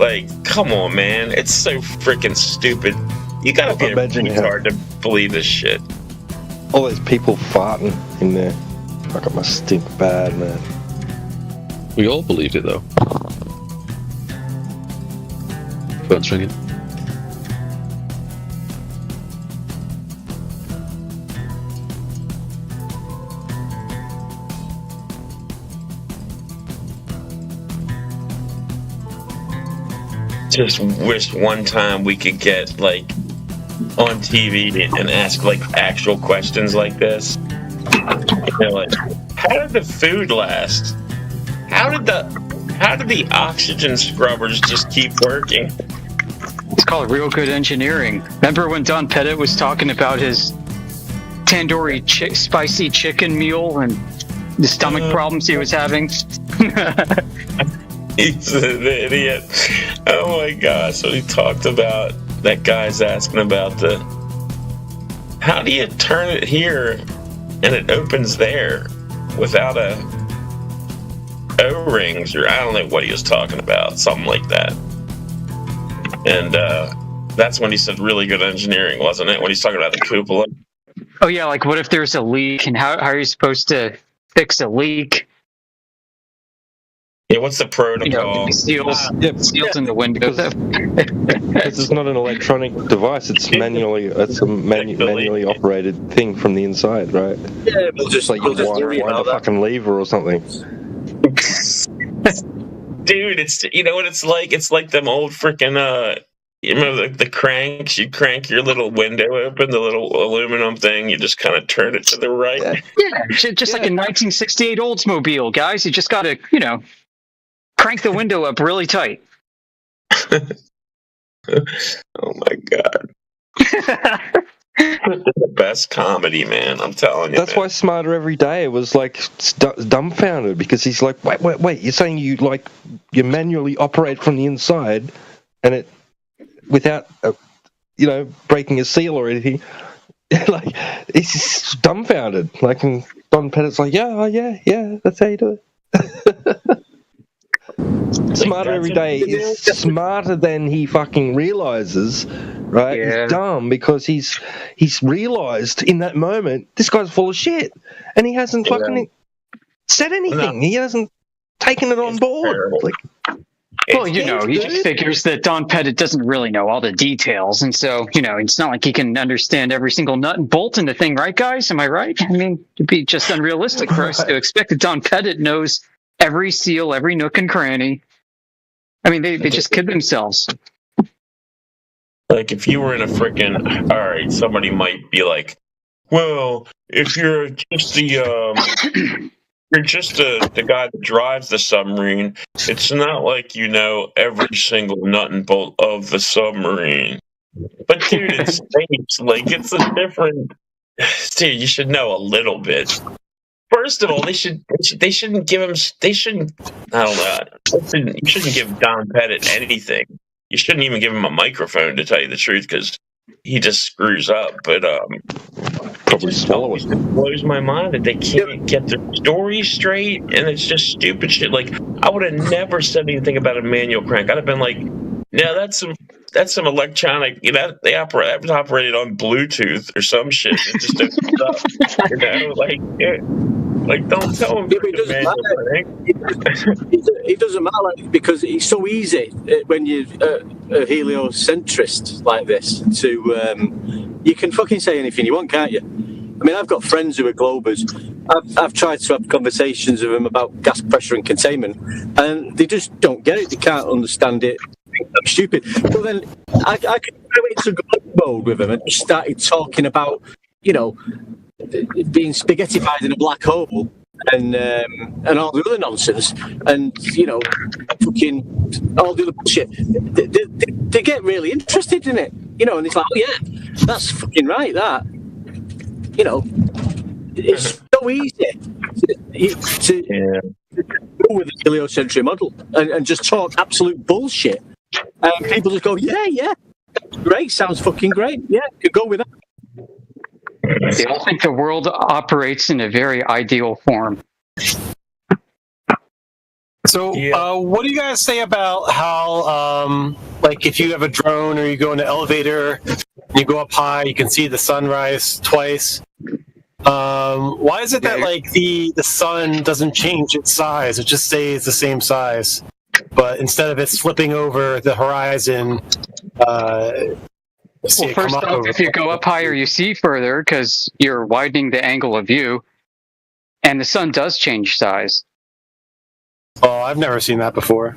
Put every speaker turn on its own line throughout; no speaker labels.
Like, come on, man. It's so freaking stupid. You gotta be a retard to believe this shit.
All those people farting in there. Fuck, it must stink bad, man.
We all believed it, though. Phone's ringing.
Just wish one time we could get, like, on TV and ask, like, actual questions like this. You know, like, how did the food last? How did the oxygen scrubbers just keep working?
It's called real good engineering. Remember when Don Pettit was talking about his tandoori spicy chicken meal and the stomach problems he was having?
He's an idiot. Oh my gosh. So he talked about, that guy's asking about how do you turn it here and it opens there without O-rings, or I don't know what he was talking about, something like that. And that's when he said really good engineering, wasn't it? When he's talking about the cupola.
Oh yeah, like what if there's a leak and how are you supposed to fix a leak?
Yeah, what's the protocol?
Seals in the window.
Because it's not an electronic device; it's a manually operated thing from the inside, right?
Yeah, we'll just
like you wind a fucking lever or something.
Dude, it's, you know what it's like? It's like them old freaking you remember the cranks? You crank your little window open, the little aluminum thing. You just kind of turn it to the right.
Yeah, just like a 1968 Oldsmobile, guys. You just got to, crank the window up really tight.
Oh my god. The best comedy, man. I'm telling you.
That's why Smarter Every Day was like dumbfounded, because he's like, wait, you're saying you manually operate from the inside and it without breaking a seal or anything. Like, he's just dumbfounded. Like, and Don Pettit's like, yeah, that's how you do it. Smarter Every Day is smarter than he fucking realizes, right?
Yeah.
He's dumb because he's realized in that moment this guy's full of shit, and he hasn't fucking said anything. No. He hasn't taken it on board.
Well, he just figures that Don Pettit doesn't really know all the details, and so it's not like he can understand every single nut and bolt in the thing, right, guys? Am I right? I mean, it'd be just unrealistic for us to expect that Don Pettit knows every seal, every nook and cranny. I mean, they just kid themselves.
Like, if you were in a freaking... All right, somebody might be like, well, if you're just the guy that drives the submarine, it's not like you know every single nut and bolt of the submarine. But, dude, it's space. Like, it's a different... Dude, you should know a little bit. First of all, they shouldn't give him. They shouldn't. I don't know. You shouldn't give Don Pettit anything. You shouldn't even give him a microphone, to tell you the truth, because he just screws up. But
probably swallow it.
It blows my mind that they can't get their story straight, and it's just stupid shit. Like, I would have never said anything about a manual crank. I'd have been like, "No, that's some electronic. They operated on Bluetooth or some shit. It just opens up, like, don't tell him.
It doesn't matter, because it's so easy when you're a heliocentrist like this to you can fucking say anything you want, can't you? I mean, I've got friends who are Globers. I've tried to have conversations with them about gas pressure and containment, and they just don't get it. They can't understand it. I'm stupid. But then I could go into globe mode with them and just started talking about, being spaghettified in a black hole and all the other nonsense, and fucking all the other bullshit. They get really interested in it, and it's like, oh yeah, that's fucking right. That, it's so easy to go with the heliocentric model and just talk absolute bullshit. And people just go, yeah, great, sounds fucking great. Yeah, could go with that.
They all think the world operates in a very ideal form.
So, what do you guys say about how, like, if you have a drone or you go in an elevator, you go up high, you can see the sunrise twice? Why is it that like the sun doesn't change its size? It just stays the same size, but instead of it flipping over the horizon,
Well, first off, if you go up higher, you see further because you're widening the angle of view, and the sun does change size.
Oh, I've never seen that before.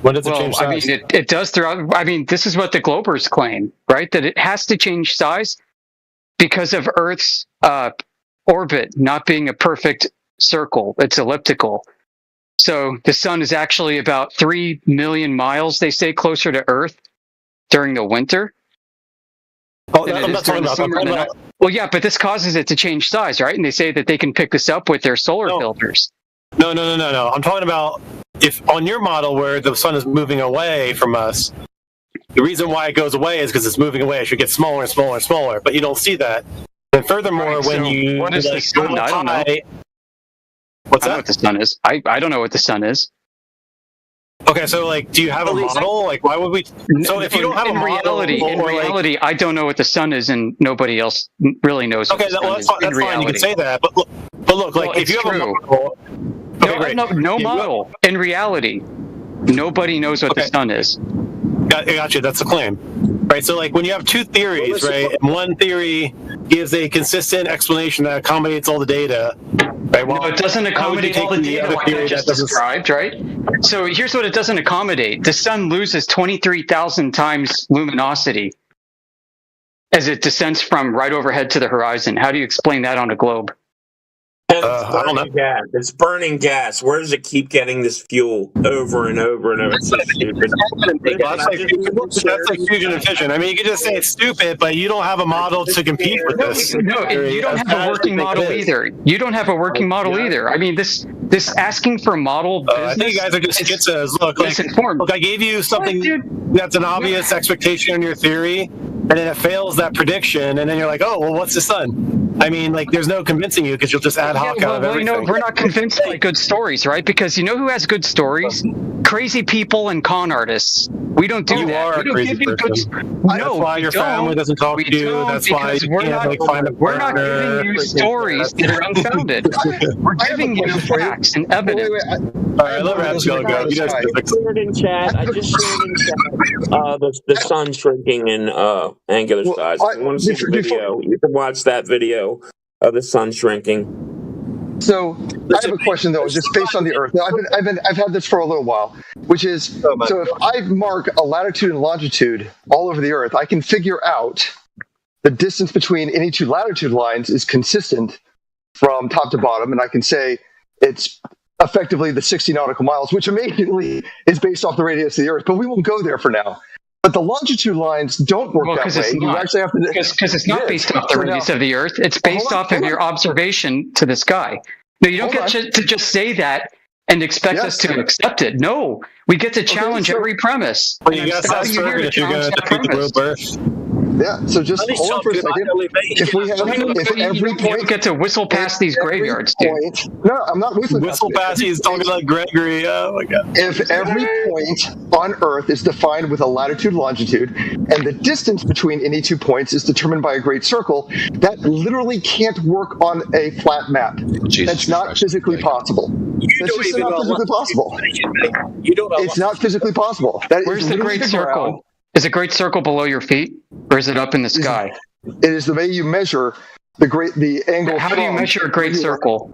When does it change size?
I mean, it does throughout. I mean, this is what the Globers claim, right? That it has to change size because of Earth's orbit not being a perfect circle. It's elliptical. So the sun is actually about 3 million miles, they say, closer to Earth during the winter.
Oh, I'm not talking about.
Well, yeah, but this causes it to change size, right? And they say that they can pick this up with their solar filters.
No. I'm talking about if on your model where the sun is moving away from us, the reason why it goes away is because it's moving away. It should get smaller and smaller and smaller, but you don't see that. And furthermore,
what is the sun? I don't know.
What's that?
I don't know what the sun is. I don't know what the sun is.
Okay, so like, do you have a model? Like, why would we? So if you don't have a model,
in reality, I don't know what the sun is, and nobody else really knows.
Okay, that's fine. You can say that, but look, like if you have a model.
No model. In reality, nobody knows what the sun is.
Gotcha. That's a claim, right? So, like, when you have two theories, right, and one theory gives a consistent explanation that accommodates all the data, right? Well,
no, it doesn't accommodate all the data like I just described, right? So here's what it doesn't accommodate: the sun loses 23,000 times luminosity as it descends from right overhead to the horizon. How do you explain that on a globe?
I don't know. Gas. It's burning gas. Where does it keep getting this fuel over and over and over? It's so stupid.
That's like fusion and fission. I mean, you can just say it's stupid, but you don't have a model to compete with this.
No, you don't have a working model either. You don't have a working model either. I mean, this asking for a model business.
I think you guys are just schizos. Look, I gave you something that's an obvious expectation in your theory, and then it fails that prediction, and then you're like, oh, well, what's the sun? I mean, like, there's no convincing you because you'll just ad hoc out of everything.
We're not convinced by good stories, right? Because you know who has good stories? Crazy people and con artists. We don't do that.
You are a crazy person. That's why your family doesn't talk to you. That's why you can't find a partner.
We're not giving you stories that are unfounded. We're giving you facts and evidence.
All right, let Rapscale go. You guys
shared in chat. I just shared in chat the sun shrinking in angular size. If you want to see the video, you can watch that video of the sun shrinking.
So I have a question though, just based on the Earth. Now, I've had this for a little while, which is so if I mark a latitude and longitude all over the Earth, I can figure out the distance between any two latitude lines is consistent from top to bottom, and I can say it's effectively the 60 nautical miles, which immediately is based off the radius of the Earth. But we won't go there for now. But the longitude lines don't work that way. You actually have to
because it's not based off the radius of the Earth. It's based off of your observation to the sky. No, you don't get to just say that and expect us to accept it. No, we get to challenge every premise.
Well, you got to if you're going to defeat the globe Earth.
Yeah, so just hold on for a second. If every point
you get to whistle past these graveyards, dude.
No, I'm not whistling.
Whistle past. He's talking like Gregory. Oh my god.
If every point on Earth is defined with a latitude, longitude, and the distance between any 2 points is determined by a great circle, that literally can't work on a flat map. That's not physically possible. That's just not physically possible. It's not physically possible.
Where's the great circle? Is a great circle below your feet, or is it up in the sky?
It is the way you measure the angle.
How do you measure a great circle?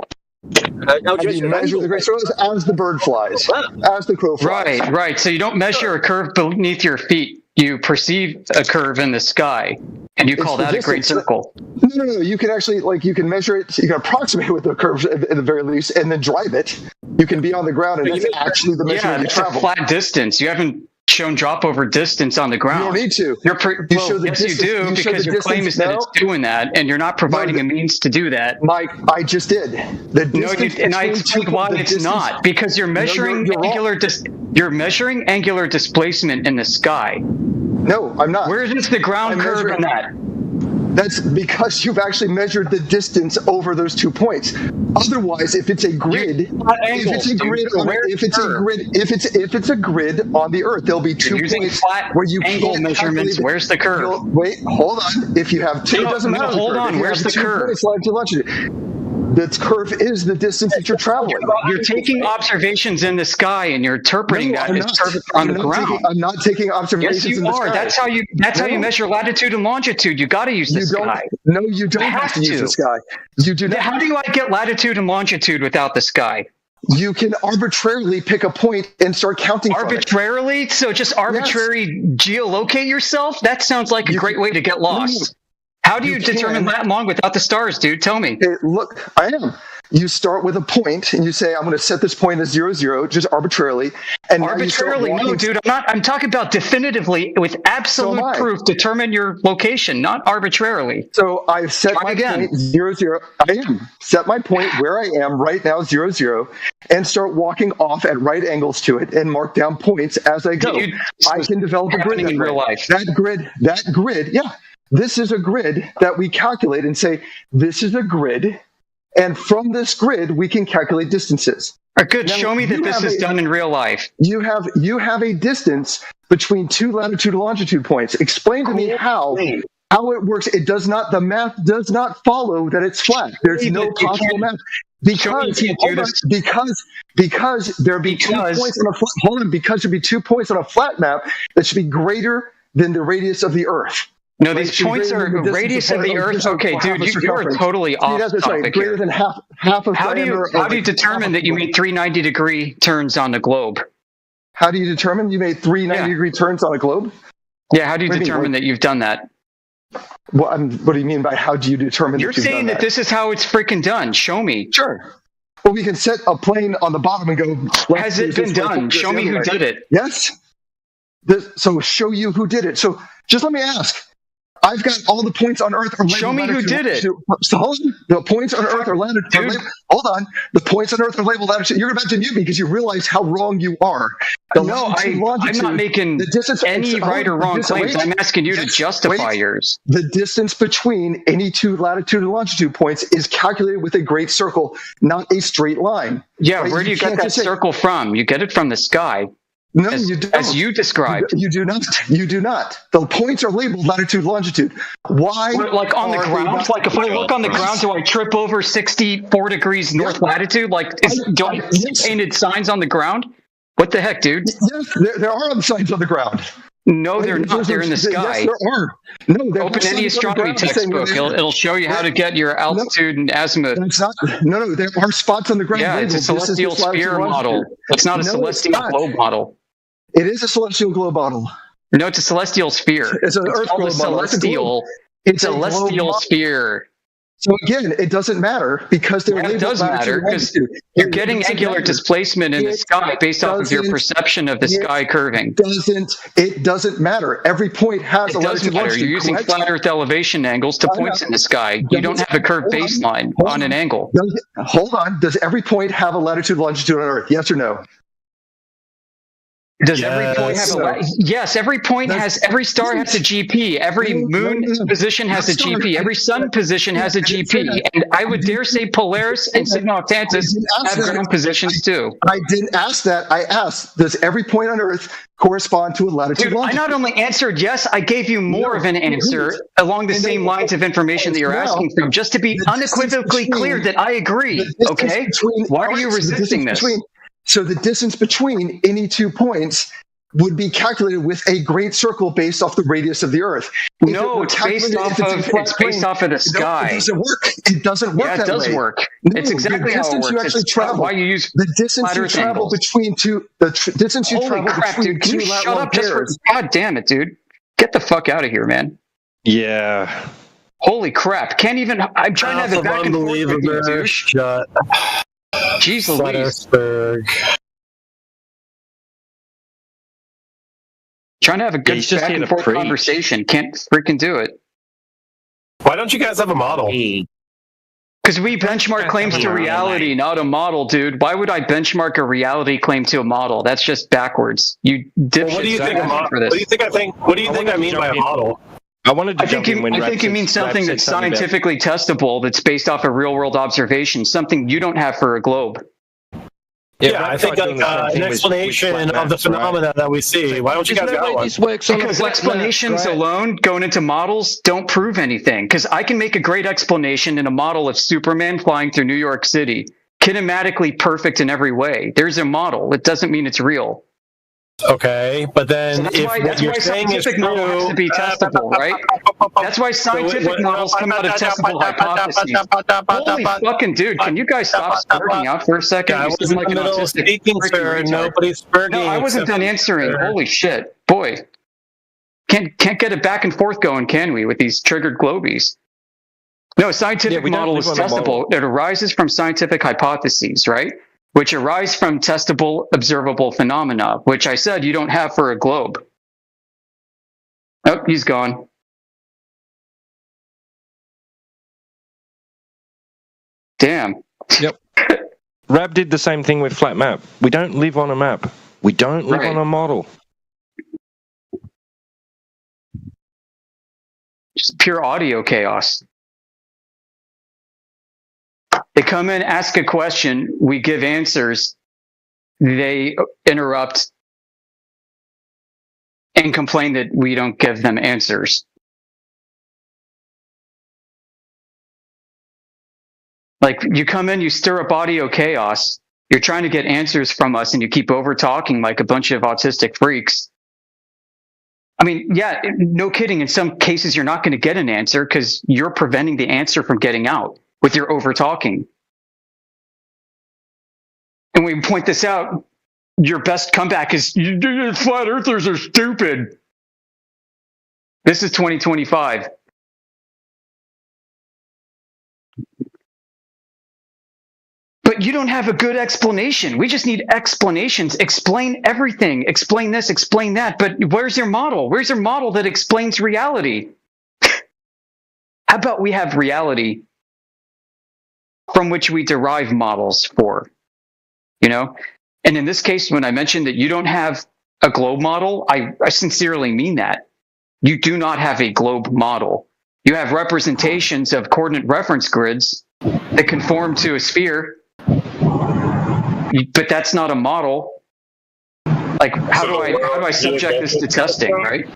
How do you measure the great circle? As the bird flies, as the crow flies.
Right. So you don't measure a curve beneath your feet. You perceive a curve in the sky, and you call that a great circle.
No. You can actually, you can measure it. You can approximate with the curve at the very least, and then drive it. You can be on the ground, and that's actually the measurement you travel.
It's a flat distance. You haven't shown drop over distance on the ground.
You don't need to.
Yes, you do, because your claim is that it's doing that, and you're not providing a means to do that.
Mike, I just did.
And I explained why it's not, because you're measuring you're measuring angular displacement in the sky.
No, I'm not.
Where is the ground curve in that?
That's because you've actually measured the distance over those 2 points. Otherwise, if it's a grid, if it's a grid on the Earth, there'll be 2 points where you
angle
can't
measurements.
calculate.
Where's the curve?
Wait, hold on. If you have two, it doesn't matter.
Hold on. Where's the curve?
The curve is the distance that you're traveling.
You're taking observations in the sky and you're interpreting that as curve on the ground.
I'm not taking observations
Yes, you
in the
are.
sky.
That's how you measure latitude and longitude. You got to use the sky.
No, you don't have to use the sky. You do not.
How do I get latitude and longitude without the sky?
You can arbitrarily pick a point and start counting.
Arbitrarily? So just arbitrary geolocate yourself? That sounds like a great way to get lost. How do you determine that long without the stars, dude? Tell me.
Hey, look, I am. You start with a point and you say, I'm going to set this point as 0, 0, just arbitrarily. And
arbitrarily? No, dude, I'm talking about definitively with absolute proof, determine your location, not arbitrarily.
So I've set my point 0, 0. I am. Set my point where I am right now, 0, 0, and start walking off at right angles to it and mark down points as I go. Dude, I can develop a grid
in real life.
That grid, yeah. This is a grid that we calculate and say, this is a grid. And from this grid, we can calculate distances.
Good. Now, show me that this is done in real life.
You have a distance between two latitude and longitude points. Explain to me how it works. It does not. The math does not follow that it's flat. There's no possible math because there'd be 2 points on a flat. Hold on, because there'd be 2 points on a flat map that should be greater than the radius of the Earth.
No, these points are radius of the Earth. Okay, dude, you're totally off topic
greater than half of
how do you determine that you made 3 90-degree turns on the globe?
How do you determine you made 3 90-degree turns on a globe?
Yeah, how do you determine that you've done that?
Well, what do you mean by how do you determine?
You're saying that this is how it's freaking done. Show me.
Sure. Well, we can set a plane on the bottom and go.
Has it been done? Show me who did it.
Yes. So show you who did it. So just let me ask. I've got all the points on Earth.
Show me who did it.
So hold on. The points on Earth are latitude. Hold on. The points on Earth are labeled latitude. You're about to mute me because you realize how wrong you are.
I'm not making any right or wrong claims. I'm asking you to justify yours.
The distance between any 2 latitude and longitude points is calculated with a great circle, not a straight line.
Yeah, right? Where do you get that circle from? You get it from the sky.
No, you don't.
As you described.
You do not. You do not. The points are labeled latitude, longitude. Why?
Like on the ground? Like if I look on the ground, do I trip over 64 degrees north latitude? Like do I see painted signs on the ground? What the heck, dude?
Yes, there are signs on the ground.
No, they're not. They're in the sky.
Yes, there are. No,
open any astronomy textbook. It'll show you how to get your altitude and azimuth.
That's not. No, there are spots on the ground.
Yeah, it's a celestial sphere model. It's not a celestial globe model.
It is a celestial globe model.
No, it's a celestial sphere.
It's an Earth globe model.
It's a celestial sphere.
So again, it doesn't matter because they're labeled.
It does matter because you're getting angular displacement in the sky based off of your perception of the sky curving.
It doesn't matter. Every point has a latitude.
You're using flat Earth elevation angles to points in the sky. You don't have a curved baseline on an angle.
Hold on. Does every point have a latitude longitude on Earth? Yes or no?
Does every point have yes, every point every star has a GP, every moon position has a GP, every sun position has a GP, and I would dare say Polaris and Sigma Octantis have ground positions too.
I didn't ask that. I asked, does every point on Earth correspond to a latitude longitude?
I not only answered yes, I gave you more of an answer along the same lines of information that you're asking from, just to be unequivocally clear that I agree, okay? Why are you resisting this?
So the distance between any 2 points would be calculated with a great circle based off the radius of the Earth.
No, it's based off of the sky.
It doesn't work. It doesn't work.
Yeah, it does work. It's exactly how it works.
It's why you use the distance you travel between two. The distance you travel between two.
Shut up! God damn it, dude! Get the fuck out of here, man.
Yeah.
Holy crap! Can't even. I'm trying to have a back and forth with you, douche. Jeez Louise. Trying to have a good back and forth conversation. Can't freaking do it.
Why don't you guys have a model?
Because we benchmark claims to reality, not a model, dude. Why would I benchmark a reality claim to a model? That's just backwards. You dipshit.
What do you think? What do you think I mean by a model?
I wanted to
I think
jump in when
I
Rab
think you
said-
mean
Rab
something
said
that's
something about-
scientifically testable, that's based off of real world observation, something you don't have for a globe.
Yeah,
Rab
I think
tried doing the same
an
thing with
explanation
flat
of the
maps, right?
phenomena that we see. Why don't you
There's
guys
no
got
way
one?
this works on a
Because
flat map,
explanations
right?
alone going into models don't prove anything. Because I can make a great explanation in a model of Superman flying through New York City, kinematically perfect in every way. There's a model. It doesn't mean it's real.
Okay, but then
So that's
if
why,
what
that's
you're
why
saying is
scientific model has
true,
to be testable, right? That's why scientific models come out of testable hypotheses. Holy fucking dude, can you guys stop spurting out for a second?
Yeah, I
You
was
seem
in
like
the
an
middle of
autistic
speaking,
freaking
sir.
retard.
Nobody's spurting.
No, I wasn't
except
done answering.
sir.
Holy shit. Boy. Can't get it back and forth going, can we, with these triggered globies? No, a scientific
we don't
model is
live on a model.
testable. It arises from scientific hypotheses, right? Which arise from testable, observable phenomena, which I said you don't have for a globe. Oh, he's gone. Damn.
Rab did the same thing with flat map. We don't live on a map. We don't live
Right.
on a model.
Just pure audio chaos. They come in, ask a question, we give answers, they interrupt and complain that we don't give them answers. Like, you come in, you stir up audio chaos, you're trying to get answers from us, and you keep over talking like a bunch of autistic freaks. I mean, yeah, no kidding. In some cases, you're not going to get an answer because you're preventing the answer from getting out with your over talking. And we point this out, your best comeback is, "You flat earthers are stupid." This is 2025. But you don't have a good explanation. We just need explanations. Explain everything. Explain this, explain that. But where's your model? Where's your model that explains reality? How about we have reality from which we derive models for? You know? And in this case, when I mentioned that you don't have a globe model, I sincerely mean that. You do not have a globe model. You have representations of coordinate reference grids that conform to a sphere. But that's not a model. Like, how do I subject this to testing, right?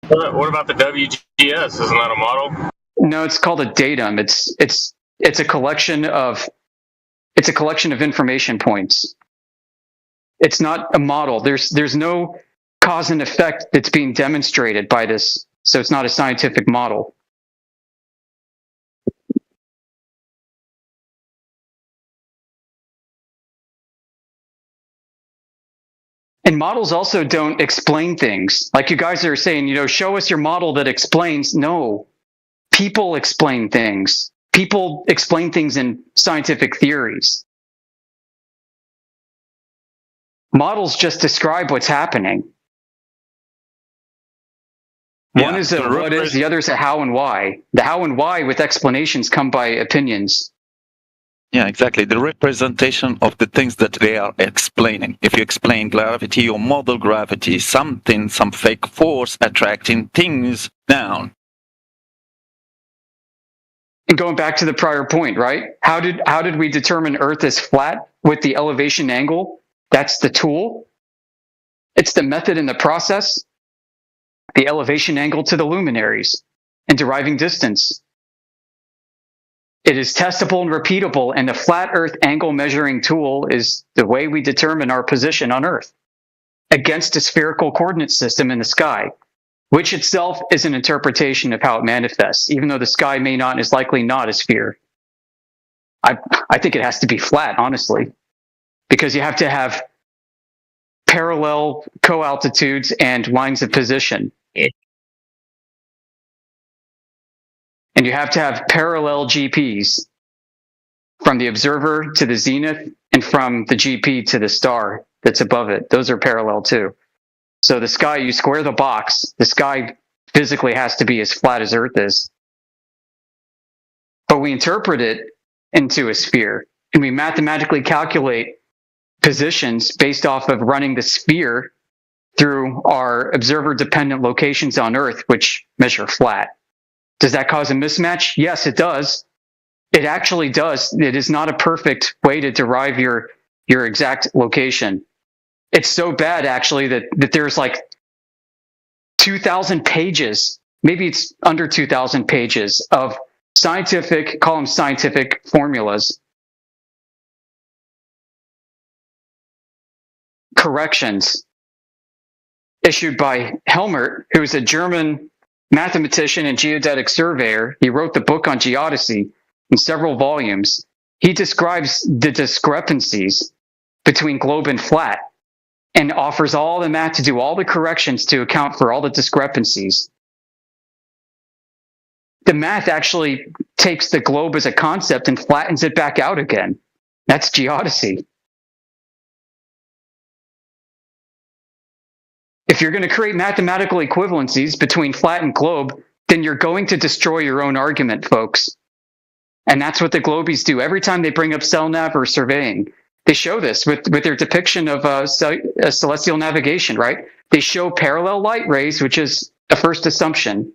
What about the WGS? Isn't that a model?
No, it's called a datum. It's a collection of information points. It's not a model. There's no cause and effect that's being demonstrated by this, so it's not a scientific model. And models also don't explain things. Like you guys are saying, show us your model that explains. No, people explain things. People explain things in scientific theories. Models just describe what's happening. One is a what is, the other is a how and why. The how and why with explanations come by opinions.
Yeah, exactly. The representation of the things that they are explaining. If you explain gravity or model gravity, some fake force attracting things down.
And going back to the prior point, right? How did we determine Earth is flat with the elevation angle? That's the tool. It's the method and the process. The elevation angle to the luminaries and deriving distance. It is testable and repeatable, and the flat Earth angle measuring tool is the way we determine our position on Earth against a spherical coordinate system in the sky, which itself is an interpretation of how it manifests, even though the sky is likely not a sphere. I think it has to be flat, honestly, because you have to have parallel co-altitudes and lines of position. And you have to have parallel GPs from the observer to the zenith and from the GP to the star that's above it. Those are parallel too. So the sky, you square the box, the sky physically has to be as flat as Earth is. But we interpret it into a sphere, and we mathematically calculate positions based off of running the sphere through our observer-dependent locations on Earth, which measure flat. Does that cause a mismatch? Yes, it does. It actually does. It is not a perfect way to derive your exact location. It's so bad, actually, that there's like 2,000 pages, maybe it's under 2,000 pages of scientific, call them scientific formulas, corrections issued by Helmert, who's a German mathematician and geodetic surveyor. He wrote the book on geodesy in several volumes. He describes the discrepancies between globe and flat and offers all the math to do all the corrections to account for all the discrepancies. The math actually takes the globe as a concept and flattens it back out again. That's geodesy. If you're going to create mathematical equivalencies between flat and globe, then you're going to destroy your own argument, folks. And that's what the globies do every time they bring up CELNAV or surveying. They show this with their depiction of celestial navigation, right? They show parallel light rays, which is the first assumption,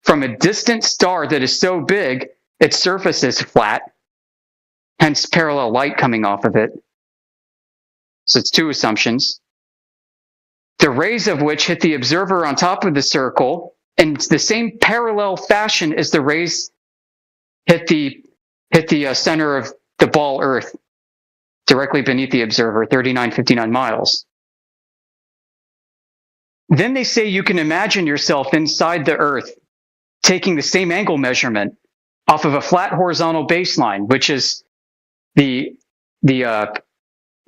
from a distant star that is so big its surface is flat, hence parallel light coming off of it. So it's two assumptions. The rays of which hit the observer on top of the circle in the same parallel fashion as the rays hit the center of the ball Earth, directly beneath the observer, 3959 miles. Then they say you can imagine yourself inside the Earth taking the same angle measurement off of a flat horizontal baseline, which is the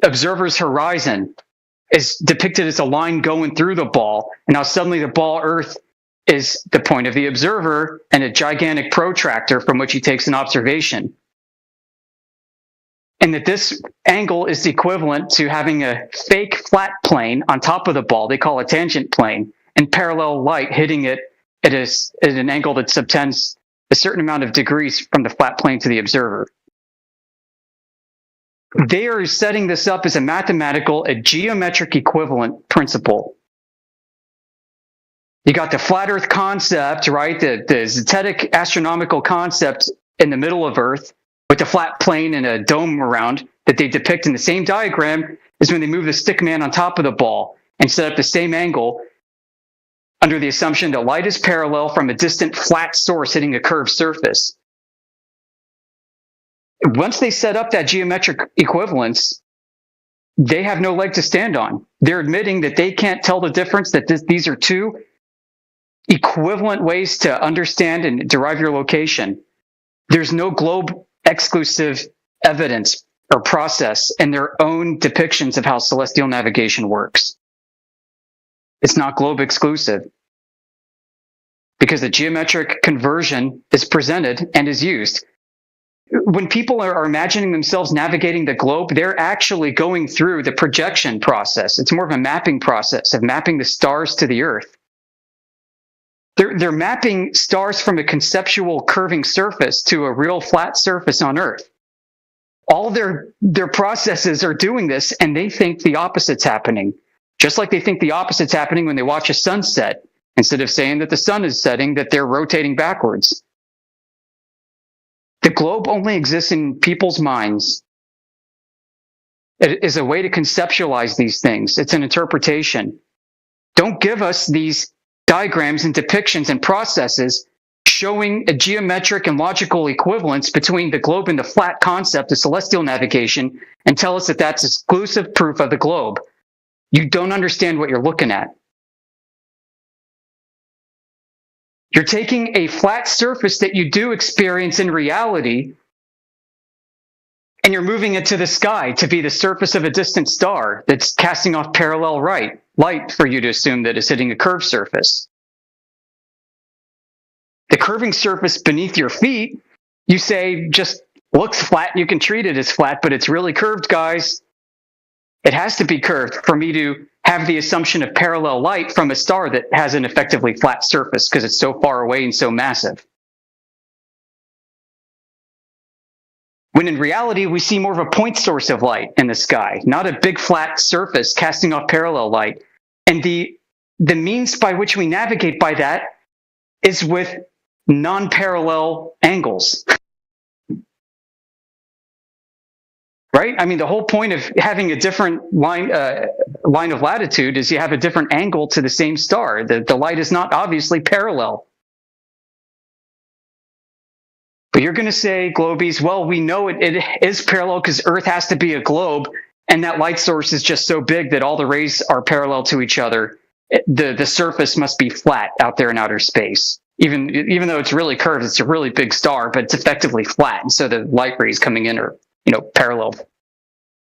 observer's horizon is depicted as a line going through the ball. And now suddenly the ball Earth is the point of the observer and a gigantic protractor from which he takes an observation. And that this angle is equivalent to having a fake flat plane on top of the ball, they call a tangent plane, and parallel light hitting it at an angle that subtends a certain amount of degrees from the flat plane to the observer. They are setting this up as a geometric equivalent principle. You got the flat Earth concept, right? The zetetic astronomical concept in the middle of Earth with the flat plane and a dome around that they depict in the same diagram as when they move the stick man on top of the ball and set up the same angle under the assumption that light is parallel from a distant flat source hitting a curved surface. Once they set up that geometric equivalence, they have no leg to stand on. They're admitting that they can't tell the difference, that these are two equivalent ways to understand and derive your location. There's no globe exclusive evidence or process in their own depictions of how celestial navigation works. It's not globe exclusive because the geometric conversion is presented and is used. When people are imagining themselves navigating the globe, they're actually going through the projection process. It's more of a mapping process of mapping the stars to the Earth. They're mapping stars from a conceptual curving surface to a real flat surface on Earth. All their processes are doing this, and they think the opposite's happening. Just like they think the opposite's happening when they watch a sunset. Instead of saying that the sun is setting, that they're rotating backwards. The globe only exists in people's minds. It is a way to conceptualize these things. It's an interpretation. Don't give us these diagrams and depictions and processes showing a geometric and logical equivalence between the globe and the flat concept of celestial navigation and tell us that that's exclusive proof of the globe. You don't understand what you're looking at. You're taking a flat surface that you do experience in reality, and you're moving it to the sky to be the surface of a distant star that's casting off parallel light for you to assume that it's hitting a curved surface. The curving surface beneath your feet, you say just looks flat. You can treat it as flat, but it's really curved, guys. It has to be curved for me to have the assumption of parallel light from a star that has an effectively flat surface because it's so far away and so massive. When in reality, we see more of a point source of light in the sky, not a big flat surface casting off parallel light. And the means by which we navigate by that is with non-parallel angles. Right? I mean, the whole point of having a different line of latitude is you have a different angle to the same star. The light is not obviously parallel. But you're going to say, Globies, well, we know it is parallel because Earth has to be a globe, and that light source is just so big that all the rays are parallel to each other. The surface must be flat out there in outer space. Even though it's really curved, it's a really big star, but it's effectively flat. And so the light rays coming in are, parallel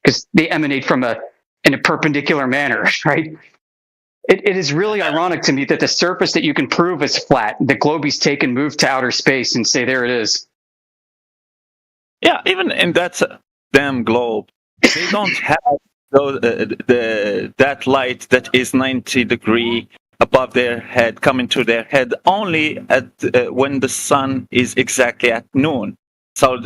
because they emanate in a perpendicular manner, right? It is really ironic to me that the surface that you can prove is flat, the Globies take and move to outer space and say, there it is.
Yeah, even in that damn globe, they don't have that light that is 90 degrees above their head, coming to their head only at when the sun is exactly at noon. So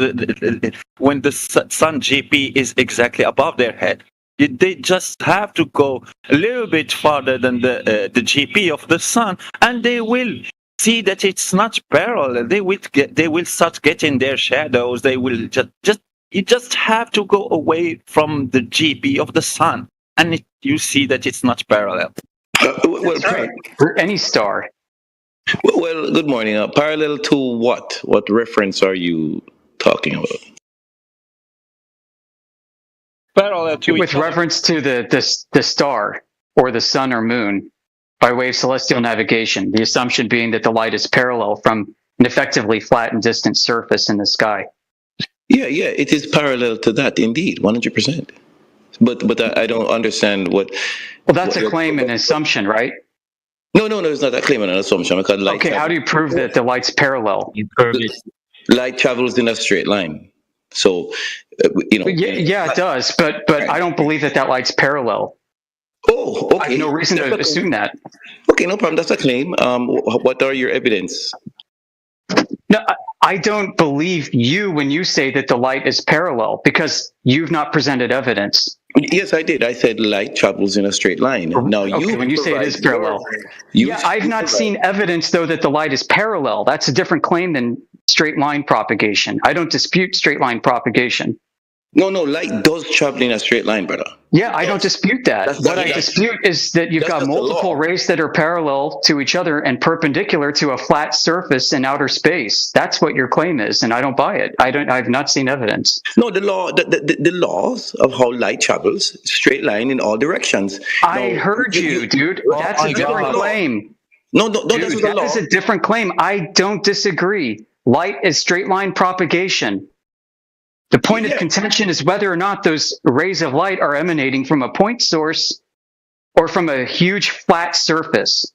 when the sun GP is exactly above their head, they just have to go a little bit farther than the GP of the sun, and they will see that it's not parallel. They will start getting their shadows. They will you just have to go away from the GP of the sun, and you see that it's not parallel.
That's right. For any star.
Well, good morning. Parallel to what? What reference are you talking about?
Parallel to
with reference to the star or the sun or moon by way of celestial navigation, the assumption being that the light is parallel from an effectively flat and distant surface in the sky.
Yeah, it is parallel to that, indeed, 100%. But I don't understand what.
Well, that's a claim and assumption, right?
No, it's not a claim and an assumption. Because light
how do you prove that the light's parallel?
Light travels in a straight line, so
Yeah, it does, but I don't believe that light's parallel.
Oh, okay.
I have no reason to assume that.
Okay, no problem. That's a claim. What are your evidence?
No, I don't believe you when you say that the light is parallel because you've not presented evidence.
Yes, I did. I said light travels in a straight line. Now,
when you say it is parallel. I've not seen evidence, though, that the light is parallel. That's a different claim than straight line propagation. I don't dispute straight line propagation.
No, light does travel in a straight line, brother.
Yeah, I don't dispute that. What I dispute is that you've got multiple rays that are parallel to each other and perpendicular to a flat surface in outer space. That's what your claim is, and I don't buy it. I've not seen evidence.
No, the laws of how light travels, straight line in all directions.
I heard you, dude. That's a different claim.
No, that's the law.
That is a different claim. I don't disagree. Light is straight line propagation. The point of contention is whether or not those rays of light are emanating from a point source or from a huge flat surface.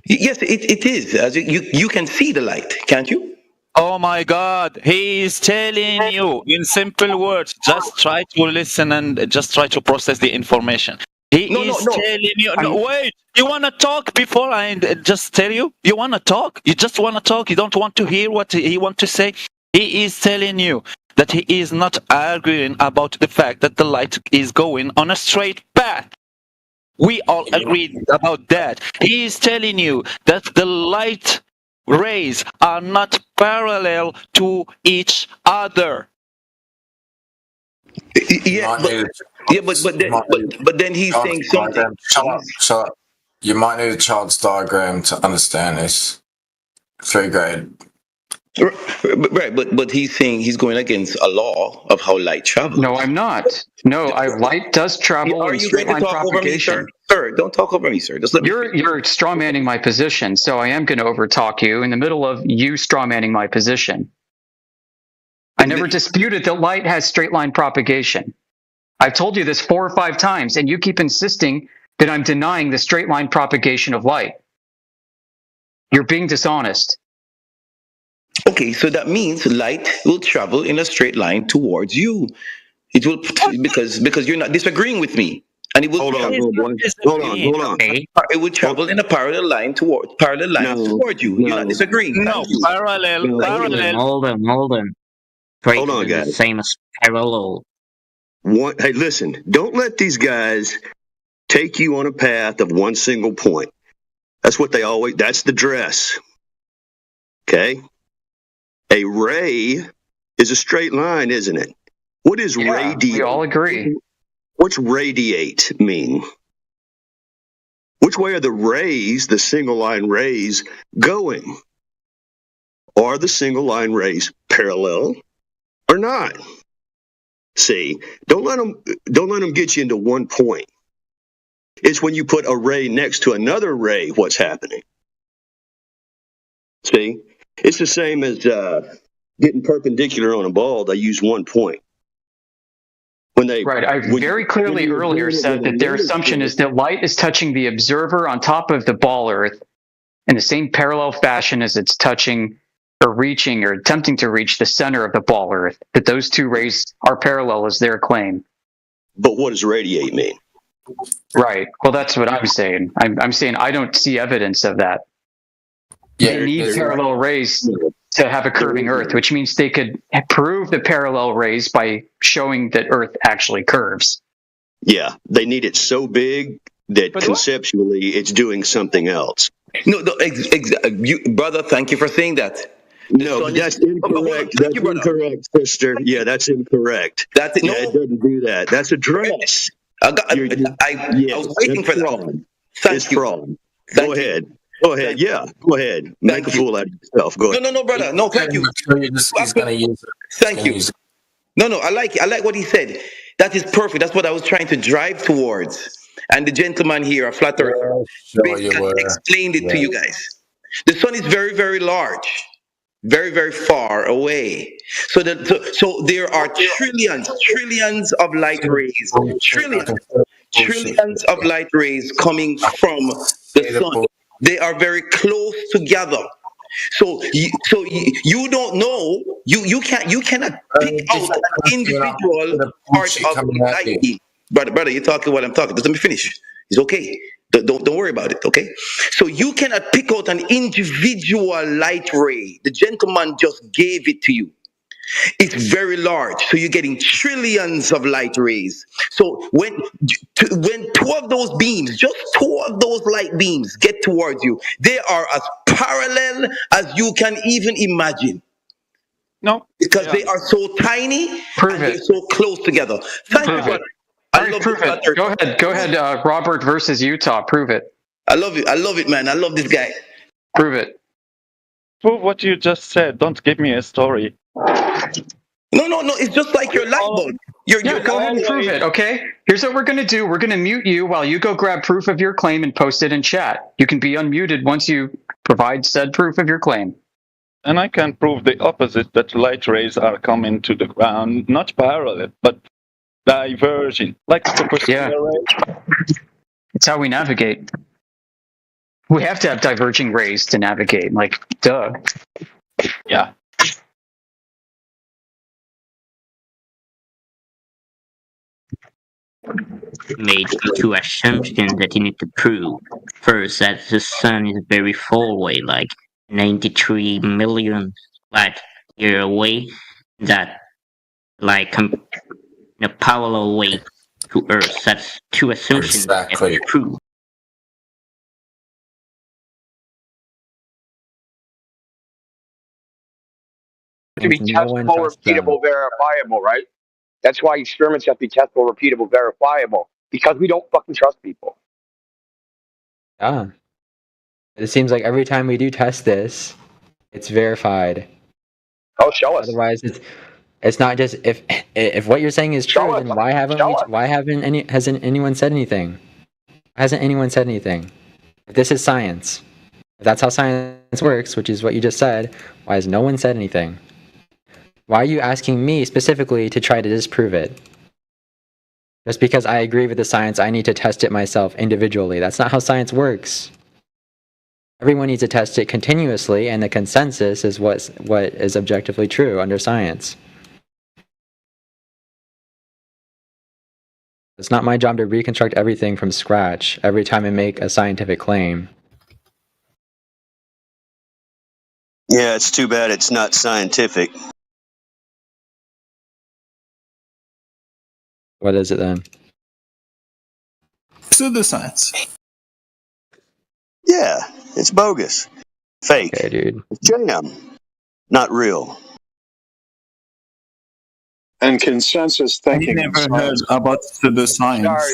Yes, it is. As you can see the light, can't you?
Oh my God, he is telling you in simple words, just try to listen and just try to process the information. He is telling you, wait, you want to talk before I just tell you? You want to talk? You just want to talk? You don't want to hear what he wants to say? He is telling you that he is not arguing about the fact that the light is going on a straight path. We all agreed about that. He is telling you that the light rays are not parallel to each other.
Yeah, but then he's saying something.
Shut up. You might need a child's diagram to understand this. 3 grade.
Right, but he's saying he's going against a law of how light travels.
No, I'm not. No, light does travel in straight line propagation.
Sir, don't talk over me, sir. Just let me.
You're strawmanning my position, so I am going to overtalk you in the middle of you strawmanning my position. I never disputed that light has straight line propagation. I've told you this 4 or 5 times, and you keep insisting that I'm denying the straight line propagation of light. You're being dishonest.
Okay, so that means light will travel in a straight line towards you. It will, because you're not disagreeing with me, and it will. Hold on. It will travel in a parallel line toward you. You're not disagreeing.
No, parallel.
Hold on.
Hold on, guys.
The same as parallel.
Hey, listen. Don't let these guys take you on a path of one single point. That's what they always. That's the dress. Okay? A ray is a straight line, isn't it? What is radiate?
We all agree.
What's radiate mean? Which way are the rays, the single line rays, going? Are the single line rays parallel or not? See, don't let them get you into one point. It's when you put a ray next to another ray, what's happening. See, it's the same as getting perpendicular on a ball. They use one point.
Right. I very clearly earlier said that their assumption is that light is touching the observer on top of the ball Earth in the same parallel fashion as it's touching or reaching or attempting to reach the center of the ball Earth, that those two rays are parallel is their claim.
But what does radiate mean?
Right. Well, that's what I'm saying. I'm saying I don't see evidence of that.
Yeah,
they need parallel rays to have a curving Earth, which means they could prove the parallel rays by showing that Earth actually curves.
Yeah, they need it so big that conceptually it's doing something else.
No, brother, thank you for saying that.
No, that's incorrect. That's incorrect, sister. Yeah, that's incorrect.
That's
no, it doesn't do that. That's a dress.
I was waiting for that.
It's fraud. Go ahead. Go ahead. Yeah, go ahead. Make a fool out of yourself. Go ahead.
No, brother. No, thank you.
He's going to use it.
Thank you. No, I like what he said. That is perfect. That's what I was trying to drive towards. And the gentleman here, a flat earther, explained it to you guys. The sun is very, very large, very, very far away. So there are trillions of light rays, trillions of light rays coming from the sun. They are very close together. So you don't know, you cannot pick out an individual part of the light beam. Brother, you're talking what I'm talking. Just let me finish. It's okay. Don't worry about it, okay? So you cannot pick out an individual light ray. The gentleman just gave it to you. It's very large, so you're getting trillions of light rays. So when two of those beams, just two of those light beams get towards you, they are as parallel as you can even imagine.
No.
Because they are so tiny and they're so close together. Thank you, brother.
Prove it. Go ahead, Robert versus Utah. Prove it.
I love it, man. I love this guy.
Prove it.
Prove what you just said. Don't give me a story.
No. It's just like your light bulb.
Go ahead and prove it, okay? Here's what we're going to do. We're going to mute you while you go grab proof of your claim and post it in chat. You can be unmuted once you provide said proof of your claim.
And I can prove the opposite, that light rays are coming to the ground, not parallel, but diverging, like the ray.
It's how we navigate. We have to have diverging rays to navigate. Like, duh.
Yeah.
Made two assumptions that you need to prove. First, that the sun is very far away, like 93 million light year away. That, like, in a parallel way to Earth. That's two assumptions that you have to prove.
To be testable, repeatable, verifiable, right? That's why experiments have to be testable, repeatable, verifiable, because we don't fucking trust people.
Yeah. It seems like every time we do test this, it's verified.
Oh, show us.
Otherwise, it's not just if what you're saying is true, then why hasn't anyone said anything? Hasn't anyone said anything? If this is science, if that's how science works, which is what you just said, why has no one said anything? Why are you asking me specifically to try to disprove it? Just because I agree with the science, I need to test it myself individually. That's not how science works. Everyone needs to test it continuously, and the consensus is what is objectively true under science. It's not my job to reconstruct everything from scratch every time I make a scientific claim.
Yeah, it's too bad it's not scientific.
What is it then?
Pseudoscience.
Yeah, it's bogus. Fake.
Okay, dude.
Jam. Not real.
And consensus thinking.
I never heard about the science.
Sorry,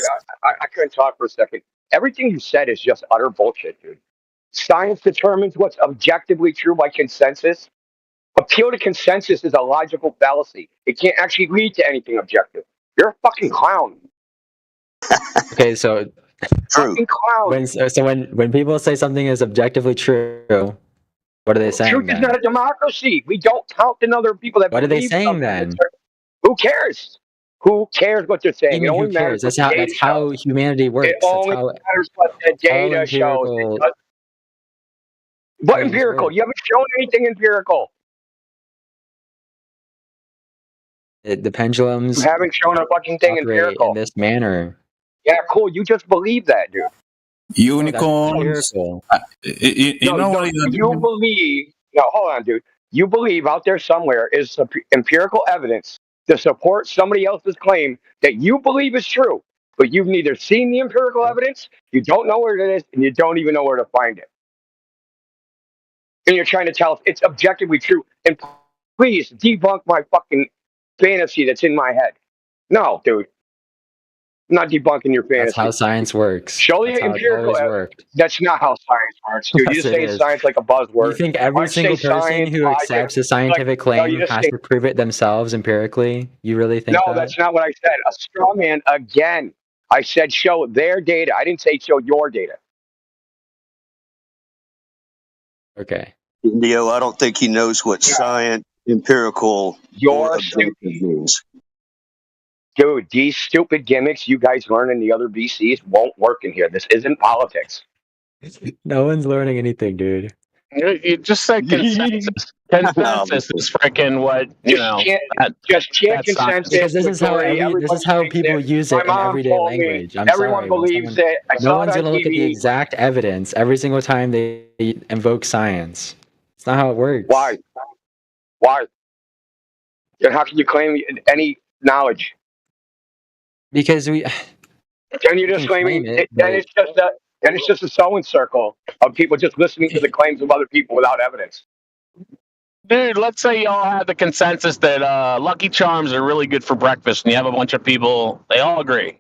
I couldn't talk for a second. Everything you said is just utter bullshit, dude. Science determines what's objectively true by consensus. Appeal to consensus is a logical fallacy. It can't actually lead to anything objective. You're a fucking clown.
Okay, so
Fucking clown.
when people say something is objectively true, what are they saying
Truth is
then?
not a democracy. We don't count in other people that
What are they
believe
saying
something
then?
that's true. Who cares? Who cares what they're saying?
I mean,
It only
who
matters
cares?
what
That's how humanity works.
It only matters what the data shows. What empirical? You haven't shown anything empirical.
The pendulums
You haven't shown a fucking thing
operate
empirical.
in this manner.
Yeah, cool. You just believe that, dude.
Unicorns. You know what?
You believe. No, hold on, dude. You believe out there somewhere is some empirical evidence to support somebody else's claim that you believe is true, but you've neither seen the empirical evidence, you don't know where it is, and you don't even know where to find it. And you're trying to tell us it's objectively true. And please debunk my fucking fantasy that's in my head. No, dude. I'm not debunking your fantasy.
That's how science works.
Show the
That's how it's
empirical
always
evidence.
worked.
That's not how science works, dude. You
Yes,
just
it
say
is.
science like a buzzword.
You think every
I'd
single
say
person
science,
who
logic,
accepts a scientific
no,
claim
you just
has
say,
to prove it themselves empirically? You really think
no,
that?
that's not what I said. A straw man again. I said show their data. I didn't say show your data.
Okay.
Indio, I don't think he knows what science, empirical, or objective means.
Dude, these stupid gimmicks you guys learn in the other BCs won't work in here. This isn't politics.
No one's learning anything, dude.
You just said consensus. Consensus is freaking what you know.
Just chant
that's
consensus.
Because this is how
majority,
this is how people use it
My
in
mom
everyday
told me,
language. I'm
everyone
sorry. when
believes
someone-
it. I
No
saw
one's
it on
gonna look at the
TV.
exact evidence every single time they invoke science. It's not how it works.
Why? Why? Then how can you claim any knowledge?
Because we.
Then you're just claiming. Then it's just a sewing circle of people just listening to the claims of other people without evidence.
Dude, let's say y'all have the consensus that Lucky Charms are really good for breakfast, and you have a bunch of people, they all agree.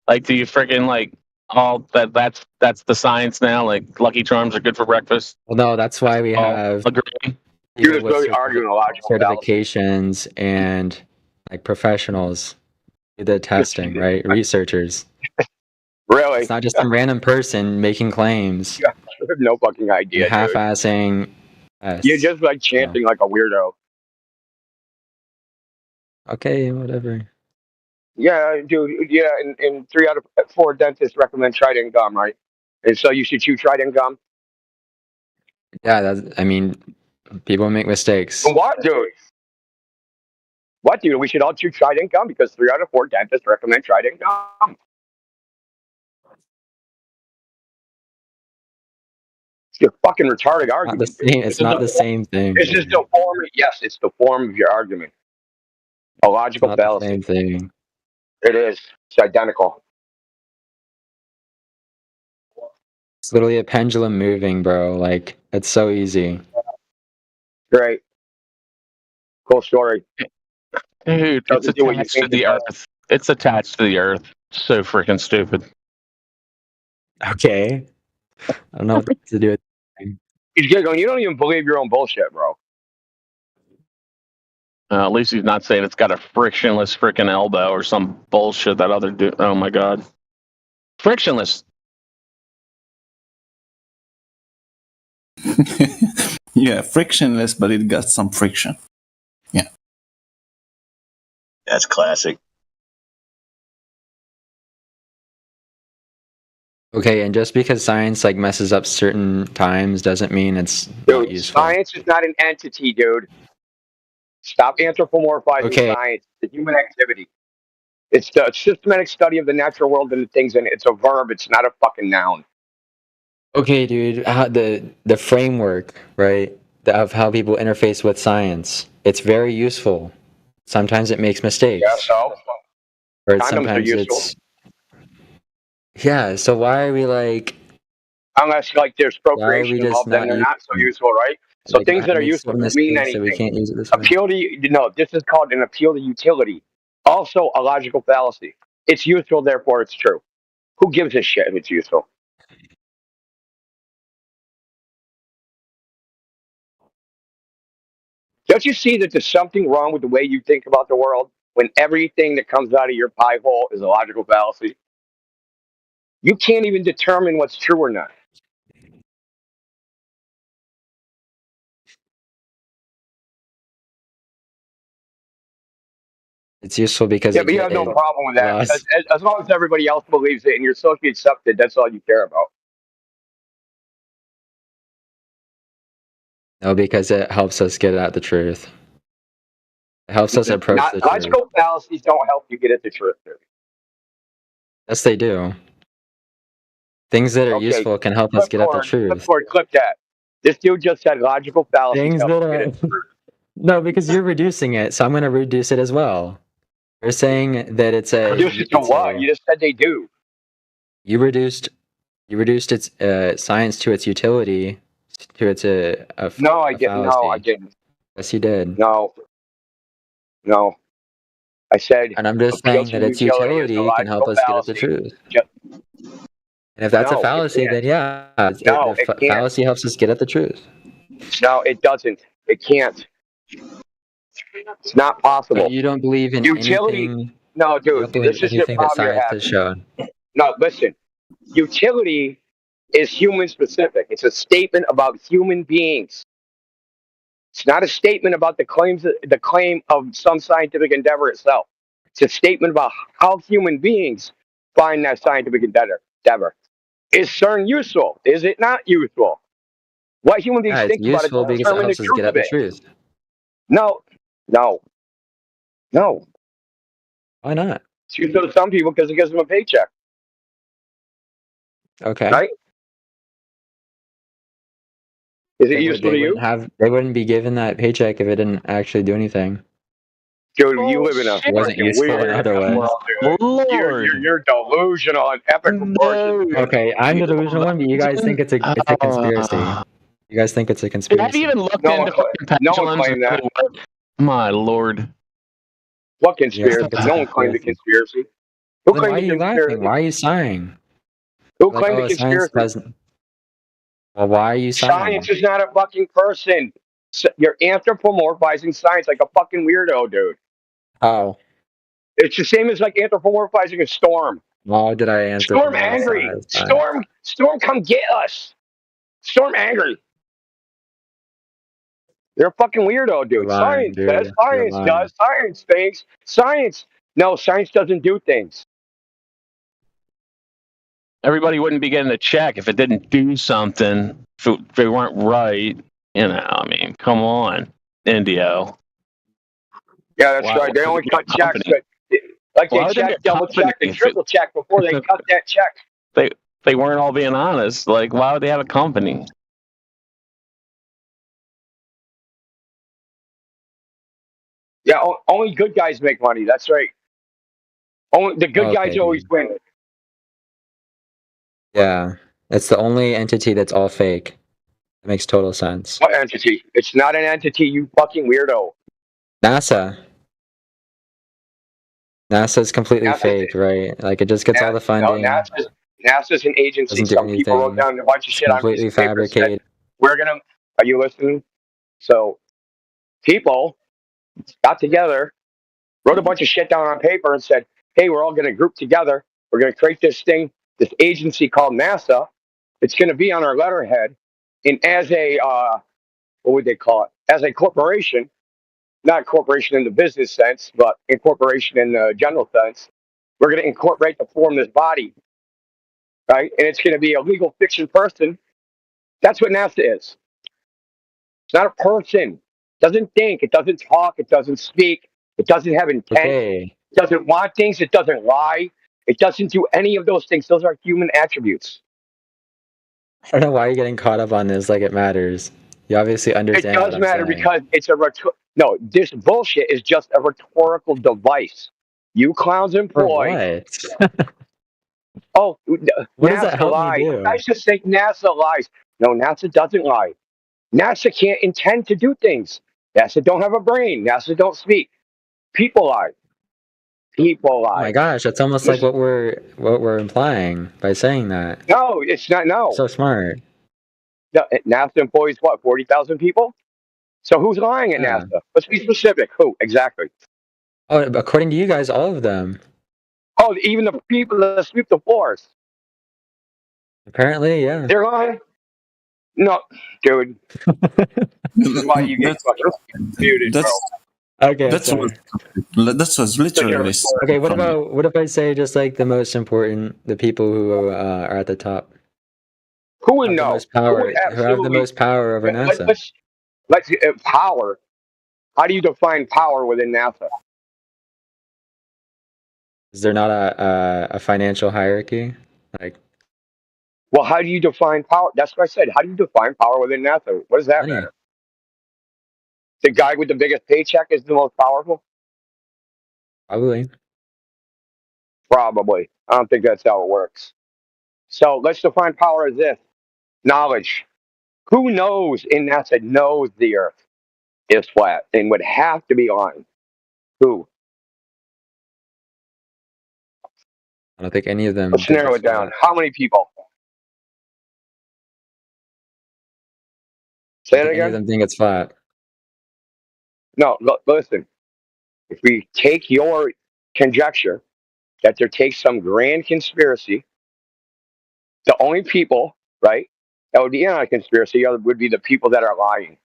Like, do you freaking like all that's the science now? Like, Lucky Charms are good for breakfast.
Well, no, that's why we have
agree.
You're just really arguing a logical
certifications and like professionals do the testing, right? Researchers.
Really?
It's not just some random person making claims.
I have no fucking idea.
and half-assing.
You're just like chanting like a weirdo.
Okay, whatever.
Yeah, dude. Yeah, and 3 out of 4 dentists recommend Trident gum, right? And so you should chew Trident gum.
Yeah, I mean, people make mistakes.
What, dude? What, dude? We should all chew Trident gum because 3 out of 4 dentists recommend Trident gum. It's a fucking retarded argument.
It's not the same thing.
It's just the form. Yes, it's the form of your argument. A logical fallacy.
Same thing.
It is. It's identical.
It's literally a pendulum moving, bro. Like, it's so easy.
Great. Cool story.
Dude, it's
Doesn't do what you
attached to
think
the
it does.
earth. It's attached to the earth. So freaking stupid.
Okay. I don't know what to do with
He's giggling. You don't even believe your own bullshit, bro.
At least he's not saying it's got a frictionless freaking elbow or some bullshit that other dude. Oh my god. Frictionless.
Yeah, frictionless, but it got some friction. Yeah.
That's classic.
Okay, and just because science like messes up certain times doesn't mean it's not
Dude,
useful.
science is not an entity, dude. Stop anthropomorphizing
Okay.
science. It's a human activity. It's the systematic study of the natural world and the things in it. It's a verb. It's not a fucking noun.
Okay, dude, the framework, right, of how people interface with science, it's very useful. Sometimes it makes mistakes.
Yeah, so?
Or
Condoms are
sometimes
useful.
it's... Yeah, so why are we like...
Unless like there's procreation
just
involved, then
not
they're
use
not so useful, right? So
Like,
things that are
make
useful
some
don't mean
mistakes so we
anything.
can't use it this way.
Appeal to no, this is called an appeal to utility. Also a logical fallacy. It's useful, therefore it's true. Who gives a shit if it's useful? Don't you see that there's something wrong with the way you think about the world when everything that comes out of your pie hole is a logical fallacy? You can't even determine what's true or not.
It's useful because
Yeah, but you have no problem with that. As long as everybody else believes it and you're socially accepted, that's all you care about.
No, because it helps us get at the truth. It helps us approach the truth.
Logical fallacies don't help you get at the truth.
Yes, they do. Things that are useful can help us get at the truth.
Clip that. This dude just said logical fallacies
Things
help
that
you get
are
at the truth.
no, because you're reducing it, so I'm going to reduce it as well. You're saying that it's a
Reduce it to what? You just said they do.
You reduced its science to its utility, to its
No, I didn't. No, I didn't.
Yes, you did.
No. I said.
And I'm just saying that its utility can help us get at the truth. And if that's a fallacy, then yeah, the fallacy helps us get at the truth.
No, it doesn't. It can't. It's not possible.
So you don't believe in
utility?
Anything,
no, dude. This is the problem you're having.
Has shown.
No, listen. Utility is human specific. It's a statement about human beings. It's not a statement about the claim of some scientific endeavor itself. It's a statement about how human beings find that scientific endeavor. Is CERN useful? Is it not useful? What human beings think about it
because it helps us get at the truth.
No.
Why not?
It's useful to some people because it gives them a paycheck.
Okay.
Right? Is it useful to you?
They wouldn't be given that paycheck if it didn't actually do anything.
Dude, you live in a
wasn't useful in other ways.
You're delusional and epic proportions.
Okay, I'm the delusional one, but you guys think it's a conspiracy. You guys think it's a conspiracy.
Have you even looked into pendulums? My lord.
What conspiracy? No one claimed the conspiracy. Who
claimed the conspiracy? Why are you sighing?
Who claimed the conspiracy?
Well, why are you sighing?
Science is not a fucking person. You're anthropomorphizing science like a fucking weirdo, dude.
Oh.
It's the same as like anthropomorphizing a storm.
Why did I answer?
Storm angry. Storm, come get us. Storm angry. You're a fucking weirdo, dude. Science says, science does, science thinks, science. No, science doesn't do things.
Everybody wouldn't be getting a check if it didn't do something, if they weren't right. You know, I mean, come on, Indio.
Yeah, that's right. They only cut checks, but like they check, double check, and triple check before they cut that check.
They weren't all being honest. Like, why would they have a company?
Yeah, only good guys make money. That's right. Only the good guys always win.
Yeah, it's the only entity that's all fake. It makes total sense.
What entity? It's not an entity, you fucking weirdo.
NASA. NASA's completely fake, right? Like, it just gets all the funding.
No, NASA's an agency. Some people wrote down a bunch of shit on
completely fabricated.
Are you listening? So, people got together, wrote a bunch of shit down on paper and said, hey, we're all going to group together. We're going to create this thing, this agency called NASA. It's going to be on our letterhead. And as a, what would they call it? As a corporation, not corporation in the business sense, but incorporation in the general sense, we're going to incorporate to form this body, right? And it's going to be a legal fiction person. That's what NASA is. It's not a person. It doesn't think. It doesn't talk. It doesn't speak. It doesn't have intent.
Okay.
It doesn't want things. It doesn't lie. It doesn't do any of those things. Those are human attributes.
I don't know why you're getting caught up on this like it matters. You obviously understand.
It does matter because it's no, this bullshit is just a rhetorical device. You clowns employ.
For what?
Oh,
What does that
NASA
help me
lies.
do?
You guys just think NASA lies. No, NASA doesn't lie. NASA can't intend to do things. NASA don't have a brain. NASA don't speak. People lie. People
Oh my
lie.
gosh, that's almost like
Listen,
what we're implying by saying that.
no, it's not. No.
So smart.
No, NASA employs what? 40,000 people. So who's lying at
Yeah.
NASA? Let's be specific. Who exactly?
Oh, according to you guys, all of them.
Oh, even the people that sweep the floors.
Apparently, yeah.
They're lying. No, dude. This is why you get fucking muted, bro.
Okay,
That
sorry.
was literally.
Okay, what if I say just like the most important, the people who are at the top,
Who would
have the
know?
most power,
would
who have the
absolutely-
most power over NASA?
Let's power. How do you define power within NASA?
Is there not a financial hierarchy? Like,
Well, how do you define power? That's what I said. How do you define power within NASA? What does that
money.
matter? The guy with the biggest paycheck is the most powerful?
Probably.
Probably. I don't think that's how it works. So let's define power as this: knowledge. Who knows in NASA knows the Earth is flat and would have to be on? Who?
I don't think any of them.
Let's
think
narrow
it's
it down.
flat.
How many people?
I
Say
don't
it
think any of
again.
them think it's flat.
No, listen. If we take your conjecture that there takes some grand conspiracy, the only people, right, that would be in on a conspiracy would be the people that are lying.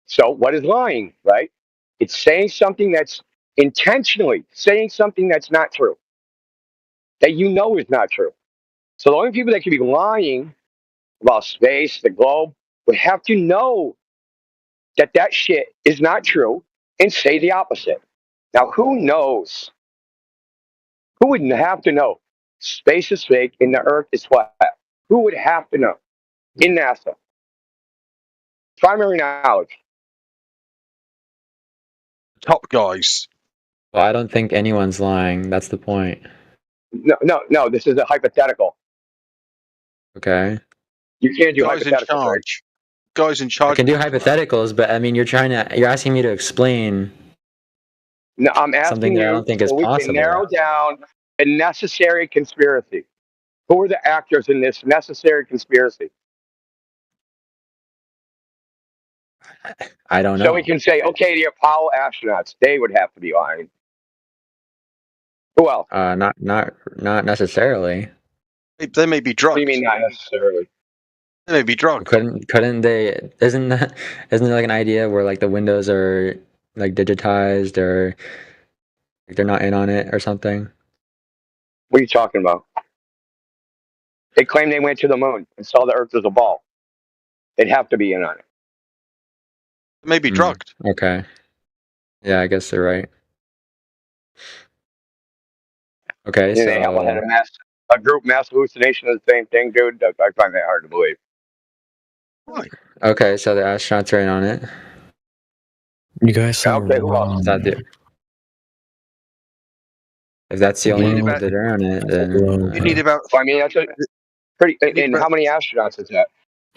So what is lying, right? It's saying something that's intentionally saying something that's not true, that you know is not true. So the only people that could be lying about space, the globe, would have to know that that shit is not true and say the opposite. Now, who knows? Who would have to know space is fake and the Earth is flat? Who would have to know in NASA? Primary knowledge.
Top guys.
Well, I don't think anyone's lying. That's the point.
No. This is a hypothetical.
Okay.
You can't do
Guys in
hypotheticals. Right?
charge. Guys in
I
charge.
can do hypotheticals, but I mean, you're asking me to explain
No, I'm
something
asking
that
you
I don't think is
so we
possible.
can narrow down a necessary conspiracy. Who are the actors in this necessary conspiracy?
I don't know.
So we can say, okay, the Apollo astronauts, they would have to be lying. Who else?
Not necessarily.
They may be
What
drugged.
do you mean not necessarily?
They may be drugged.
Couldn't they? Isn't there like an idea where like the windows are like digitized or like they're not in on it or something?
What are you talking about? They claim they went to the moon and saw the Earth as a ball. They'd have to be in on it.
They may be drugged.
Okay. Yeah, I guess they're right. Okay,
You know,
so
had a group mass hallucination of the same thing, dude. I find that hard to believe.
okay, so the astronauts are in on it.
You guys are
Okay, who else?
Is that if that's the only ones that are on it, then
You need about.
I mean, that's a pretty. And how many astronauts is that?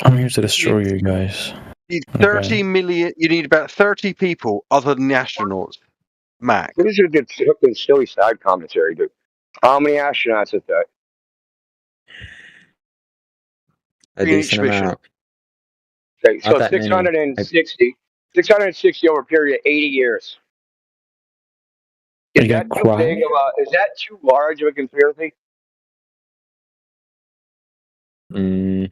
I'm here to destroy you guys.
You need 30 million. You need about 30 people other than the astronauts. Max.
What is your fucking silly side commentary, dude? How many astronauts is that?
a decent amount.
Okay, so
Not that many.
660 over a period of 80 years. Is that too big of a? Is that too large of a conspiracy?
Mm,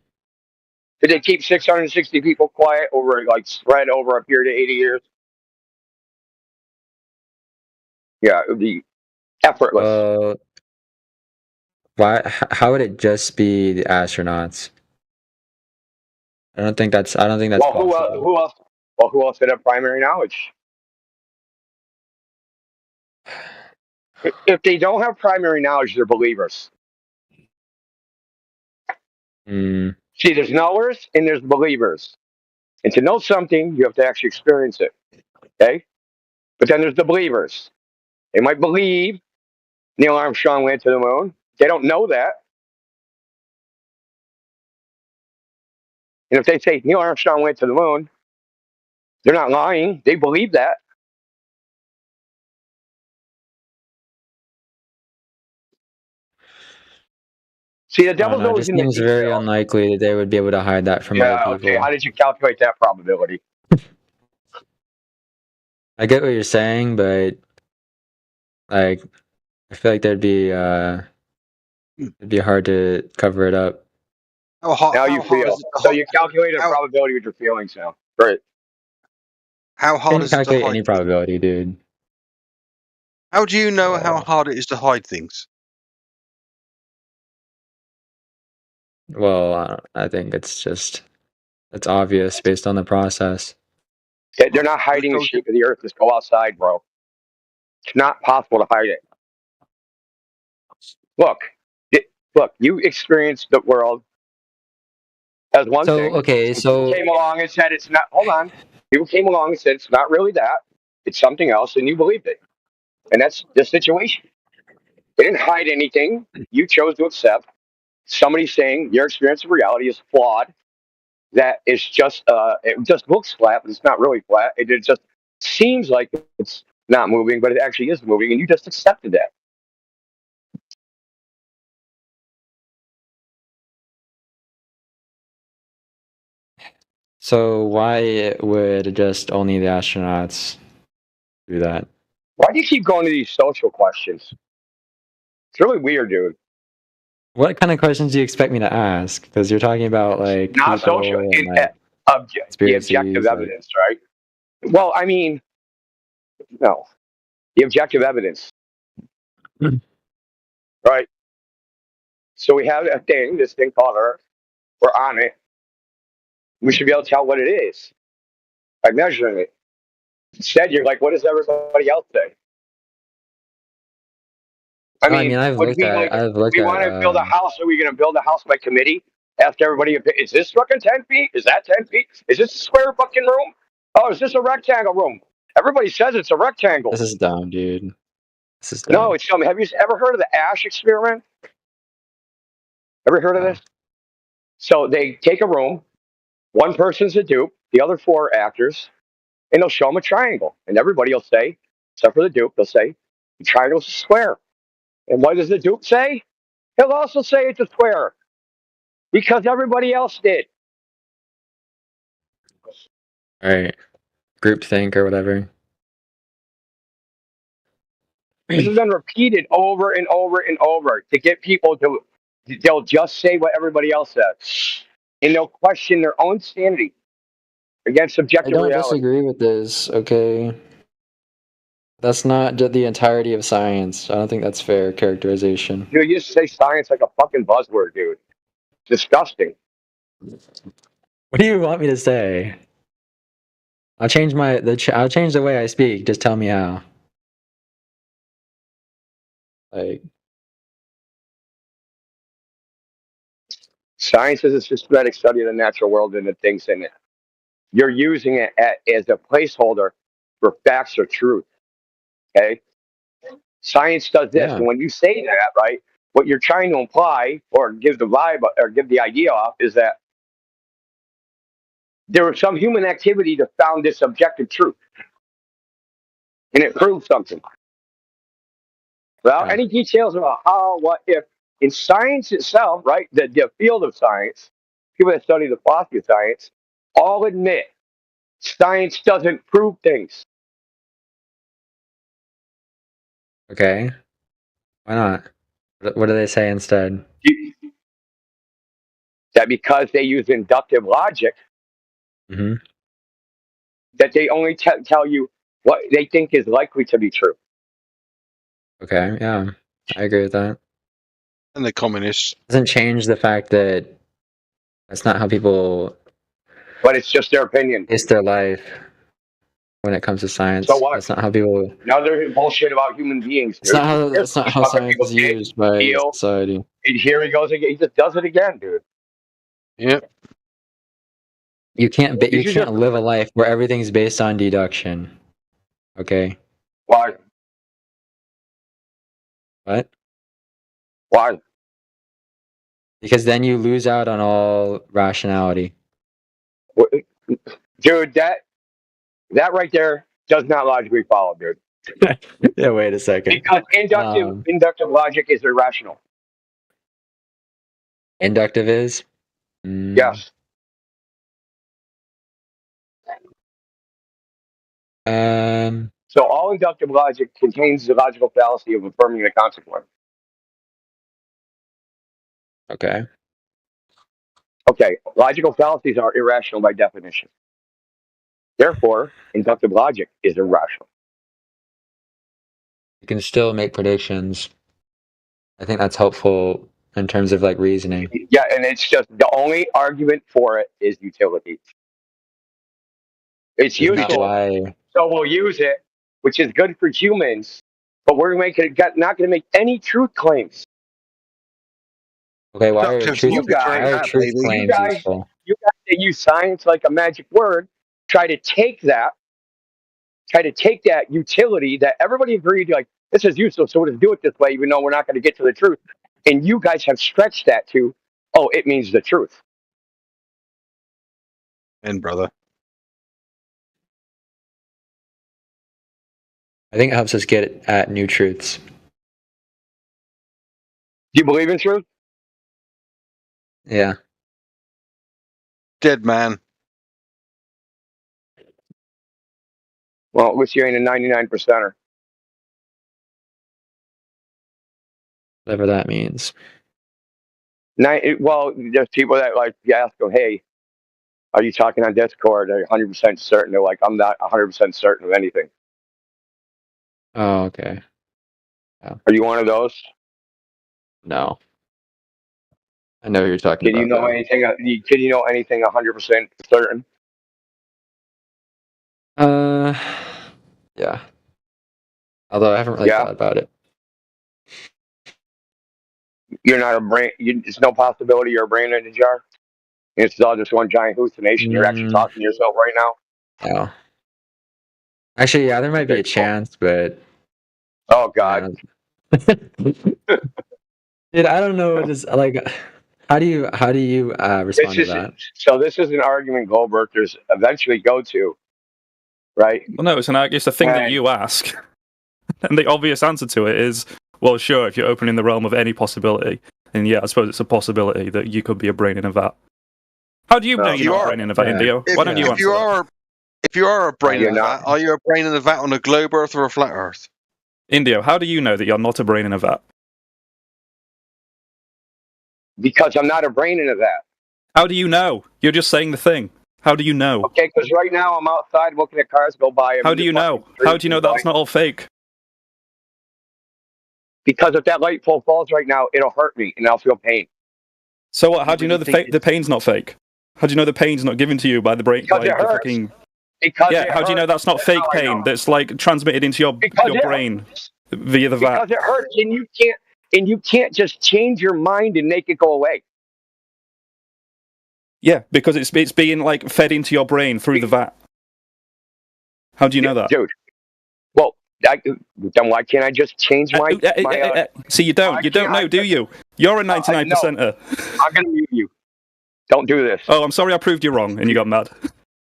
Did they keep 660 people quiet over, like, spread over a period of 80 years? Yeah, it would be effortless.
why? How would it just be the astronauts? I don't think that's
Well,
possible.
who else? Well, who else had a primary knowledge? If they don't have primary knowledge, they're believers.
Mm,
See, there's knowers and there's believers. And to know something, you have to actually experience it. Okay? But then there's the believers. They might believe Neil Armstrong went to the moon, They don't know that. And if they say Neil Armstrong went to the moon, they're not lying. They believe that. See, the devil's
It
always
just
in the
seems very
detail.
unlikely that they would be able to hide that from other people.
Okay. How did you calculate that probability?
I get what you're saying, but like, I feel like it'd be hard to cover it up.
Now you feel. So you calculated a probability with your feelings now. Right.
How
I
hard
can't
is it to
calculate
hide?
any probability, dude.
How do you know how hard it is to hide things?
Well, I think it's obvious based on the process.
They're not hiding the shape of the earth. Just go outside, bro. It's not possible to hide it. Look, you experienced the world as one thing.
Okay,
People came along and said it's not. Hold on. People came along and said it's not really that. It's something else, and you believed it. And that's the situation. They didn't hide anything. You chose to accept somebody saying your experience of reality is flawed. That is just it just looks flat, but it's not really flat. It just seems like it's not moving, but it actually is moving, and you just accepted that.
So why would just only the astronauts do that?
Why do you keep going to these social questions? It's really weird, dude.
What kind of questions do you expect me to ask? Because you're talking about like
Not
people
social,
and,
the
like,
objective
conspiracies, like-
evidence, right? Well, I mean, no, the objective evidence, right? So we have this thing called Earth. We're on it. We should be able to tell what it is by measuring it. Instead, you're like, what does everybody else say? I mean,
I've looked at.
we want to build a house. Are we going to build a house by committee? Ask everybody, is this fucking 10 feet? Is that 10 feet? Is this a square fucking room? Oh, is this a rectangle room? Everybody says it's a rectangle.
This is dumb, dude. This is dumb.
No, it's dumb. Have you ever heard of the Ash experiment? Ever heard of this? So they take a room, one person's a dupe, the other four are actors, and they'll show them a triangle. And everybody will say, except for the dupe, they'll say, the triangle's a square. And what does the dupe say? He'll also say it's a square. Because everybody else did.
All right, groupthink or whatever.
This has been repeated over and over and over to get people to, they'll just say what everybody else says. And they'll question their own sanity against
I
subjective
don't
reality.
disagree with this. Okay, that's not the entirety of science. I don't think that's fair characterization.
Dude, you just say science like a fucking buzzword, dude. Disgusting.
What do you want me to say? I'll change I'll change the way I speak. Just tell me how. Like,
Science is a systematic study of the natural world and the things in it. You're using it as a placeholder for facts or truth. Okay? Science does this.
Yeah.
And when you say that, right, what you're trying to imply or give the vibe or give the idea off is that there was some human activity that found this objective truth. And it proved something. Without any details about how, what, if. In science itself, right, the field of science, people that study the philosophy of science, all admit science doesn't prove things.
okay, why not? What do they say instead?
That because they use inductive logic,
Mm-hmm.
that they only tell you what they think is likely to be true.
Okay, yeah, I agree with that.
And the communists.
Doesn't change the fact that that's not how people.
But it's just their opinion.
Base their life when it comes to science.
So what?
That's not how people.
Now they're bullshit about human beings.
That's not how science is used by society.
Here he goes again. He just does it again, dude.
Yep.
You can't live a life where everything's based on deduction. Okay.
Why?
What?
Why?
Because then you lose out on all rationality.
Dude, that right there does not logically follow, dude.
Yeah, wait a second.
Because inductive logic is irrational.
Inductive is?
Yes. So all inductive logic contains the logical fallacy of affirming the consequence.
Okay.
Okay, logical fallacies are irrational by definition. Therefore, inductive logic is irrational.
You can still make predictions. I think that's helpful in terms of like reasoning.
Yeah, and it's just the only argument for it is utility. It's useful, so we'll use it, which is good for humans, but we're not going to make any truth claims.
Okay, why are truth claims useful?
You guys that use science like a magic word, try to take that utility that everybody agreed, like, this is useful, so we'll just do it this way, even though we're not going to get to the truth. And you guys have stretched that to, oh, it means the truth.
And brother.
I think it helps us get at new truths.
Do you believe in truth?
Yeah.
Dead man.
Well, at least you ain't a 99%er.
Whatever that means.
Well, there's people that, like, you ask them, hey, are you talking on Discord? Are you 100% certain? They're like, I'm not 100% certain of anything.
Oh, okay.
Yeah. Are you one of those?
No. I know who you're talking about.
Can you know anything 100% certain?
Yeah. Although I haven't really thought about it.
You're not a brain. There's no possibility you're a brain in a jar. It's all just one giant hallucination. You're actually talking to yourself right now.
Oh. Actually, yeah, there might be a chance, but.
Oh God.
Dude, I don't know what is like. How do you respond to that?
So this is an argument Goldbergers eventually go to, right?
Well, no, it's a thing that you ask, and the obvious answer to it is, well, sure. If you're opening the realm of any possibility, then yeah, I suppose it's a possibility that you could be a brain in a vat. How do you know you're not a brain in a vat, Indio? Why don't you answer that?
If you are a brain in a vat, are you a brain in a vat on a globe Earth or a flat Earth?
Indio, how do you know that you're not a brain in a vat?
Because I'm not a brain in a vat.
How do you know? You're just saying the thing. How do you know?
Okay, because right now I'm outside looking at cars go by.
How do you know? How do you know that's not all fake?
Because if that light pole falls right now, it'll hurt me and I'll feel pain.
So what? How do you know the pain's not fake? How do you know the pain's not given to you by the brain?
Because it hurts.
How do you know that's not fake pain that's like transmitted into your brain via the vat?
Because it hurts, and you can't just change your mind and make it go away.
Yeah, because it's being like fed into your brain through the vat. How do you know that,
dude? Well, then why can't I just change my?
See, you don't know, do you? You're a 99%er.
I'm gonna mute you. Don't do this.
Oh, I'm sorry, I proved you wrong, and you got mad.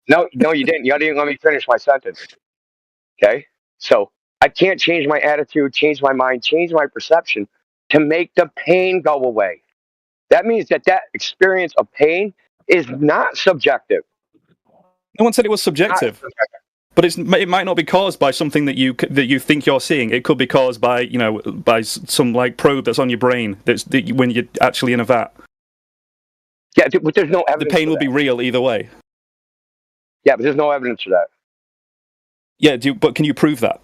No, you didn't. You didn't let me finish my sentence. Okay, so I can't change my attitude, change my mind, change my perception to make the pain go away. That means that experience of pain is not subjective.
No one said it was subjective. But it might not be caused by something that you think you're seeing. It could be caused by by some like probe that's on your brain when you're actually in a vat.
Yeah, but there's no evidence.
The pain will be real either way.
Yeah, but there's no evidence for that.
Yeah, but can you prove that?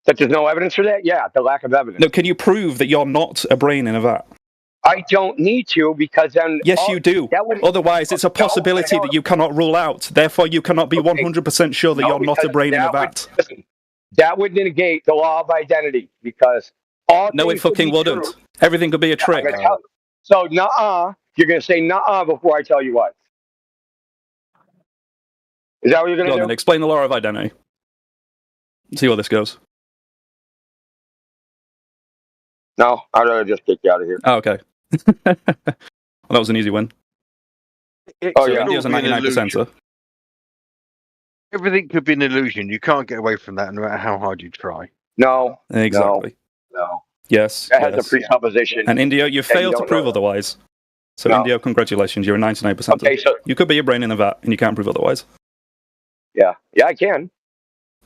That there's no evidence for that? Yeah, the lack of evidence.
No, can you prove that you're not a brain in a vat?
I don't need to, because then...
Yes, you do. Otherwise, it's a possibility that you cannot rule out. Therefore, you cannot be 100% sure that you're not a brain in a vat.
That would negate the law of identity, because
no, it fucking wouldn't. Everything could be a trick.
So, nuh-uh. You're going to say nuh-uh before I tell you what. Is that what you're going to do?
Then explain the law of identity. See where this goes.
No, I'd rather just kick you out of here.
Oh, okay. Well, that was an easy win.
So
India's a 99%er.
Everything could be an illusion. You can't get away from that no matter how hard you try.
No.
Exactly.
No.
Yes.
That has
yes.
a presupposition.
And India, you
that you
failed to
don't
prove
know.
otherwise. So
No.
India, congratulations, you're a 99%er.
Okay, so
You could be a brain in a vat, and you can't prove otherwise.
yeah, I can.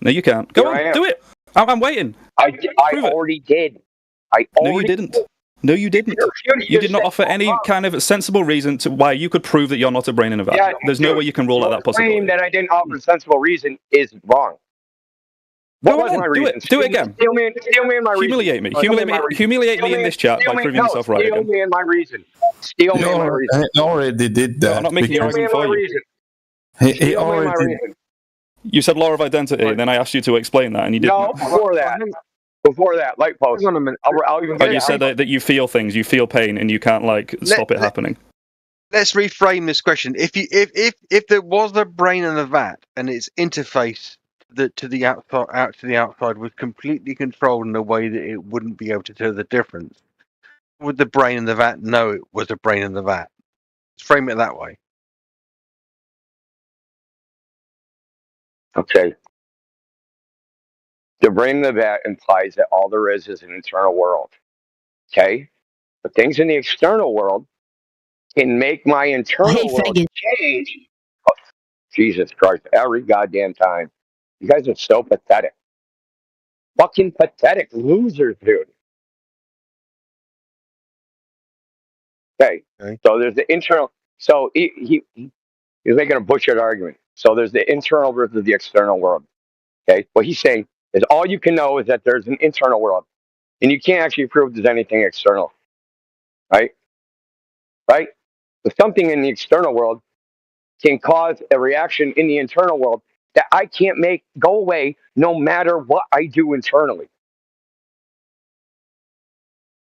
No, you can't. Go
Here I
on,
am.
do it. I'm waiting.
I
Prove it.
already did.
No, you didn't. No, you didn't. You did not offer any kind of sensible reason to why you could prove that you're not a brain in a vat.
Yeah,
There's no way you can rule out that possibility.
Claim that I didn't offer a sensible reason is wrong. What
Go
was
on,
my
do
reason?
it. Do it again.
Steal me in my
Humiliate me.
reason.
Humiliate me in this chat by proving yourself right
Steal
again.
me in my reason. Steal me in my reason.
He already did that.
I'm not making your
because
argument for you.
Reason.
He
Steal me in my
already.
reason.
You said law of identity, and then I asked you to explain that, and you didn't.
No, before that. Before that, light post.
Hang on a minute.
I'll even
But
get
you
it.
said that you feel things, you feel pain, and you can't stop it happening.
Let's reframe this question. If there was a brain in a vat and its interface to the outside was completely controlled in a way that it wouldn't be able to tell the difference, would the brain in the vat know it was a brain in the vat? Let's frame it that way.
Okay. The brain in the vat implies that all there is an internal world. Okay? But things in the external world can make my internal world change. Oh, Jesus Christ, every goddamn time. You guys are so pathetic. Fucking pathetic losers, dude. Okay. So there's the internal. So he's making a bullshit argument. So there's the internal versus the external world. Okay. What he's saying is all you can know is that there's an internal world, and you can't actually prove there's anything external. Right? Right? But something in the external world can cause a reaction in the internal world that I can't make go away no matter what I do internally.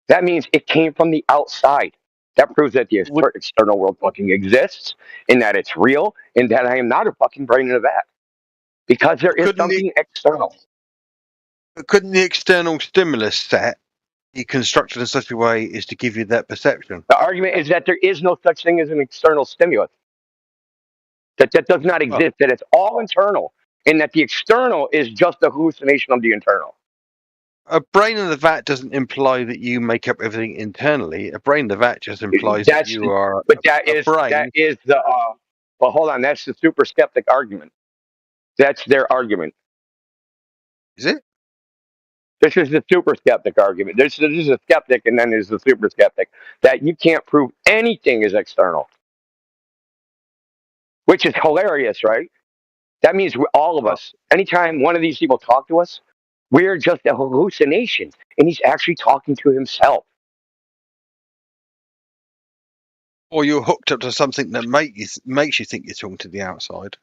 That means it came from the outside. That proves that the external world fucking exists, and that it's real, and that I am not a fucking brain in a vat. Because there is something external.
But couldn't the external stimulus set be constructed in such a way as to give you that perception?
The argument is that there is no such thing as an external stimulus. That does not exist, that it's all internal, and that the external is just a hallucination of the internal.
A brain in the vat doesn't imply that you make up everything internally. A brain in the vat just implies that you are
But that
a
is
brain.
that is the well, hold on, that's the super skeptic argument. That's their argument.
Is it?
This is the super skeptic argument. There's a skeptic, and then there's the super skeptic, that you can't prove anything is external. Which is hilarious, right? That means all of us, anytime one of these people talk to us, we're just a hallucination, and he's actually talking to himself.
Or you're hooked up to something that makes you think you're talking to the outside.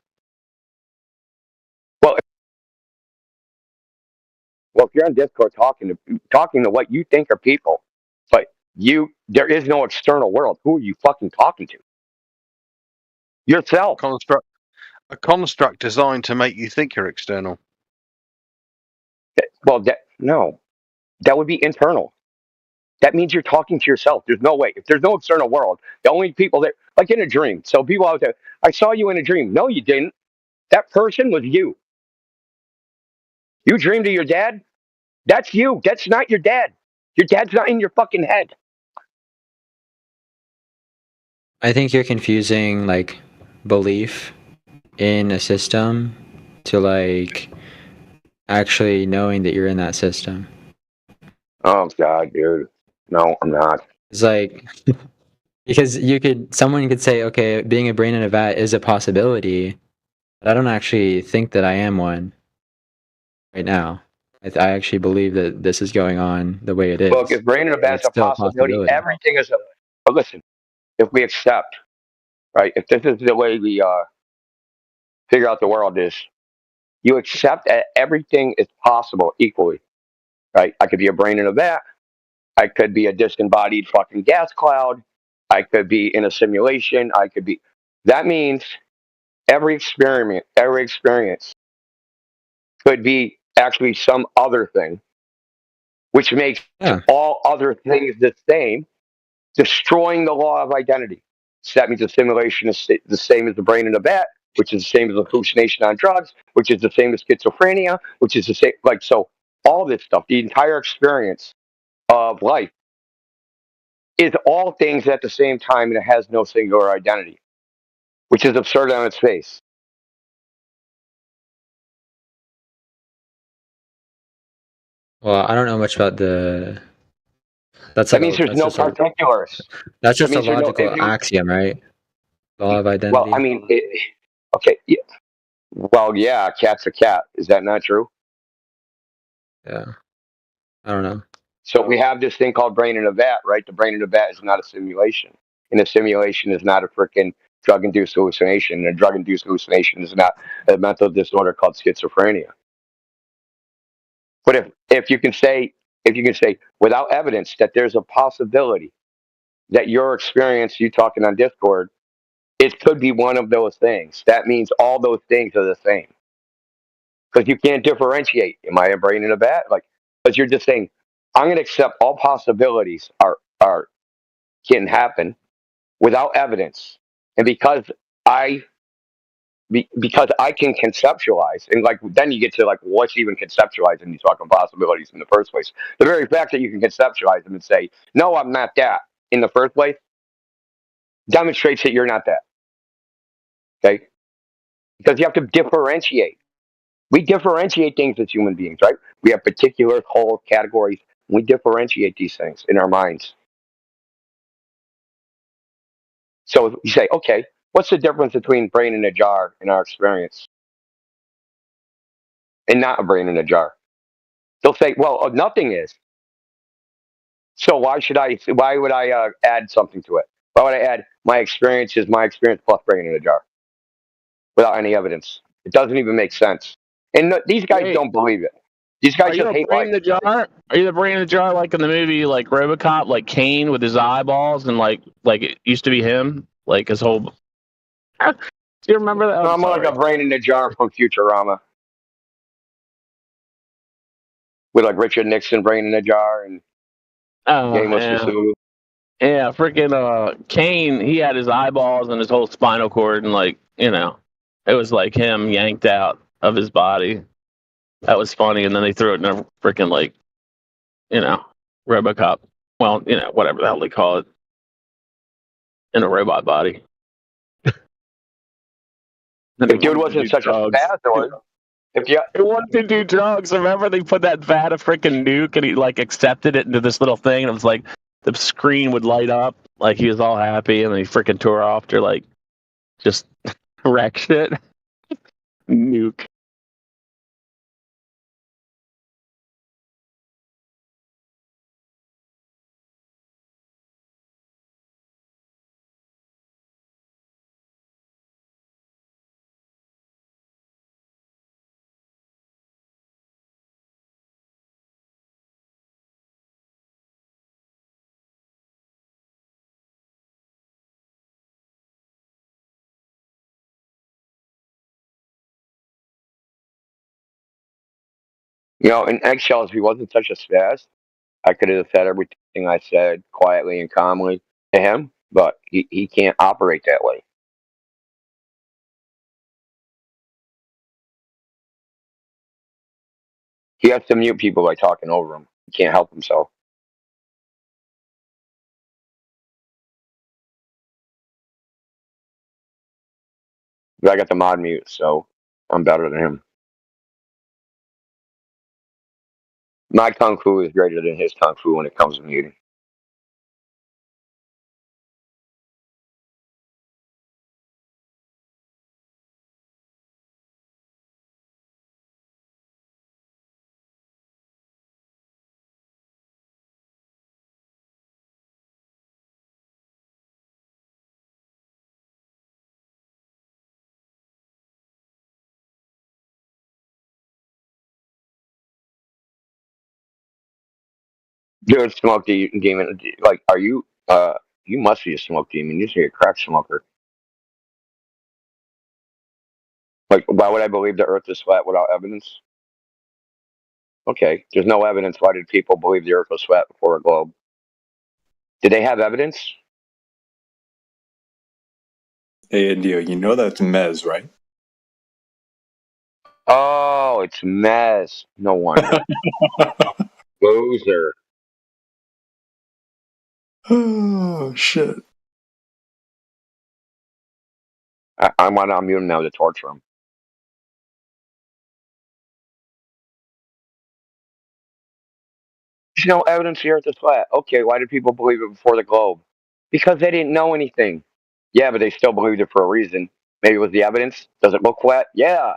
Well, if you're on Discord talking to what you think are people, but there is no external world. Who are you fucking talking to? Yourself.
A construct designed to make you think you're external.
Well, no, that would be internal. That means you're talking to yourself. There's no way. If there's no external world, the only people that, like in a dream. So people out there, I saw you in a dream. No, you didn't. That person was you. You dreamed of your dad? That's you. That's not your dad. Your dad's not in your fucking head.
I think you're confusing belief in a system to actually knowing that you're in that system.
Oh God, dude. No, I'm not.
It's because someone could say, okay, being a brain in a vat is a possibility, but I don't actually think that I am one right now. I actually believe that this is going on the way it is.
Look, if brain in a vat's a possibility, everything is but listen, if we accept, right, if this is the way we figure out the world is, you accept that everything is possible equally, right? I could be a brain in a vat. I could be a disembodied fucking gas cloud. I could be in a simulation. That means every experience could be actually some other thing, which makes all other things the same. destroying the law of identity. So that means the simulation is the same as the brain in a bat, which is the same as hallucination on drugs, which is the same as schizophrenia, which is the same. Like, so all this stuff, the entire experience of life is all things at the same time, and it has no singular identity, which is absurd on its face.
Well, I don't know much about the.
That means there's no particulars.
That's just a
That means there's no-
logical
if you-
axiom, right? Law of identity.
Well, I mean, okay. Yeah. Well, yeah, cat's a cat. Is that not true?
Yeah. I don't know.
So we have this thing called brain in a vat, right? The brain in a vat is not a simulation. And a simulation is not a freaking drug-induced hallucination. And a drug-induced hallucination is not a mental disorder called schizophrenia. But if you can say without evidence that there's a possibility that your experience, you talking on Discord, it could be one of those things. That means all those things are the same. Because you can't differentiate. Am I a brain in a vat? Like, because you're just saying, I'm going to accept all possibilities can happen without evidence, and because I can conceptualize, and like then you get to like what's even conceptualizing these fucking possibilities in the first place. The very fact that you can conceptualize them and say, no, I'm not that in the first place, demonstrates that you're not that. Okay, because you have to differentiate. We differentiate things as human beings, right? We have particular whole categories. We differentiate these things in our minds. So you say, okay, what's the difference between brain in a jar in our experience and not a brain in a jar? They'll say, well, nothing is. So why would I add something to it? Why would I add my experience is my experience plus brain in a jar without any evidence? It doesn't even make sense. And these guys don't believe it. These guys just hate
brain in the jar? Are you the brain in the jar like in the movie like RoboCop, like Kane with his eyeballs and like it used to be him, like his whole. Do you remember that?
I'm like a brain in a jar from Futurama with like Richard Nixon brain in a jar and Gameless Cthulhu.
Yeah, freaking Kane, he had his eyeballs and his whole spinal cord, and like, it was like him yanked out of his body. That was funny, and then they threw it in a freaking like, RoboCop. Well, whatever the hell they call it, in a robot body.
The dude wasn't such a spaz,
It wanted to do drugs. Remember, they put that vat of freaking nuke, and he like accepted it into this little thing, and it was like the screen would light up, like he was all happy, and then he freaking tore off to like just wreck shit. Nuke.
In Eggshells, if he wasn't such a spaz, I could have said everything I said quietly and calmly to him, but he can't operate that way. He has to mute people by talking over him. He can't help himself. But I got the mod mute, so I'm better than him. My kung fu is greater than his kung fu when it comes to muting. Dude, smoke demon. Like, are you? You must be a smoke demon. You're a crack smoker. Like, why would I believe the Earth is flat without evidence? Okay, there's no evidence. Why did people believe the Earth was flat before a globe? Did they have evidence?
Hey, Indio, you know that's Mez, right?
Oh, it's Mez. No wonder. Loser.
Oh, shit.
I want to unmute him now to torture him. There's no evidence here at the flat. Okay, why did people believe it before the globe? Because they didn't know anything. Yeah, but they still believed it for a reason. Maybe it was the evidence. Does it look flat? Yeah.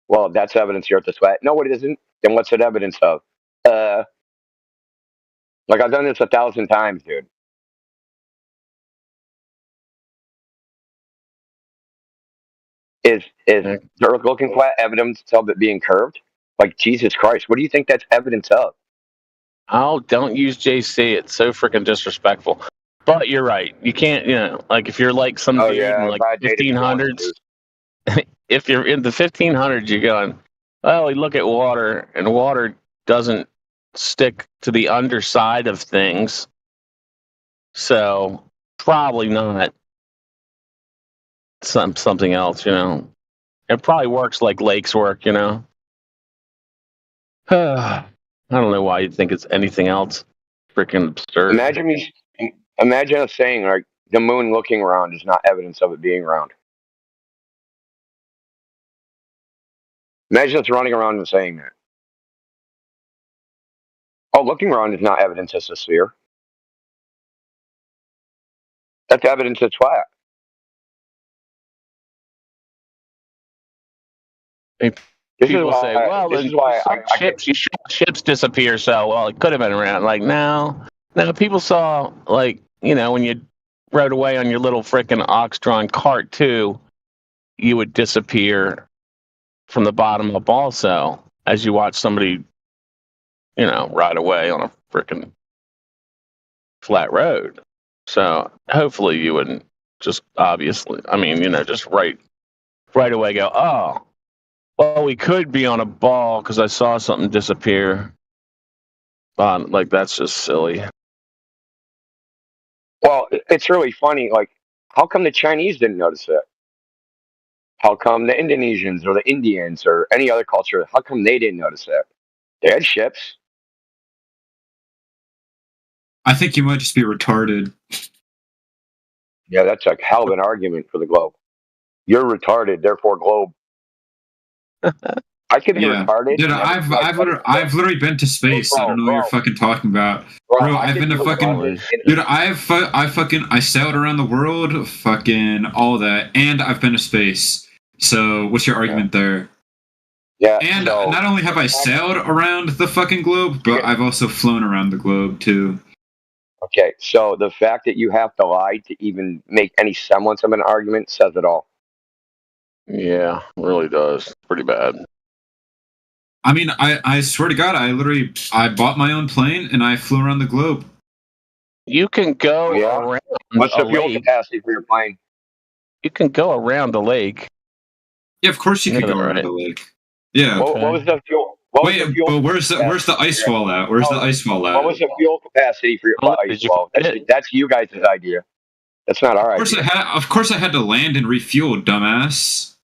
Well, that's evidence here at the flat. No, it isn't. Then what's it evidence of? Like I've done this 1,000 times, dude. Is the Earth looking flat evidence of it being curved? Like Jesus Christ, what do you think that's evidence of?
Oh, don't use JC. It's so freaking disrespectful. But you're right. You can't, like if you're like some dude in like 1500s, if you're in the 1500s, you're going, well, we look at water, and water doesn't stick to the underside of things. So probably not something else, It probably works like lakes work, I don't know why you'd think it's anything else. Freaking absurd.
Imagine us saying like the moon looking around is not evidence of it being round. Imagine us running around and saying that. Oh, looking around is not evidence it's a sphere. That's evidence it's flat.
People say, well, this is why ships disappear, so, well, it could have been around. Like, no, people saw, like, when you rode away on your little frickin' ox-drawn cart, too, you would disappear from the bottom up also as you watch somebody, ride away on a frickin' flat road. So hopefully you wouldn't just obviously, just right away go, oh, well, we could be on a ball because I saw something disappear. Like, that's just silly.
Well, it's really funny. Like, how come the Chinese didn't notice it? How come the Indonesians or the Indians or any other culture, how come they didn't notice it? They had ships.
I think you might just be retarded.
Yeah, that's a hell of an argument for the globe. You're retarded, therefore globe. I could be retarded.
Dude, I've literally been to space. I don't know what you're fucking talking about. Bro, I've been to fucking... Dude, I sailed around the world, fucking all that, and I've been to space. So, what's your argument there?
Yeah.
And not only have I sailed around the fucking globe, but I've also flown around the globe, too.
Okay, so the fact that you have to lie to even make any semblance of an argument says it all.
Yeah, it really does. Pretty bad.
I mean, I swear to God, I bought my own plane and I flew around the globe.
You can go around.
What's the fuel capacity for your plane?
You can go around the lake.
Yeah, of course you can go around the lake. Yeah.
What was the fuel?
But where's the ice wall at? Where's the ice wall at?
What was the fuel capacity for your ice wall? That's you guys' idea. That's not our idea.
Of course I had to land and refuel, dumbass.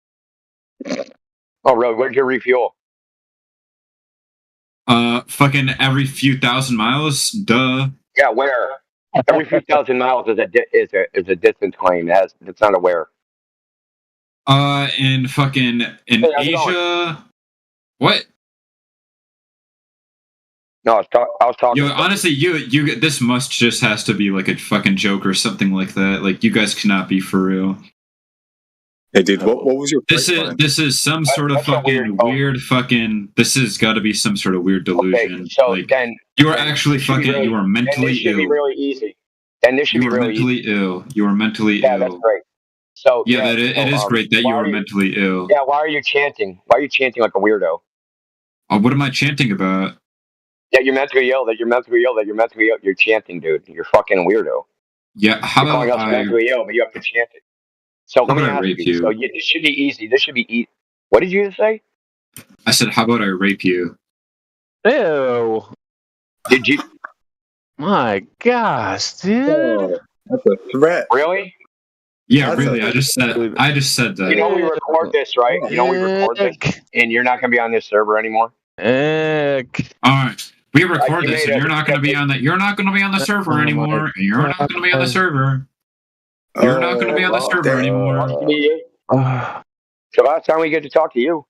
Oh, really? Where'd you refuel?
Fucking every few thousand miles. Duh.
Yeah, where? Every few thousand miles is a distance claim. It's not a where.
In Asia. What?
No, I was talking.
Yo, honestly, you this must just has to be like a fucking joke or something like that. Like, you guys cannot be for real.
Hey, dude, what was your?
This is some sort of fucking weird fucking. This has got to be some sort of weird delusion.
Okay, so
like,
then
you are actually fucking. You are mentally ill.
This should be really easy. Then this should be really
mentally
easy.
ill. You are mentally ill.
Yeah, that's great. So
yeah, it is great that you are mentally ill.
Yeah, why are you chanting? Why are you chanting like a weirdo?
What am I chanting about?
Yeah, you're mentally ill. That you're mentally ill. That you're mentally ill. You're chanting, dude. You're fucking weirdo.
Yeah, how
you're calling us mentally ill, but you have to chant it. So let me ask you. So this should be easy. This should be easy. What did you just say?
I said, how about I rape you?
Ew.
Did you?
My gosh, dude.
That's a threat.
Really?
Yeah,
That's
really.
a-
I just said that.
You know we record this, right? You know we record this, and you're not going to be on this server anymore.
All right. We record
you
this,
made
and
a-
you're not going to be on that. You're not going to be on the server anymore. And you're not going to be on the server. You're not going to be on the server anymore.
So last time we get to talk to you.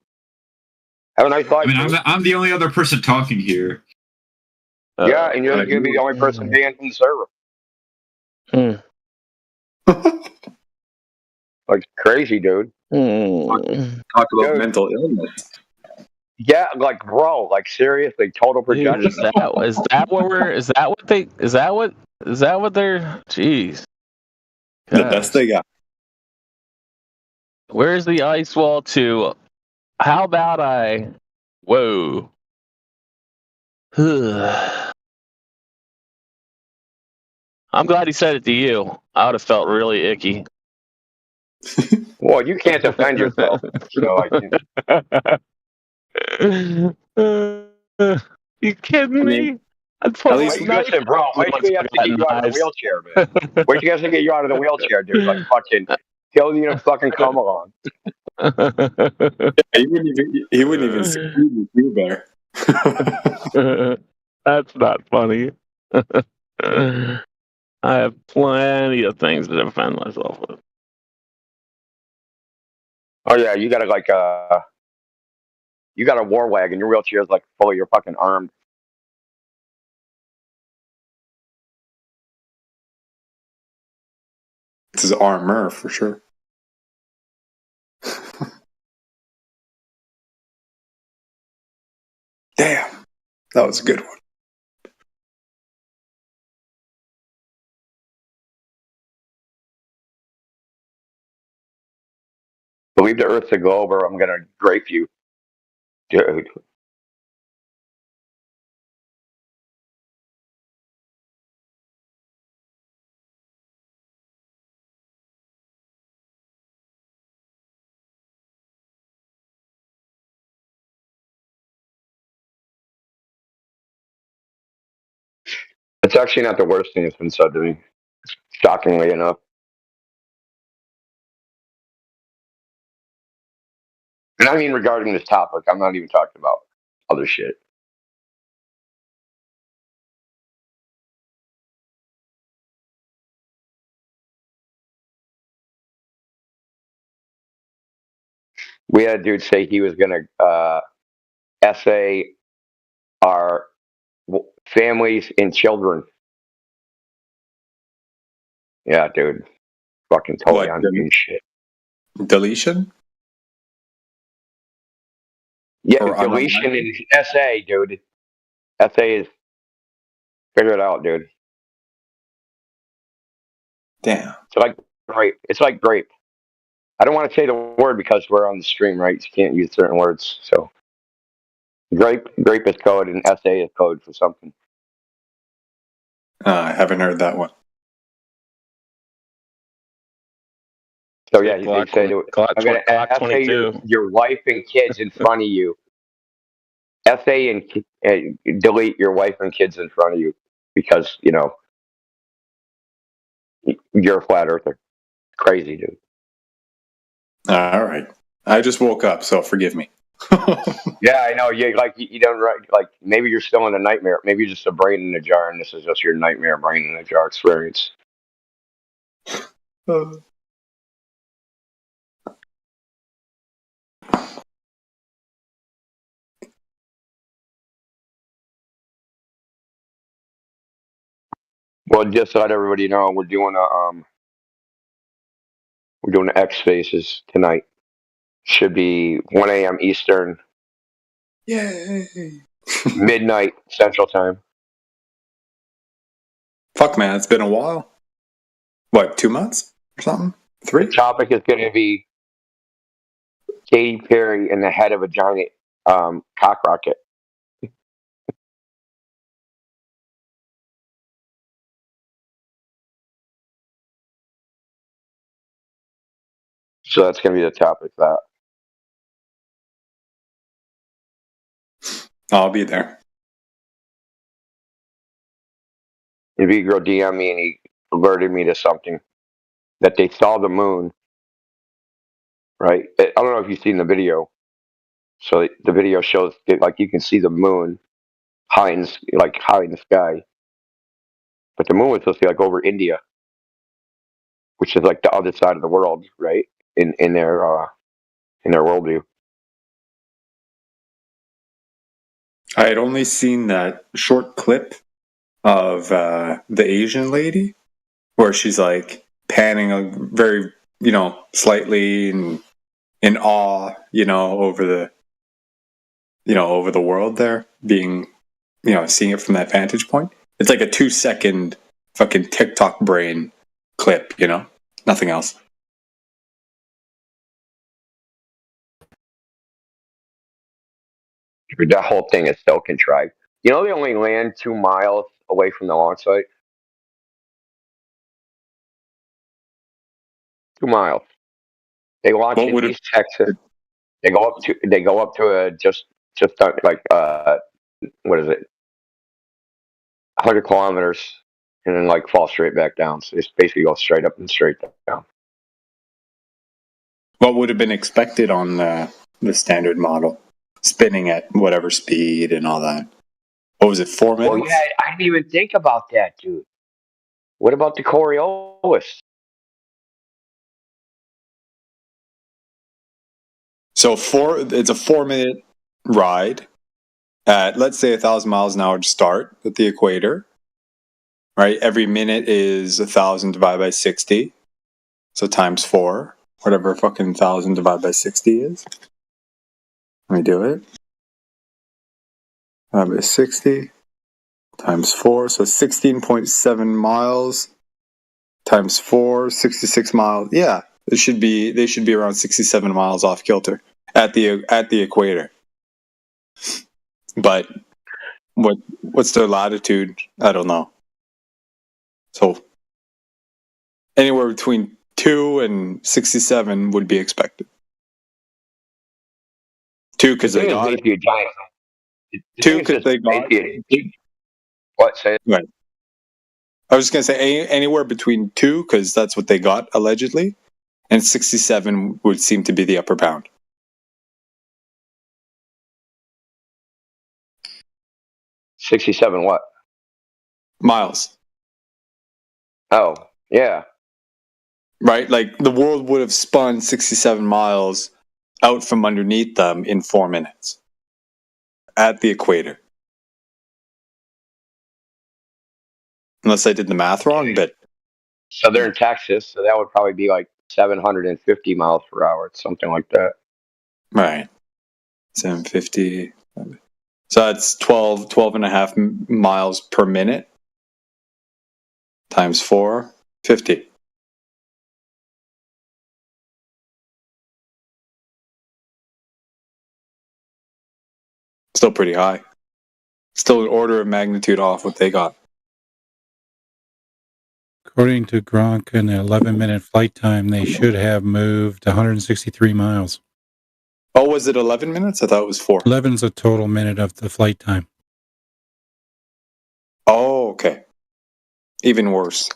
Have a nice life.
I mean, I'm the only other person talking here.
Yeah, and you're going to be the only person banned from the server. Like crazy, dude.
Talk about mental illness.
Yeah, like bro, like seriously, total projection.
Dude, is that what they're? Jeez.
The best they got.
Where's the ice wall to? How about I? Whoa. I'm glad he said it to you. I would have felt really icky.
Well, you can't defend yourself. So
You kidding me?
At least listen, bro. Wait till you have to get you out of the wheelchair, man. Wait till you have to get you out of the wheelchair, dude. Like fucking, tell you to fucking come along.
He wouldn't even succeed with you there.
That's not funny. I have plenty of things to defend myself with.
Oh yeah, you got you got a war wagon. Your wheelchair is like fully, you're fucking armed.
This is armor for sure. Damn, that was a good one.
Believe the Earth's a globe, or I'm gonna drape you, dude. It's actually not the worst thing that's been said to me, shockingly enough. And I mean regarding this topic, I'm not even talking about other shit. We had a dude say he was gonna essay our families and children. Yeah, dude. Fucking totally on shit.
Deletion?
Yeah,
Or
deletion and essay, dude. Essay is figure it out, dude.
Damn.
It's like grape. It's like grape. I don't want to say the word because we're on the stream, right? You can't use certain words. So grape is code and essay is code for something.
I haven't heard that one.
So yeah, he did say to I'm going to essay your wife and kids in front of you. Essay and delete your wife and kids in front of you because, you know, you're a flat earther. Crazy, dude.
All right. I just woke up, so forgive me.
Yeah, I know. You don't like. Maybe you're still in a nightmare. Maybe you're just a brain in a jar, and this is just your nightmare brain in a jar experience. Well, just to let everybody know, we're doing X Spaces tonight. Should be 1 a.m. Eastern,
Yay!
midnight Central Time.
Fuck, man, it's been a while. What, 2 months or something? 3?
The topic is going to be Katy Perry in the head of a giant cock rocket. So that's going to be the topic of that.
I'll be there.
The girl DM me and he alerted me to something that they saw the moon. Right? I don't know if you've seen the video. So the video shows like you can see the moon high in the sky, but the moon was supposed to be like over India, which is like the other side of the world, right? In their worldview.
I had only seen that short clip of the Asian lady where she's like panning a very, slightly in awe, over the world there, being, seeing it from that vantage point. It's like a 2-second fucking TikTok brain clip, nothing else.
That whole thing is so contrived. They only land 2 miles away from the launch site. 2 miles. They launch in East Texas. They go up to a just like what is it? 100 kilometers, and then like fall straight back down. So it's basically go straight up and straight down.
What would have been expected on the standard model, spinning at whatever speed and all that? What was it, 4 minutes?
Well, yeah, I didn't even think about that, dude. What about the Coriolis?
So it's a 4-minute ride at, let's say, 1,000 miles an hour to start at the equator. Right, every minute is 1,000 divided by 60, so times 4, whatever fucking 1,000 divided by 60 is. Let me do it. Divided by 60 times 4, so 16.7 miles times 4, 66 miles. Yeah, they should be around 67 miles off kilter at the equator. But what's their latitude? I don't know. So anywhere between 2 and 67 would be expected. 2 because they got it. 2 because they got it.
What? Say it.
Right. I was just gonna say anywhere between 2 because that's what they got allegedly, and 67 would seem to be the upper bound.
$67 what?
Miles.
Oh, yeah.
Right? Like the world would have spun 67 miles out from underneath them in 4 minutes at the equator. Unless I did the math wrong, but
So they're in Texas, so that would probably be like 750 miles per hour, something like that.
right. 750. So that's 12 and a half miles per minute times 4, 50. Still pretty high. Still an order of magnitude off what they got.
According to Gronk, in the 11-minute flight time, they should have moved 163 miles.
Oh, was it 11 minutes? I thought it was 4.
11's a total minute of the flight time.
Oh, okay. Even worse.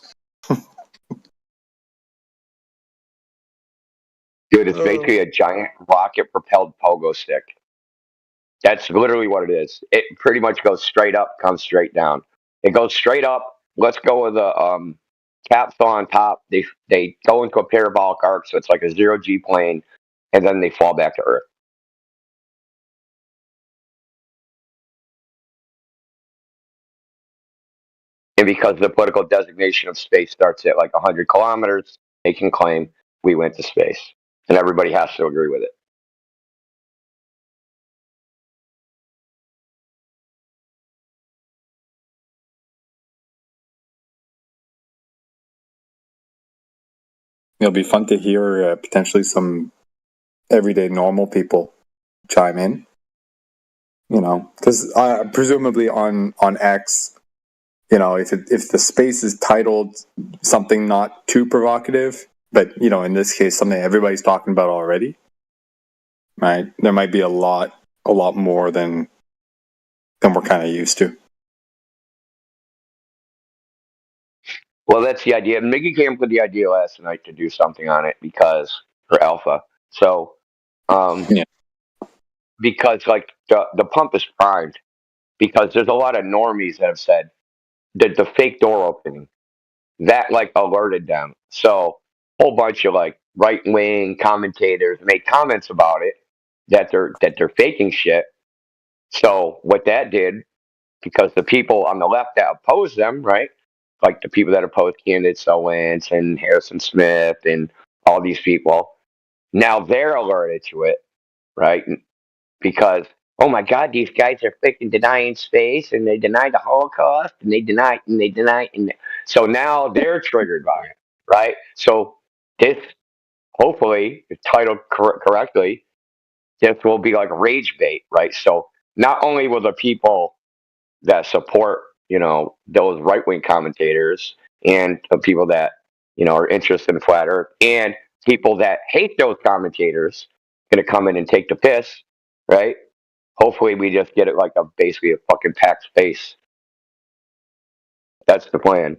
Dude, it's basically a giant rocket-propelled pogo stick. That's literally what it is. It pretty much goes straight up, comes straight down. It goes straight up. Let's go with a capsule on top. They go into a parabolic arc, so it's like a zero-G plane, and then they fall back to Earth. And because the political designation of space starts at like 100 kilometers, they can claim we went to space. And everybody has to agree with it.
It'll be fun to hear potentially some everyday normal people chime in. Because presumably on X, if the space is titled something not too provocative, but in this case something everybody's talking about already, right? There might be a lot more than we're kind of used to.
Well, that's the idea. Mickey came up with the idea last night to do something on it because for Alpha. So, because like the pump is primed because there's a lot of normies that have said that the fake door opening that like alerted them. So, a whole bunch of like right wing commentators made comments about it that they're faking shit. So what that did, because the people on the left that oppose them, right? Like the people that oppose candidates, Owens and Harrison Smith and all these people, now they're alerted to it, right? Because, oh my God, these guys are freaking denying space and they deny the Holocaust and they deny and they deny. And so now they're triggered by it, right? So this, hopefully, if titled correctly, this will be like rage bait, right? So not only will the people that support, those right wing commentators and the people that, are interested in flat earth and people that hate those commentators going to come in and take the piss, right? Hopefully we just get it like basically a fucking packed space. That's the plan.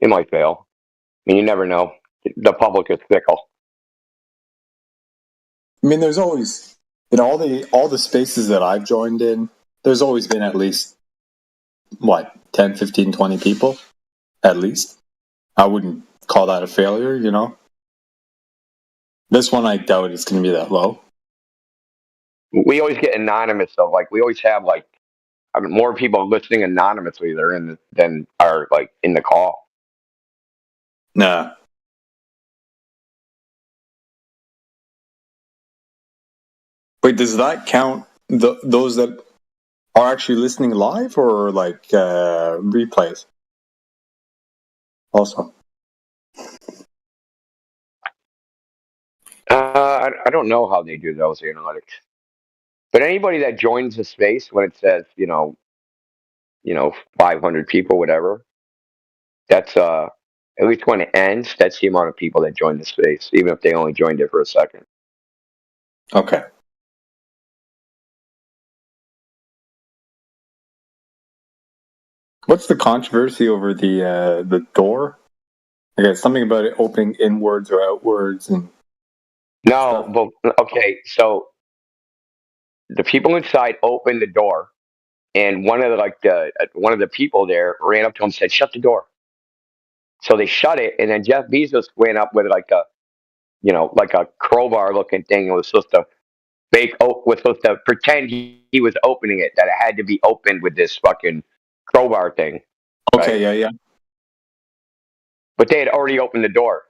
It might fail. I mean, you never know. The public is fickle.
I mean, there's always in all the spaces that I've joined in, there's always been at least 10, 15, 20 people at least. I wouldn't call that a failure, This one I doubt it's going to be that low.
We always get anonymous though. Like we always have more people listening anonymously than are like in the call.
Nah. Wait, does that count those that are actually listening live or like replays? Also,
I don't know how they do those analytics, but anybody that joins the space when it says 500 people, whatever, that's at least when it ends, that's the amount of people that join the space, even if they only joined it for a second.
Okay. What's the controversy over the door? Okay, something about it opening inwards or outwards, and
no, but okay. So the people inside opened the door, and one of the people there ran up to him and said, "Shut the door." So they shut it, and then Jeff Bezos went up with like a crowbar looking thing, and was supposed to pretend he was opening it, that it had to be opened with this fucking crowbar thing.
Okay,
right?
yeah.
But they had already opened the door.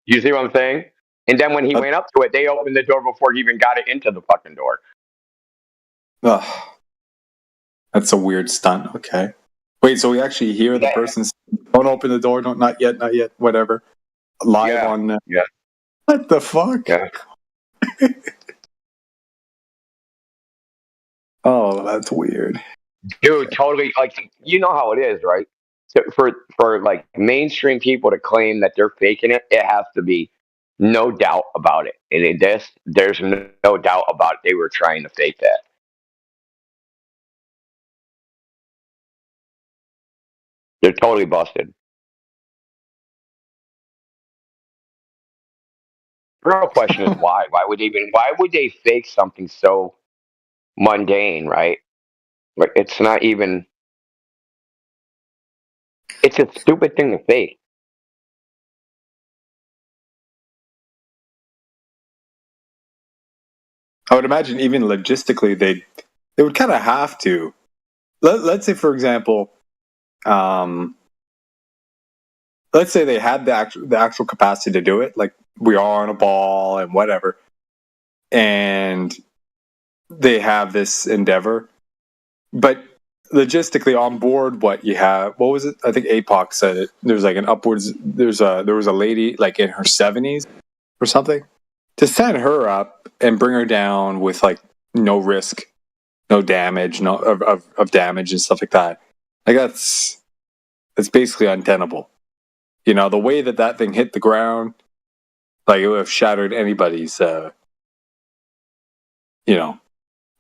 You see what I'm saying? And then when he went up to it, they opened the door before he even got it into the fucking door.
Ugh. That's a weird stunt. Okay. Wait, so we actually hear the person say, "Don't open the door. Don't, not yet, whatever." Live on.
Yeah.
What the fuck?
Yeah.
Oh, that's weird.
Dude, totally. Like, you know how it is, right? So for like mainstream people to claim that they're faking it, it has to be no doubt about it. And there's no doubt about it. They were trying to fake that. They're totally busted. The real question is why? Why would they fake something so mundane, right? Like it's not even. It's a stupid thing to fake.
I would imagine even logistically they would kind of have to. Let's say, for example, let's say they had the actual capacity to do it, like we are on a ball and whatever, and they have this endeavor, but logistically on board, what was it? I think APOC said it. There's like there was a lady like in her 70s or something. To send her up and bring her down with like no risk, no damage, of damage and stuff like that. Like that's basically untenable. The way that thing hit the ground, like it would have shattered anybody's,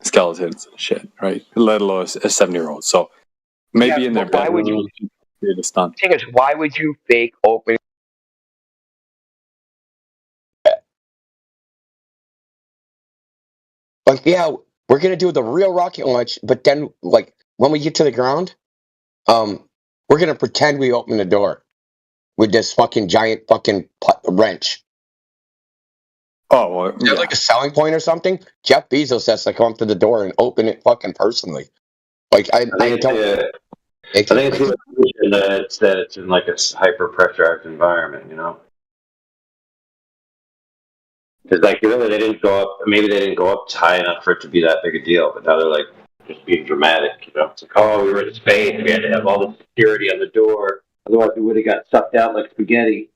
skeletons and shit, right? Let alone a 70-year-old. So maybe in their
why would you?
they're stunned.
The thing is, why would you fake open?
Like, yeah, we're gonna do the real rocket launch, but then, like, when we get to the ground, we're gonna pretend we open the door with this fucking giant fucking wrench.
Oh, well,
Is that like a selling point or something? Jeff Bezos has to come up to the door and open it fucking personally. Like, I
think
don't.
I think it's the illusion that it's in like a hyper pressurized environment, you know. Because like really, they didn't go up. Maybe they didn't go up high enough for it to be that big a deal. But now they're like just being dramatic, you know. It's like, oh, we were in space. We had to have all the security on the door. Otherwise, we would have got sucked out like spaghetti.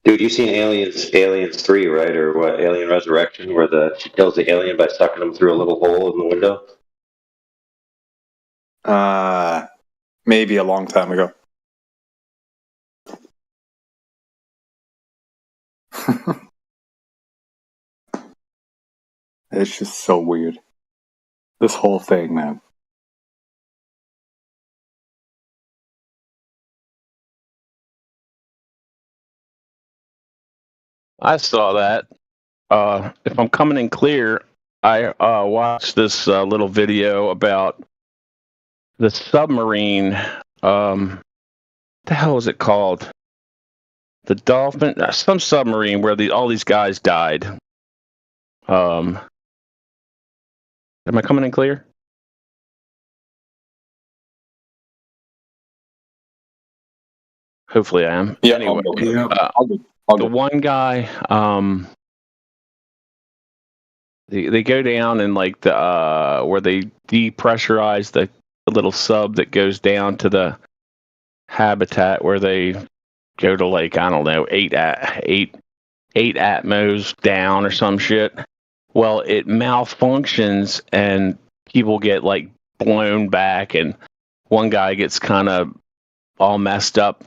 Dude, you seen Aliens 3, right? Or what, Alien Resurrection, where she kills the alien by sucking him through a little hole in the window?
Maybe a long time ago. It's just so weird. This whole thing, man.
I saw that. If I'm coming in clear, I watched this little video about the submarine. What the hell is it called? The Dolphin, some submarine where all these guys died. Am I coming in clear? Hopefully I am.
Yeah.
Anyway,
The
one guy, they go down and like the where they depressurize the little sub that goes down to the habitat where they go to, like, I don't know, 8 atmos down or some shit. Well, it malfunctions and people get like blown back, and one guy gets kind of all messed up.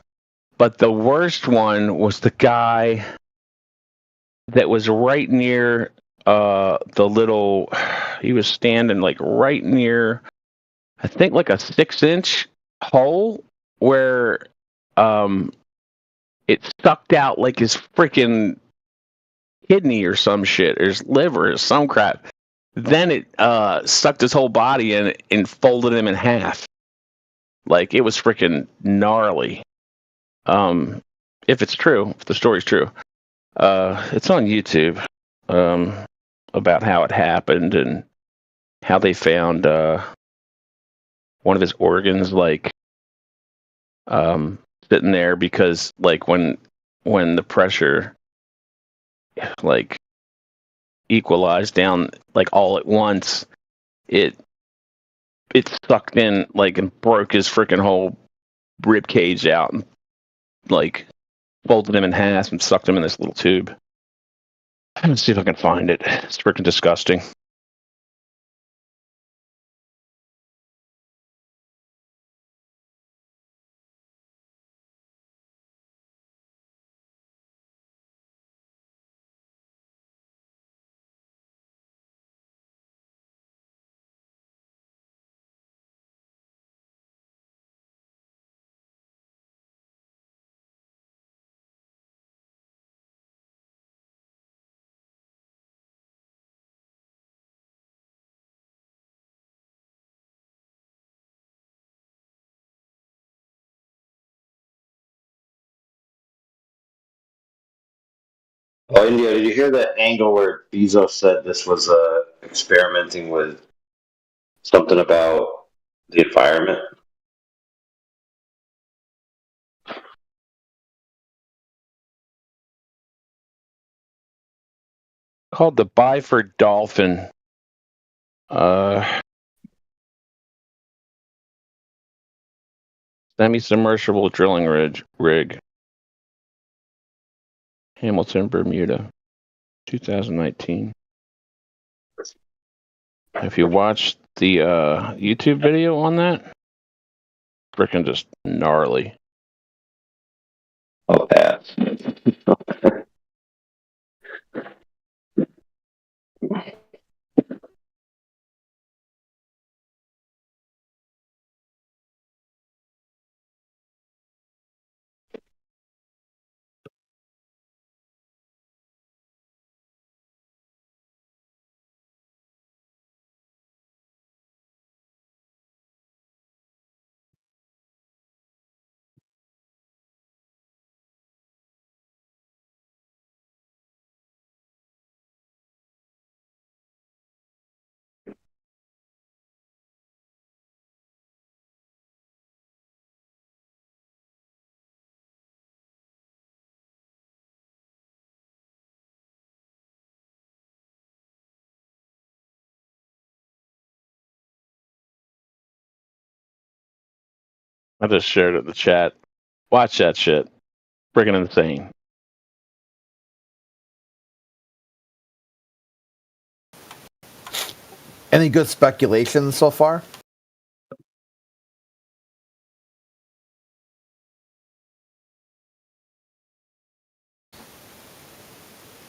But the worst one was the guy that was right near the little. He was standing like right near, I think, like a 6-inch hole where it sucked out like his freaking kidney or some shit, or his liver or some crap. Then it sucked his whole body in and folded him in half. Like, it was freaking gnarly. If it's true, if the story's true, it's on YouTube, about how it happened and how they found one of his organs, like, sitting there because, like, when the pressure, like, equalized down, like, all at once, it sucked in, like, and broke his freaking whole rib cage out and, like, folded him in half and sucked him in this little tube. Let's see if I can find it. It's freaking disgusting.
Oh, India, did you hear that angle where Bezos said this was experimenting with something about the environment?
Called the Byford Dolphin. Semi-submersible drilling rig. Hamilton, Bermuda, 2019. If you watched the YouTube video on that, freaking just gnarly.
I'll pass.
I just shared it in the chat. Watch that shit. Freaking insane.
Any good speculation so far?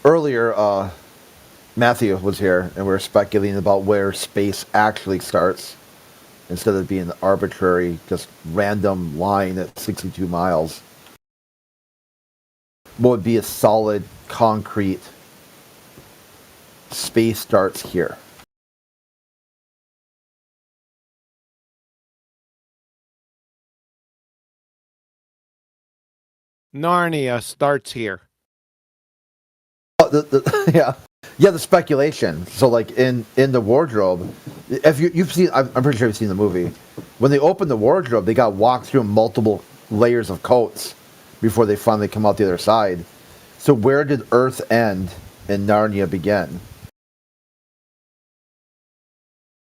Earlier, Matthew was here, and we were speculating about where space actually starts, instead of being an arbitrary, just random line at 62 miles. What would be a solid, concrete space starts here?
Narnia starts here.
Yeah, the speculation. So, like in the wardrobe, if you've seen, I'm pretty sure you've seen the movie. When they open the wardrobe, they got walked through multiple layers of coats before they finally come out the other side. So, where did Earth end and Narnia begin?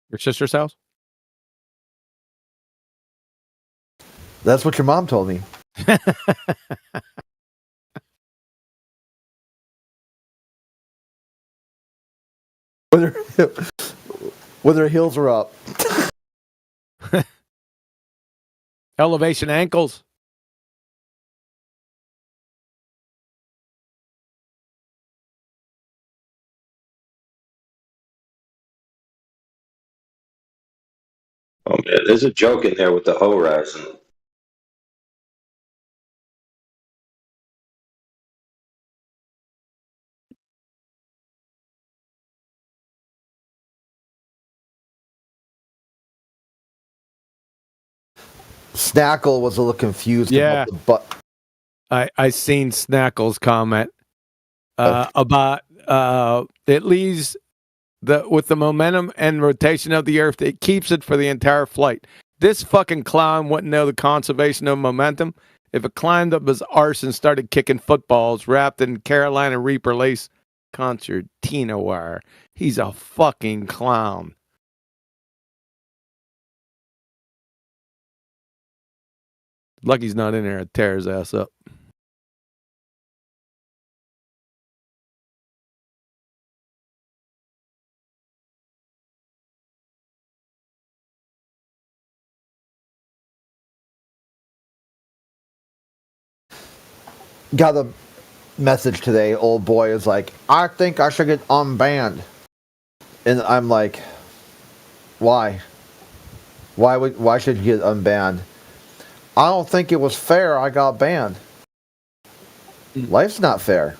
Your sister's house?
That's what your mom told me. Whether heels are up.
Elevation ankles.
Oh man, there's a joke in there with the horizon.
Snackle was a little confused about the butt.
I seen Snackle's comment about it leaves with the momentum and rotation of the Earth, it keeps it for the entire flight. This fucking clown wouldn't know the conservation of momentum if it climbed up his arse and started kicking footballs wrapped in Carolina Reaper lace concertina wire. He's a fucking clown. Lucky's not in there. It tears his ass up.
Got a message today. Old boy is like, I think I should get unbanned. And I'm like, why? Why should you get unbanned? I don't think it was fair I got banned. Life's not fair.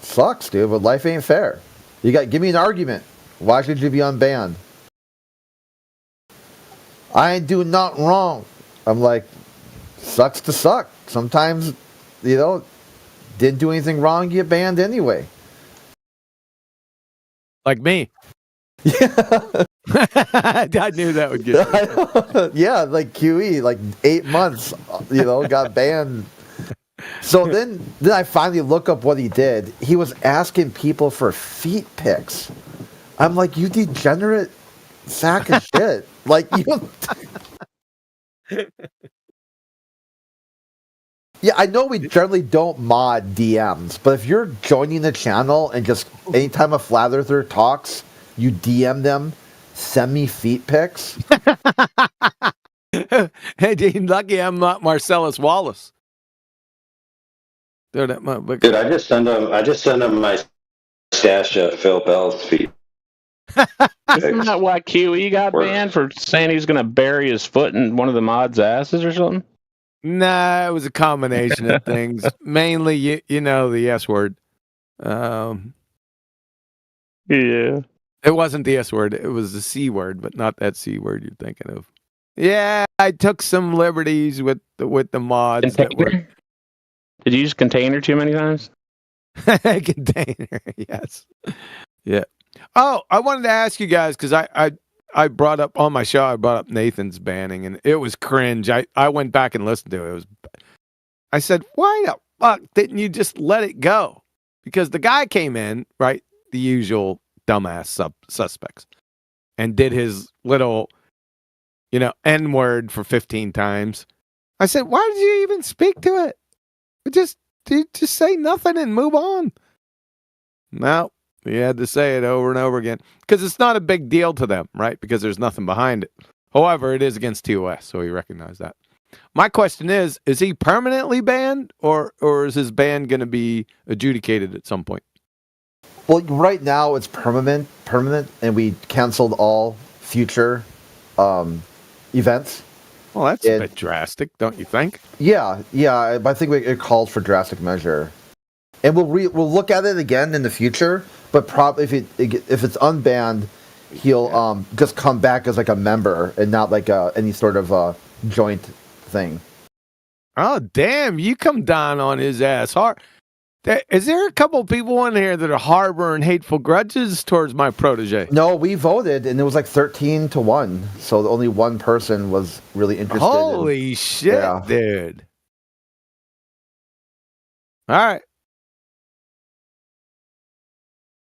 Sucks, dude, but life ain't fair. Give me an argument. Why should you be unbanned? I ain't do nothing wrong. I'm like, sucks to suck. Sometimes, didn't do anything wrong, you get banned anyway.
Like me. I knew that would get you.
Yeah, like QE, like 8 months, got banned. So then I finally look up what he did. He was asking people for feet pics. I'm like, you degenerate sack of shit. Like, you. Yeah, I know we generally don't mod DMs, but if you're joining the channel and just anytime a Flat Earther talks, you DM them, send me feet pics.
Hey, Dean, lucky I'm not Marcellus Wallace.
Dude, I just send him my stash of Phil Bell's feet.
Isn't that why QE got banned for saying he was going to bury his foot in one of the mods' asses or something?
Nah, it was a combination of things. Mainly, you know, the S word.
Yeah.
It wasn't the S word. It was the C word, but not that C word you're thinking of. Yeah, I took some liberties with the mods that were.
Did you use container too many times?
Container, yes. Yeah. Oh, I wanted to ask you guys because I brought up on my show. I brought up Nathan's banning, and it was cringe. I went back and listened to it. It was. I said, why the fuck didn't you just let it go? Because the guy came in, right, the usual dumbass suspects, and did his little, N-word for 15 times. I said, why did you even speak to it? Just say nothing and move on. No, you had to say it over and over again because it's not a big deal to them, right? Because there's nothing behind it. However, it is against TOS, so we recognize that. My question is he permanently banned or is his ban going to be adjudicated at some point?
Well, right now it's permanent, and we canceled all future events.
Well, that's a bit drastic, don't you think?
Yeah. I think it calls for drastic measure, and we'll look at it again in the future. But probably if it's unbanned, he'll just come back as like a member and not like any sort of joint thing.
Oh, damn! You come down on his ass hard. Is there a couple of people in here that are harboring hateful grudges towards my protege?
No, we voted, and it was like 13-1. So only one person was really interested.
Holy shit, dude! All right.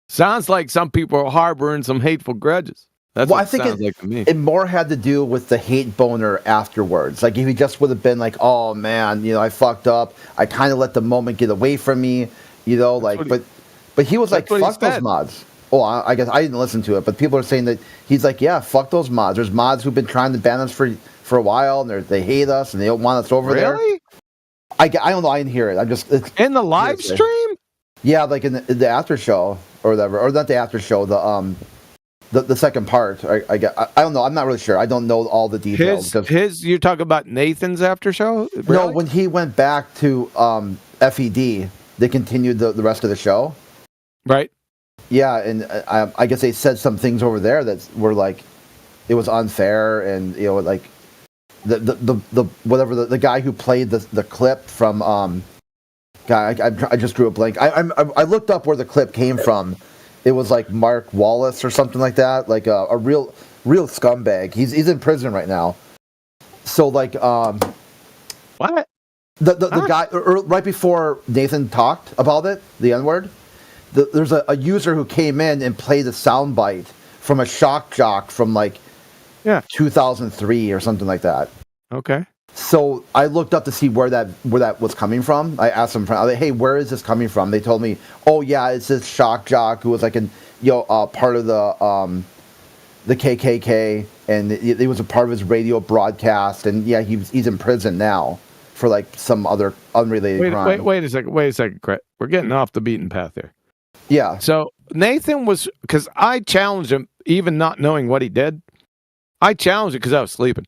Sounds like some people are harboring some hateful grudges. That's what
I think
sounds like to me.
It more had to do with the hate boner afterwards. Like if he just would have been like, "Oh man, I fucked up. I kind of let the moment get away from me," but he was like, "Fuck those mods." Oh, I guess I didn't listen to it, but people are saying that he's like, "Yeah, fuck those mods." There's mods who've been trying to ban us for a while, and they hate us and they don't want us over there.
Really?
I don't know. I didn't hear it. I'm just
in the live stream.
Yeah, like in the after show or whatever, or not the after show. The second part, I don't know. I'm not really sure. I don't know all the details.
You're talking about Nathan's after show? Really?
No, when he went back to FED, they continued the rest of the show.
Right.
Yeah, and I guess they said some things over there that were like, it was unfair, and like the whatever the guy who played the clip from I just drew a blank. I looked up where the clip came from. It was like Mark Wallace or something like that, like a real scumbag. He's in prison right now. So like
what?
The guy right before Nathan talked about it, the N-word. There's a user who came in and played a soundbite from a shock jock from 2003 or something like that.
Okay.
So I looked up to see where that was coming from. I asked them, "Hey, where is this coming from?" They told me, "Oh yeah, it's this shock jock who was like part of the KKK, and it was a part of his radio broadcast, and yeah, he's in prison now for like some other unrelated crime."
Wait a second, Craig. We're getting off the beaten path here.
Yeah.
So Nathan was, because I challenged him, even not knowing what he did. I challenged it because I was sleeping.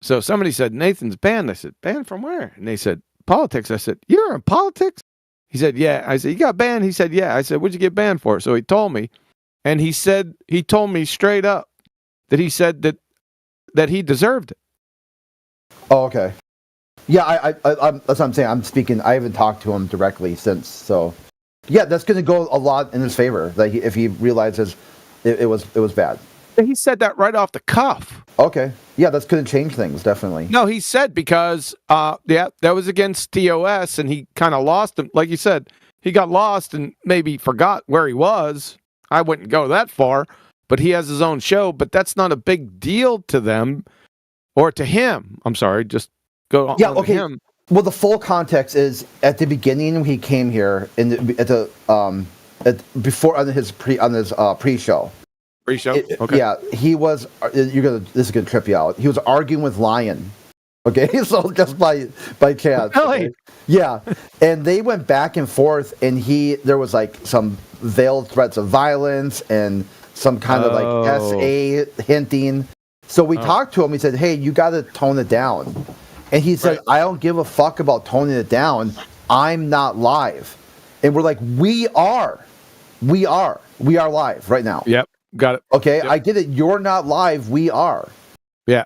So somebody said, Nathan's banned. I said, banned from where? And they said, politics. I said, you're in politics? He said, yeah. I said, you got banned? He said, yeah. I said, what'd you get banned for? So he told me. And he told me straight up that he said that he deserved it.
Oh, okay. Yeah, I'm, that's what I'm saying. I'm speaking. I haven't talked to him directly since. So, yeah, that's going to go a lot in his favor. That if he realizes it was bad.
He said that right off the cuff.
Okay. Yeah, that's going to change things, definitely.
No, he said because, that was against TOS, and he kind of lost him. Like you said, he got lost and maybe forgot where he was. I wouldn't go that far, but he has his own show. But that's not a big deal to them or to him. I'm sorry, just go on.
Yeah, okay.
Him.
Well, the full context is at the beginning when he came here before on his pre-show.
Pre-show. Okay.
Yeah, he was. This is gonna trip you out. He was arguing with Lion. Okay, so just by chance.
Really?
Okay? Yeah, and they went back and forth, and there was like some veiled threats of violence and some kind of like SA hinting. So we talked to him. He said, "Hey, you got to tone it down," and he said, "I don't give a fuck about toning it down. I'm not live," and we're like, "We are live right now."
Yep, got it.
Okay,
yep.
I get it. You're not live. We are.
Yeah.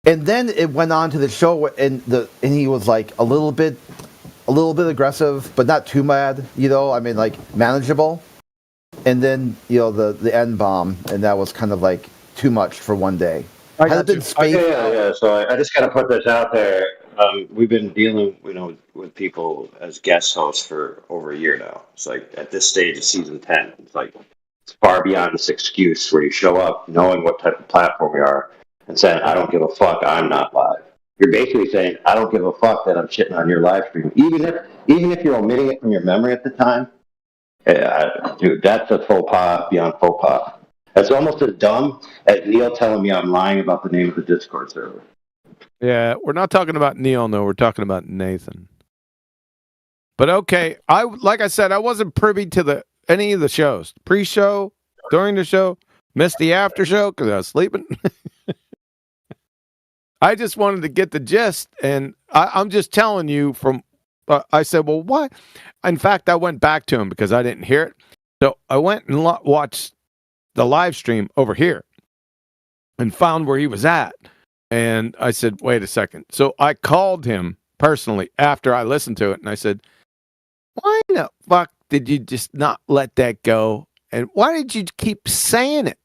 And then it went on to the show, and he was like a little bit aggressive, but not too mad. I mean, like manageable. And then the N bomb, and that was kind of like too much for one day.
Yeah. So I just got to put this out there. We've been dealing, with people as guest hosts for over a year now. It's like at this stage of season 10, it's far beyond this excuse where you show up knowing what type of platform we are and saying, "I don't give a fuck, I'm not live." You're basically saying, "I don't give a fuck that I'm shitting on your live stream," even if you're omitting it from your memory at the time. Dude, that's a faux pas beyond faux pas. That's almost as dumb as Neil telling me I'm lying about the name of the Discord server.
Yeah, we're not talking about Neil, no, we're talking about Nathan. But okay, like I said, I wasn't privy to any of the shows. Pre-show, during the show, missed the after show because I was sleeping. I just wanted to get the gist, and I'm just telling you from. I said, well, why? In fact, I went back to him because I didn't hear it. So I went and watched the live stream over here and found where he was at. And I said, wait a second. So I called him personally after I listened to it. And I said, why the fuck did you just not let that go? And why did you keep saying it?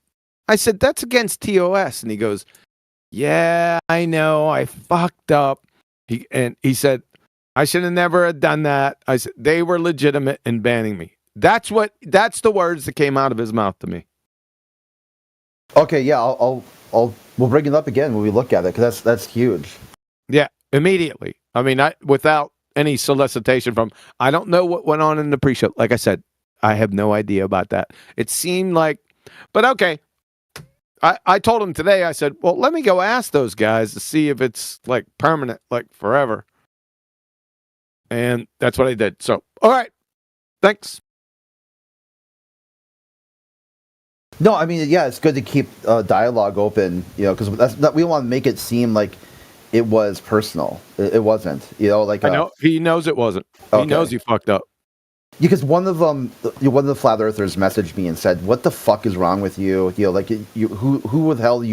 I said, that's against TOS. And he goes, yeah, I know. I fucked up. He said, I should have never have done that. I said, they were legitimate in banning me. That's the words that came out of his mouth to me.
Okay, yeah, we'll bring it up again when we look at it because that's huge.
Yeah, immediately. I mean, without any solicitation from. I don't know what went on in the pre-show. Like I said, I have no idea about that. It seemed like, but okay. I told him today. I said, well, let me go ask those guys to see if it's like permanent, like forever. And that's what I did. So, all right, thanks.
No, I mean, yeah, it's good to keep dialogue open, because we don't want to make it seem like it was personal. It wasn't, like
I know he knows it wasn't.
Okay.
He knows he fucked up.
Because one of the flat earthers messaged me and said, "What the fuck is wrong with you? Who the hell do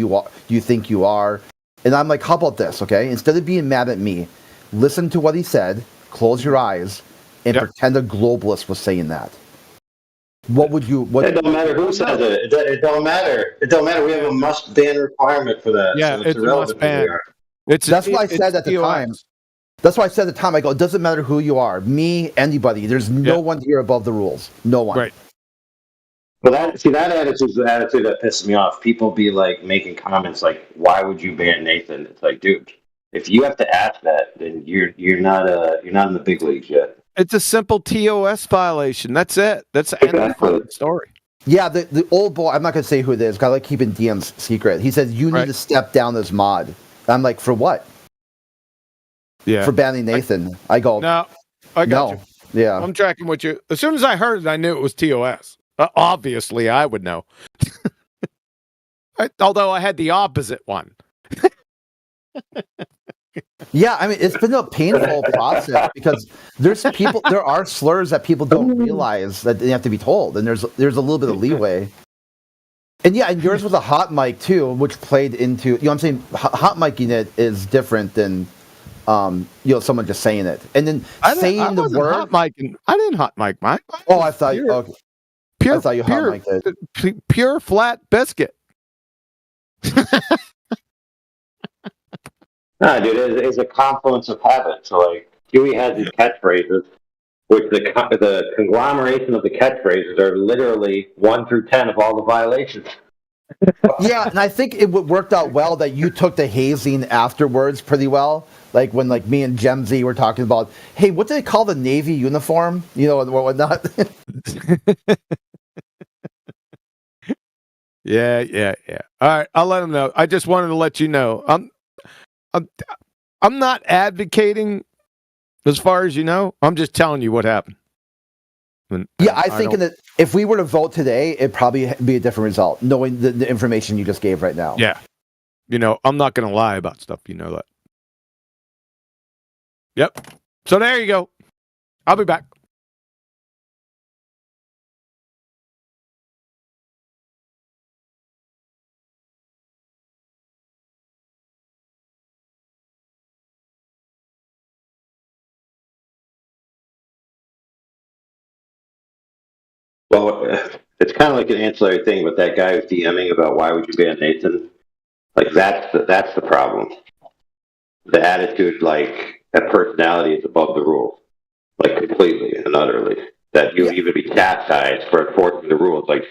you think you are?" And I'm like, "How about this? Okay, instead of being mad at me, listen to what he said, close your eyes, and pretend a globalist was saying that." What would you?
It don't matter who says it. It don't matter. It don't matter. We have a must ban requirement for that.
Yeah,
so
it's a must ban.
That's what I said at the time. That's why I said at the time. I go, it doesn't matter who you are, me, anybody. There's no one here above the rules. No one.
Right.
Well, that attitude is the attitude that pisses me off. People be like making comments like, "Why would you ban Nathan?" It's like, dude, if you have to ask that, then you're not in the big leagues yet.
It's a simple TOS violation. That's it. That's the end of the story.
Yeah, the old boy, I'm not going to say who it is, because I like keeping DM's secret. He said, you need to step down as mod. I'm like, for what?
Yeah.
For banning Nathan. I go,
no, I got you.
Yeah.
I'm tracking with you. As soon as I heard it, I knew it was TOS. Obviously, I would know. Although I had the opposite one.
Yeah, I mean, it's been a painful process because there are slurs that people don't realize that they have to be told, and there's a little bit of leeway. And yeah, and yours was a hot mic too, which played into, what I'm saying, hot micing it is different than, someone just saying it. And then saying the word.
Hot micing. I didn't hot mic mine.
Oh, I thought you, okay. I thought you hot mic'd it.
Pure flat biscuit.
Nah, dude, it's a confluence of habits. So, like, Huey has these catchphrases, which the conglomeration of the catchphrases are literally 1 through 10 of all the violations.
Yeah, and I think it worked out well that you took the hazing afterwards pretty well. Like when me and Gemzy were talking about, hey, what do they call the Navy uniform? And whatnot.
Yeah. All right, I'll let him know. I just wanted to let you know. I'm not advocating, as far as you know. I'm just telling you what happened.
Yeah, I think that if we were to vote today, it'd probably be a different result, knowing the information you just gave right now.
Yeah. I'm not going to lie about stuff. You know that. Yep. So there you go. I'll be back.
Well, it's kind of like an ancillary thing with that guy who's DMing about why would you ban Nathan. Like that's the problem. The attitude, like that personality, is above the rules, like completely and utterly. That you would even be chastised for enforcing the rules. Like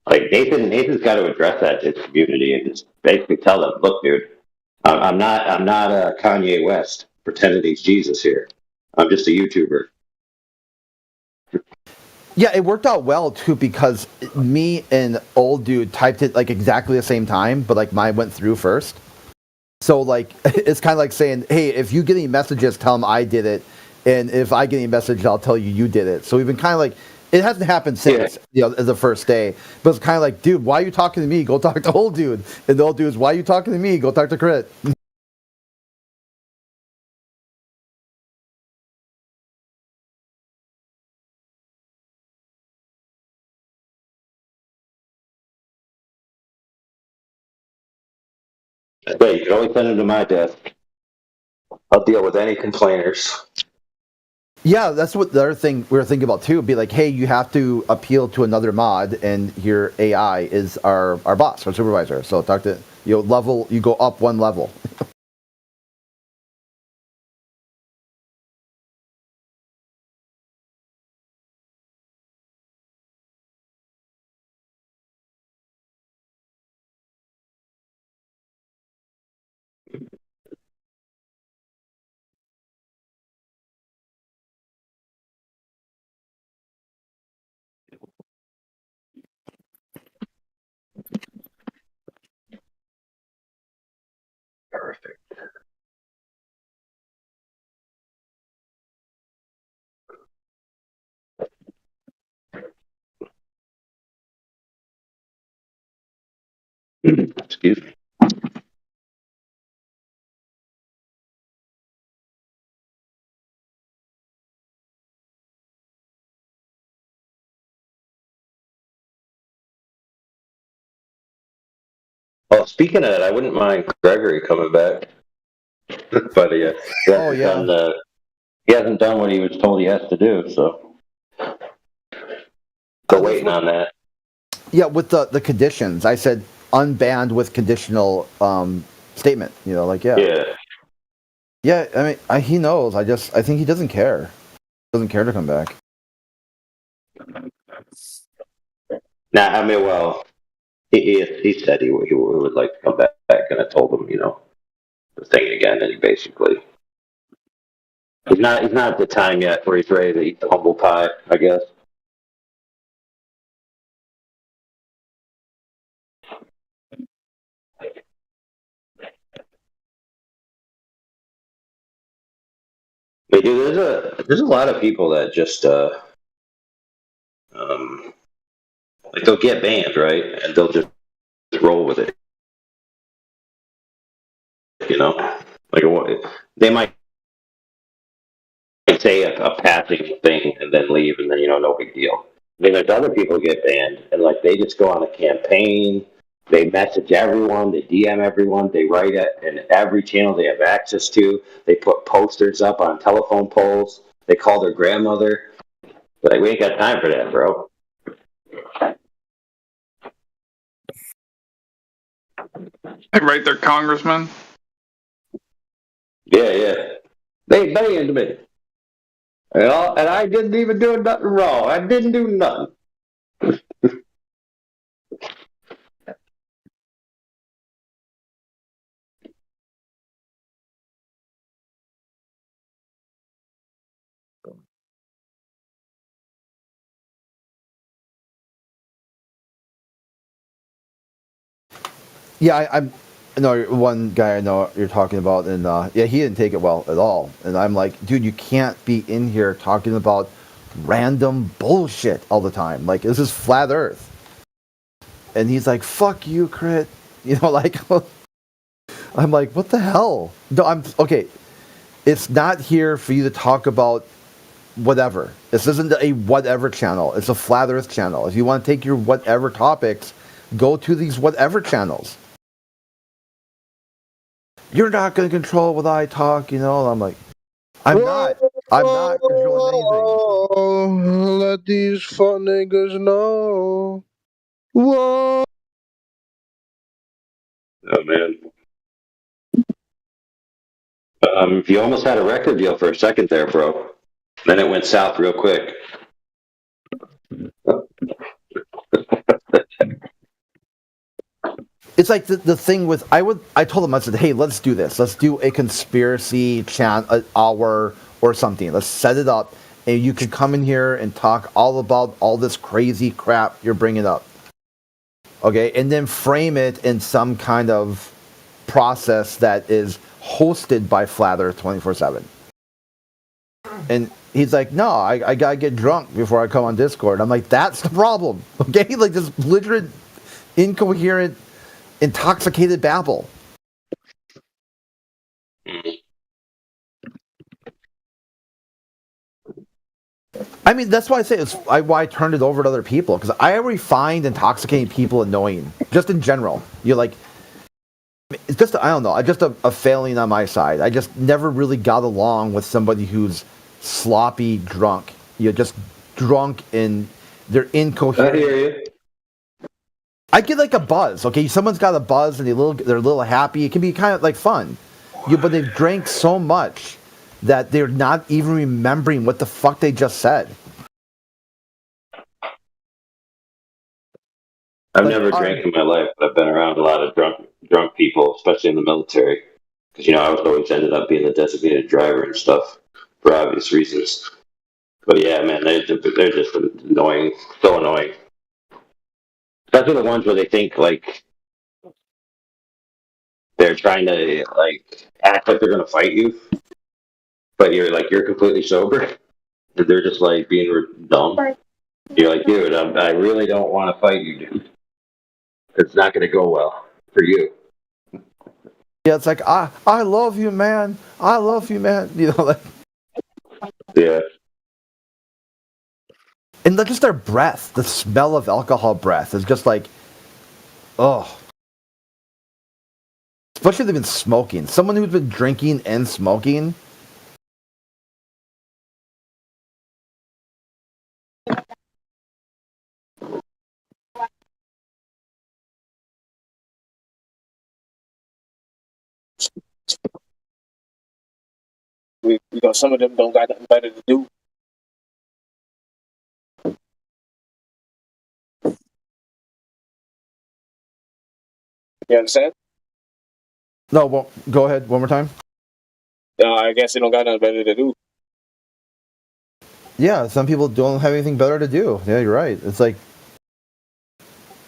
Nathan's got to address that to his community and just basically tell them, look, dude, I'm not Kanye West pretending he's Jesus here. I'm just a YouTuber.
Yeah, it worked out well too because me and old dude typed it like exactly the same time, but like mine went through first. So like it's kind of like saying, hey, if you get any messages, tell them I did it, and if I get any messages, I'll tell you did it. So we've been kind of like, it hasn't happened since the first day, but it's kind of like, dude, why are you talking to me? Go talk to old dude. And the old dude is, why are you talking to me? Go talk to Crit.
Hey, you can always send him to my desk. I'll deal with any complainers.
Yeah, that's what the other thing we were thinking about too. Be like, hey, you have to appeal to another mod, and your AI is our boss, our supervisor. So talk to you go up one level.
Perfect. Excuse me. Well, speaking of that, I wouldn't mind Gregory coming back, but he hasn't done what he was told he has to do. So, still waiting on that.
Yeah, with the conditions, I said unbanned with conditional statement. Yeah. I mean, he knows. I think he doesn't care. Doesn't care to come back.
Nah, I mean, well, he said he would like to come back, and I told him, the thing again, and he basically he's not at the time yet where he's ready to eat the humble pie, I guess. But dude, there's a lot of people that just like they'll get banned, right, and they'll just roll with it, like they might say a passing thing and then leave, and then no big deal. I mean, there's other people who get banned, and like they just go on a campaign. They message everyone, they DM everyone, they write it in every channel they have access to. They put posters up on telephone poles. They call their grandmother. Like, we ain't got time for that, bro.
They write their congressman.
Yeah. They banned me. And I didn't even do nothing wrong. I didn't do nothing.
Yeah, I know one guy I know you're talking about, and yeah, he didn't take it well at all. And I'm like, dude, you can't be in here talking about random bullshit all the time. Like, this is flat Earth. And he's like, fuck you, Crit. You know, like, I'm like, what the hell? No, I'm okay. It's not here for you to talk about whatever. This isn't a whatever channel. It's a flat Earth channel. If you want to take your whatever topics, go to these whatever channels. You're not going to control what I talk, you know. I'm like, I'm not controlling anything.
Let these fuck niggas know. Whoa.
Oh man. You almost had a record deal for a second there, bro. Then it went south real quick.
It's like the thing with I told him, I said, hey, let's do this. Let's do a conspiracy hour or something. Let's set it up, and you could come in here and talk all about all this crazy crap you're bringing up. Okay, and then frame it in some kind of process that is hosted by Flat Earth 24/7. And he's like, no, I gotta get drunk before I come on Discord. I'm like, that's the problem. Okay, like this belligerent, incoherent, intoxicated babble. I mean, that's why I say it's why I turned it over to other people, because I already find intoxicating people annoying, just in general. You're like, it's just, I don't know, just a failing on my side. I just never really got along with somebody who's sloppy drunk. You're just drunk and they're incoherent.
I hear you.
I get like a buzz, okay? Someone's got a buzz and they're a little happy. It can be kind of like fun. But they've drank so much that they're not even remembering what the fuck they just said.
I've never drank in my life, but I've been around a lot of drunk people, especially in the military. Because, you know, I was always ended up being the designated driver and stuff for obvious reasons. But yeah, man, they're just annoying, so annoying. Especially the ones where they think, like, they're trying to, like, act like they're going to fight you, but you're completely sober. And they're just, like, being dumb. You're like, dude, I really don't want to fight you, dude. It's not going to go well for you.
Yeah, it's like, I love you, man. I love you, man. You know, like.
Yeah.
And just their breath, the smell of alcohol breath is just like, oh. Especially if they've been smoking. Someone who's been drinking and smoking.
Some of them don't got nothing better to do. You understand?
No, well, go ahead one more time.
I guess they don't got nothing better to do.
Yeah, some people don't have anything better to do. Yeah, you're right. It's like,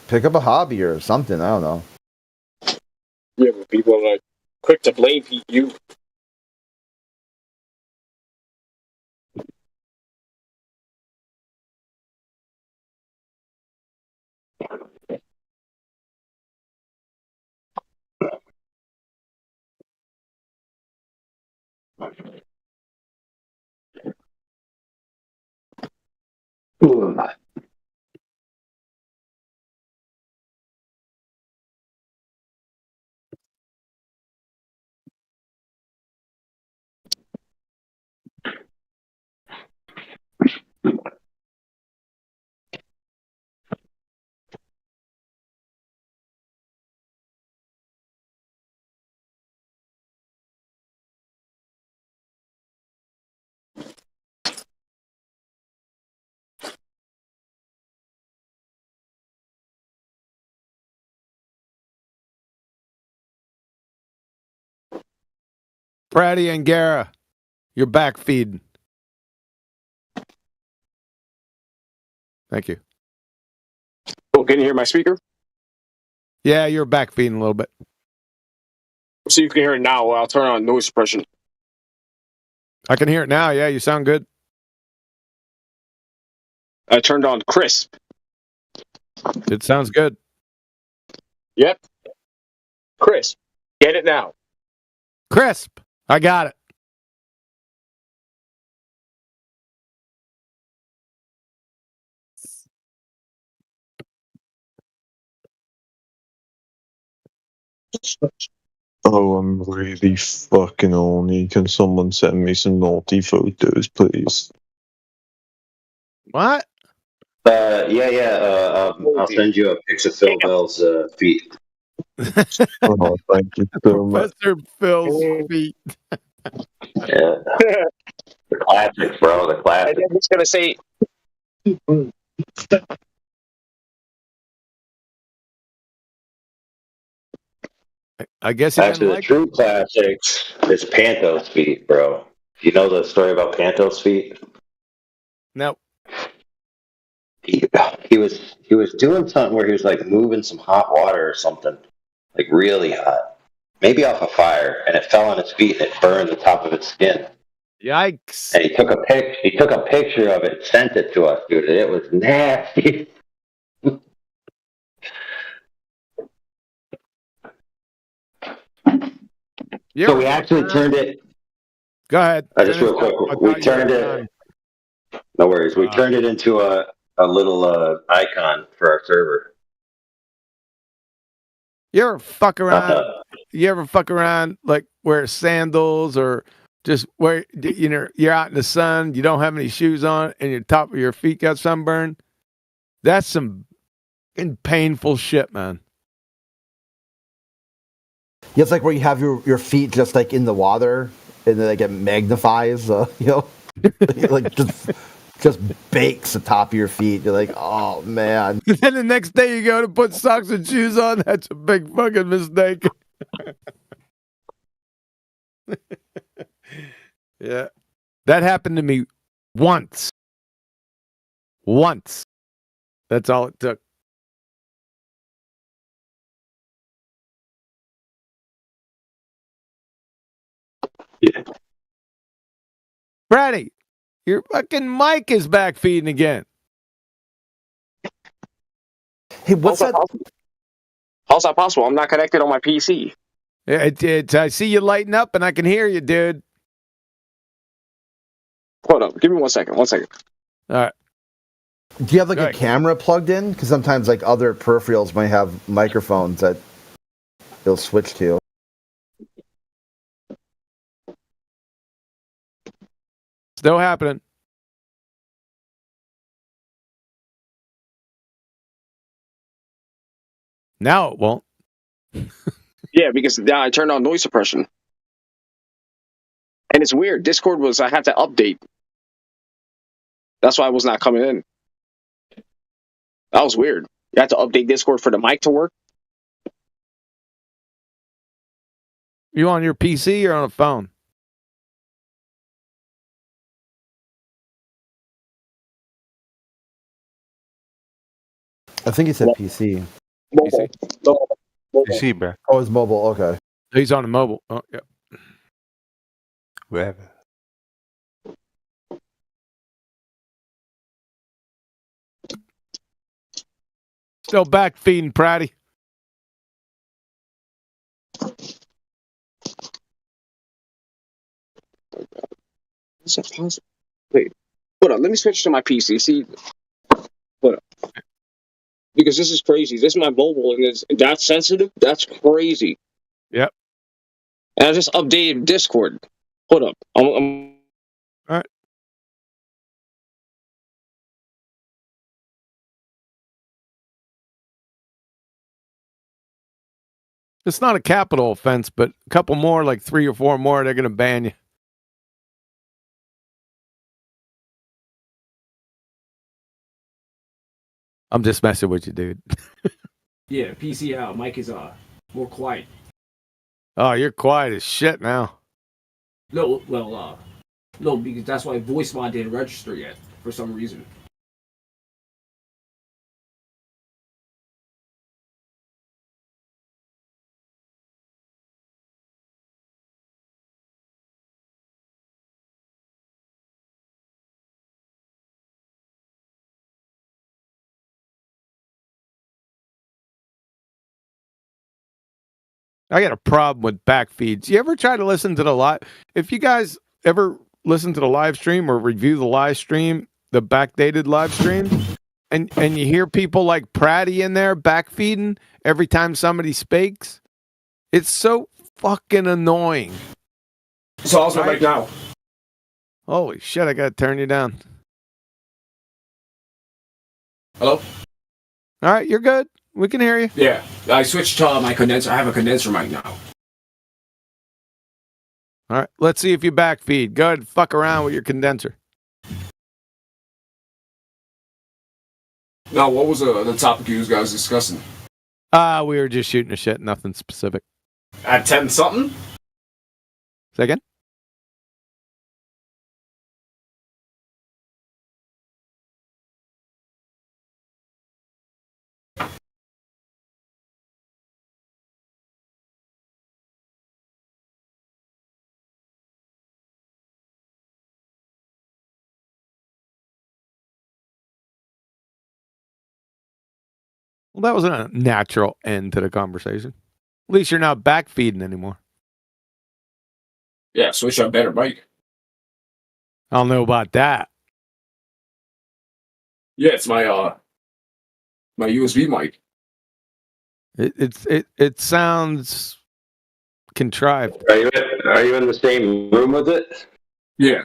pick up a hobby or something. I don't know.
Yeah, but people are like quick to blame you.
Brady and Gara, you're back feeding. Thank you.
Oh, can you hear my speaker?
Yeah, you're back feeding a little bit.
See if you can hear it now. I'll turn on noise suppression.
I can hear it now. Yeah, you sound good.
I turned on crisp.
It sounds good.
Yep. Crisp. Get it now.
Crisp. I got it.
Oh, I'm really fucking horny. Can someone send me some naughty photos, please?
What?
I'll send you a picture of Phil Bell's feet.
Oh, thank you so much.
Professor Phil's feet.
Yeah. The classics, bro. The
And
classics.
then he's gonna say,
I guess he
Actually,
didn't
the
like
true classics is Panto's feet, bro. Do you know the story about Panto's feet?
No.
He was doing something where he was like moving some hot water or something, like really hot, maybe off a fire, and it fell on his feet and it burned the top of his skin.
Yikes!
And he took a picture of it, and sent it to us, dude. And it was nasty. So we actually turned it.
Go ahead.
Just real quick, we turned it. No worries. We turned it into a little icon for our server.
You ever fuck around? You ever fuck around like wear sandals or just wear, you know, you're out in the sun, you don't have any shoes on, and your top of your feet got sunburned? That's some painful shit, man.
Yeah, it's like where you have your feet just like in the water, and then like it magnifies, you know, like just bakes the top of your feet. You're like, oh man.
Then the next day you go to put socks and shoes on. That's a big fucking mistake. Yeah, that happened to me once. Once. That's all it took.
Yeah.
Brady, your fucking mic is back feeding again.
Hey, what's that?
How's that possible? I'm not connected on my PC.
Yeah, I see you lighting up and I can hear you, dude.
Hold up. Give me 1 second. 1 second.
All right.
Do you have like a camera plugged in? Because sometimes like other peripherals might have microphones that it'll switch to.
Still happening. Now it won't.
Yeah, because now I turned on noise suppression. And it's weird. Discord I had to update. That's why I was not coming in. That was weird. You had to update Discord for the mic to work.
You on your PC or on a phone?
I think he said PC.
Mobile. Mobile.
PC, bro. Oh, it's mobile. Okay.
He's on a mobile. Oh, yeah.
Wherever.
Still back feeding, Pratty.
Is that possible? Wait. Hold on. Let me switch to my PC. See. Hold on. Because this is crazy. This is my mobile and it's that sensitive. That's crazy.
Yep.
And I just updated Discord. Hold up. I'm
all right. It's not a capital offense, but a couple more, like 3 or 4 more, they're going to ban you. I'm just messing with you, dude.
Yeah, PC out. Mic is more quiet.
Oh, you're quiet as shit now.
No, well, no, because that's why voice mod didn't register yet for some reason.
I got a problem with back feeds. You ever try to listen to the live? If you guys ever listen to the live stream or review the live stream, the backdated live stream, and you hear people like Pratty in there back feeding every time somebody speaks, it's so fucking annoying.
So how's my mic now?
Holy shit! I gotta turn you down.
Hello?
All right, you're good. We can hear you.
Yeah, I switched to my condenser. I have a condenser mic now.
All right, let's see if you back feed. Go ahead and fuck around with your condenser.
Now, what was the topic you guys discussing?
We were just shooting a shit, nothing specific.
At 10 something?
Second? Well, that wasn't a natural end to the conversation. At least you're not back feeding anymore.
Yeah, switch up better mic.
I don't know about that.
Yeah, it's my my USB mic.
It sounds contrived.
Are you in the same room with it?
Yeah.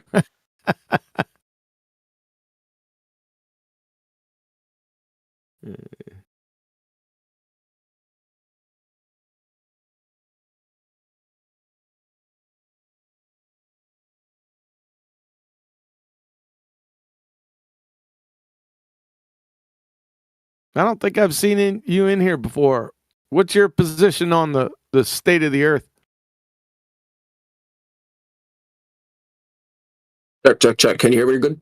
I don't think I've seen you in here before. What's your position on the state of the earth?
Check. Can you hear me good?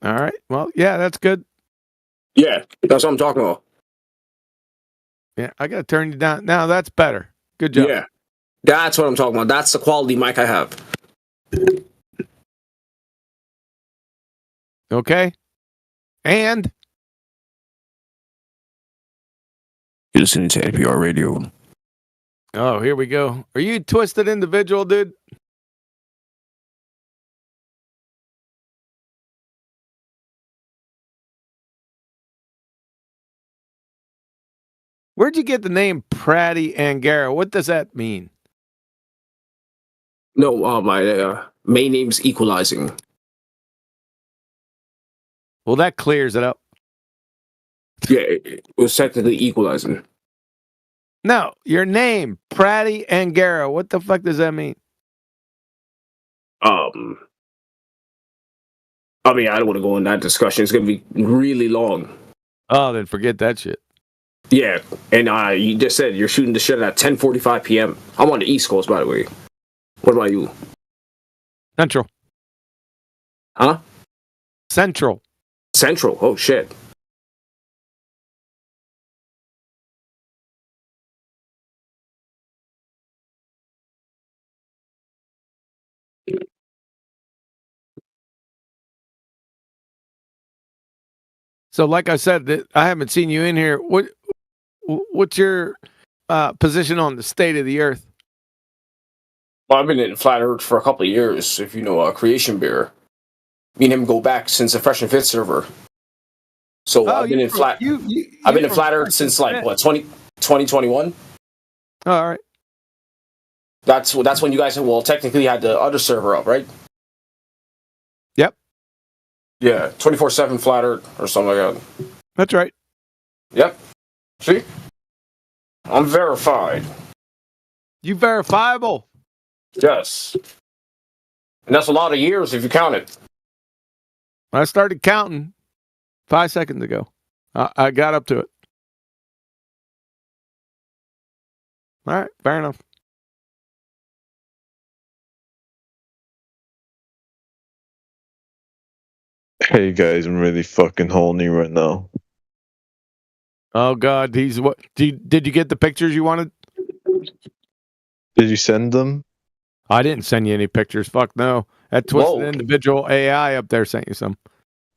All right. Well, yeah, that's good.
Yeah, that's what I'm talking about.
Yeah, I got to turn you down. Now that's better. Good job.
Yeah, that's what I'm talking about. That's the quality mic I have.
Okay. And
you're listening to NPR Radio.
oh, here we go. Are you a twisted individual, dude? Where'd you get the name Pratty Angara? What does that mean?
No, my main name's Equalizing.
Well, that clears it up.
Yeah, it was technically Equalizing.
No, your name, Pratty Angara. What the fuck does that mean?
I mean, I don't want to go in that discussion. It's going to be really long.
Oh, then forget that shit.
Yeah, and you just said you're shooting the shit at 10:45 p.m. I'm on the East Coast, by the way. What about you?
Central.
Huh?
Central.
Central. Oh shit.
So, like I said, I haven't seen you in here. What's your position on the state of the earth?
Well, I've been in Flat Earth for a couple of years. If you know Creation Bear, me and him go back since the Fresh and Fit server. So I've been in Flat. I've been in Flat Earth since like what 2021.
Oh, all right.
That's when you guys technically had the other server up, right?
Yep.
Yeah, 24/7 Flat Earth or something like that.
That's right.
Yep. See, I'm verified.
You verifiable?
Yes. And that's a lot of years if you count it.
I started counting 5 seconds ago. I got up to it. All right, fair enough.
Hey guys, I'm really fucking horny right now.
Oh God, he's what? Did you get the pictures you wanted?
Did you send them?
I didn't send you any pictures. Fuck no. That twisted individual AI up there sent you some.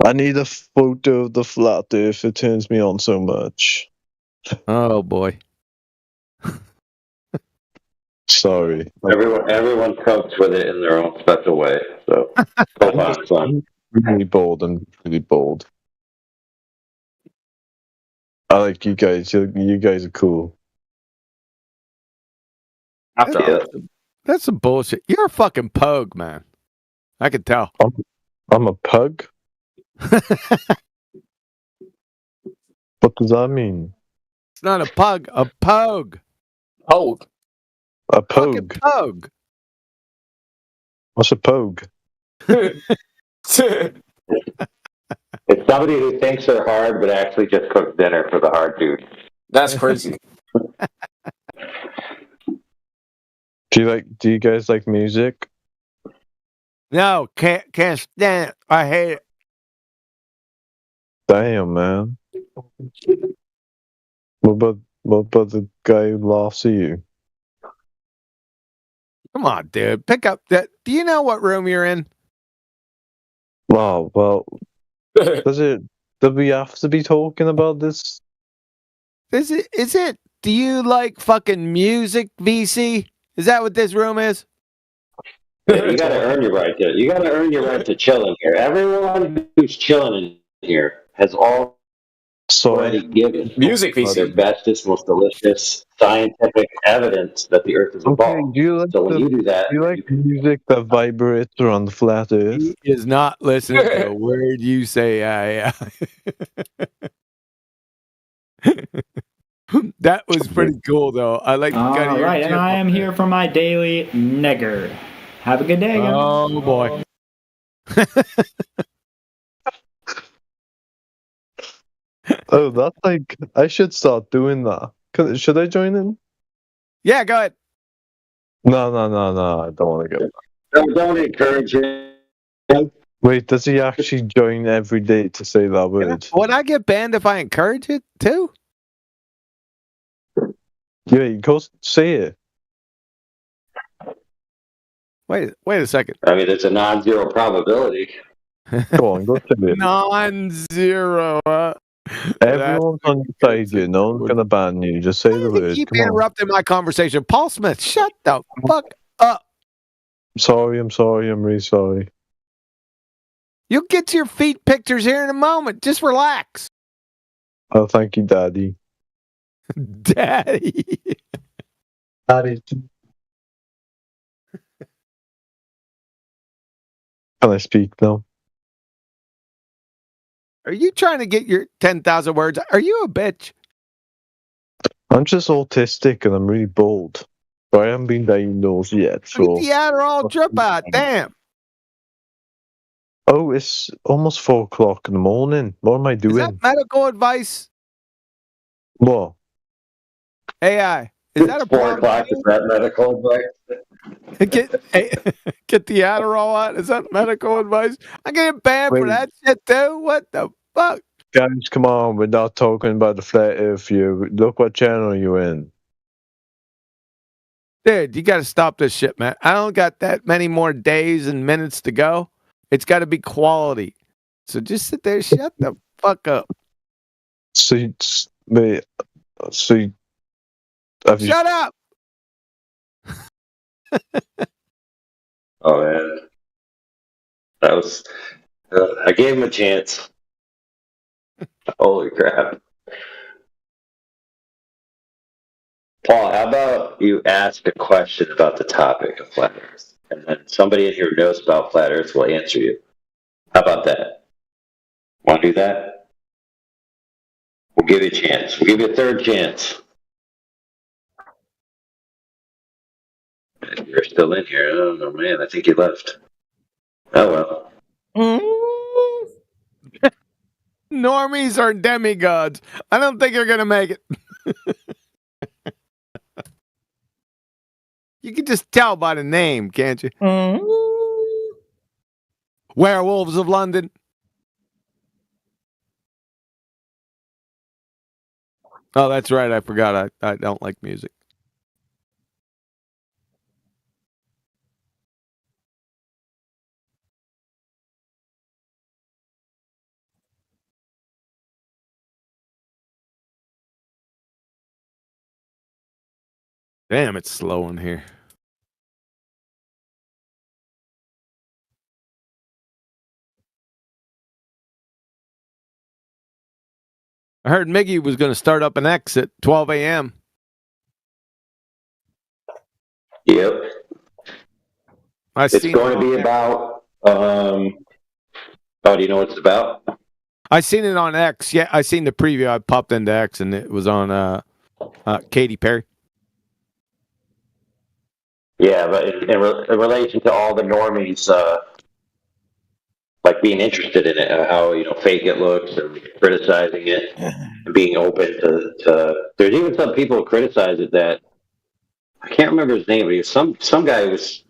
I need a photo of the flat earth. It turns me on so much.
Oh boy.
Sorry.
Everyone copes with it in their own special way. So go on, son.
Really bold and really bold. I like you guys. You guys are cool.
That's some bullshit. You're a fucking pogue, man. I can tell.
I'm a pug? What does that mean?
It's not a pug, a pogue.
Pogue.
A
Fucking
pogue?
pogue.
What's a pogue?
It's somebody who thinks they're hard but actually just cooks dinner for the hard dude.
That's crazy.
Do you guys like music?
No, can't stand it. I hate it.
Damn, man. What about the guy who laughs at you?
Come on, dude. Pick up that. Do you know what room you're in?
Oh, well, do we have to be talking about this?
Is it? Do you like fucking music, VC? Is that what this room is?
Yeah, you gotta earn your right to. You gotta earn your right to chill in here. Everyone who's chilling in here has already given
music
their bestest, most delicious scientific evidence that the Earth is a ball. So when you do that,
Do you like music that vibrates around the flat Earth?
He is not listening to a word you say. Yeah. That was pretty cool, though. I like.
All right, and I am here for my daily nigger. Have a good day, guys.
Oh boy.
Oh, that's like I should start doing that. Should I join in?
Yeah, go ahead.
No. I don't want to go.
Don't encourage him.
Wait, does he actually join every day to say that word?
Would I get banned if I encourage it too?
Yeah, go say it.
Wait a second.
I mean, it's a non-zero probability.
Go on, go say it.
Non-zero.
Everyone's on your side here. No one's gonna ban you. Just say the word.
Keep
Come on.
interrupting my conversation. Paul Smith, shut the fuck up.
I'm sorry. I'm really sorry.
You'll get to your feet pictures here in a moment. Just relax.
Oh, thank you, Daddy.
Daddy.
Daddy. Can I speak now?
Are you trying to get your 10,000 words? Are you a bitch?
I'm just autistic and I'm really bold. But I haven't been diagnosed yet, so.
Get the Adderall drip out. Damn.
Oh, it's almost 4 o'clock in the morning. What am I doing?
Is that medical advice?
What?
AI. Is that a
4 o'clock? Is that medical advice?
Get the Adderall out? Is that medical advice? I'm getting banned for that shit too. What the fuck?
Guys, come on. We're not talking about the flat earth view. Look what channel you're in.
Dude, you got to stop this shit, man. I don't got that many more days and minutes to go. It's got to be quality. So just sit there, shut the fuck up.
Shut
up!
Oh man, that was. I gave him a chance. Holy crap, Paul! How about you ask a question about the topic of flat Earth, and then somebody in here who knows about flat Earth will answer you. How about that? Want to do that? We'll give you a chance. We'll give you a third chance. If you're still in here, oh man, I think you left. Oh well.
Normies are demigods. I don't think you're gonna make it. You can just tell by the name, can't you? Werewolves of London. Oh, that's right. I forgot. I don't like music. Damn, it's slow in here. I heard Miggy was going to start up an X at 12 a.m.
Yep. It's
seen
going
it
to be
on
about. Oh, do you know what it's about?
I seen it on X. Yeah, I seen the preview. I popped into X and it was on Katy Perry.
Yeah, but in relation to all the normies, like being interested in it, how fake it looks, and criticizing it, and being open to. There's even some people who criticize it that I can't remember his name, but he was some guy who was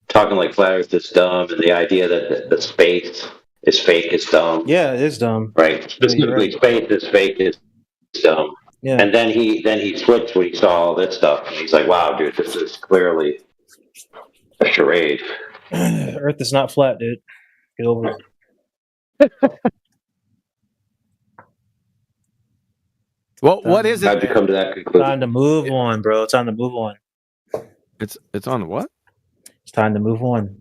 talking like flat Earth is dumb, and the idea that the space is fake is dumb.
Yeah, it is dumb.
Right. Specifically, space is fake is dumb.
Yeah.
And then he switched when he saw all this stuff, and he's like, "Wow, dude, this is clearly a charade."
Earth is not flat, dude. Get over it.
Well, what is it?
How'd you come to that conclusion?
Time to move on, bro. Time to move on.
It's on what?
It's time to move on.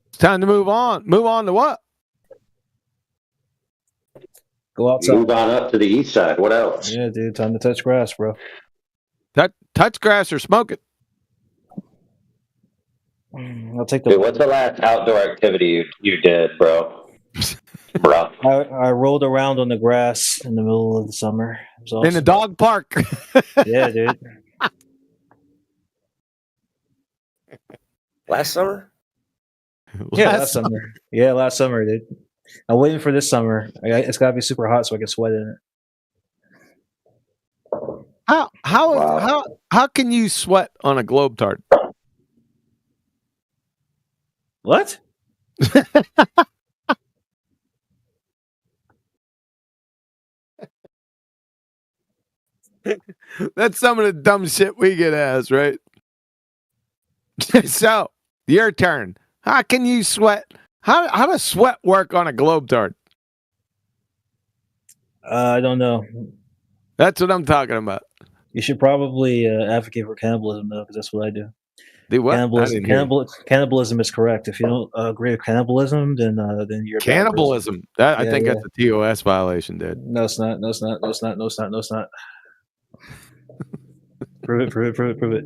It's time to move on. Move on to what?
Go outside.
Move on up to the east side. What else?
Yeah, dude. Time to touch grass, bro.
Touch grass or smoke it.
I'll take the.
Dude, what's the last outdoor activity you did, bro? Bro.
I rolled around on the grass in the middle of the summer. It was awesome.
In the dog park.
Yeah, dude.
Last summer?
Yeah, last summer. Yeah, last summer, dude. I'm waiting for this summer. It's got to be super hot so I can sweat in it.
How can you sweat on a Globetrot?
What?
That's some of the dumb shit we get asked, right? So, your turn. How can you sweat? How does sweat work on a Globetrot?
I don't know.
That's what I'm talking about.
You should probably advocate for cannibalism, though, because that's what I do.
Do what?
Cannibalism is correct. If you don't agree with cannibalism, then you're
cannibalism. I think that's a TOS violation, dude.
No, it's not. No, it's not. No, it's not. No, it's not. No, it's not. Prove it. Prove it. Prove it. Prove it.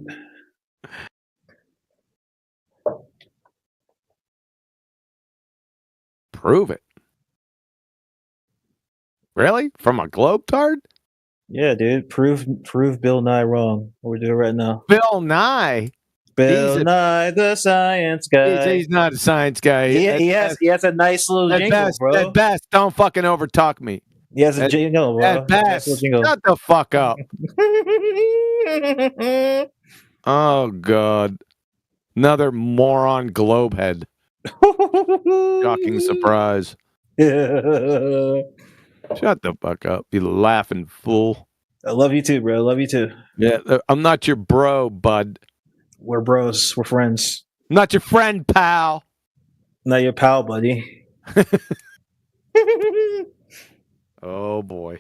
Prove it. Really? From a Globetrot?
Yeah, dude. Prove Bill Nye wrong. What we're doing right now.
Bill Nye.
Bill Nye, the science guy.
He's not a science guy.
He has a nice little jingle, bro.
At best, don't fucking overtalk me.
He has a jingle, bro.
At best, shut the fuck up. Oh, God. Another moron globehead. Shocking surprise. Shut the fuck up, you laughing fool.
I love you too, bro. I love you too.
Yeah, I'm not your bro, bud.
We're bros. We're friends.
I'm not your friend, pal.
Not your pal, buddy.
Oh, boy.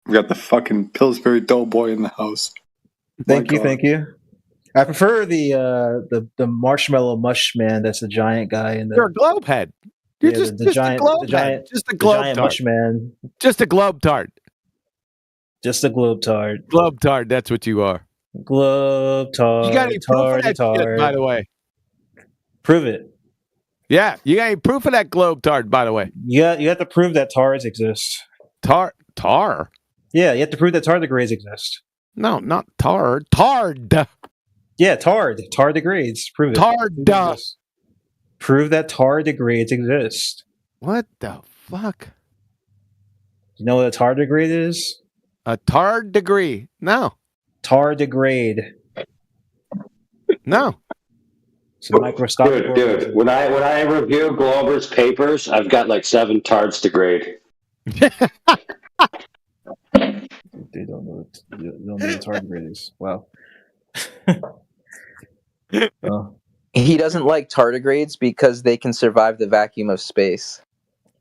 We got the fucking Pillsbury Doughboy in the house.
Thank you. I prefer the marshmallow mush man. That's the giant guy in the.
You're a globehead. You're just a globehead. Just a globe
mush man.
Just a globe-tart.
Just a globe-tart.
Globe-tart. That's what you are.
Globe-tart.
You got any proof of that shit, by the way?
Prove it.
Yeah, you got any proof of that globe-tart, by the way?
You have to prove that TARs exist.
Tar?
Yeah, you have to prove that tardigrades exist.
No, not tar. Tard.
Yeah, tardigrades. Prove it.
Tard.
Prove that tardigrades exist.
What the fuck?
You know what a tardigrade is?
A tardigrade. No.
Tardigrade.
No.
It's a microscopic.
Dude, when I review Glober's papers, I've got like 7 tards to grade.
They don't know what tardigrade is. Wow.
He doesn't like tardigrades because they can survive the vacuum of space.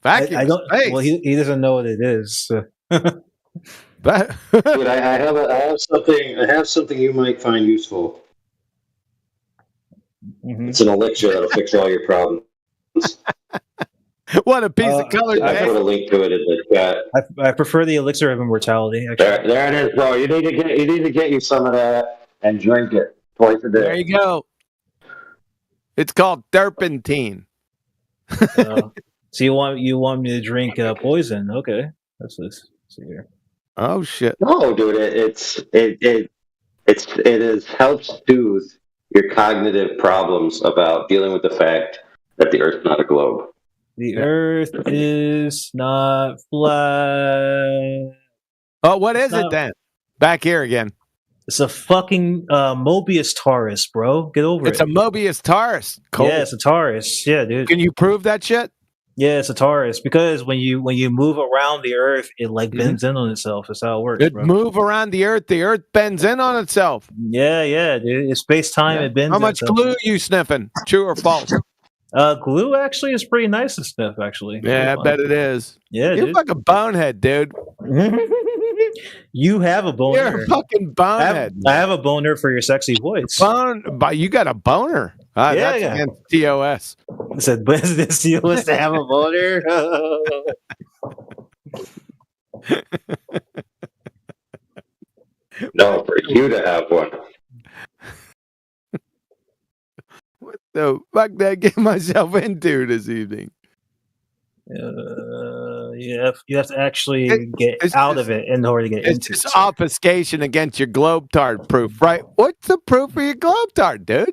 I don't. Well, he doesn't know what it is. So.
Dude, I have something you might find useful.
Mm-hmm.
It's an elixir that'll fix all your problems.
What a piece of colored
I put a link to it in the chat.
I prefer the elixir of immortality. Actually.
There it is, bro. You need to get you some of that and drink it twice a day.
There you go. It's called turpentine.
So you want me to drink poison? Okay, that's this. See here.
Oh shit!
No, dude, it helps soothe your cognitive problems about dealing with the fact that the Earth's not a globe.
The Earth is not flat.
Oh, what is it then? Back here again.
It's a fucking Mobius Taurus, bro. Get over it.
It's a Mobius Taurus. Cool.
Yeah, it's a Taurus. Yeah, dude.
Can you prove that shit?
Yeah, it's a Taurus because when you move around the Earth, it like bends in on itself. That's how it works.
It move around the Earth bends in on itself.
Yeah, dude. It's space time. It bends.
How much glue you sniffing? True or false?
Glue actually is pretty nice to sniff. Actually.
Yeah, I bet it is.
Yeah,
you're
dude.
like a bonehead, dude.
You have a boner.
You're a fucking bonehead.
I have a boner for your sexy voice.
You got a boner. That's against TOS.
I said, but is this TOS to have a boner?
No, for you to have one.
What the fuck did I get myself into this evening?
You have to actually get out of it in order to get into it.
It's obfuscation against your Globetard proof, right? What's the proof for your Globetard, dude?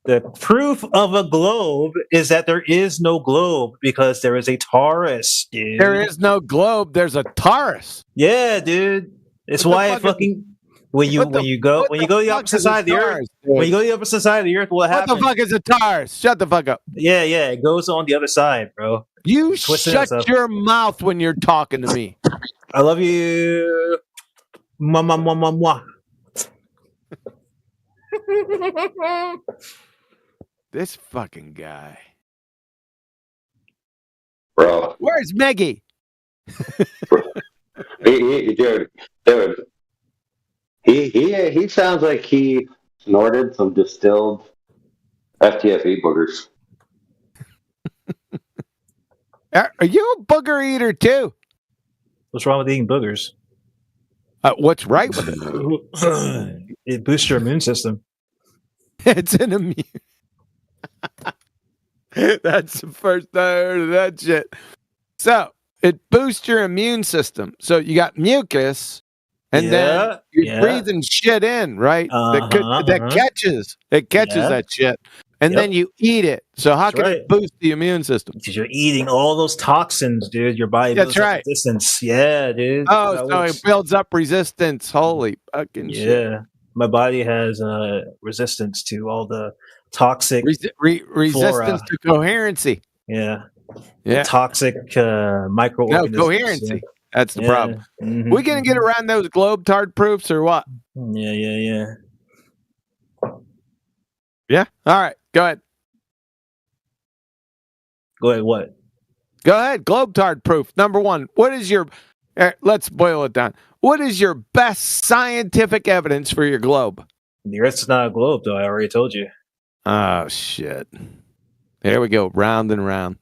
The proof of a globe is that there is no globe because there is a Taurus, dude.
There is no globe. There's a Taurus.
Yeah, dude. It's why fucking when you go to the opposite side of the Earth. When you go to the opposite side of the Earth, what happens?
What the fuck is a Taurus? Shut the fuck up.
Yeah, it goes on the other side, bro.
You shut your mouth when you're talking to me.
I love you. Mwah.
This fucking guy.
Bro.
Where's Meggie?
Dude. He sounds like he snorted some distilled FTFE boogers.
Are you a booger eater too?
What's wrong with eating boogers?
What's right with it?
It boosts your immune system.
It's an immune. That's the first I heard of that shit. So it boosts your immune system. So you got mucus, and then you're breathing shit in, right? That catches that shit, and then you eat it. So how can it boost the immune system?
Because you're eating all those toxins, dude. Your body builds up resistance. Yeah, dude.
Oh, so it builds up resistance. Holy fucking shit.
Yeah. My body has resistance to all the toxic
resistance to coherency.
Yeah. The toxic microorganisms.
No coherency. That's the problem.
Mm-hmm.
We gonna get around those Globetard proofs or what?
Yeah.
Yeah. All right. Go ahead.
Go ahead. What?
Go ahead. Globetard proof. Number one. What is your? Let's boil it down. What is your best scientific evidence for your globe?
The Earth's not a globe, though. I already told you.
Oh shit! There we go. Round and round.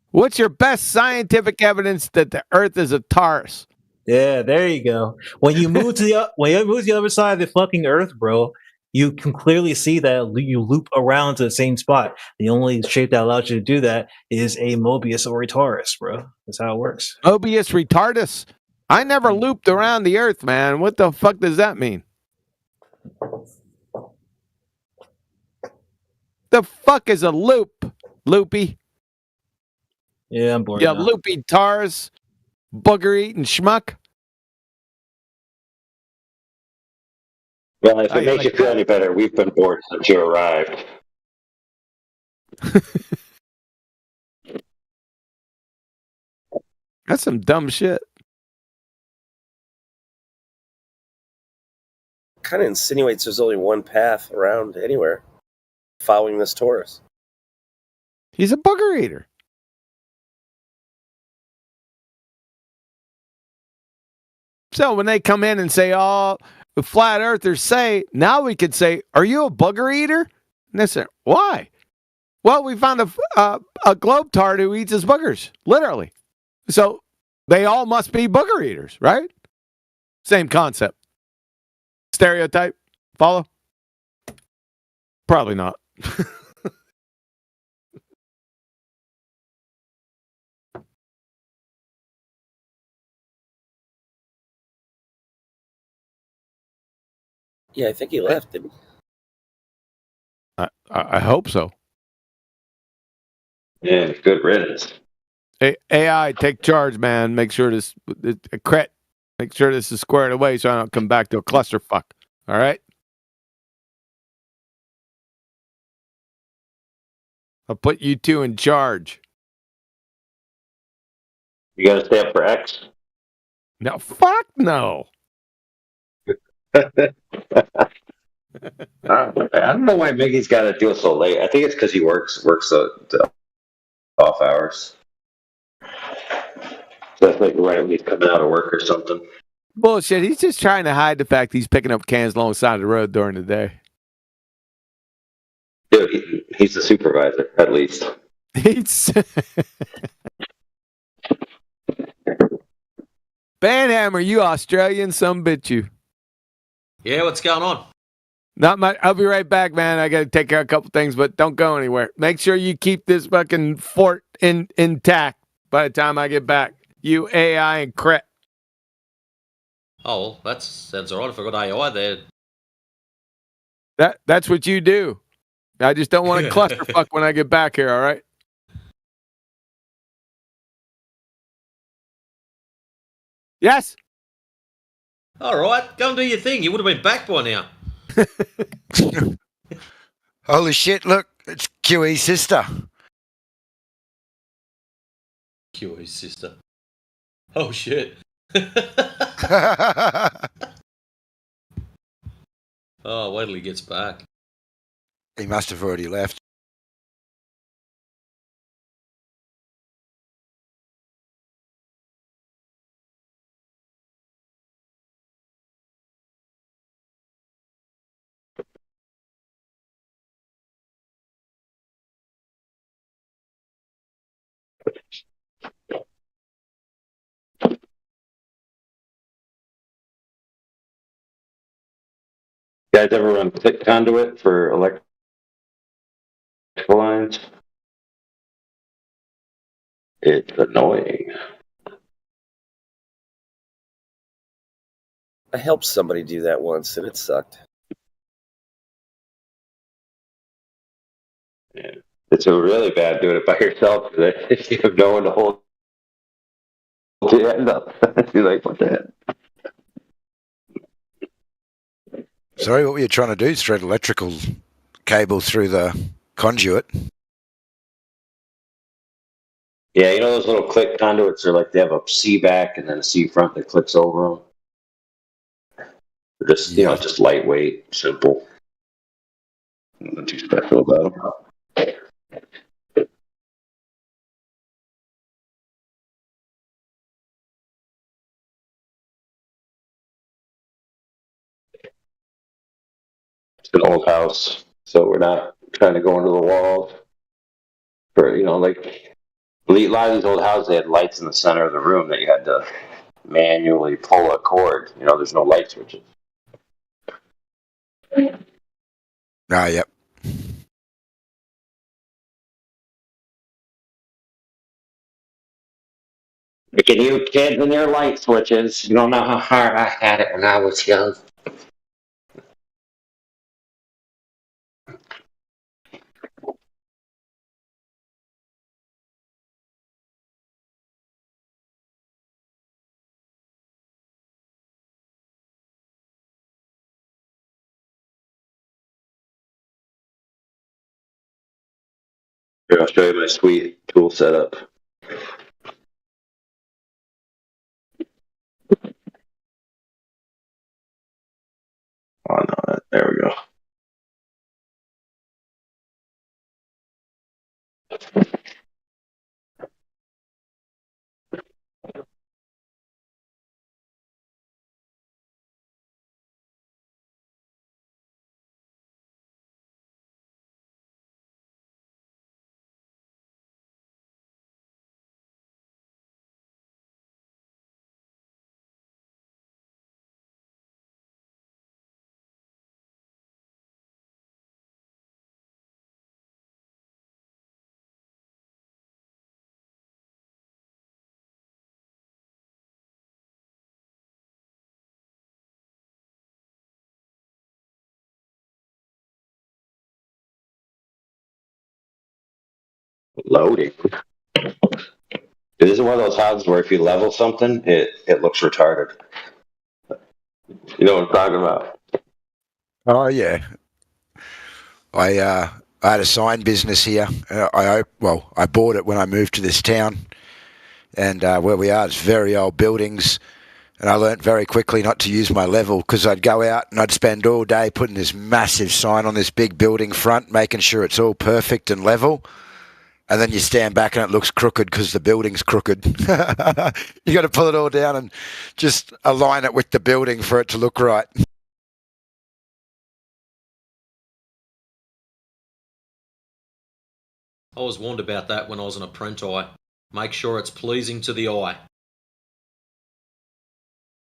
What's your best scientific evidence that the Earth is a Taurus?
Yeah, there you go. When you move to the other side of the fucking Earth, bro, you can clearly see that you loop around to the same spot. The only shape that allows you to do that is a Mobius or a Taurus, bro. That's how it works.
Mobius retardus. I never looped around the Earth, man. What the fuck does that mean? The fuck is a loop, loopy?
Yeah, I'm bored.
Yeah, loopy Taurus, booger eating schmuck.
Well, if it makes you feel any better, we've been bored since you arrived.
That's some dumb shit.
Kind of insinuates there's only one path around anywhere following this Taurus.
He's a booger eater. So when they come in and say, oh, the flat earthers say, now we could say, are you a booger eater? And they say, why? Well, we found a globetard who eats his boogers, literally. So they all must be booger eaters, right? Same concept. Stereotype. Follow? Probably not.
Yeah, I think he left. Didn't he?
I hope so.
Yeah, good riddance.
AI, take charge, man. Make sure this, Cret, make sure this is squared away so I don't come back to a clusterfuck. All right? I'll put you two in charge.
You got to stay up for X.
No, fuck no.
I don't know why Mickey's got to do it so late. I think it's because he works the off hours. That's like right when he's coming out of work or something.
Bullshit. He's just trying to hide the fact he's picking up cans alongside the road during the day.
Dude, he's the supervisor, at least.
He's Banhammer, you Australian, some bit you.
Yeah, what's going on?
Not much. I'll be right back, man. I got to take care of a couple things, but don't go anywhere. Make sure you keep this fucking fort intact by the time I get back. You AI and Cret.
Oh, well, that sounds alright if I got AI there.
That's what you do. I just don't want to clusterfuck when I get back here, all right? Yes?
Alright, go and do your thing. You would have been back by now.
Holy shit, look, it's QE's sister.
QE's sister. Oh, shit. Oh, wait till he gets back.
He must have already left.
You guys ever run thick conduit for electrical lines? It's annoying.
I helped somebody do that once, and it sucked.
Yeah. It's really bad doing it by yourself because you have no one to hold the end up. You're like, what the heck?
Sorry, what were you trying to do? Thread electrical cable through the conduit?
Yeah, you know those little click conduits are like they have a C back and then a C front that clicks over them. They're just, you know, just lightweight, simple. Nothing too special about them. It's an old house, so we're not trying to go into the walls. For, you know, like a lot of these old houses, they had lights in the center of the room that you had to manually pull a cord. You know, there's no light switches.
Yep.
Making you kids and your light switches. You don't know how hard I had it when I was young. Here, I'll show you my sweet tool setup. Oh no, there we go. Loading. This is one of those houses where if you level something, it looks retarded. You know what I'm talking about?
Oh yeah. I had a sign business here. I bought it when I moved to this town, and where we are, it's very old buildings. And I learnt very quickly not to use my level because I'd go out and I'd spend all day putting this massive sign on this big building front, making sure it's all perfect and level. And then you stand back and it looks crooked because the building's crooked. You got to pull it all down and just align it with the building for it to look right.
I was warned about that when I was an apprentice. Make sure it's pleasing to the eye.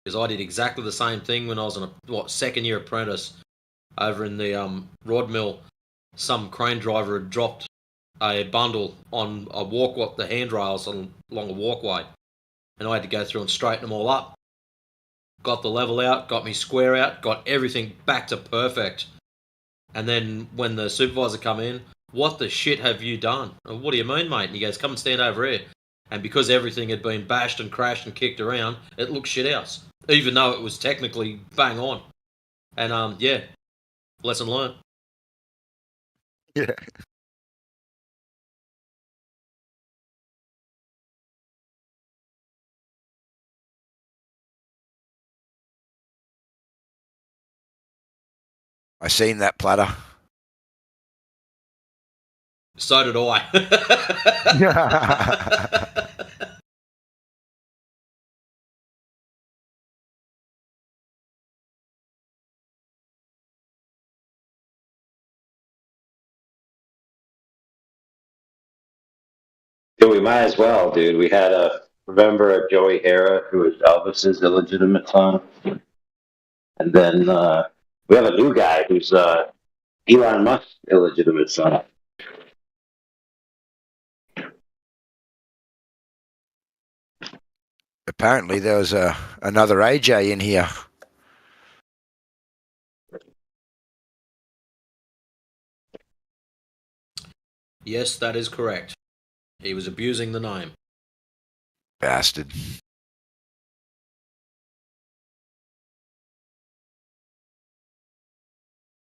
Because I did exactly the same thing when I was a second year apprentice over in the rod mill. Some crane driver had dropped a bundle on a walkway, the handrails along a walkway, and I had to go through and straighten them all up. Got the level out, got me square out, got everything back to perfect. And then when the supervisor come in, what the shit have you done? What do you mean, mate? And he goes, come and stand over here. And because everything had been bashed and crashed and kicked around, it looked shit house, even though it was technically bang on. And yeah, lesson learned.
Yeah. I seen that platter.
So did I.
Yeah, we might as well, dude. We had remember Joey Hera, who was Elvis's illegitimate son? And then we have a new guy who's Elon Musk's illegitimate son.
Apparently there was another AJ in here.
Yes, that is correct. He was abusing the name.
Bastard.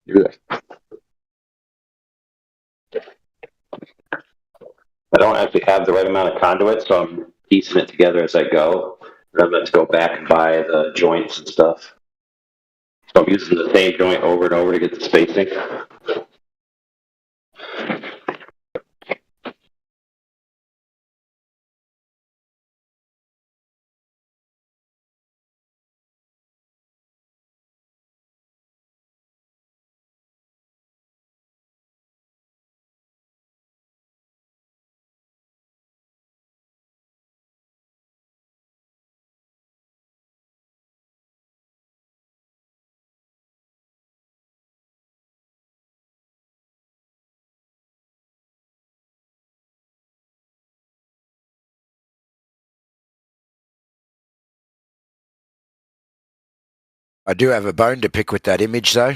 I don't actually have the right amount of conduit, so I'm piecing it together as I go. And I'm going to go back and buy the joints and stuff. So I'm using the same joint over and over to get the spacing.
I do have a bone to pick with that image, though.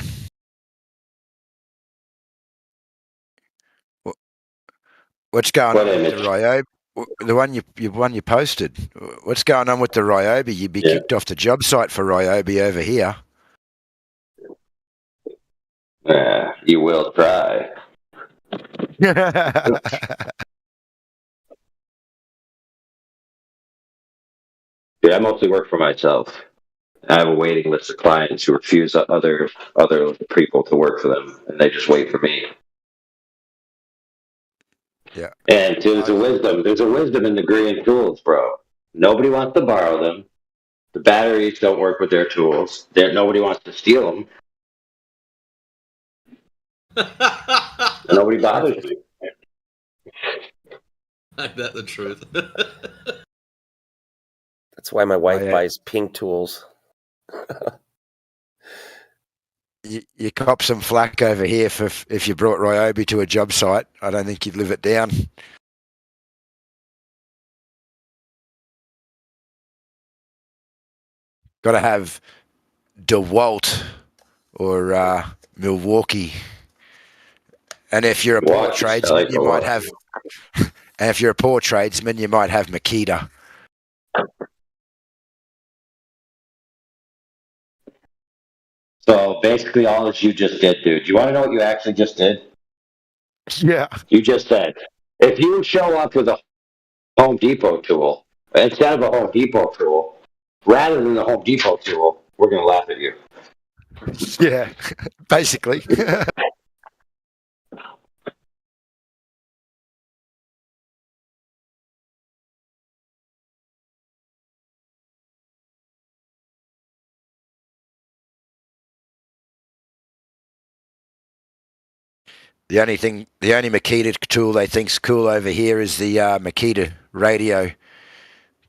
What's going on with the Ryobi? The one you posted. What's going on with the Ryobi? You'd be kicked off the job site for Ryobi over here.
You will try. Yeah, I mostly work for myself. I have a waiting list of clients who refuse other people to work for them, and they just wait for me.
Yeah.
And there's a wisdom in the green tools, bro. Nobody wants to borrow them. The batteries don't work with their tools. Nobody wants to steal them. Nobody bothers me.
Ain't that the truth?
That's why my wife buys pink tools.
You cop some flack over here for if you brought Ryobi to a job site. I don't think you'd live it down. Got to have DeWalt or Milwaukee. And if you're a poor tradesman, you might have And if you're a poor tradesman, you might have Makita.
So basically, all that you just did, dude. You want to know what you actually just did?
Yeah.
You just said, if you show up with a Home Depot tool instead of a Home Depot tool, rather than the Home Depot tool, we're going to laugh at you.
Yeah, basically. The only Makita tool they think's cool over here is the Makita radio,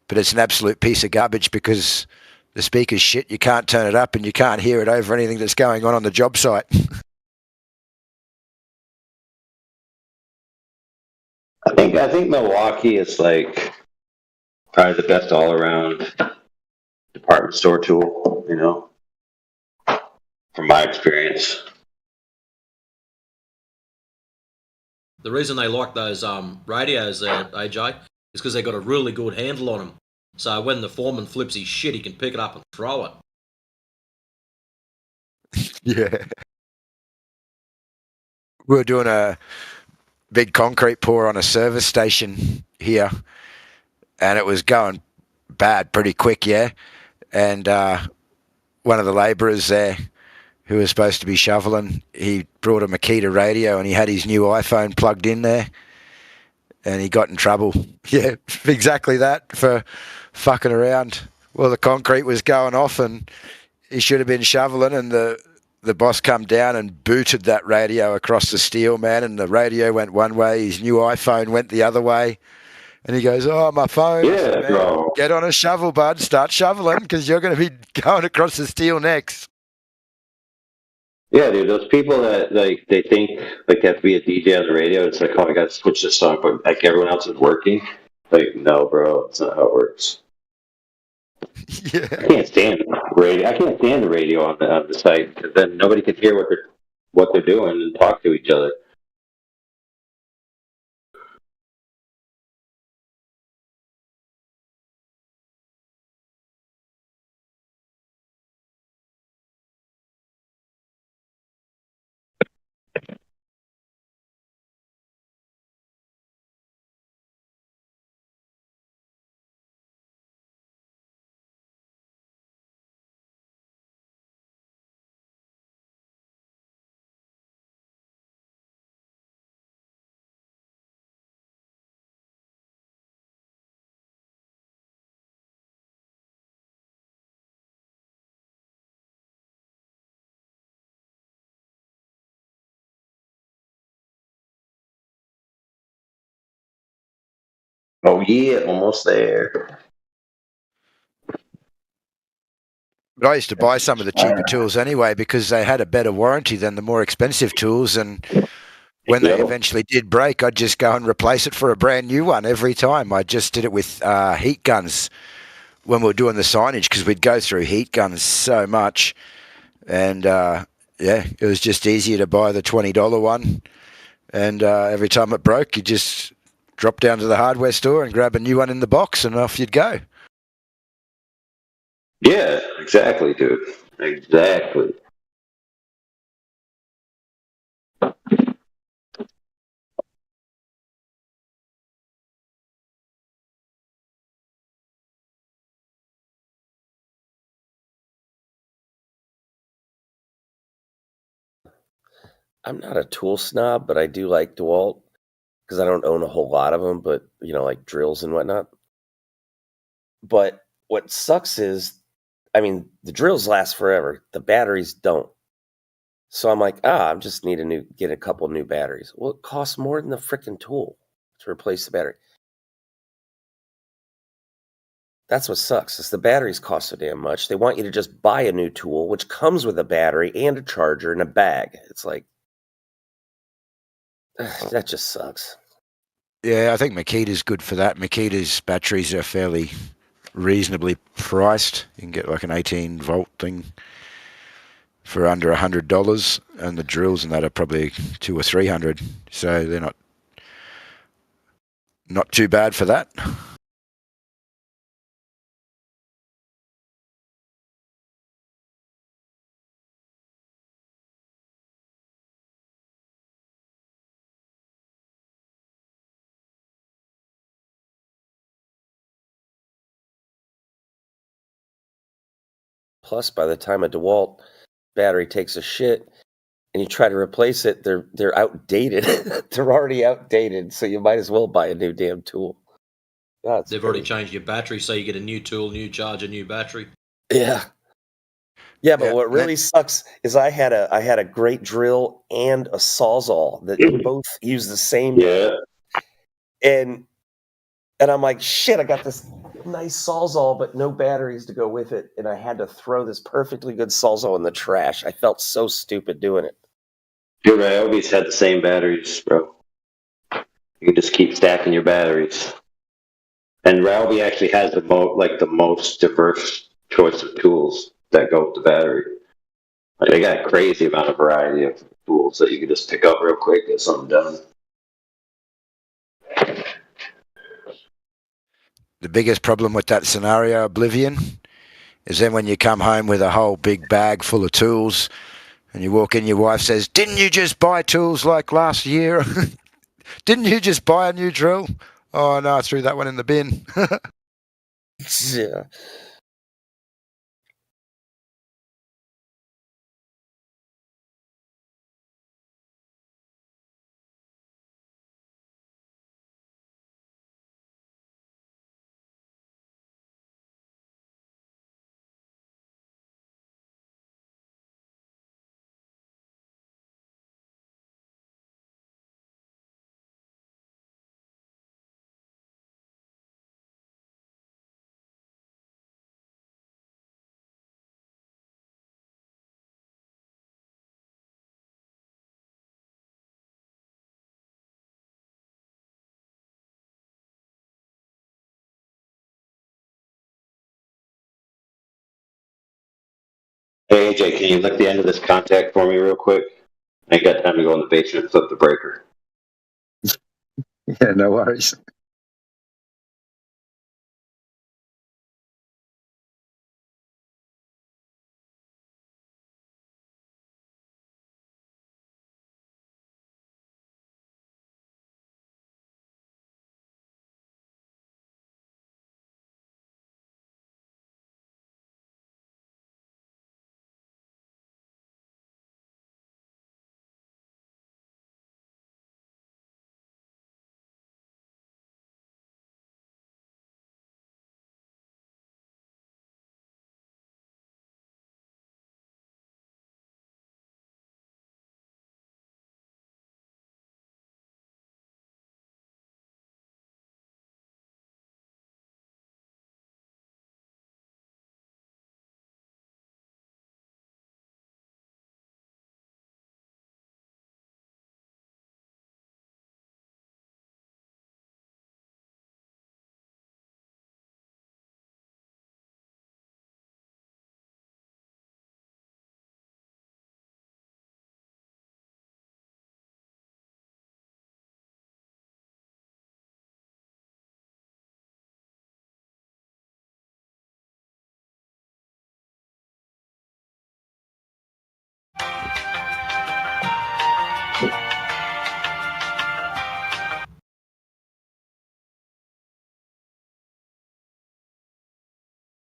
but it's an absolute piece of garbage because the speaker's shit. You can't turn it up and you can't hear it over anything that's going on the job site.
I think Milwaukee is like probably the best all around department store tool, you know, from my experience.
The reason they like those radios there, AJ, is because they got a really good handle on them. So when the foreman flips his shit, he can pick it up and throw it.
Yeah. We were doing a big concrete pour on a service station here, and it was going bad pretty quick, yeah. And one of the labourers there who was supposed to be shoveling, he brought a Makita radio and he had his new iPhone plugged in there, and he got in trouble. Yeah, exactly that, for fucking around. Well, the concrete was going off and he should have been shoveling, and the boss come down and booted that radio across the steel, man, and the radio went one way, his new iPhone went the other way. And he goes, "Oh, my phone.
Yeah,
man,
bro.
Get on a shovel, bud. Start shoveling because you're going to be going across the steel next."
Yeah, dude, those people that like they think like they have to be a DJ on the radio. It's like, oh, I got to switch this song, but like everyone else is working. Like, no, bro, that's not how it works.
Yeah.
I can't stand the radio. I can't stand the radio on the site because then nobody can hear what they're doing and talk to each other. Oh yeah, almost there.
But I used to buy some of the cheaper tools anyway because they had a better warranty than the more expensive tools. And when they eventually did break, I'd just go and replace it for a brand new one every time. I just did it with heat guns when we were doing the signage because we'd go through heat guns so much. And yeah, it was just easier to buy the $20 one. And every time it broke, you just drop down to the hardware store and grab a new one in the box and off you'd go.
Yeah, exactly, dude. Exactly.
I'm not a tool snob, but I do like DeWalt because I don't own a whole lot of them, but, you know, like drills and whatnot. But what sucks is, I mean, the drills last forever. The batteries don't. So I'm like, I just need get a couple new batteries. Well, it costs more than the freaking tool to replace the battery. That's what sucks, is the batteries cost so damn much. They want you to just buy a new tool, which comes with a battery and a charger and a bag. It's like, that just sucks.
Yeah, I think Makita's good for that. Makita's batteries are fairly reasonably priced. You can get like an 18-volt thing for under $100, and the drills and that are probably $200 or $300. So they're not not too bad for that.
Plus, by the time a DeWalt battery takes a shit and you try to replace it, they're outdated. They're already outdated, so you might as well buy a new damn tool. God,
They've already changed your battery, so you get a new tool, new charger, new battery.
Yeah. Yeah, but what really sucks is I had a great drill and a Sawzall that both use the same.
Yeah.
And I'm like, shit, I got this nice Sawzall, but no batteries to go with it, and I had to throw this perfectly good Sawzall in the trash. I felt so stupid doing it.
Dude, Ryobi's had the same batteries, bro. You can just keep stacking your batteries. And Ryobi actually has the most diverse choice of tools that go with the battery. Like, they got a crazy amount of variety of tools that you can just pick up real quick, get something done.
The biggest problem with that scenario, Oblivion, is then when you come home with a whole big bag full of tools and you walk in, your wife says, "Didn't you just buy tools like last year? Didn't you just buy a new drill?" "Oh, no, I threw that one in the bin."
Yeah.
Hey, AJ, can you lick the end of this contact for me real quick? I ain't got time to go in the basement and flip the breaker.
Yeah, no worries.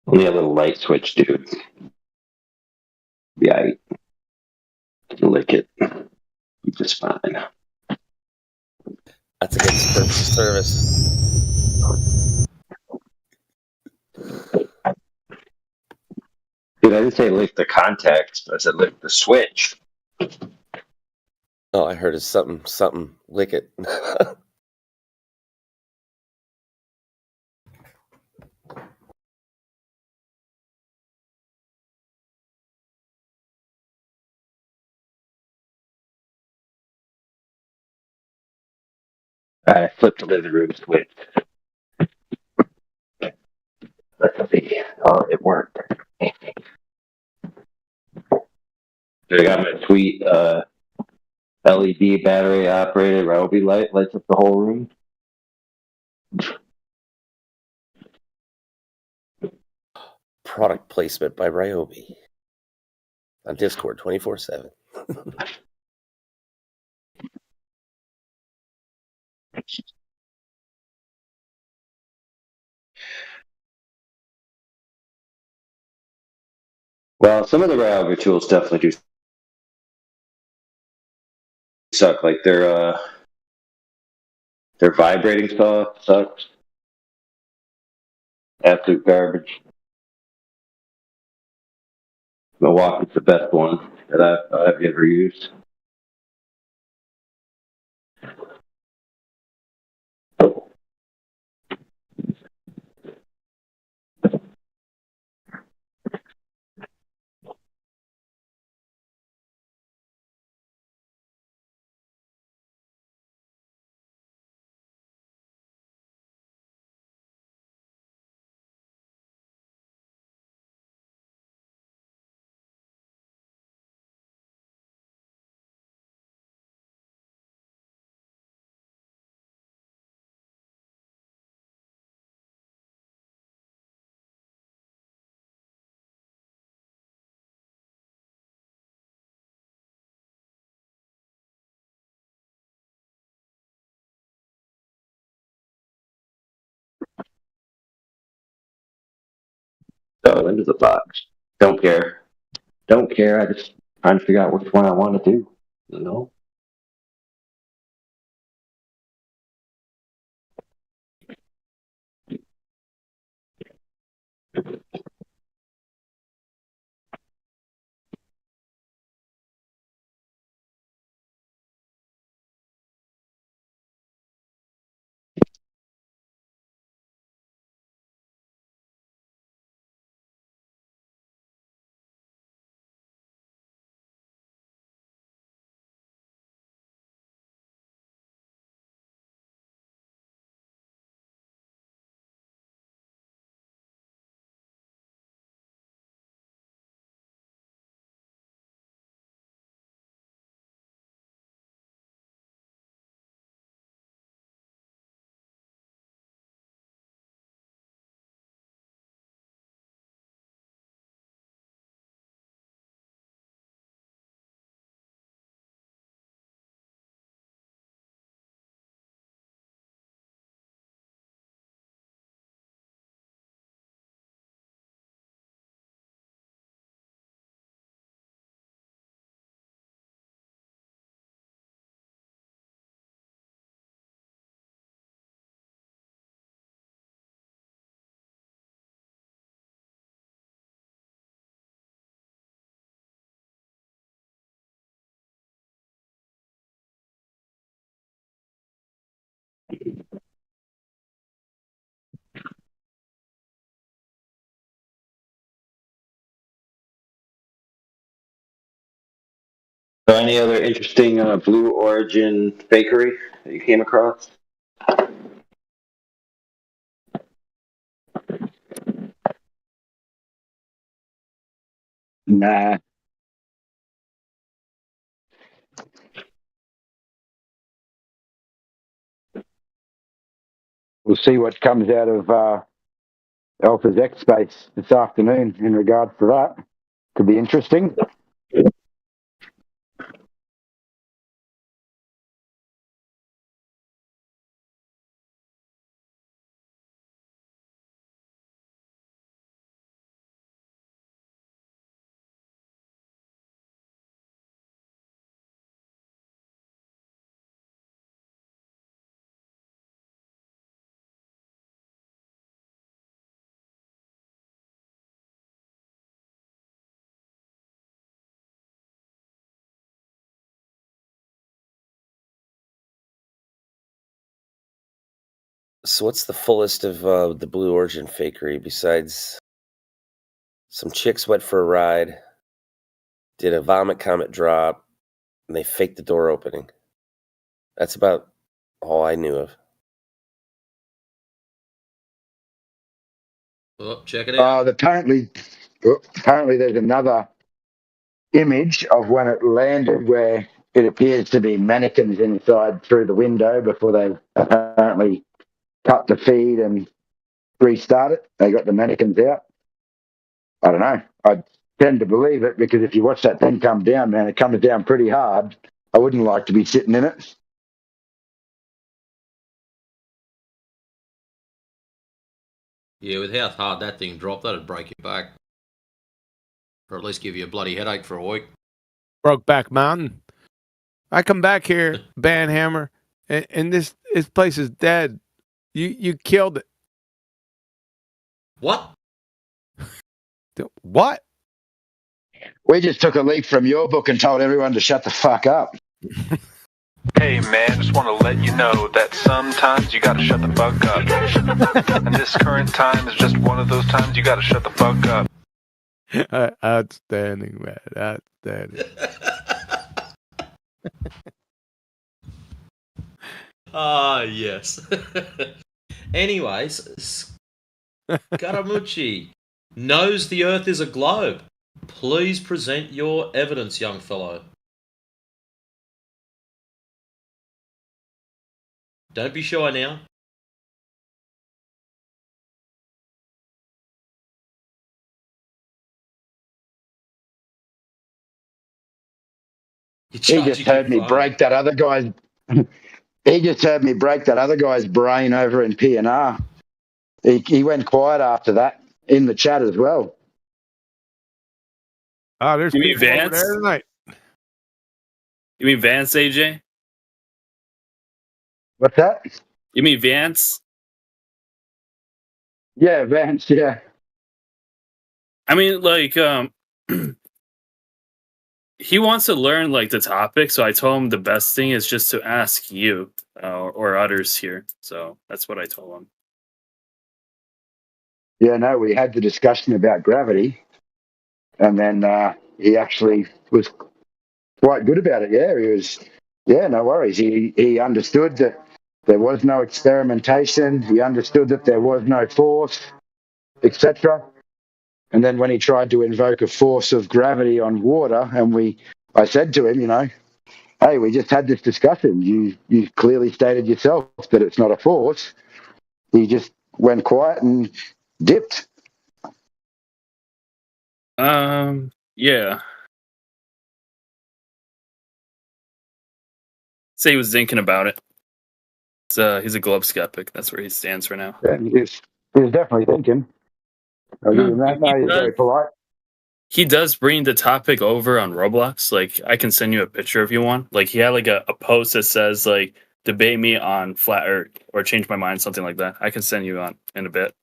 Only a little light switch, dude. Yeah, lick it. Be just fine.
That's against terms of service.
Dude, I didn't say lick the contacts. I said lick the switch.
Oh, I heard it's something. Lick it.
I flipped the living room switch. Let's see. Oh, it worked. I got my sweet LED battery operated Ryobi light, lights up the whole room.
Product placement by Ryobi on Discord 24/7.
Well, some of the Ryobi tools definitely do suck. Like their vibrating saw sucks. Absolute garbage. Milwaukee's the best one that I've ever used. So into the box. Don't care. Don't care. I just trying to figure out which one I want to do. You know. So any other interesting Blue Origin fakery that you came across?
Nah. We'll see what comes out of Alpha's X Space this afternoon in regard for that. Could be interesting.
So what's the fullest of the Blue Origin fakery besides some chicks went for a ride, did a vomit comet drop, and they faked the door opening? That's about all I knew of.
Oh, check it out.
Apparently there's another image of when it landed where it appears to be mannequins inside through the window before they apparently
cut the feed and restart it. They got the mannequins out. I don't know. I tend to believe it because if you watch that thing come down, man, it comes down pretty hard. I wouldn't like to be sitting in it.
Yeah, with how hard that thing dropped, that'd break your back. Or at least give you a bloody headache for a week.
Brokeback Mountain. I come back here, Banhammer, and this place is dead. You killed it.
What?
What?
We just took a leaf from your book and told everyone to shut the fuck up.
Hey man, just want to let you know that sometimes you gotta shut the fuck up. And this current time is just one of those times you gotta shut the fuck up.
Outstanding, man. Outstanding.
Ah, yes. Anyways, Scaramucci knows the Earth is a globe. Please present your evidence, young fellow. Don't be shy now.
He just heard me break that other guy's. He just heard me break that other guy's brain over in PNR. He went quiet after that in the chat as well.
Oh, there's
You mean
people over
Vance?
there tonight.
You mean Vance, AJ?
What's that?
You mean Vance?
Yeah, Vance. Yeah.
I mean, like, he wants to learn like the topic, so I told him the best thing is just to ask you or others here. So that's what I told him.
Yeah, no, we had the discussion about gravity, and then he actually was quite good about it. Yeah, he was. Yeah, no worries. He understood that there was no experimentation. He understood that there was no force, etc. And then when he tried to invoke a force of gravity on water, and I said to him, you know, hey, we just had this discussion. You clearly stated yourself that it's not a force. He just went quiet and dipped.
Yeah. Say he was thinking about it. He's a globe skeptic. That's where he stands for now.
Yeah, he was definitely thinking. I'll give him that. No, he's very polite.
He does bring the topic over on Roblox. Like, I can send you a picture if you want. Like, he had like a post that says like, debate me on flat Earth or change my mind, something like that. I can send you on in a bit.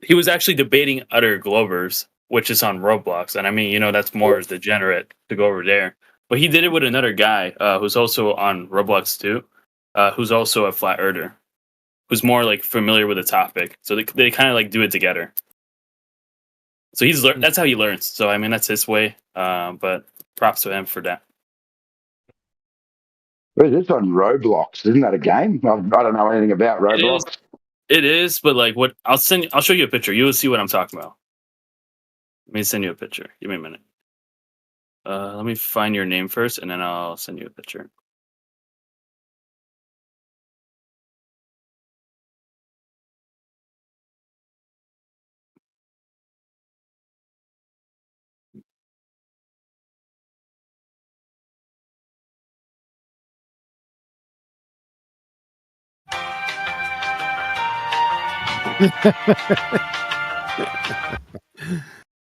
He was actually debating other Globers, which is on Roblox. And I mean, you know, that's more degenerate to go over there. But he did it with another guy who's also on Roblox too, who's also a flat earther, who's more like familiar with the topic. So they kind of like do it together. So that's how he learns. So I mean, that's his way. But props to him for that.
Where's this on Roblox? Isn't that a game? I don't know anything about Roblox.
It is, but like what I'll show you a picture. You will see what I'm talking about. Let me send you a picture. Give me a minute. Let me find your name first, and then I'll send you a picture.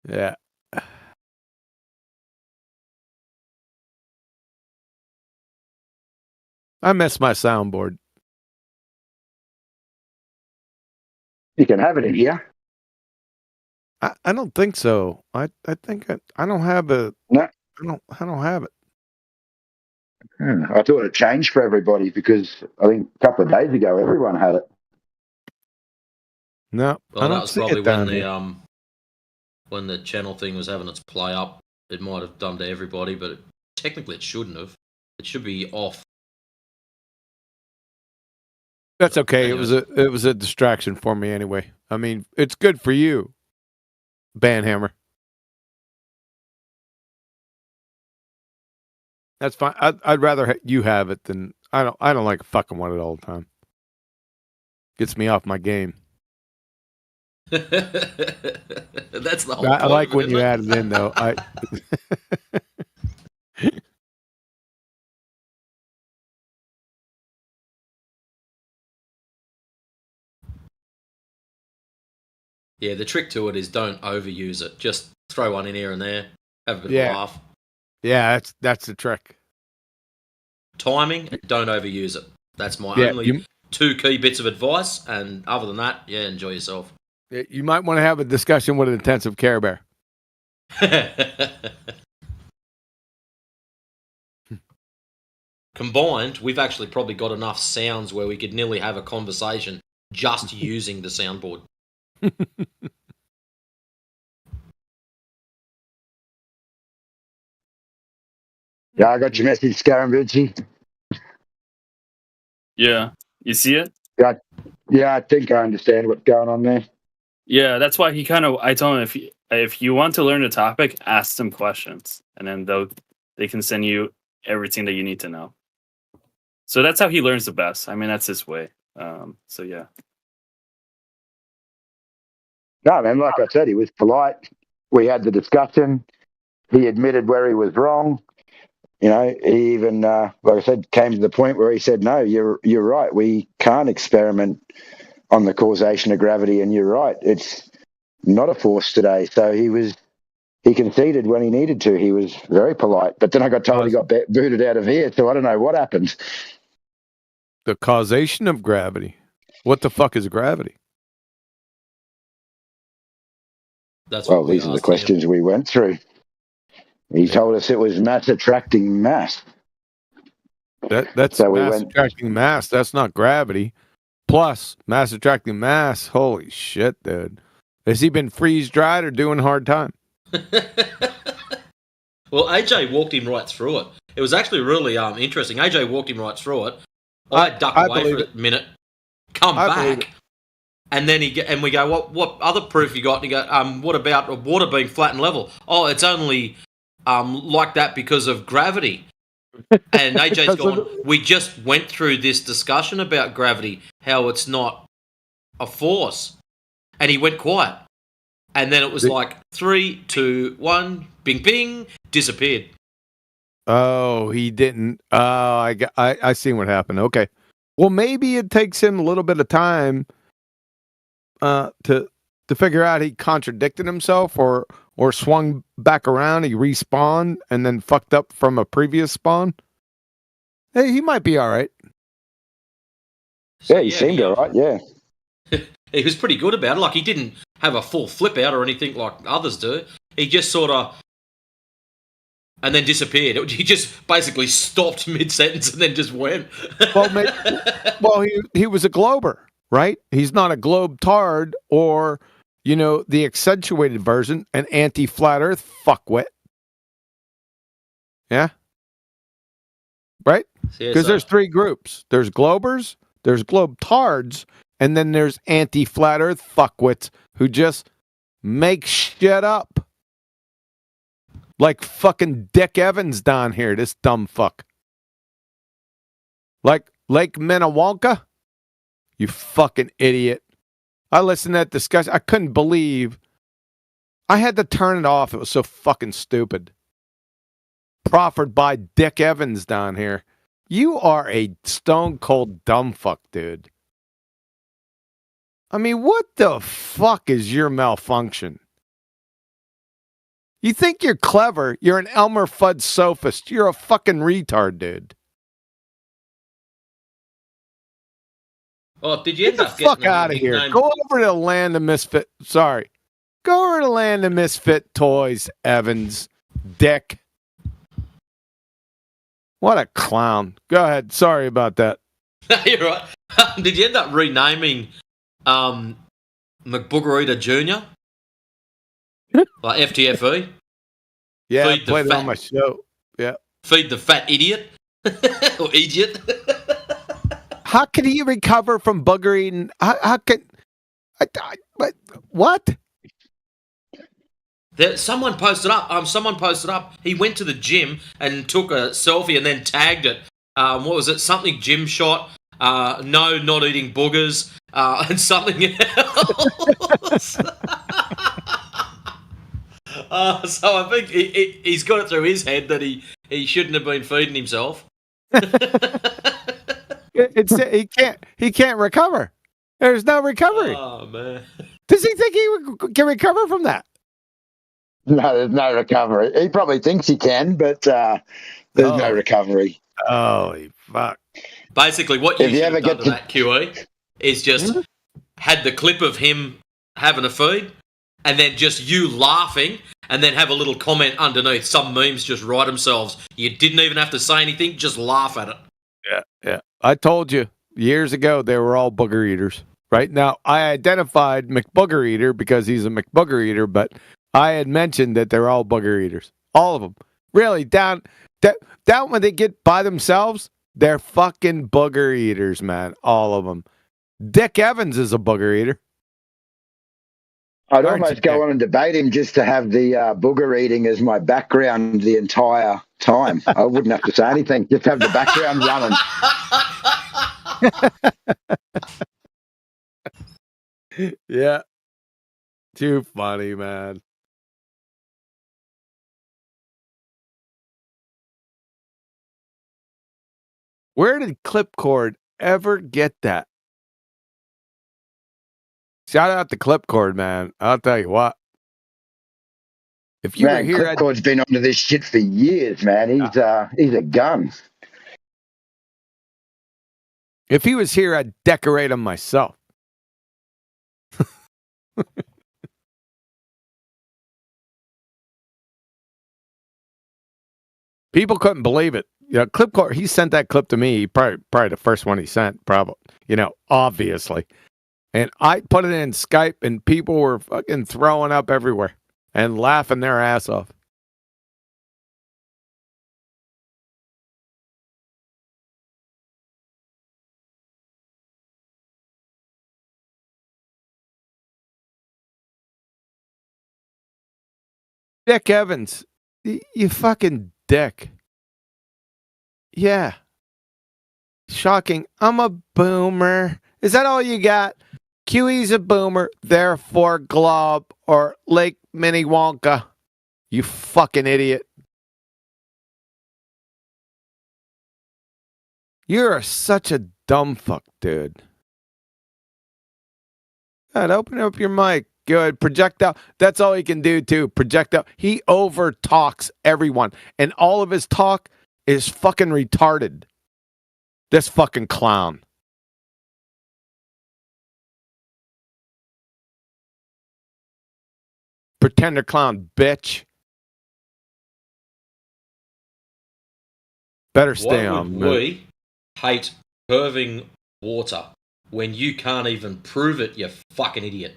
Yeah. I miss my soundboard.
You can have it in here.
I don't think so. I think I don't have a.
No.
I don't have it.
I thought it changed for everybody because I think a couple of days ago everyone had it.
No,
Well,
I
that
don't
was
see
probably
it down
when
here.
when the channel thing was having its play up. It might have done to everybody, but technically it shouldn't have. It should be off.
That's okay. It was a distraction for me anyway. I mean, it's good for you, Banhammer. That's fine. I'd rather you have it than I don't like fucking with it all the time. Gets me off my game.
That's the whole
I
point
like
of it,
when you
isn't
add it in, though.
Yeah, the trick to it is don't overuse it. Just throw one in here and there. Have a bit of
Yeah.
a laugh.
Yeah, that's the trick.
Timing, don't overuse it. That's my
Yeah,
only two key bits of advice. And other than that, yeah, enjoy yourself.
You might want to have a discussion with an intensive care bear.
Combined, we've actually probably got enough sounds where we could nearly have a conversation just using the soundboard.
Yeah, I got your message, Scaramucci.
Yeah, you see it?
Yeah, I think I understand what's going on there.
Yeah, that's why I told him if you want to learn the topic, ask them questions, and then they can send you everything that you need to know. So that's how he learns the best. I mean, that's his way. So yeah.
No, man, like I said, he was polite. We had the discussion. He admitted where he was wrong. You know, he even, like I said, came to the point where he said, no, you're right. We can't experiment on the causation of gravity, and you're right. It's not a force today. So he conceded when he needed to. He was very polite. But then I got told he got booted out of here, so I don't know what happened.
The causation of gravity. What the fuck is gravity?
That's
Well, these are the questions we went through. He told us it was mass attracting mass.
That's
So we
mass
went-
attracting mass. That's not gravity. Plus, mass attracting mass. Holy shit, dude. Has he been freeze dried or doing hard time?
Well, AJ walked him right through it. It was actually really interesting. AJ walked him right through it. I ducked away for a minute, come back, and then and we go, what other proof you got? And he go, what about water being flat and level? Oh, it's only like that because of gravity. And AJ's gone, we just went through this discussion about gravity, how it's not a force. And he went quiet. And then it was like 3, 2, 1, bing, bing, disappeared.
Oh, he didn't. Oh, I see what happened. Okay. Well, maybe it takes him a little bit of time to figure out he contradicted himself or swung back around, he respawned and then fucked up from a previous spawn. Hey, he might be all right.
Yeah, he seemed all right, yeah.
He was pretty good about it. Like, he didn't have a full flip out or anything like others do. He just sort of... and then disappeared. He just basically stopped mid-sentence and then just went.
Well, he was a glober, right? He's not a globe-tard or, the accentuated version, an anti-flat earth fuckwit. Yeah? Right? Because there's 3 groups. There's globers, there's globe-tards, and then there's anti-flat earth fuckwits who just make shit up. Like fucking Dick Evans down here, this dumb fuck. Like Lake Minnewanka? You fucking idiot. I listened to that discussion. I couldn't believe. I had to turn it off. It was so fucking stupid. Proffered by Dick Evans down here. You are a stone cold dumb fuck, dude. I mean, what the fuck is your malfunction? You think you're clever. You're an Elmer Fudd sophist. You're a fucking retard, dude.
Oh, did you end
Get
up
the fuck
getting
out of
a
here.
nickname?
Go over to Land of Misfit. Sorry. Go over to Land of Misfit Toys, Evans. Dick. What a clown. Go ahead. Sorry about that.
You're right. Did you end up renaming McBoogerita Jr.? Like FTFE?
Yeah, I
Feed the
played it
fat-
on my show. Yeah.
Feed the fat idiot? Or idiot?
How can he recover from booger eating? How can... What?
Someone posted up. He went to the gym and took a selfie and then tagged it. What was it? Something gym shot. No, not eating boogers, and something else. So I think he's got it through his head that he shouldn't have been feeding himself.
He can't recover. There's no recovery.
Oh man.
Does he think he can recover from that?
No, there's no recovery. He probably thinks he can, but there's no recovery.
Holy fuck.
Basically, what you
If you
should
ever
have done
get
to
to-
that QE is just had the clip of him having a feed, and then just you laughing, and then have a little comment underneath. Some memes just write themselves. You didn't even have to say anything, just laugh at it.
Yeah. I told you years ago they were all booger eaters. Right now, I identified McBooger Eater because he's a McBooger Eater, but I had mentioned that they're all booger eaters. All of them. Really, down when they get by themselves, they're fucking booger eaters, man. All of them. Dick Evans is a booger eater.
I'd almost go on and debate him just to have the booger eating as my background the entire time. I wouldn't have to say anything, just have the background running.
Yeah. Too funny, man. Where did Clipcord ever get that? Shout out to Clipcord, man. I'll tell you what. If you were here,
Clipcord's been onto this shit for years, man. He's a gun.
If he was here, I'd decorate him myself. People couldn't believe it. You know, Clipcord, he sent that clip to me. Probably the first one he sent, probably. Obviously. And I put it in Skype, and people were fucking throwing up everywhere and laughing their ass off. Dick Evans, you fucking dick. Yeah. Shocking. I'm a boomer. Is that all you got? QE's a boomer, therefore Glob or Lake Minnewanka. You fucking idiot. You're such a dumb fuck, dude. God, open up your mic. Good. Projectile. That's all he can do, too. Projectile. He over talks everyone. And all of his talk is fucking retarded. This fucking clown. Pretender clown, bitch. Better stay
Why
on
would
mute.
we hate curving water when you can't even prove it, you fucking idiot?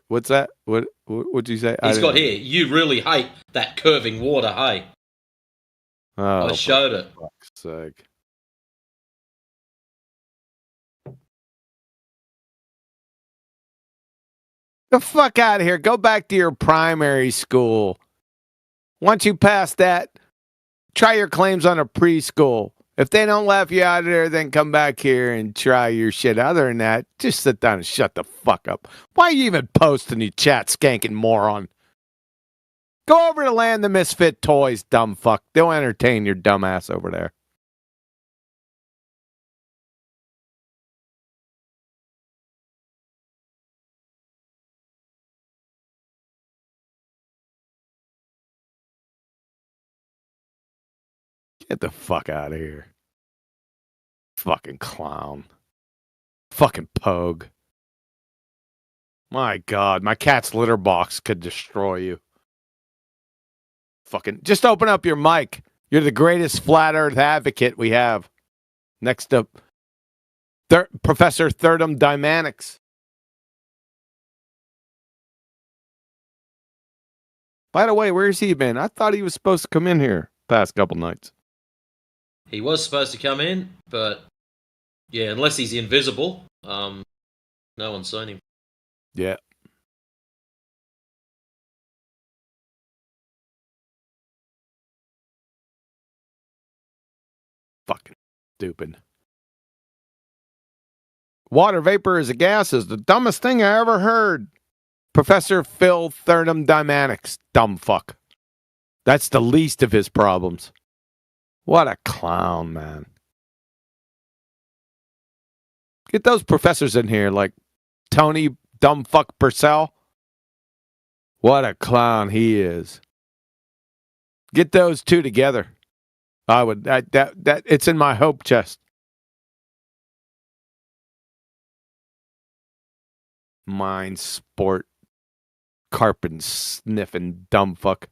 What's that? What'd you say?
He's got here. You really hate that curving water, hey?
Oh,
I showed it.
For fuck's sake. The fuck out of here. Go back to your primary school. Once you pass that, try your claims on a preschool. If they don't laugh you out of there, then come back here and try your shit. Other than that, just sit down and shut the fuck up. Why are you even posting your chat, skanking moron? Go over to Land the Misfit Toys, dumb fuck. They'll entertain your dumb ass over there. Get the fuck out of here. Fucking clown. Fucking pogue. My God, my cat's litter box could destroy you. Fucking, just open up your mic. You're the greatest flat earth advocate we have. Next up, Professor Thirdum Dymanics. By the way, where's he been? I thought he was supposed to come in here past couple nights.
He was supposed to come in, but yeah, unless he's invisible, no one's seen him.
Yeah. Fucking stupid. water vapor is a gas is the dumbest thing I ever heard. Professor Phil Thermodynamics, dumb fuck. That's the least of his problems. What a clown, man. Get those professors in here, like Tony dumb fuck Purcell. What a clown he is. Get those two together. I would that it's in my hope chest. Mind sport carpet sniffing dumb fuck.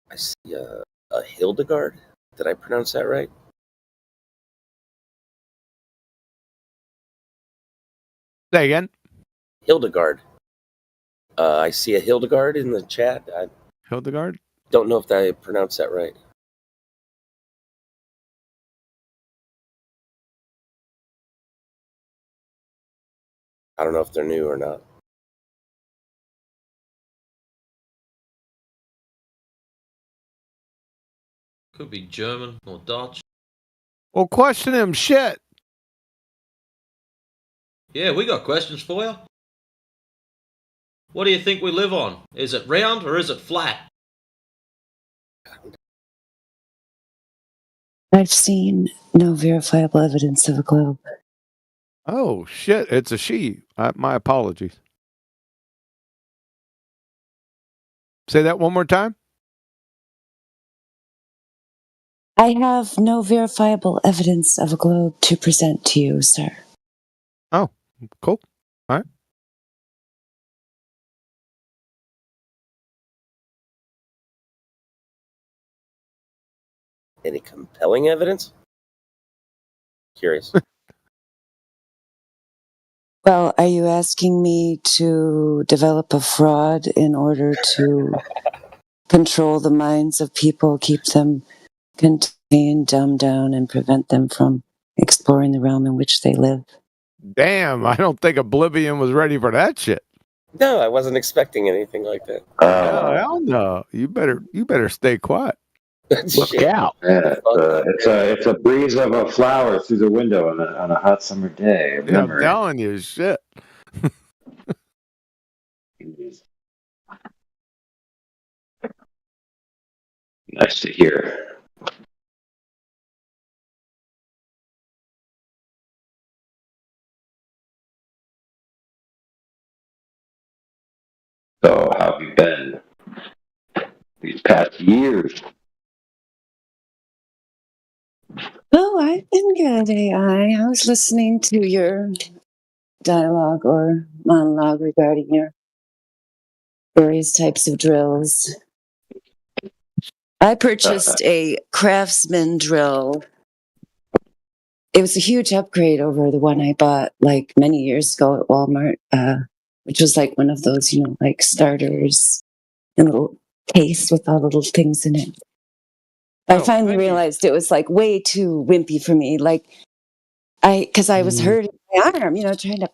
I see a Hildegard. Did I pronounce that right?
Say again.
Hildegard. I see a Hildegard in the chat. I
Hildegard?
don't know if I pronounced that right. I don't know if they're new or not.
Could be German or Dutch.
Well, question him. Shit.
Yeah, we got questions for you. What do you think we live on? Is it round or is it flat?
I've seen no verifiable evidence of a globe.
Oh, shit. It's a she. My apologies. Say that one more time.
I have no verifiable evidence of a globe to present to you, sir.
Oh, cool. All right.
Any compelling evidence? Curious.
Well, are you asking me to develop a fraud in order to control the minds of people, keep them contained, dumbed down, and prevent them from exploring the realm in which they live?
Damn, I don't think Oblivion was ready for that shit.
No, I wasn't expecting anything like that.
Oh, hell no. You better stay quiet.
Look
out! Yeah, it's a breeze of a flower through the window on a hot summer day.
Yeah, I'm telling you, shit.
Nice to hear.
So how have you been these past years?
Oh, I've been good, AI. I was listening to your dialogue or monologue regarding your various types of drills. I purchased a Craftsman drill. It was a huge upgrade over the one I bought like many years ago at Walmart, which was like one of those, like starters and a little case with all the little things in it. I finally realized it was like way too wimpy for me. Like because I was hurting my arm, trying to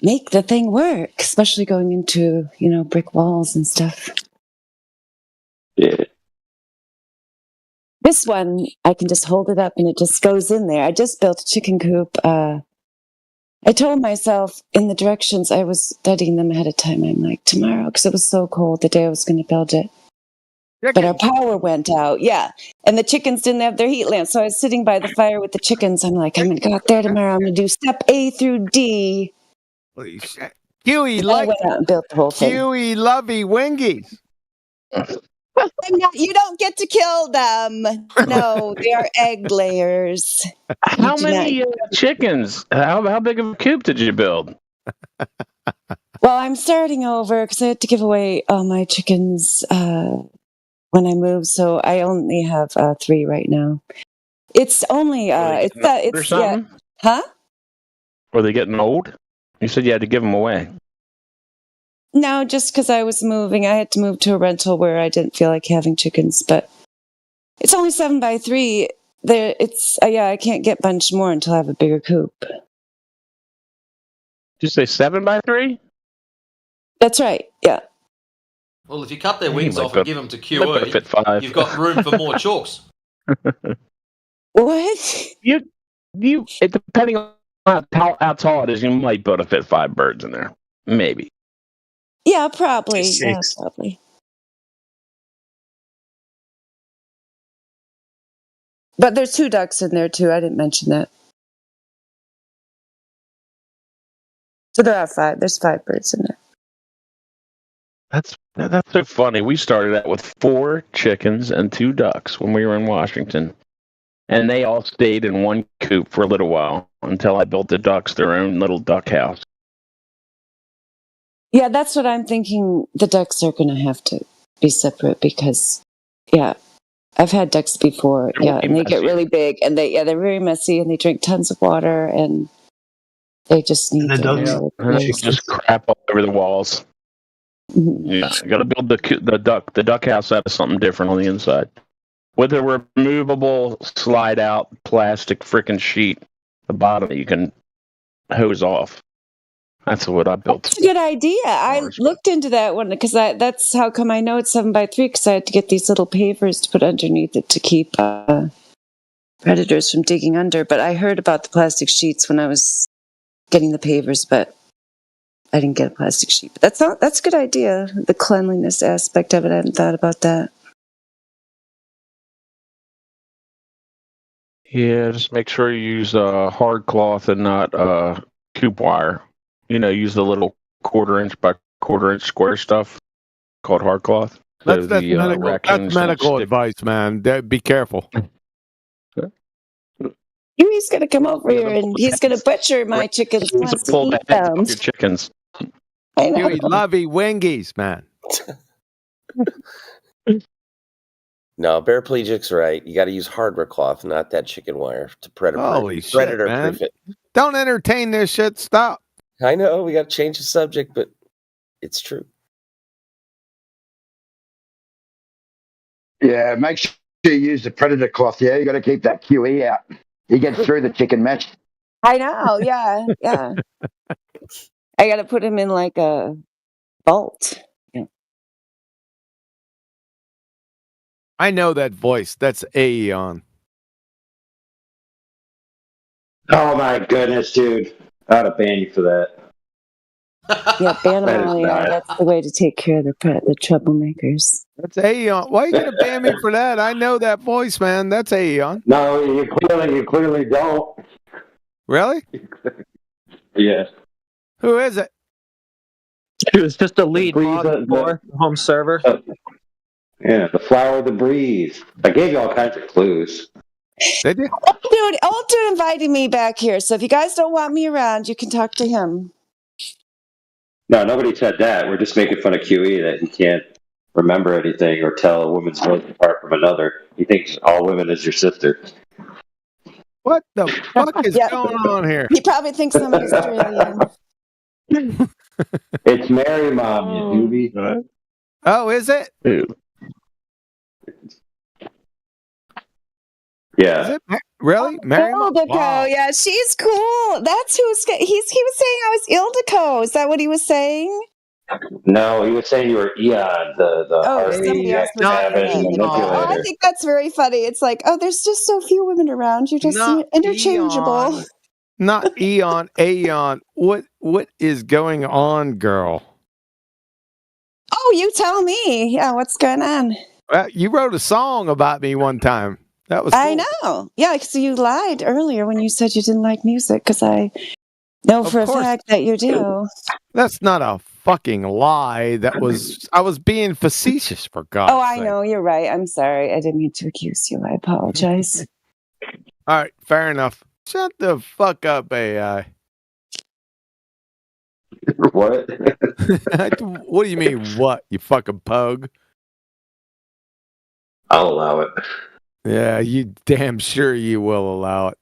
make the thing work, especially going into, brick walls and stuff.
Yeah.
This one, I can just hold it up and it just goes in there. I just built a chicken coop. I told myself in the directions, I was studying them ahead of time. I'm like, tomorrow, because it was so cold the day I was going to build it. But our power went out, yeah. And the chickens didn't have their heat lamps. So I was sitting by the fire with the chickens. I'm like, I'm going to go out there tomorrow. I'm going to do step A through D.
Huey,
I went out and built the whole thing.
Huey, Lovey, Wingies.
You don't get to kill them. No, they are egg layers.
How many chickens? How big of a coop did you build?
Well, I'm starting over because I had to give away all my chickens when I moved, so I only have 3 right now. It's only
something?
Huh?
Were they getting old? You said you had to give them away.
No, just because I was moving, I had to move to a rental where I didn't feel like having chickens. But it's only 7 by 3. I can't get a bunch more until I have a bigger coop.
Did you say 7 by 3?
That's right. Yeah.
Well, if you cut their wings off
might
and
be-
give them to
might be able to fit 5.
you've got room for more chalks.
What?
You depending on how tall it is, you might be able to fit 5 birds in there. Maybe.
Yeah, probably.
Six.
Yeah, probably. But there's 2 ducks in there too. I didn't mention that. So there are 5. There's 5 birds in there.
That's so funny. We started out with 4 chickens and 2 ducks when we were in Washington. And they all stayed in one coop for a little while until I built the ducks their own little duck house.
Yeah, that's what I'm thinking. The ducks are going to have to be separate because, yeah, I've had ducks before. Yeah, and they get really big, and they're very messy, and they drink tons of water, and they just need to.
Just crap all over the walls. Yeah, you got to build the duck house out of something different on the inside with a removable slide out plastic freaking sheet at the bottom that you can hose off. That's what I built.
That's a good idea. I looked into that one because that's how come I know it's 7 by 3 because I had to get these little pavers to put underneath it to keep predators from digging under. But I heard about the plastic sheets when I was getting the pavers, but I didn't get a plastic sheet. But that's a good idea. The cleanliness aspect of it, I hadn't thought about that.
Yeah, just make sure you use hard cloth and not coop wire. Use the little 1/4 inch by 1/4 inch square stuff called hard cloth.
That's medical advice, man. Be careful.
He's going to come over here and he's going to butcher my chickens. He wants to eat them.
Your chickens.
I know.
Huey, Lovey, Wingies, man.
No, paraplegic's right. You got to use hardware cloth, not that chicken wire to
Holy shit,
predator
man.
proof it.
Don't entertain this shit. Stop.
I know we got to change the subject, but it's true.
Yeah, make sure you use the predator cloth. Yeah, you got to keep that QE out. He gets through the chicken mesh.
I know. Yeah. Yeah. I got to put him in like a vault. Yeah.
I know that voice. That's Aeon.
Oh my goodness, dude! I ought to ban you for that.
Yeah, ban
That
them
is
all. Yeah,
bad.
that's the way to take care of the troublemakers.
That's Aeon. Why are you going to ban me for that? I know that voice, man. That's Aeon.
No, you clearly don't.
Really?
Yes.
Who is it?
It was just a lead
breeze
mod
of
for home server.
Yeah, the flower of the breeze. I gave you all kinds of clues.
Did you?
Old dude invited me back here, so if you guys don't want me around, you can talk to him.
No, nobody said that. We're just making fun of QE that he can't remember anything or tell a woman's voice apart from another. He thinks all women is your sister.
What the fuck is going on here?
He probably thinks I'm Australian.
It's Mary Mom, you doobie.
Oh, is it?
Yeah.
Is it really? Mary?
Ildiko,
Wow.
yeah, she's cool. That's who's he was saying I was Ildiko. Is that what he was saying?
No, he was saying you were Eon, the hard
somebody else was
manipulator.
Oh, I think that's very funny. It's like, oh, there's just so few women around. You're just
Not
interchangeable.
Eon. Not Eon, Aeon. What is going on, girl?
Oh, you tell me. Yeah, what's going on?
You wrote a song about me one time. That was cool.
I know. Yeah, because you lied earlier when you said you didn't like music, because I know for a fact that you do.
That's not a fucking lie. I was being facetious, for God's
Oh, I
sake.
know. You're right. I'm sorry. I didn't mean to accuse you. I apologize.
All right, fair enough. Shut the fuck up, AI.
What?
What do you mean, what, you fucking pug?
I'll allow it.
Yeah, you damn sure you will allow it.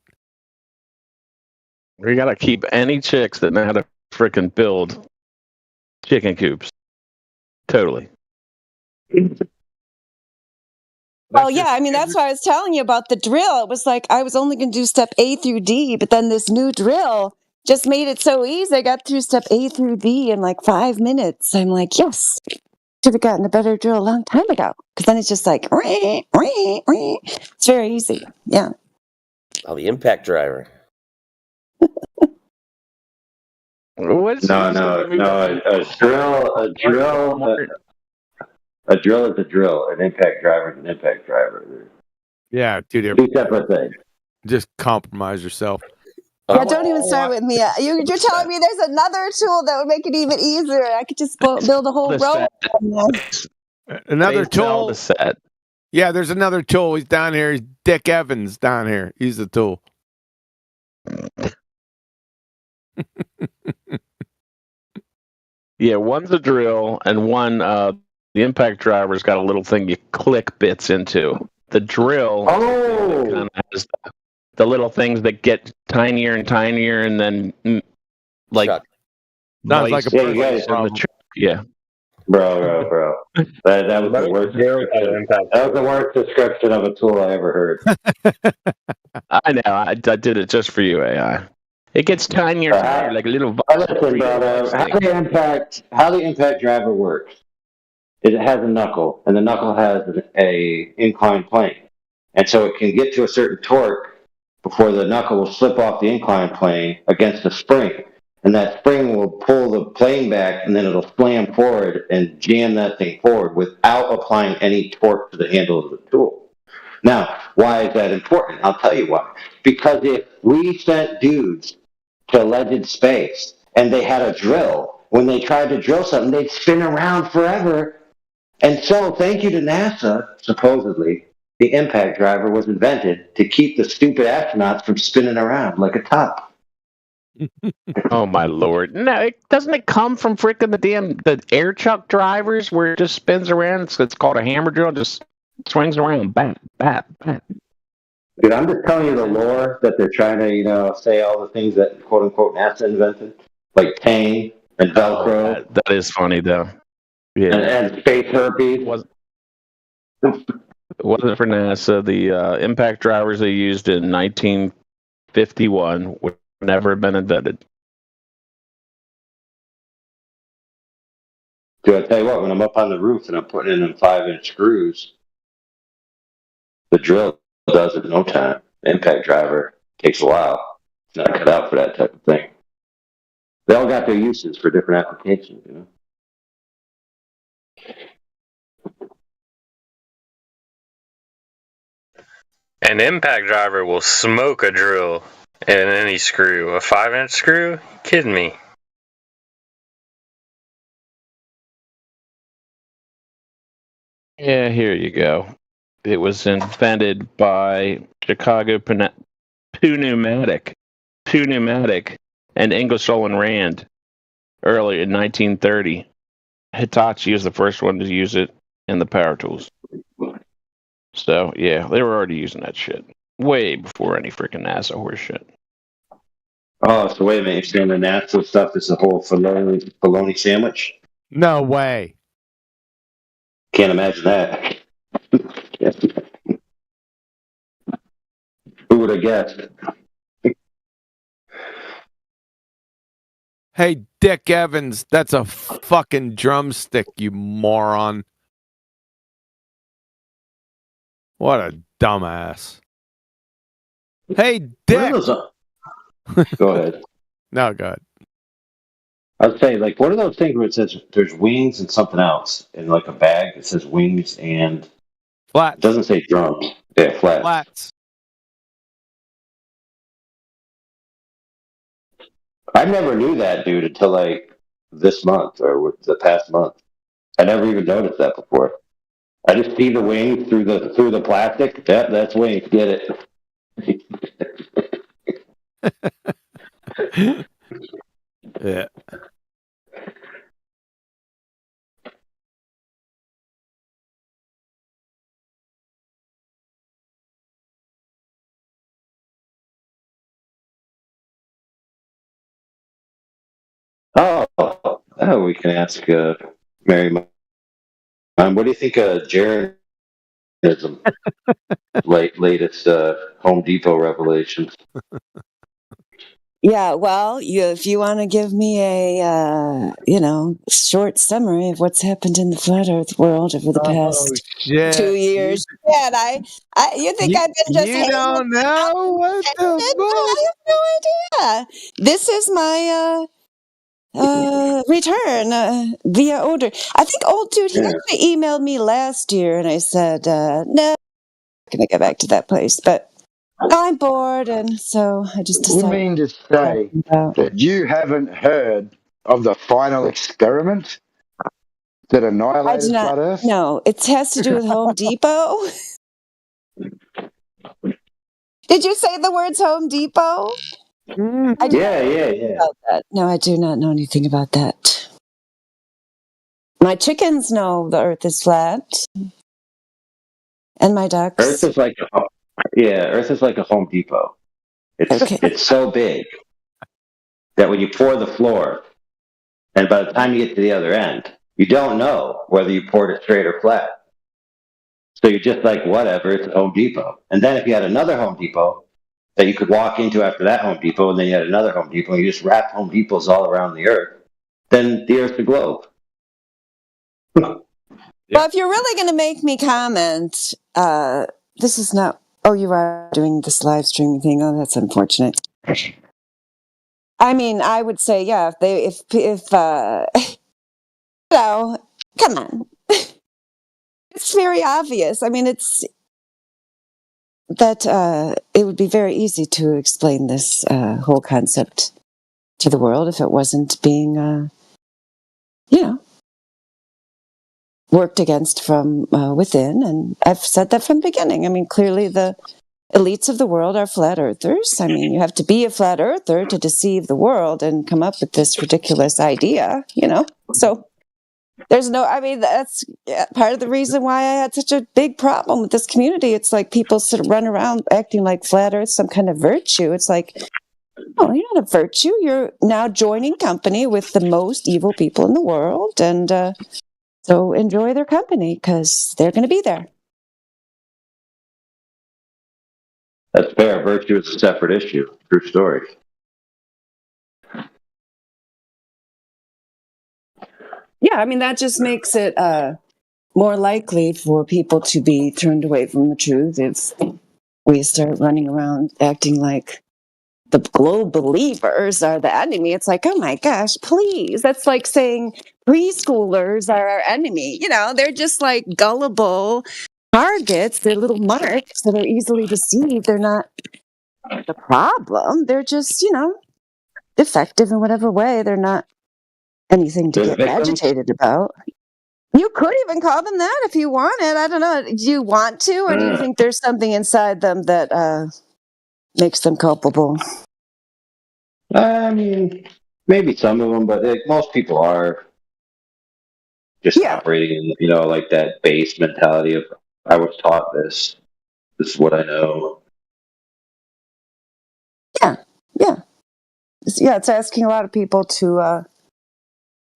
We gotta keep any chicks that know how to frickin' build chicken coops. Totally.
Oh, yeah. I mean, that's why I was telling you about the drill. It was like I was only going to do step A through D, but then this new drill just made it so easy. I got through step A through D in like 5 minutes. I'm like, yes, should have gotten a better drill a long time ago. Because then it's just like, it's very easy. Yeah.
Oh, the impact driver.
What's
No. A drill is a drill. An impact driver is an impact driver.
Yeah, two
Two separate things.
Just compromise yourself.
Yeah, don't even start with me. You're telling me there's another tool that would make it even easier. I could just build a whole row.
Another
They sell
tool.
the set.
Yeah, there's another tool. He's down here. He's Dick Evans down here. He's the tool.
Yeah, one's a drill, and one the impact driver's got a little thing you click bits into. The drill kind of has the little things that get tinier and tinier, and then like
sounds like a
Yeah, you guys-
yeah.
Bro. That was the worst. That was the worst description of a tool I ever heard.
I know. I did it just for you, AI. It gets tinier and tinier, like a little.
Listen, brother. How the impact driver works is it has a knuckle, and the knuckle has a inclined plane, and so it can get to a certain torque before the knuckle will slip off the inclined plane against a spring, and that spring will pull the plane back, and then it'll slam forward and jam that thing forward without applying any torque to the handle of the tool. Now, why is that important? I'll tell you why. Because if we sent dudes to alleged space and they had a drill, when they tried to drill something, they'd spin around forever. And so, thank you to NASA, supposedly, the impact driver was invented to keep the stupid astronauts from spinning around like a top.
Oh my lord! No, doesn't it come from frickin' the air chuck drivers where it just spins around? It's called a hammer drill. Just swings around, bat.
Dude, I'm just telling you the lore that they're trying to, say all the things that quote unquote NASA invented, like Tang and Velcro.
That is funny though. Yeah.
And space herpes.
It wasn't for NASA. The impact drivers they used in 1951 would never have been invented.
Dude, I tell you what, when I'm up on the roof and I'm putting in them 5-inch screws, the drill does it in no time. The impact driver takes a while. It's not cut out for that type of thing. They all got their uses for different applications,
An impact driver will smoke a drill and any screw. A 5-inch screw? Kidding me?
Yeah, here you go. It was invented by Chicago Pneumatic, and Ingersoll and Rand early in 1930. Hitachi was the first one to use it in the power tools. So, yeah, they were already using that shit way before any freaking NASA horse shit.
Oh, so wait a minute. You're saying the natural stuff is the whole bologna sandwich?
No way.
Can't imagine that. Who would have guessed?
Hey, Dick Evans, that's a fucking drumstick, you moron. What a dumbass. Hey, Dick.
Go ahead.
No, go ahead.
I would say, like, what are those things where it says there's wings and something else in like a bag? It says wings and
flats.
It doesn't say drums. Yeah, flats.
Flats.
I never knew that, dude, until like this month or the past month. I never even noticed that before. I just see the wings through the plastic. That's wings. Get it?
Yeah.
Oh, we can ask Mary. What do you think of Jaredism? latest Home Depot revelations.
Yeah, well, if you want to give me a short summary of what's happened in the flat Earth world over the past
shit.
2 years, yeah, you think I've been just
You don't know what the fuck?
I have no idea. This is my return via order. I think old dude he actually emailed me last year, and I said no, I'm not gonna get back to that place, but. I'm bored, and so I just
You
decided.
mean to say that you haven't heard of the final experiment that
I
annihilated
do not.
flat Earth?
No, it has to do with Home Depot. Did you say the words Home Depot? I do not know anything about that. No, I do not know anything about that. My chickens know the Earth is flat, and my ducks.
Earth is like a Home Depot. It's so big that when you pour the floor, and by the time you get to the other end, you don't know whether you poured it straight or flat. So you're just like, whatever, it's a Home Depot. And then if you had another Home Depot that you could walk into after that Home Depot, and then you had another Home Depot, and you just wrap Home Depots all around the Earth, then the Earth's a globe.
Well, if you're really going to make me comment, this is not. Oh, you are doing this live streaming thing. Oh, that's unfortunate. I mean, I would say, yeah. If come on. It's very obvious. I mean, it's that it would be very easy to explain this whole concept to the world if it wasn't being, worked against from within. And I've said that from the beginning. I mean, clearly the elites of the world are flat earthers. I mean, you have to be a flat earther to deceive the world and come up with this ridiculous idea, So there's that's part of the reason why I had such a big problem with this community. It's like people sort of run around acting like flat earth, some kind of virtue. It's like, oh, you're not a virtue. You're now joining company with the most evil people in the world. And so enjoy their company because they're going to be there.
That's fair. Virtue is a separate issue. True story.
Yeah, I mean, that just makes it more likely for people to be turned away from the truth if we start running around acting like the globe believers are the enemy. It's like, oh my gosh, please. That's like saying preschoolers are our enemy. They're just like gullible targets. They're little marks that are easily deceived. They're not the problem. They're just, defective in whatever way. They're not anything to
They're
get
victims?
agitated about. You could even call them that if you wanted. I don't know. Do you want to, or do you think there's something inside them that makes them culpable?
I mean, maybe some of them, but most people are just operating in, like that base mentality of, I was taught this. This is what I know.
Yeah. It's asking a lot of people to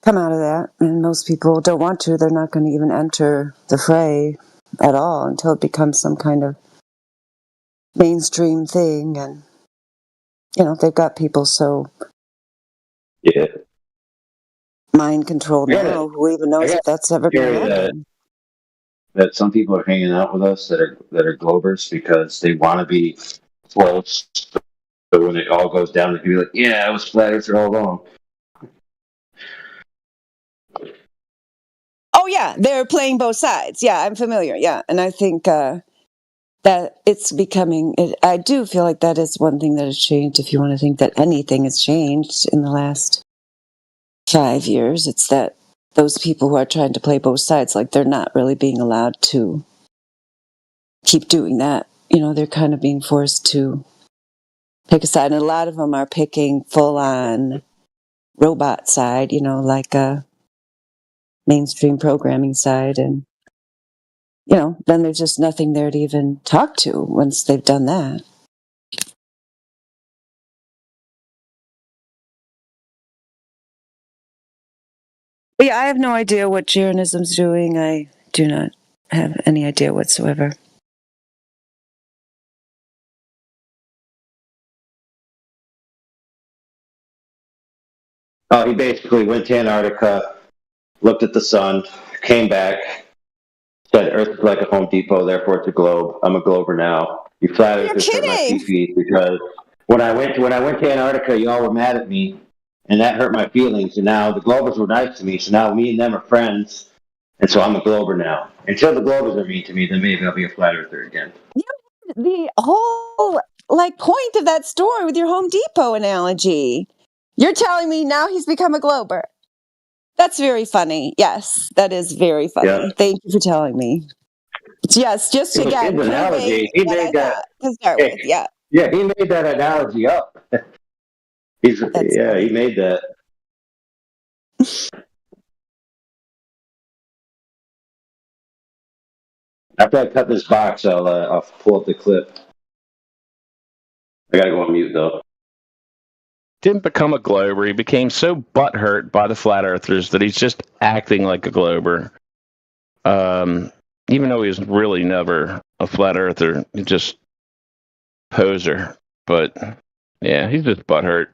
come out of that, and most people don't want to. They're not going to even enter the fray at all until it becomes some kind of mainstream thing, and they've got people so mind controlled now. Who even knows if that's ever going to happen?
That some people are hanging out with us that are Globers because they want to be close. So when it all goes down, they can be like, "Yeah, I was flat earther all along."
Oh yeah, they're playing both sides. Yeah, I'm familiar. Yeah, and I think that it's becoming. I do feel like that is one thing that has changed. If you want to think that anything has changed in the last 5 years, it's that those people who are trying to play both sides, like they're not really being allowed to keep doing that. They're kind of being forced to pick a side, and a lot of them are picking full on robot side. Like a mainstream programming side, and then there's just nothing there to even talk to once they've done that. But yeah, I have no idea what Jeranism's doing. I do not have any idea whatsoever.
He basically went to Antarctica, looked at the sun, came back, said Earth is like a Home Depot, therefore it's a globe. I'm a glober now. You flat earthers hurt my pee because when I went to Antarctica, y'all were mad at me, and that hurt my feelings. And now the globers were nice to me, so now me and them are friends, and so I'm a glober now. Until the globers are mean to me, then maybe I'll be a flat earther again.
The whole point of that story with your Home Depot analogy. You're telling me now he's become a glober. That's very funny. Yes, that is very funny.
Yeah.
Thank you for telling me. Yes, just
It was
again,
his analogy. He
what I
made that.
thought to start with. Yeah.
Yeah, he made that analogy up. He made that. After I cut this box, I'll pull up the clip. I gotta go on mute though.
Didn't become a glober. He became so butthurt by the flat earthers that he's just acting like a glober. Even though he was really never a flat earther, he just poser. But yeah, he's just butthurt.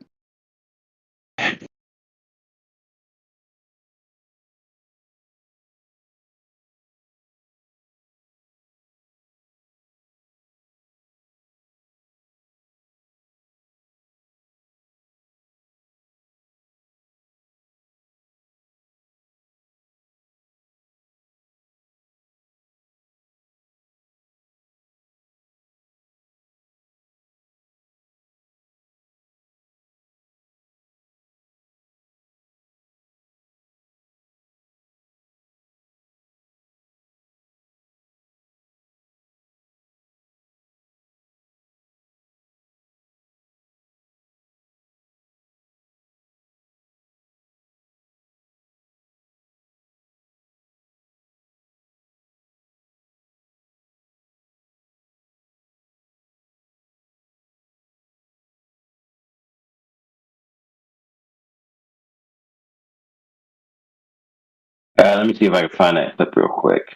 Let me see if I can find that clip real quick.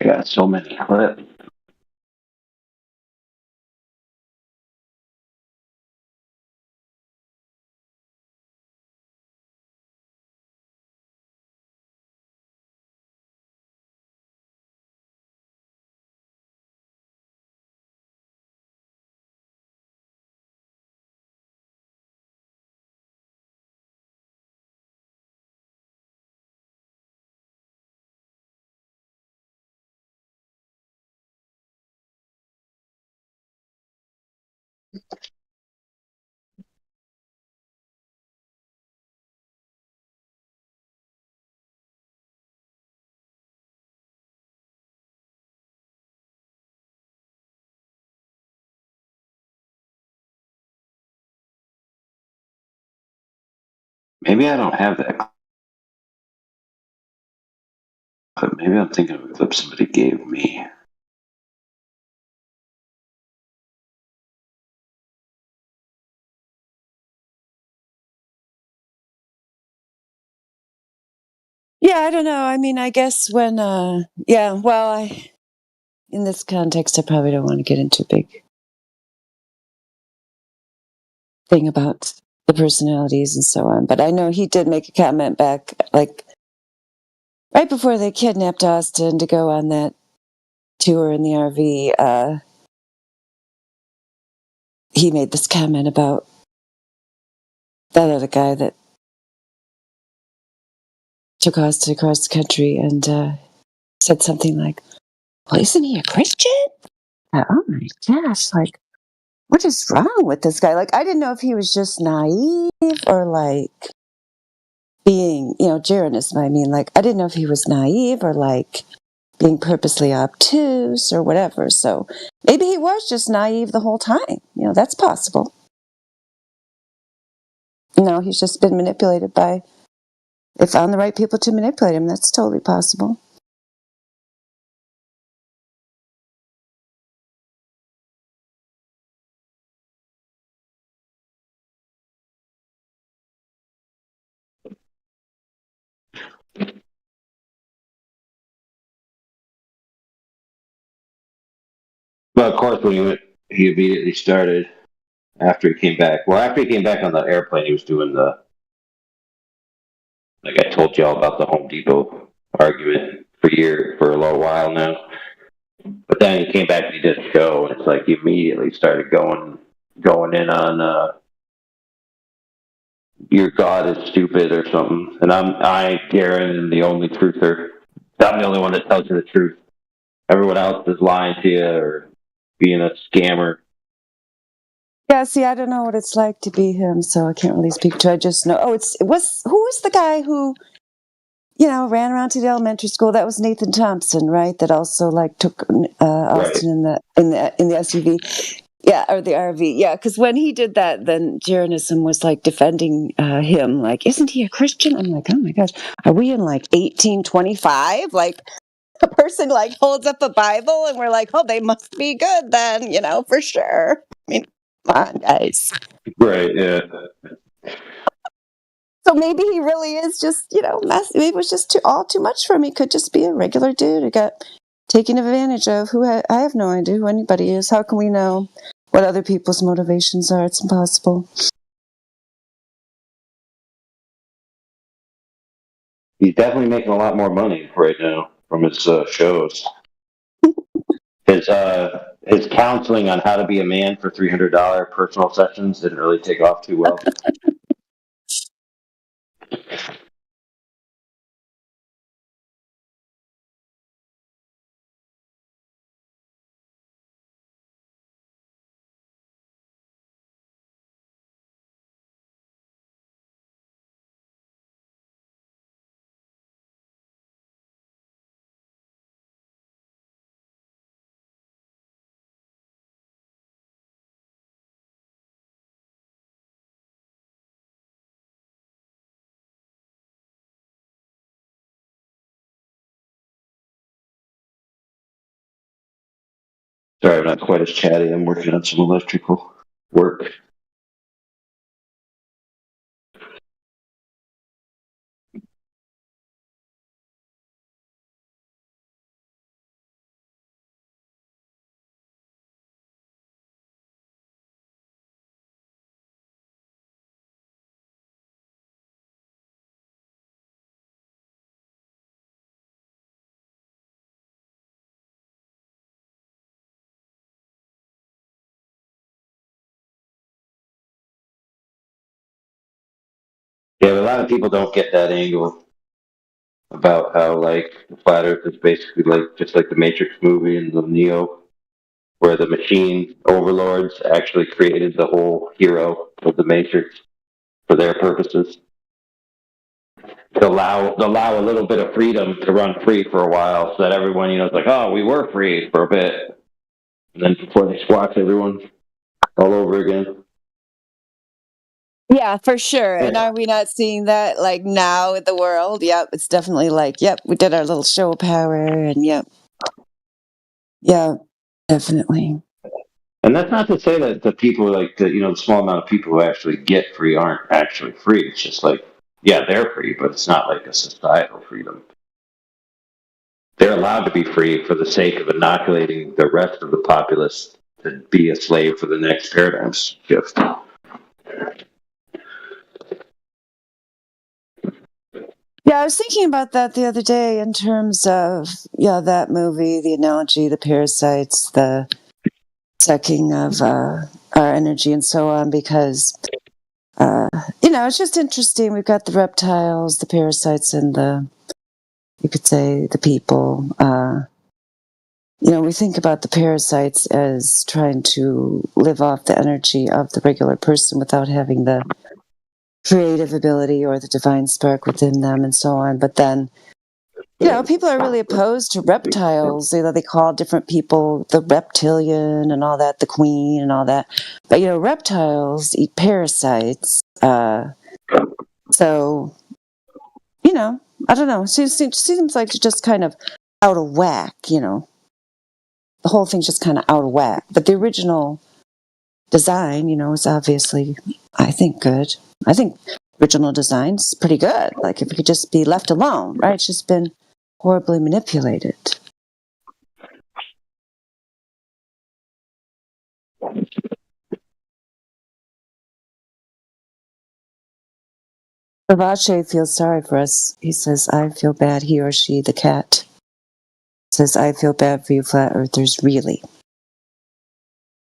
I got so many clips. Maybe I don't have that. But maybe I'm thinking of a clip somebody gave me.
Yeah, I don't know. I mean, I guess when, in this context, I probably don't want to get into a big thing about the personalities and so on. But I know he did make a comment back, like, right before they kidnapped Austin to go on that tour in the RV. He made this comment about that other guy that took Austin across the country and said something like, well, isn't he a Christian? Oh my gosh, like, what is wrong with this guy? Like, I didn't know if he was just naive or like being, Janus, I mean, like, I didn't know if he was naive or like being purposely obtuse or whatever. So maybe he was just naive the whole time. That's possible. He's just been manipulated they found the right people to manipulate him. That's totally possible.
But of course, when he went, he immediately started after he came back. Well, after he came back on the airplane, he was doing like I told you all about the Home Depot argument for a little while now. But then he came back and he did a show, and it's like he immediately started going in on your God is stupid or something. And Garen, am the only truther. I'm the only one that tells you the truth. Everyone else is lying to you or being a scammer.
Yeah, see, I don't know what it's like to be him, so I can't really speak to it. I just know, who was the guy who, ran around to the elementary school? That was Nathan Thompson, right? That also like took Austin in the SUV. Yeah, or the RV. Yeah, because when he did that, then Jeranism was like defending him, like, isn't he a Christian? I'm like, oh my gosh, are we in like 1825? Like, a person like holds up a Bible and we're like, oh, they must be good then, for sure. I mean, come on, guys.
Right, yeah.
So maybe he really is just, maybe it was just all too much for him. He could just be a regular dude who got taken advantage of. I have no idea who anybody is. How can we know what other people's motivations are? It's impossible.
He's definitely making a lot more money right now from his shows. His counseling on how to be a man for $300 personal sessions didn't really take off too well. Sorry, I'm not quite as chatty. I'm working on some electrical work. Yeah, but a lot of people don't get that angle about how like the flat Earth is basically like just like the Matrix movie and the Neo, where the machine overlords actually created the whole hero of the Matrix for their purposes. To allow a little bit of freedom to run free for a while, so that everyone is like, oh, we were free for a bit, and then before they squash everyone all over again.
Yeah, for sure. And are we not seeing that like now in the world? Yep, it's definitely like, yep, we did our little show power, and yep, yeah, definitely.
And that's not to say that the people like the the small amount of people who actually get free aren't actually free. It's just like, yeah, they're free, but it's not like a societal freedom. They're allowed to be free for the sake of inoculating the rest of the populace to be a slave for the next paradigm shift.
Yeah, I was thinking about that the other day in terms of, yeah, that movie, the analogy, the parasites, the sucking of our energy and so on, because, it's just interesting. We've got the reptiles, the parasites, and you could say the people. We think about the parasites as trying to live off the energy of the regular person without having the creative ability or the divine spark within them and so on. But then, people are really opposed to reptiles. They call different people the reptilian and all that, the queen and all that. But, reptiles eat parasites. So, I don't know. It seems like it's just kind of out of whack, The whole thing's just kind of out of whack. But the original design, is obviously, I think, good. I think original design's pretty good. Like, if it could just be left alone, right? It's just been horribly manipulated. Savache feels sorry for us. He says, I feel bad. He or she, the cat, says, I feel bad for you flat earthers, really.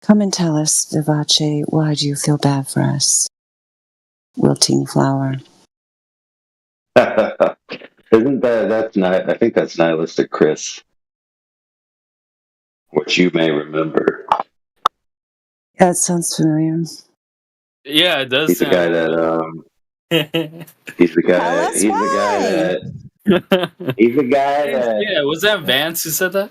Come and tell us, Savache, why do you feel bad for us? Wilting flower.
Isn't that's not? I think that's nihilistic, Chris. Which you may remember.
Yeah, it sounds familiar.
Yeah, it does.
He's the guy that. He's the guy. He's the guy that. He's the guy that.
Yeah, was that Vance who said that?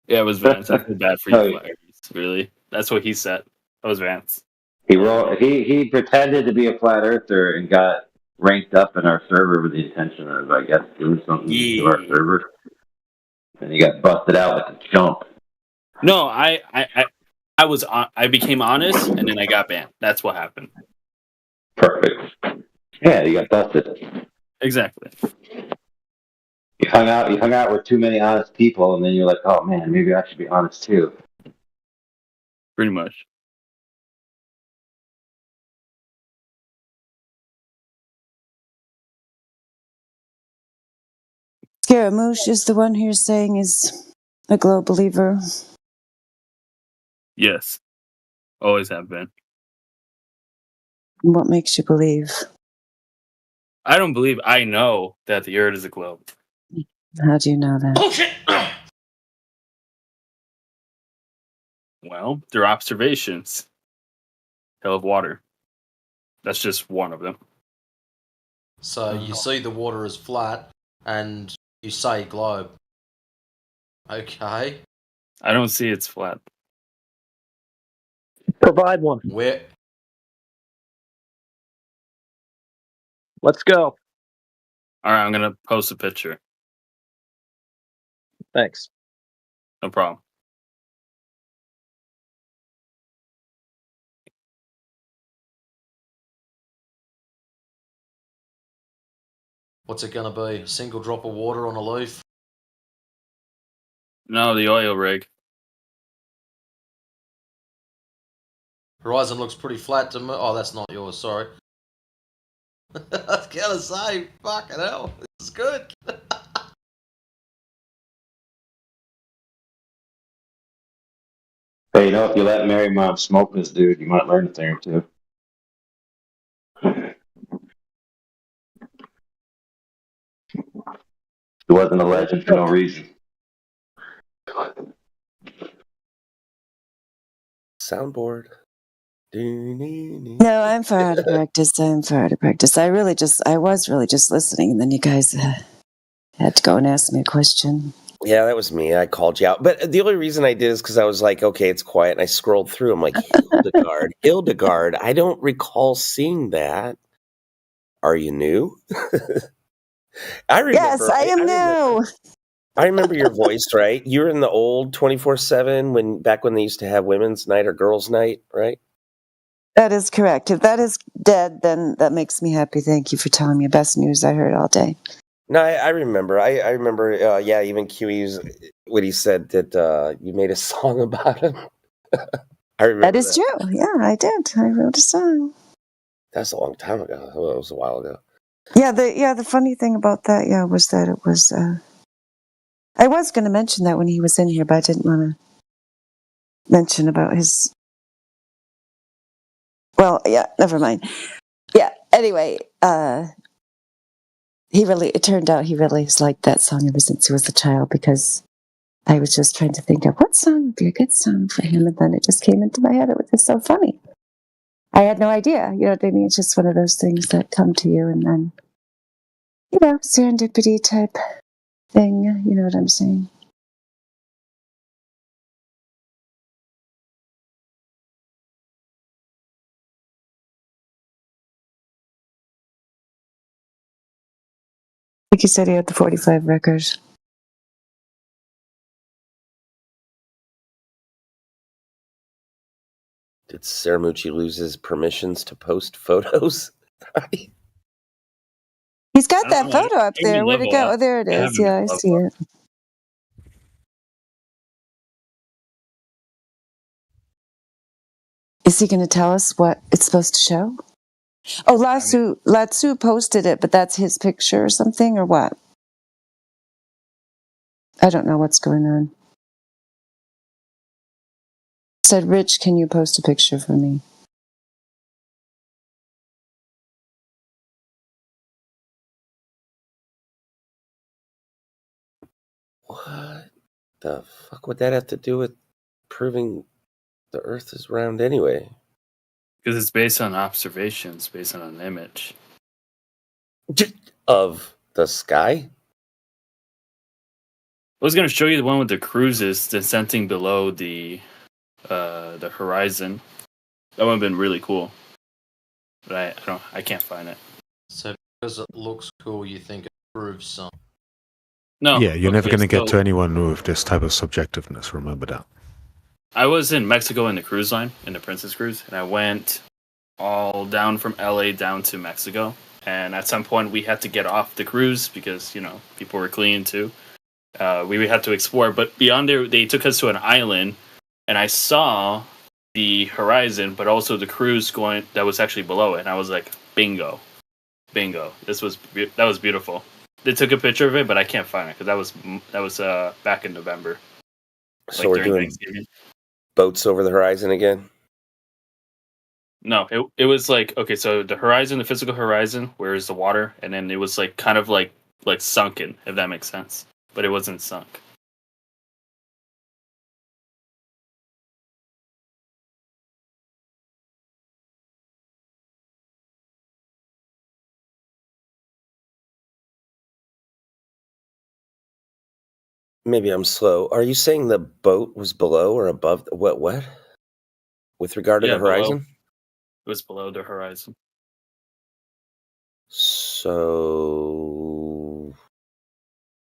Yeah, it was Vance. I feel bad for you,
Oh,
flat earthers, really. That's what he said. That was Vance.
He pretended to be a flat earther and got ranked up in our server with the intention of, I guess, doing something to our server. And he got busted out like a chump.
No, I became honest, and then I got banned. That's what happened.
Perfect. Yeah, you got busted.
Exactly.
You hung out with too many honest people, and then you're like, oh man, maybe I should be honest too.
Pretty much.
Scaramouche is the one who you're saying is a glow believer.
Yes. Always have been.
What makes you believe?
I don't believe. I know that the Earth is a globe.
How do you know that?
Bullshit! Well, through observations. Hell of water. That's just one of them.
So you see the water is flat, and you say globe. Okay.
I don't see it's flat.
Provide one.
Where?
Let's go.
All right, I'm gonna post a picture.
Thanks.
No problem.
What's it gonna be? A single drop of water on a leaf?
No, the oil rig.
Horizon looks pretty flat to me. Oh, that's not yours. Sorry. I was gonna say, fucking hell, this is good.
Hey, if you let Mary Mom smoke this dude, you might learn a thing or two. He wasn't a legend for no reason.
Soundboard.
No, I'm far out of practice. I was really just listening, and then you guys had to go and ask me a question.
Yeah, that was me. I called you out. But the only reason I did is because I was like, okay, it's quiet. And I scrolled through. I'm like, Hildegard. I don't recall seeing that. Are you new? I remember.
Yes, I am new.
I remember your voice, right? You were in the old 24/7 back when they used to have women's night or girls' night, right?
That is correct. If that is dead, then that makes me happy. Thank you for telling me. Best news I heard all day.
No, I remember. I remember. Yeah, even QE's when he said that you made a song about him. I remember
That is true. Yeah, I did. I wrote a song.
That's a long time ago. Well, it was a while ago.
Yeah, the funny thing about that, was that it was. I was going to mention that when he was in here, but I didn't want to mention about his. Well, yeah, never mind. Yeah. Anyway, it turned out he really has liked that song ever since he was a child, because I was just trying to think of what song would be a good song for him, and then it just came into my head. It was just so funny. I had no idea. You know what I mean? It's just one of those things that come to you, and then, serendipity type thing. You know what I'm saying? I think he said he had the 45 records.
Did Saramucci lose his permissions to post photos?
He's got that photo up there. Where'd it go? Oh, there it
I
is.
have him
Yeah,
in
I
love
see it. Is he going to tell us what it's supposed to show? Oh, Latsu posted it, but that's his picture or something, or what? I don't know what's going on. Said, Rich, can you post a picture for me?
What the fuck would that have to do with proving the Earth is round anyway?
Because it's based on observations, based on an image.
Of the sky?
I was going to show you the one with the cruises descending below the horizon. That would have been really cool. But I can't find it.
So because it looks cool, you think it proves something?
No.
Yeah, you're never
okay,
going to get
so
to anyone with this type of subjectiveness. Remember that.
I was in Mexico in the cruise line, in the Princess Cruise, and I went all down from LA down to Mexico. And at some point, we had to get off the cruise because, people were cleaning too. We had to explore. But beyond there, they took us to an island, and I saw the horizon, but also the cruise that was actually below it. And I was like, bingo. That was beautiful. They took a picture of it, but I can't find it because that was back in November.
So we're
during
doing
Thanksgiving.
boats over the horizon again?
No, it was like, okay, so the horizon, the physical horizon, where is the water, and then it was like kind of like sunken, if that makes sense. But it wasn't sunk.
Maybe I'm slow. Are you saying the boat was below or above? What? With regard to the horizon?
Below. It was below the horizon.
So,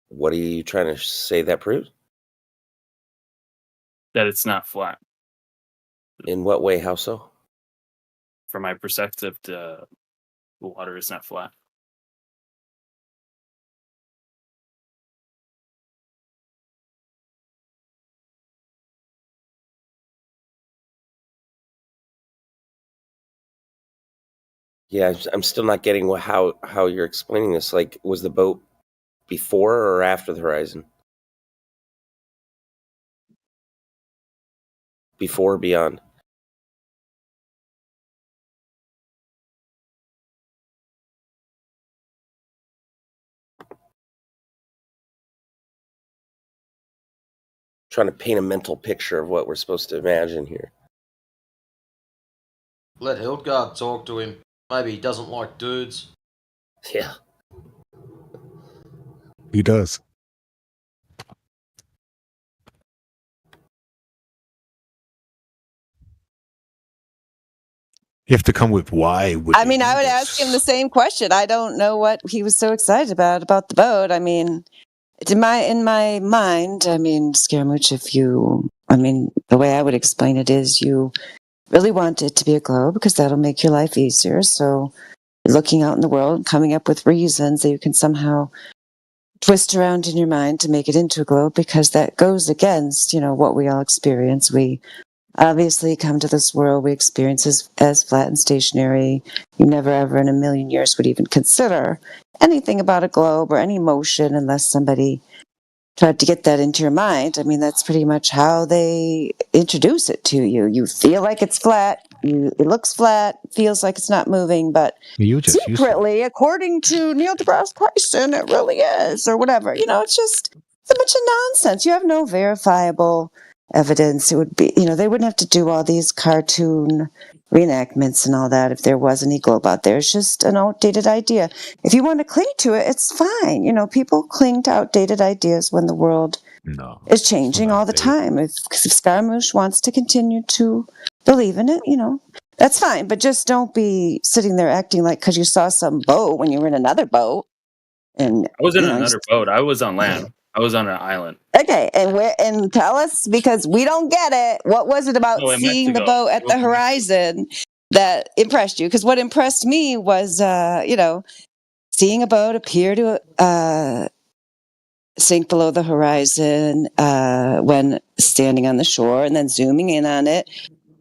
what are you trying to say that proves?
That it's not flat.
In what way? How so?
From my perspective, the water is not flat.
Yeah, I'm still not getting how you're explaining this. Like, was the boat before or after the horizon? Before or beyond? Trying to paint a mental picture of what we're supposed to imagine here.
Let Hildegard talk to him. Maybe he doesn't like dudes.
Yeah.
He does. You have to come with why would
I
they
mean,
do
I would
this?
ask him the same question. I don't know what he was so excited about the boat. I mean, in my mind, I mean, Scaramouche, the way I would explain it is you really want it to be a globe because that'll make your life easier. So looking out in the world, coming up with reasons that you can somehow twist around in your mind to make it into a globe, because that goes against, what we all experience. We obviously come to this world, we experience as flat and stationary. You never ever in a million years would even consider anything about a globe or any motion unless somebody tried to get that into your mind. I mean, that's pretty much how they introduce it to you. You feel like it's flat. It looks flat, feels like it's not moving, but
You just used to.
secretly, according to Neil deGrasse Tyson, it really is, or whateit's a bunch of nonsense. You have no verifiable evidence. It would be, they wouldn't have to do all these cartoon reenactments and all that if there was any globe out there. It's just an outdated idea. If you want to cling to it, it's fine. People cling to outdated ideas when the world is changing all the time. If Scaramouche wants to continue to believe in it, that's fine. But just don't be sitting there acting like because you saw some boat when you were in another boat. And
I was in another boat. I was on land. I was on an island.
Okay, and tell us, because we don't get it. What was it about
Oh, in
seeing the
Mexico.
boat at the horizon that impressed you? Because what impressed me was, seeing a boat appear to sink below the horizon when standing on the shore, and then zooming in on it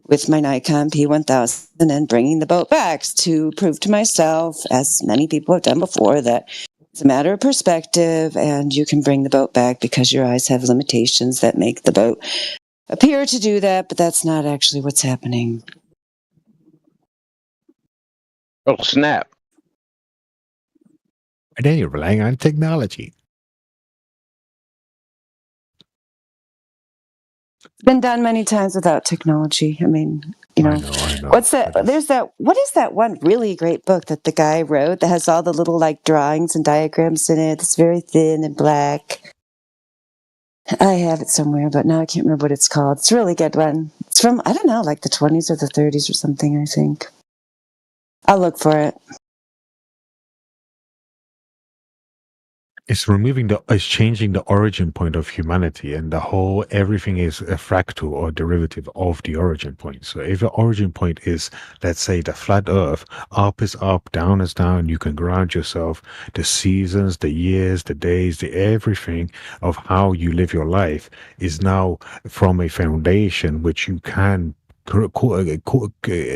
with my Nikon P1000 and then bringing the boat back to prove to myself, as many people have done before, that it's a matter of perspective and you can bring the boat back because your eyes have limitations that make the boat appear to do that, but that's not actually what's happening.
Oh, snap.
And then you're relying on technology.
It's been done many times without technology. I mean,
I know.
what's that? What is that one really great book that the guy wrote that has all the little drawings and diagrams in it? It's very thin and black. I have it somewhere, but now I can't remember what it's called. It's a really good one. It's from, I don't know, like the 20s or the 30s or something, I think. I'll look for it.
It's changing the origin point of humanity, and everything is a fractal or derivative of the origin point. So if the origin point is, let's say, the flat earth, up is up, down is down, you can ground yourself. The seasons, the years, the days, the everything of how you live your life is now from a foundation which you can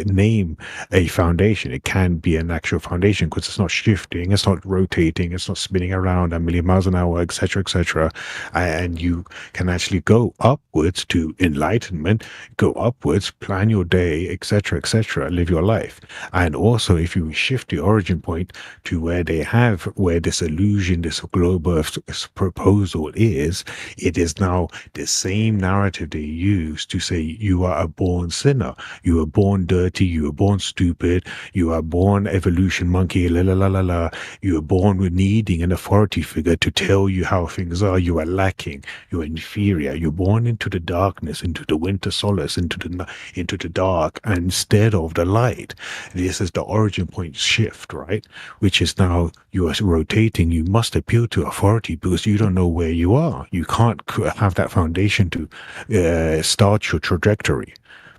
name a foundation. It can be an actual foundation because it's not shifting, it's not rotating, it's not spinning around a million miles an hour, etc. And you can actually go upwards to enlightenment, go upwards, plan your day, etc., live your life. And also, if you shift the origin point to where this illusion, this global Earth proposal is, it is now the same narrative they use to say you are a born sinner, you were born dirty, you were born stupid, you are born evolution monkey, you were born with needing an authority figure to tell you how things are, you are lacking, you are inferior, you're born into the darkness, into the winter solace, into the dark instead of the light. This is the origin point shift, right? Which is now you are rotating, you must appeal to authority because you don't know where you are. You can't have that foundation to start your trajectory.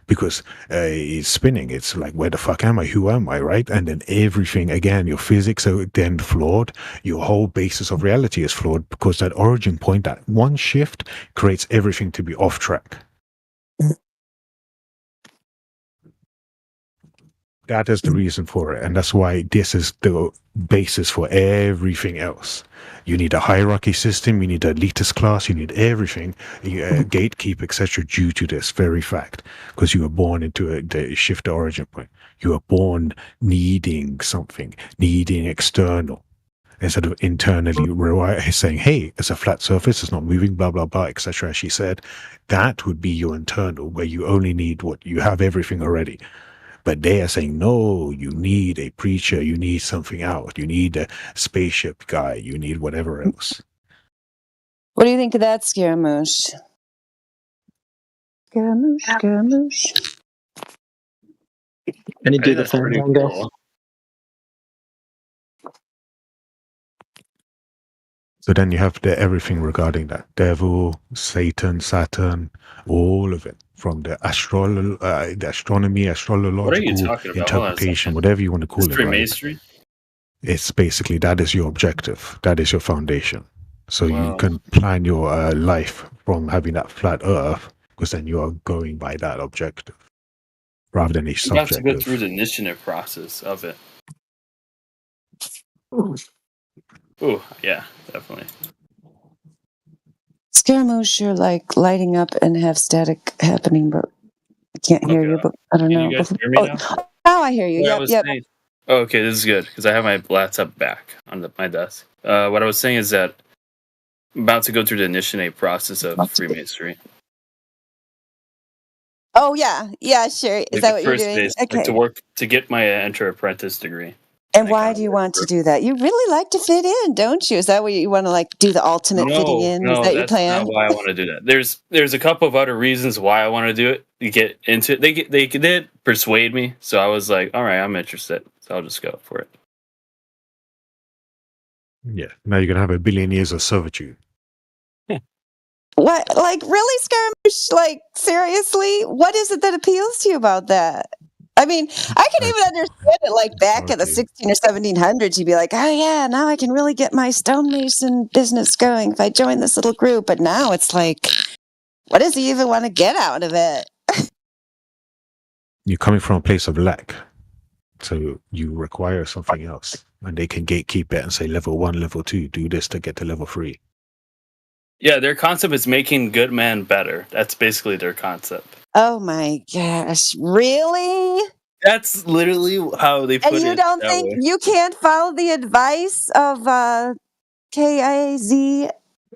Because it's spinning. It's like, where the fuck am I? Who am I, right? And then everything, again, your physics are then flawed. Your whole basis of reality is flawed because that origin point, that one shift, creates everything to be off track. That is the reason for it. And that's why this is the basis for everything else. You need a hierarchy system, you need an elitist class, you need everything, gatekeep, etc., due to this very fact. Because you were born into the shift origin point. You were born needing something, needing external. Instead of internally saying, hey, it's a flat surface, it's not moving, blah, blah, blah, etc., as she said. That would be your internal, where you only need what you have everything already. But they are saying, no, you need a preacher, you need something out, you need a spaceship guy, you need whatever else.
What do you think of that, Scaramouche? Scaramouche.
Can you
I
do
think
the
that's pretty
Fandango?
cool.
So then you have everything regarding that: devil, Satan, Saturn, all of it, from the the astronomy,
What are you
astrological
talking about? Hold on a
interpretation,
second.
whatever you want to
This
call it, right?
Freemasonry?
It's basically that is your objective, that is your foundation. So you
Wow.
can plan your life from having that flat Earth, because then you are going by that objective rather than a
You have to go
subjective.
through the initiative process of it. Ooh, yeah, definitely.
Scaramouche, you're like lighting up and have static happening, but I can't hear
Okay.
you. But I don't
Can
know.
you guys hear me now?
Now I hear you.
What I
Yep,
was
yep.
saying. Oh, okay, this is good because I have my laptop back on my desk. What I was saying is that I'm about to go through the initiate process of Freemasonry.
Oh yeah, yeah, sure. Is
Like
that
the
what you're
first
doing?
phase, like
Okay.
to work to get my enter apprentice degree.
And why do you want to do that? You really like to fit in, don't you? Is that what you want to like do the ultimate fitting
No,
in? Is
no,
that your
that's
plan?
not why I want to do that. There's a couple of other reasons why I want to do it. You get into it. They did persuade me, so I was like, all right, I'm interested. So I'll just go for it.
Yeah. Now you're gonna have 1 billion years of servitude.
What? Like really, Scaramouche? Like seriously? What is it that appeals to you about that? I mean, I can even understand it. Like back in the 16 or 1700s, you'd be like, "Oh yeah, now I can really get my stonemason business going if I join this little group." But now it's like, what does he even want to get out of it?
You're coming from a place of lack, so you require something else, and they can gatekeep it and say level 1, level 2, do this to get to level 3.
Yeah, their concept is making good man better. That's basically their concept.
Oh my gosh, really?
That's literally how they put
And you
it.
don't
that
think
way.
you can't follow the advice of KIZ?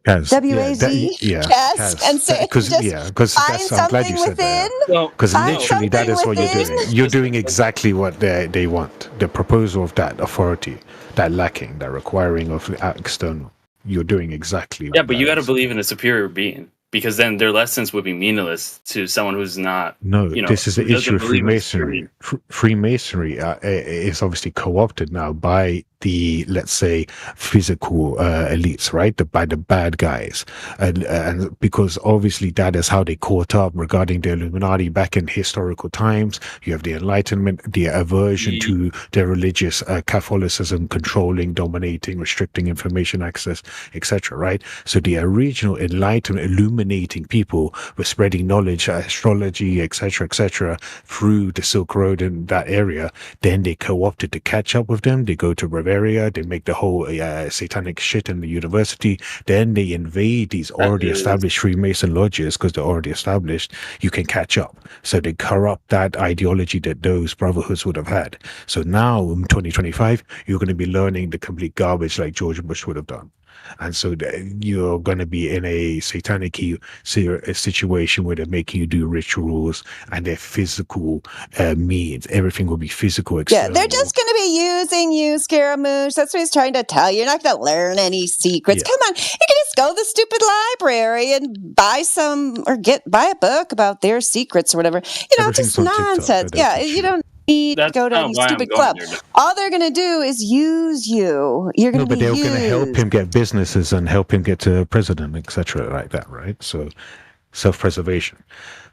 Kaz,
WAZ, Kaz, and say
because
just find
that's I'm glad
something
you said
within.
that, because
Find
literally that is
something
what you're
within.
doing. You're doing exactly what they want. The proposal of that authority, that lacking, that requiring of external. You're doing exactly.
Yeah,
what
but you
that
got to
is.
believe in a superior being because then their lessons would be meaningless to someone who's not.
No,
You know,
this is the
who doesn't
issue of
believe in
Freemasonry. Freemasonry is obviously co-opted now by the, let's say, physical elites, right? By the bad guys, and because obviously that is how they caught up regarding the Illuminati back in historical times. You have the Enlightenment, the aversion to their religious Catholicism, controlling, dominating, restricting information access, etc. Right? So the original Enlightenment, illuminating people were spreading knowledge, astrology, etc., through the Silk Road in that area. Then they co-opted to catch up with them. They go to Bavaria. They make the whole satanic shit in the university. Then they invade these already established Freemason lodges because they're already established. You can catch up. So they corrupt that ideology that those brotherhoods would have had. So now in 2025, you're going to be learning the complete garbage like George Bush would have done. And so you're going to be in a satanic situation where they're making you do rituals and their physical means. Everything will be physical.
Yeah, they're just going to be using you, Scaramouche. That's what he's trying to tell you. You're not going to learn any secrets. Come on, you can just go to the stupid library and buy buy a book about their secrets or whatever. You know, just nonsense. Yeah, you don't need to go to any stupid club. All they're going to do is use you. You're going to be
they're
used.
going to help him get businesses and help him get to president, etc., like that, right? So self-preservation.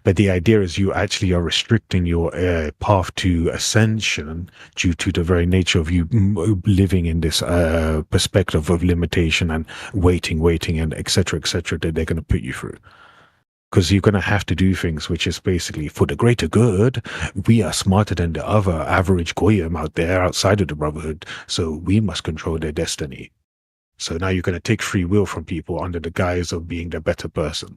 But the idea is you actually are restricting your path to ascension due to the very nature of you living in this perspective of limitation and waiting, and etc., that they're going to put you through. Because you're going to have to do things which is basically for the greater good. We are smarter than the other average goyim out there outside of the brotherhood, so we must control their destiny. So now you're going to take free will from people under the guise of being the better person.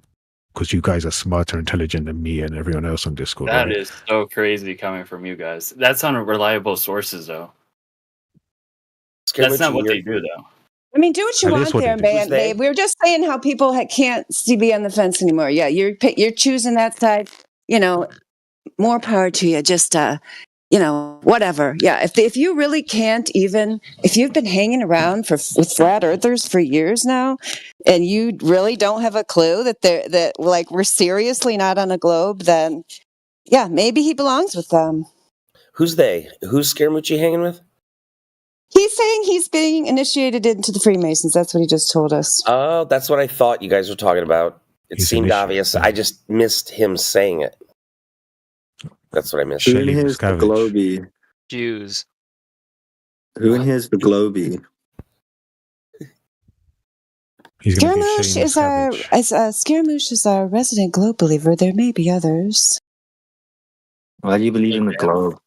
Because you guys are smarter, intelligent than me and everyone else on Discord.
That
right?
is so crazy coming from you guys. That's on reliable sources, though. That's not what they do, though.
I mean, do what you want there, man, babe. We were just saying how people can't be on the fence anymore. Yeah, you're choosing that side. You know, more power to you. Just whatever. Yeah, if you really can't even, if you've been hanging around with flat earthers for years now, and you really don't have a clue that we're seriously not on a globe, then yeah, maybe he belongs with them.
Who's they? Who's Scaramucci hanging with?
He's saying he's being initiated into the Freemasons. That's what he just told us.
Oh, that's what I thought you guys were talking about. It seemed obvious. I just missed him saying it. That's what I missed.
Who in here is the Globy?
Jews.
Who in here is the Globy?
Scaramouche is our resident globe believer. There may be others.
Why do you believe in the globe?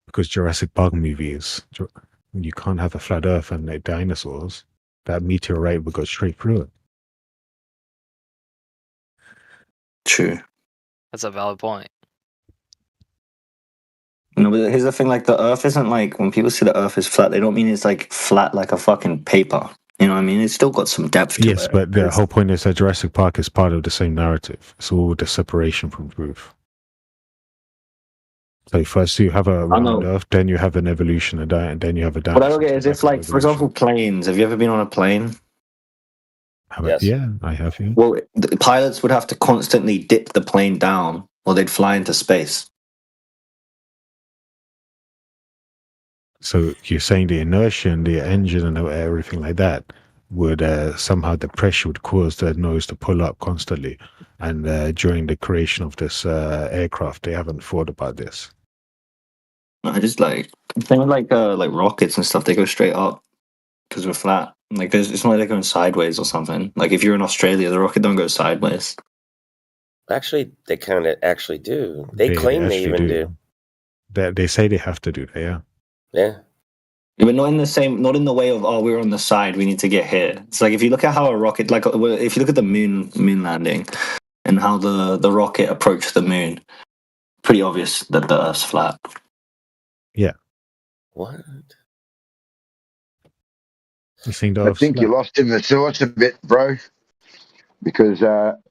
Because Jurassic Park movies, you can't have a flat Earth and the dinosaurs. That meteorite would go straight through it.
True.
That's a valid point.
No, but here's the thing: like the Earth isn't like when people say the Earth is flat, they don't mean it's like flat like a fucking paper. You know what I mean? It's still got some depth to it.
Yes, but the whole point is that Jurassic Park is part of the same narrative. It's all the separation from truth. So first you have a round Earth, then you have an evolution, and then you have a dinosaur.
What I don't get is if, like, for example, planes. Have you ever been on a plane?
Yes. Yeah, I have. Yeah.
Well, the pilots would have to constantly dip the plane down, or they'd fly into space.
So you're saying the inertia and the engine and everything like that would somehow the pressure would cause the nose to pull up constantly, and during the creation of this aircraft, they haven't thought about this.
I just like thing with like rockets and stuff. They go straight up because we're flat. Like it's not like they're going sideways or something. Like if you're in Australia, the rocket don't go sideways.
Actually, they kind of actually do. They claim they even do.
They say they have to do that. Yeah.
Yeah.
Yeah, but not in the way of, oh, we're on the side, we need to get here. It's like if you look at how a rocket, like if you look at the moon landing and how the rocket approached the moon, pretty obvious that the Earth's flat.
Yeah.
What?
You think
I think you lost in the source a bit, bro. Because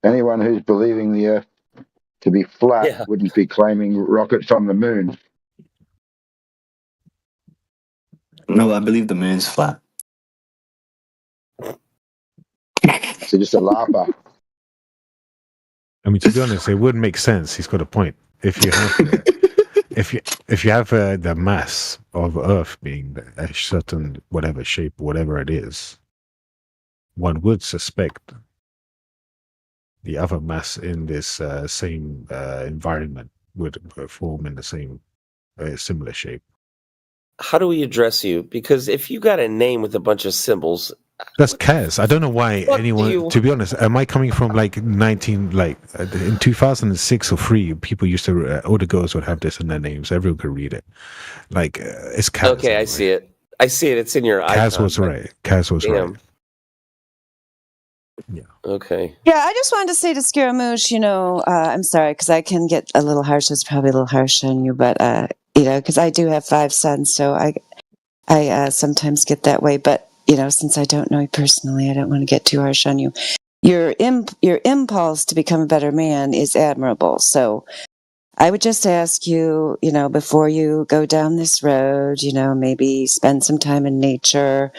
anyone who's believing the Earth to be flat wouldn't be claiming rockets on the moon.
No, I believe the moon's flat.
So just a laugher.
I mean, to be honest, it would make sense. He's got a point. If you have, if you have the mass of Earth being a certain whatever shape, whatever it is, one would suspect the other mass in this same environment would form in the same similar shape.
How do we address you? Because if you got a name with a bunch of symbols,
that's Kaz. I don't know why anyone. To be honest, am I coming from like in 2006 or 3? People used to all the girls would have this in their names. Everyone could read it. Like it's Kaz.
Okay, I see it. I see it. It's in your icon.
Kaz was right. Kaz was right. Yeah.
Okay.
Yeah, I just wanted to say to Scaramouche, I'm sorry because I can get a little harsh. It's probably a little harsh on you, but because I do have 5 sons, so I sometimes get that way. But since I don't know you personally, I don't want to get too harsh on you. Your impulse to become a better man is admirable. So I would just ask you, before you go down this road, maybe spend some time in nature.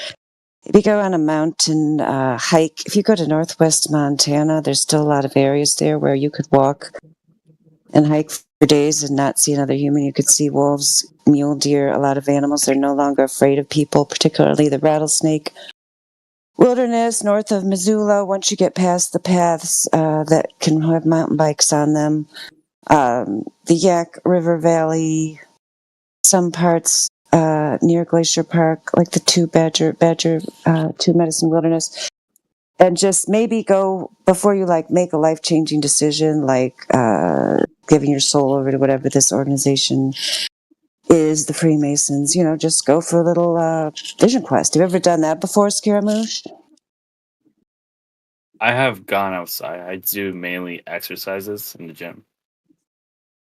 Maybe go on a mountain hike. If you go to northwest Montana, there's still a lot of areas there where you could walk and hike for days and not see another human. You could see wolves, mule deer, a lot of animals. They're no longer afraid of people, particularly the rattlesnake wilderness north of Missoula. Once you get past the paths that can have mountain bikes on them, the Yak River Valley, some parts near Glacier Park, like the Two Medicine Wilderness, and just maybe go before you make a life-changing decision, like giving your soul over to whatever this organization is, the Freemasons. Just go for a little vision quest. Have you ever done that before, Scaramouche?
I have gone outside. I do mainly exercises in the gym.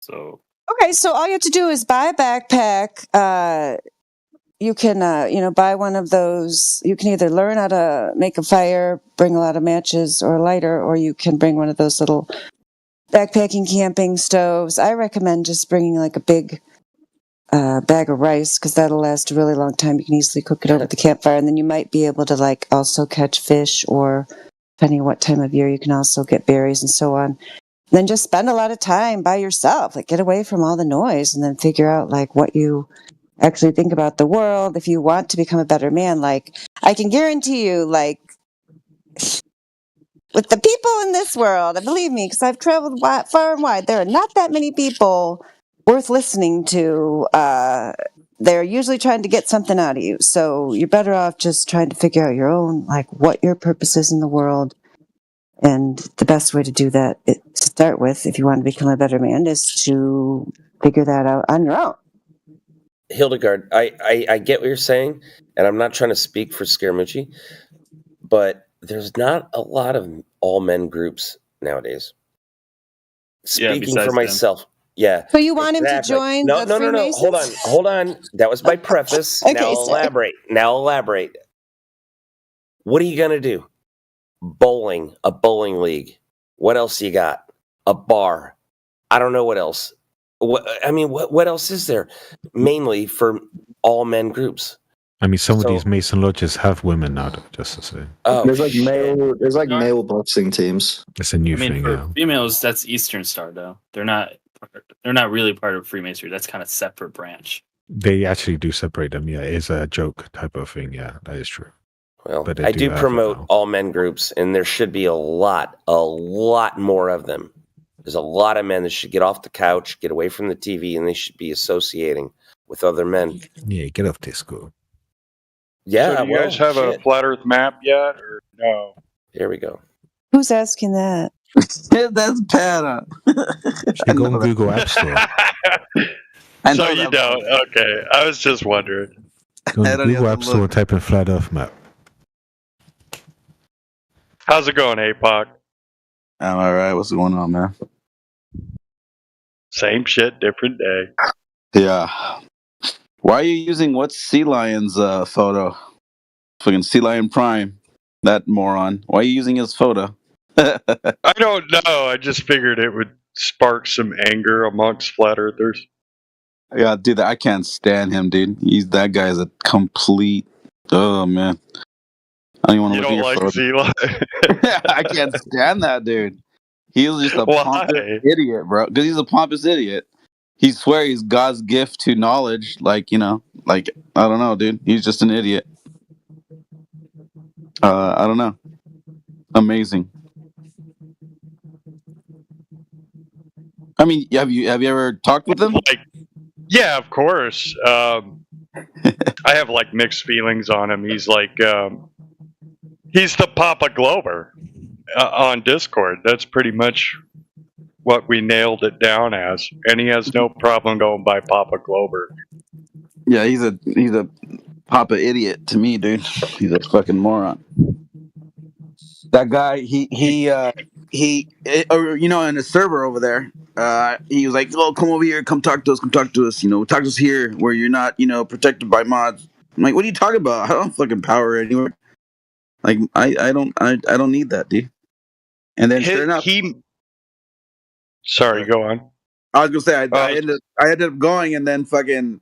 So
okay, so all you have to do is buy a backpack. You can, buy one of those. You can either learn how to make a fire, bring a lot of matches or a lighter, or you can bring one of those little backpacking camping stoves. I recommend just bringing like a big bag of rice because that'll last a really long time. You can easily cook it over the campfire, and then you might be able to also catch fish, or depending on what time of year, you can also get berries and so on. then just spend a lot of time by yourself. Like, get away from all the noise and then figure out like what you actually think about the world. If you want to become a better man, like, I can guarantee you, like, with the people in this world, and believe me, because I've traveled far and wide, there are not that many people worth listening to. They're usually trying to get something out of you. So you're better off just trying to figure out your own, like, what your purpose is in the world. And the best way to do that, to start with, if you want to become a better man, is to figure that out on your own.
Hildegard, I get what you're saying, and I'm not trying to speak for Scaramucci, but there's not a lot of all men groups nowadays. Speaking for
besides
myself, yeah.
So you want him to join
No,
the
no.
Freemasons?
Hold on. That was my preface.
Okay,
Now
sorry.
elaborate. What are you gonna do? Bowling, a bowling league. What else you got? A bar. I don't know what else. What else is there? Mainly for all men groups.
I mean, some of these Mason lodges have women now, though, just to say.
Oh,
there's like male boxing teams.
It's a new thing
for
now.
females, that's Eastern Star though. They're not really part of Freemasonry. That's kind of separate branch.
They actually do separate them. Yeah, it's a joke type of thing. Yeah, that is true.
Well,
But they
I
do
do
have it
promote
now.
all men groups, and there should be a lot more of them. There's a lot of men that should get off the couch, get away from the TV, and they should be associating with other men.
Yeah, get off Discord.
Yeah,
So do you guys have a flat Earth map yet, or no?
Here we go.
Who's asking that?
That's Pat.
You go on Google App Store.
So you don't? Okay, I was just wondering.
Go on Google App Store and type in flat Earth map.
How's it going, APOC?
I'm all right. What's going on, man?
Same shit, different day.
Yeah. Why are you using what's Sea Lion's photo? Fucking Sea Lion Prime. That moron. Why are you using his photo?
I don't know. I just figured it would spark some anger amongst flat earthers.
Yeah, dude, I can't stand him, dude. That guy is a complete. Oh man, I don't even want to
You
look
don't
at your
like
photo.
Zila?
I can't stand that dude. He was just a
Why?
pompous idiot, bro. Because he's a pompous idiot. He swears he's God's gift to knowledge. Like I don't know, dude. He's just an idiot. I don't know. Amazing. I mean, have you ever talked with him?
Yeah, of course. I have like mixed feelings on him. He's like, he's the Papa Glover on Discord. That's pretty much what we nailed it down as, and he has no problem going by Papa Glover.
Yeah, he's a Papa idiot to me, dude. He's a fucking moron. That guy, in the server over there, he was like, "Oh, come over here, come talk to us, talk to us here where you're not, protected by mods." I'm like, "What are you talking about? I don't fucking power anywhere. Like, I don't need that, dude." And then sure enough,
sorry, go on.
I was gonna say I ended up going, and then fucking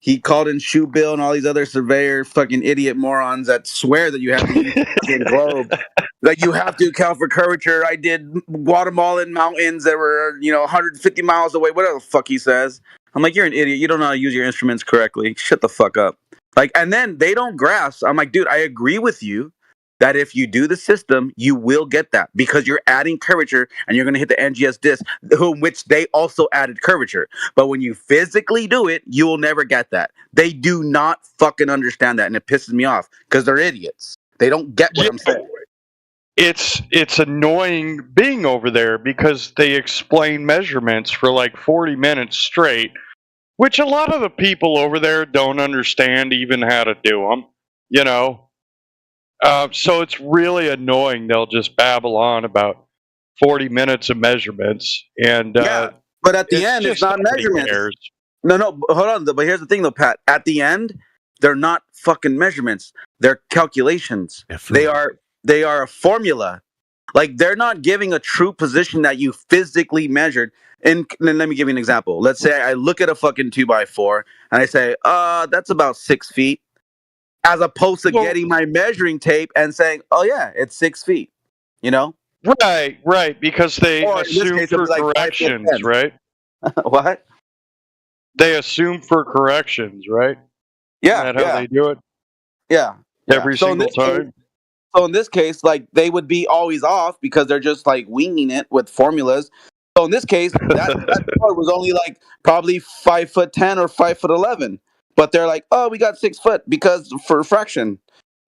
he called in Shoe Bill and all these other surveyor fucking idiot morons that swear that you have to use the fucking globe. Like, you have to account for curvature. I did Guatemalan mountains that were, 150 miles away, whatever the fuck he says. I'm like, you're an idiot. You don't know how to use your instruments correctly. Shut the fuck up. Like, and then they don't grasp. I'm like, dude, I agree with you that if you do the system, you will get that because you're adding curvature and you're going to hit the NGS disc, which they also added curvature. But when you physically do it, you will never get that. They do not fucking understand that, and it pisses me off because they're idiots. They don't get what I'm saying.
It's annoying being over there because they explain measurements for like 40 minutes straight, which a lot of the people over there don't understand even how to do them, So it's really annoying. They'll just babble on about 40 minutes of measurements. And
but at the end, it's not measurements. No, hold on. But here's the thing, though, Pat. At the end, they're not fucking measurements. They're calculations. They are a formula. Like, they're not giving a true position that you physically measured. And let me give you an example. Let's say I look at a fucking 2x4 and I say, that's about 6 feet. As opposed to getting my measuring tape and saying, oh, yeah, it's 6 feet.
Right, because they
Or in this
assume
case, it'll
for
be like 5 foot
corrections,
10.
right?
What?
They assume for corrections, right?
Yeah,
Isn't that how
yeah,
they do it
yeah.
every
So in
single
this case,
time?
like they would be always off because they're just like winging it with formulas. So in this case, that board was only like probably 5'10" or 5'11", but they're like, oh, we got 6 foot because for fraction.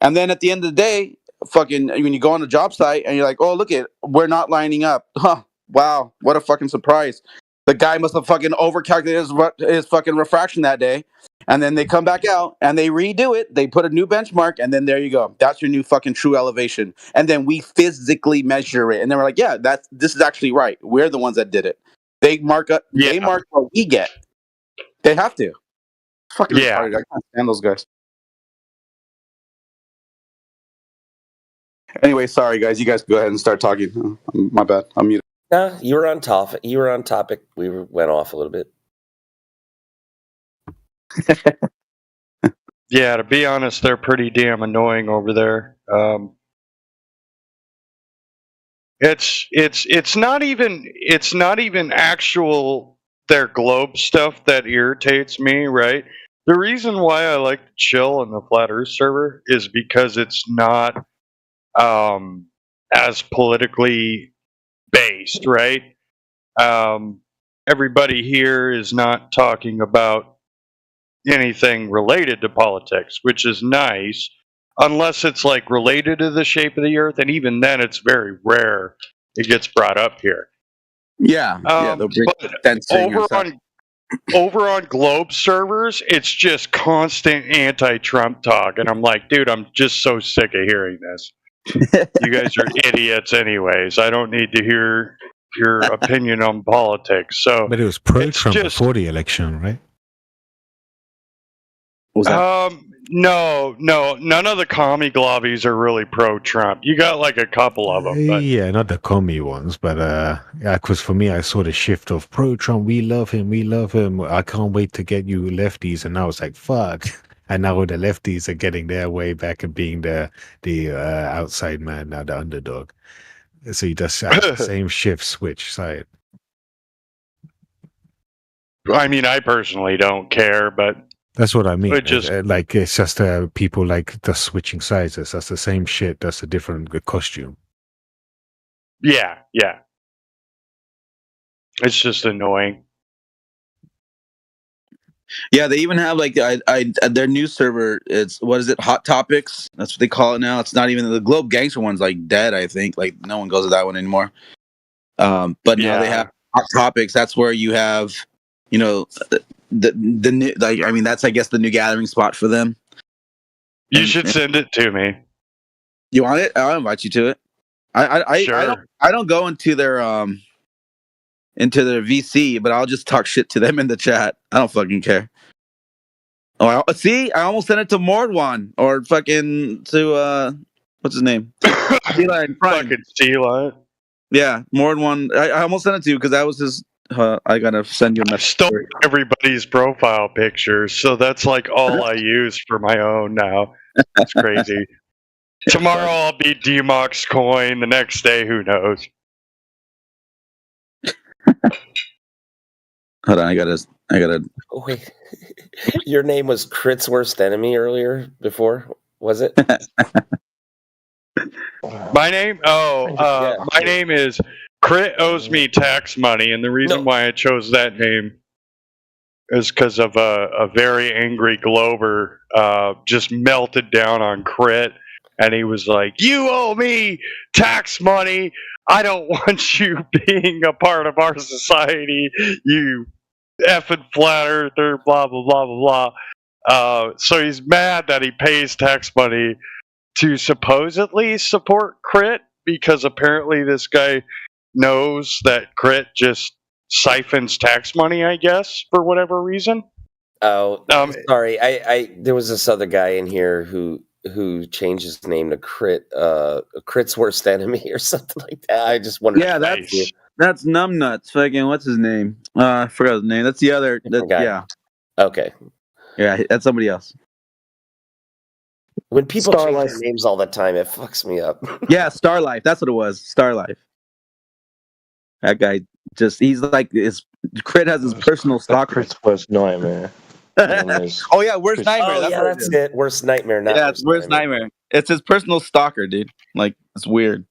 And then at the end of the day, fucking when you go on the job site and you're like, oh, look it, we're not lining up. Huh? Wow, what a fucking surprise. The guy must have fucking overcalculated his fucking refraction that day. And then they come back out and they redo it. They put a new benchmark, and then there you go. That's your new fucking true elevation. And then we physically measure it. And then we're like, yeah, this is actually right. We're the ones that did it. They mark up. They mark what we get. They have to. Fucking retarded. I can't stand those guys. Anyway, sorry guys. You guys go ahead and start talking. My bad. I'm muted.
Nah, you were on topic. You were on topic. We went off a little bit.
Yeah, to be honest, they're pretty damn annoying over there. It's not even actual their globe stuff that irritates me, right? The reason why I like to chill on the Flat Earth server is because it's not as politically based, right? Everybody here is not talking about anything related to politics, which is nice, unless it's like related to the shape of the earth, and even then it's very rare it gets brought up here.
Yeah, they'll bring
But over on Globe servers, it's just constant anti-Trump talk, and I'm like, dude, I'm just so sick of hearing this. You guys are idiots anyways. I don't need to hear your opinion on politics. So
But it was pro-Trump before the election, right?
No, none of the commie globbies are really pro-Trump. You got like a couple of them, but
Yeah, not the commie ones, but yeah, because for me, I saw the shift of pro-Trump. We love him. I can't wait to get you lefties, and now it's like fuck. And now the lefties are getting their way back and being the outside man, now the underdog. So you just have the same shift switch side.
I mean, I personally don't care, but
That's what I mean.
It just-
Like it's just people like just switching sizes. That's the same shit. That's a different costume.
yeah. It's just annoying.
Yeah, they even have like their news server. It's what is it? Hot Topics. That's what they call it now. It's not even the Globe Gangster one's like dead. I think like no one goes to that one anymore. But now they have Hot Topics. That's where you have, you know, the new, like I mean that's I guess the new gathering spot for them.
You should send it to me.
You want it? I'll invite you to it. I don't go into their VC, but I'll just talk shit to them in the chat. I don't fucking care. Oh, I almost sent it to Mordwan or fucking to what's his name? Sea-Lion Prime.
Fucking Sea-Lion.
Yeah, Mordwan. I almost sent it to you because that was his. I gotta send you a message.
Stole everybody's profile pictures, so that's like all I use for my own now. It's crazy. Tomorrow I'll be Demox Coin. The next day, who knows?
Hold on, I gotta.
Oh, wait. Your name was Crit's worst enemy earlier before, was it?
My name? My name is Crit owes me tax money, and the reason why I chose that name is because of a very angry Glober just melted down on Crit, and he was like, "You owe me tax money. I don't want you being a part of our society, you effing flat earther, blah, blah, blah, blah, blah." So he's mad that he pays tax money to supposedly support Crit, because apparently this guy knows that Crit just siphons tax money, I guess, for whatever reason.
Oh, sorry. I there was this other guy in here who changed his name to Crit's worst enemy or something like that. I just wondered.
Yeah, that's Numbnuts. Fucking what's his name? I forgot his name. That's the other.
guy.
Yeah.
Okay.
Yeah, that's somebody else.
When people
Star
change
Life.
their names all the time, it fucks me up.
Yeah, Star Life. That's what it was. Star Life. That guy he's like Crit has his personal stalker.
Crit's worst nightmare.
Oh yeah, worst nightmare.
Oh
That's
yeah,
what
that's it. Worst nightmare, not
Yeah,
worst
it's worst nightmare. It's his personal stalker, dude. Like it's weird.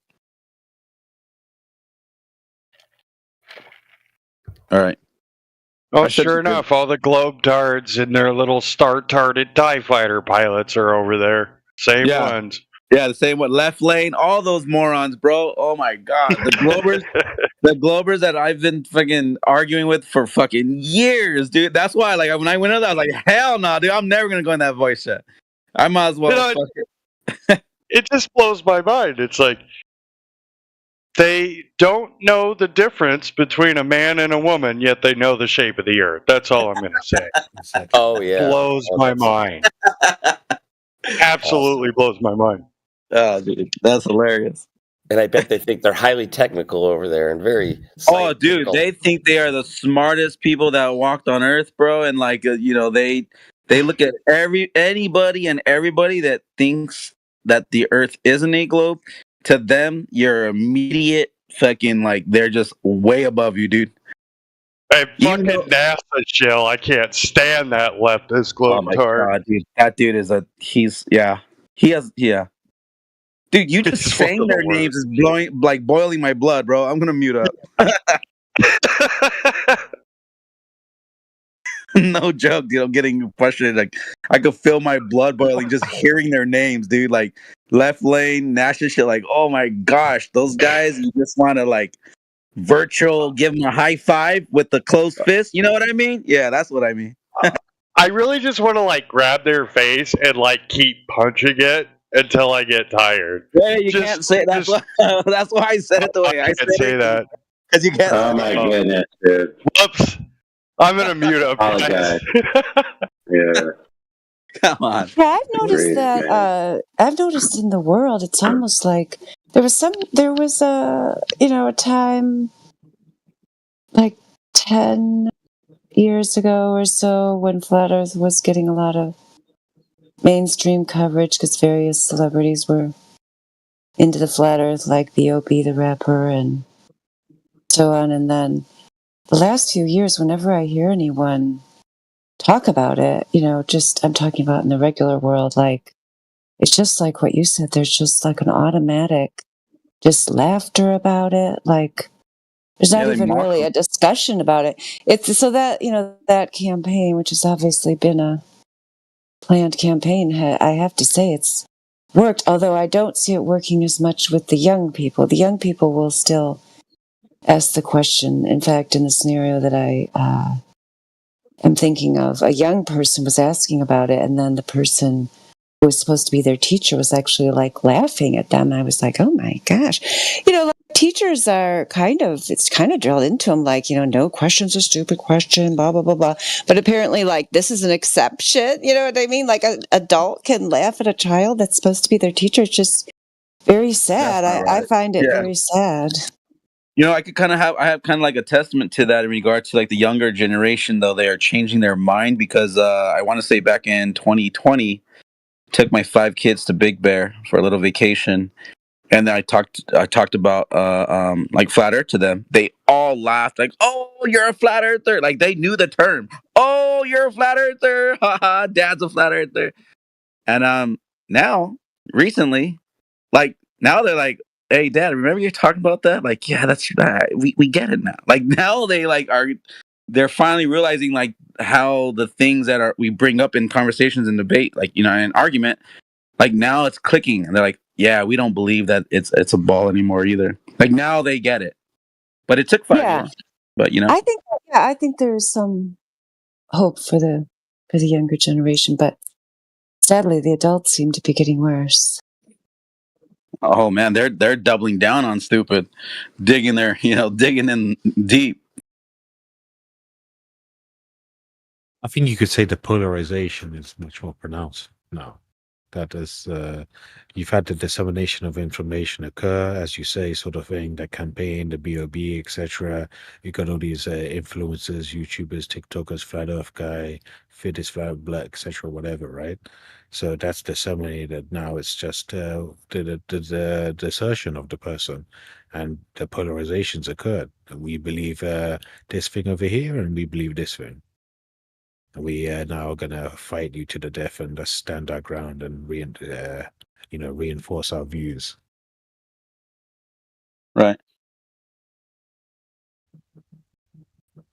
All right.
Oh,
I said
sure
you did.
enough, all the Globetards and their little star-tarded TIE fighter pilots are over there. Same
Yeah.
ones.
Yeah, the same one. Left Lane, all those morons, bro. Oh my god. The Globers that I've been fucking arguing with for fucking years, dude. That's why like when I went up, I was like, hell no, dude, I'm never gonna go in that voice chat. I might as well
You know, it just blows my mind. It's like they don't know the difference between a man and a woman, yet they know the shape of the earth. That's all I'm going to say.
Oh yeah,
blows my mind. Absolutely blows my mind.
Oh, dude, that's hilarious.
And I bet they think they're highly technical over there and very.
Oh, dude, they think they are the smartest people that walked on Earth, bro. And like, they look at anybody and everybody that thinks that the Earth isn't a globe. To them, you're immediate fucking like they're just way above you, dude.
Hey, fucking NASA shill. I can't stand that leftist
Oh my
globetard.
god, dude, that dude is Dude, you just saying their names is boiling my blood, bro. I'm gonna mute up. No joke, dude. I'm getting frustrated. Like I could feel my blood boiling just hearing their names, dude. Like Left Lane, Nash and shit. Like, oh my gosh, those guys. You just want to like give them a high five with the closed fist. You know what I mean? Yeah, that's what I mean.
I really just want to like grab their face and like keep punching it until I get tired.
Yeah, you can't say that's why I said it the way I
can't say that.
Because you can't.
Oh my goodness, dude.
Whoops. I'm gonna mute up.
Apologize. Yeah.
Come on.
Yeah, I've noticed that. I've noticed in the world, it's almost like there was a time like 10 years ago or so when Flat Earth was getting a lot of mainstream coverage because various celebrities were into the Flat Earth, like B.O.B. the rapper and so on. And then the last few years, whenever I hear anyone talk about it, I'm talking about in the regular world, like, it's just like what you said, there's just like an automatic just laughter about it. Like, there's not even really a discussion about it. It's so that, that campaign, which has obviously been a planned campaign, I have to say it's worked, although I don't see it working as much with the young people. The young people will still ask the question. In fact, in the scenario that I am thinking of, a young person was asking about it, and then the person who was supposed to be their teacher was actually like laughing at them. I was like, oh my gosh. Like, teachers are it's kind of drilled into them, like, no question's a stupid question, blah, blah, blah, blah. But apparently, like, this is an exception. You know what I mean? Like, an adult can laugh at a child that's supposed to be their teacher. It's just very sad. I find it very sad.
I have kind of like a testament to that in regard to like the younger generation, though. They are changing their mind because I want to say back in 2020, took my 5 kids to Big Bear for a little vacation. And then I talked about like Flat Earth to them. They all laughed like, "Oh, you're a Flat Earther!" Like they knew the term. "Oh, you're a Flat Earther!" Haha, Dad's a Flat Earther. And now, recently, like now they're like, "Hey, Dad, remember you're talking about that?" Like, yeah, that's we get it now. Like now they're finally realizing like how the things that we bring up in conversations and debate, like in an argument, like now it's clicking, and they're like, yeah, we don't believe that it's a ball anymore either. Like now they get it, but it took 5 years. But
I think there's some hope for the younger generation, but sadly, the adults seem to be getting worse.
Oh man, they're doubling down on stupid, digging in deep.
I think you could say the polarization is much more pronounced now. That is, you've had the dissemination of information occur, as you say, sort of thing, the campaign, the B.O.B., etc. You got all these influencers, YouTubers, TikTokers, Flat Earth Guy, Fit is Flat Black, etc., whatever, right? So that's disseminated. Now it's just the assertion of the person, and the polarizations occurred. We believe this thing over here, and we believe this thing. And we are now gonna fight you to the death and just stand our ground and reinforce our views.
Right.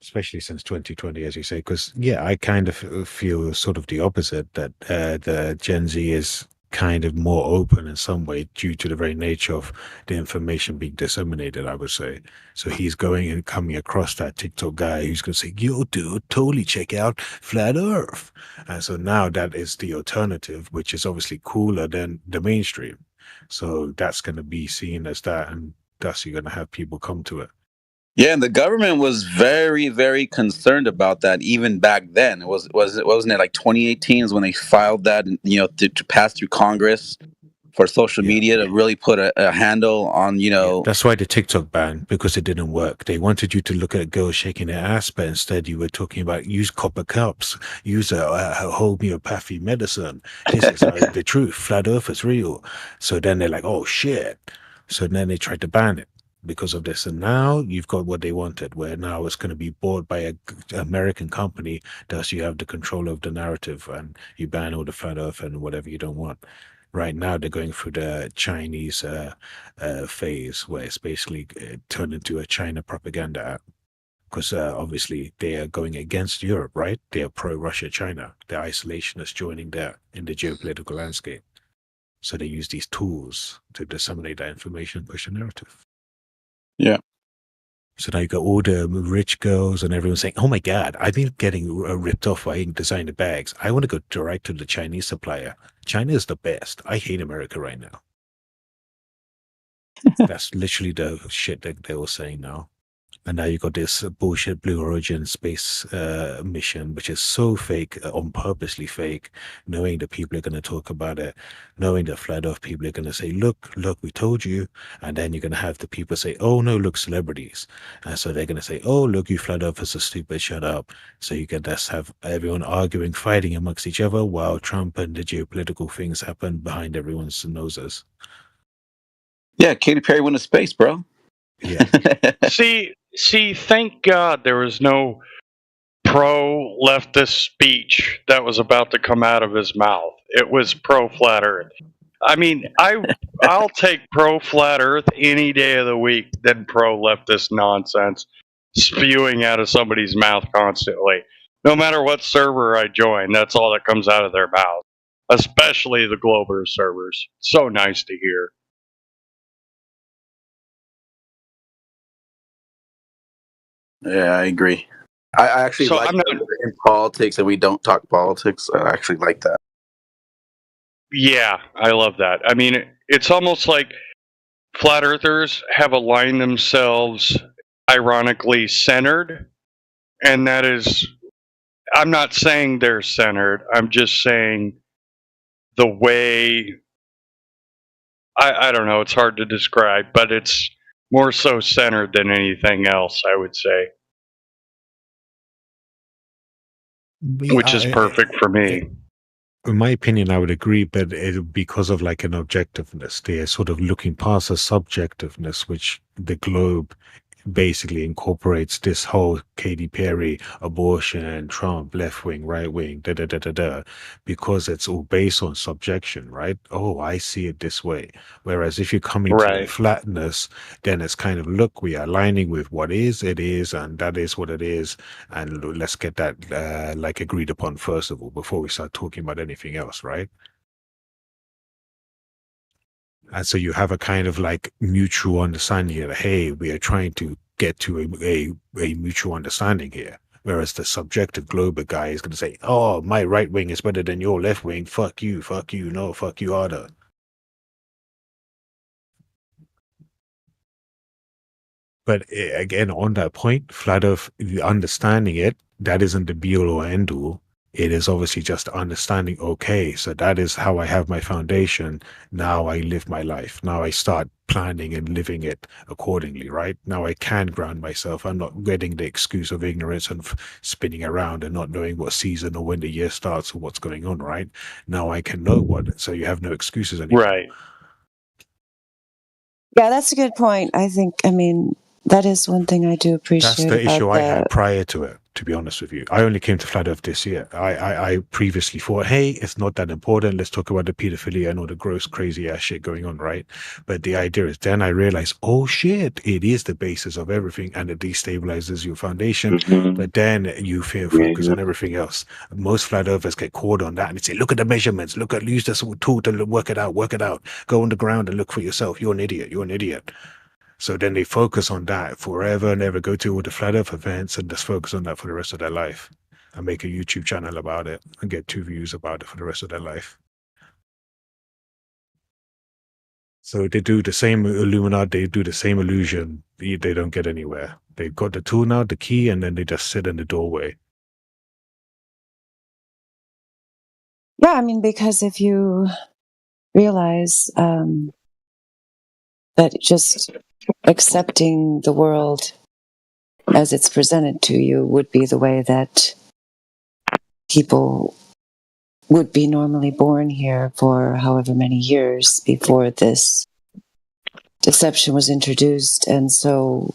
Especially since 2020, as you say, because I kind of feel sort of the opposite, that the Gen Z is kind of more open in some way due to the very nature of the information being disseminated, I would say. So he's going and coming across that TikTok guy who's going to say, yo, dude, totally check out Flat Earth. And so now that is the alternative, which is obviously cooler than the mainstream. So that's going to be seen as that, and thus you're going to have people come to it.
Yeah, and the government was very, very concerned about that even back then. Wasn't it like 2018 is when they filed that, to pass through Congress for social media to really put a handle on,
That's why the TikTok ban, because it didn't work. They wanted you to look at girls shaking their ass, but instead you were talking about use copper cups, use a homeopathy medicine. This is the truth. Flat Earth is real. So then they're like, oh shit. So then they tried to ban it because of this. And now you've got what they wanted, where now it's going to be bought by an American company. Thus you have the control of the narrative, and you ban all the Flat Earth and whatever you don't want. Right now, they're going through the Chinese phase, where it's basically turned into a China propaganda app. Because obviously they are going against Europe, right? They are pro-Russia, China. The isolationists joining there in the geopolitical landscape. So they use these tools to disseminate that information, push a narrative.
Yeah.
So now you got all the rich girls and everyone saying, oh my God, I've been getting ripped off by designer bags. I want to go direct to the Chinese supplier. China is the best. I hate America right now. That's literally the shit that they were saying now. And now you got this bullshit Blue Origin space mission, which is so fake, on purposely fake, knowing that people are going to talk about it, knowing that Flat Earth people are going to say, look, we told you. And then you're going to have the people say, oh, no, look, celebrities. And so they're going to say, oh, look, you Flat Earthers are stupid, shut up. So you can just have everyone arguing, fighting amongst each other while Trump and the geopolitical things happen behind everyone's noses.
Yeah, Katy Perry went to space, bro.
Yeah.
See, thank God there was no pro-leftist speech that was about to come out of his mouth. It was pro-flat Earth. I mean, I'll take pro-flat Earth any day of the week than pro-leftist nonsense spewing out of somebody's mouth constantly. No matter what server I join, that's all that comes out of their mouth. Especially the Glober servers. So nice to hear.
Yeah, I agree. I actually like that we're in politics and we don't talk politics. I actually like that.
Yeah, I love that. I mean, it's almost like flat earthers have aligned themselves ironically centered, and that is, I'm not saying they're centered, I'm just saying the way, I don't know, it's hard to describe, but it's more so centered than anything else, I would say. Which is perfect for me.
In my opinion, I would agree, but because of like an objectiveness, they're sort of looking past a subjectiveness, which the Globe basically incorporates this whole Katy Perry, abortion, Trump, left wing, right wing, because it's all based on subjection, right? Oh, I see it this way. Whereas if you're coming to flatness, then it's kind of, look, we are aligning with what is, it is, and that is what it is. And let's get that like agreed upon first of all, before we start talking about anything else, right? And so you have a kind of like mutual understanding here. Hey, we are trying to get to a mutual understanding here. Whereas the subjective global guy is going to say, oh, my right wing is better than your left wing. Fuck you, no, fuck you harder. But again, on that point, flat earth, understanding it, that isn't the be all or end all. It is obviously just understanding, okay, so that is how I have my foundation. Now I live my life. Now I start planning and living it accordingly, right? Now I can ground myself. I'm not getting the excuse of ignorance and spinning around and not knowing what season or when the year starts or what's going on, right? Now I can know what, so you have no excuses anymore.
Right.
Yeah, that's a good point. I mean, that is one thing I do appreciate.
That's the issue
about
I had prior to it, to be honest with you. I only came to Flat Earth this year. I previously thought, hey, it's not that important. Let's talk about the pedophilia and all the gross, crazy ass shit going on, right? But the idea is then I realized, oh shit, it is the basis of everything and it destabilizes your foundation. But then you focus on everything else. Most Flat Earthers get caught on that and they say, look at the measurements, use this tool to work it out. Go on the ground and look for yourself. You're an idiot. So then they focus on that forever and ever, go to all the Flat Earth events and just focus on that for the rest of their life and make a YouTube channel about it and get 2 views about it for the rest of their life. So they do the same Illuminati, they do the same illusion. They don't get anywhere. They've got the tool now, the key, and then they just sit in the doorway.
Yeah, I mean, because if you realize that just accepting the world as it's presented to you would be the way that people would be normally born here for however many years before this deception was introduced. And so,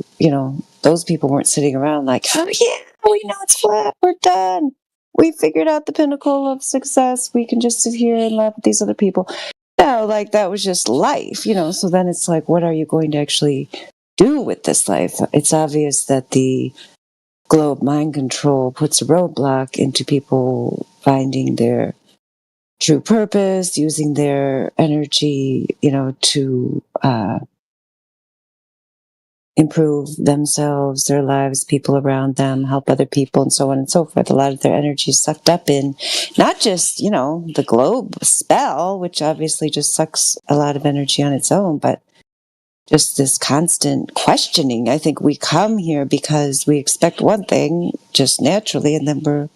those people weren't sitting around like, oh yeah, we know it's flat, we're done. We figured out the pinnacle of success. We can just sit here and laugh at these other people. No, like that was just life, so then it's like, what are you going to actually do with this life? It's obvious that the globe mind control puts a roadblock into people finding their true purpose, using their energy, to improve themselves, their lives, people around them, help other people, and so on and so forth. A lot of their energy is sucked up in not just, the globe spell, which obviously just sucks a lot of energy on its own, but just this constant questioning. I think we come here because we expect one thing just naturally, and then we're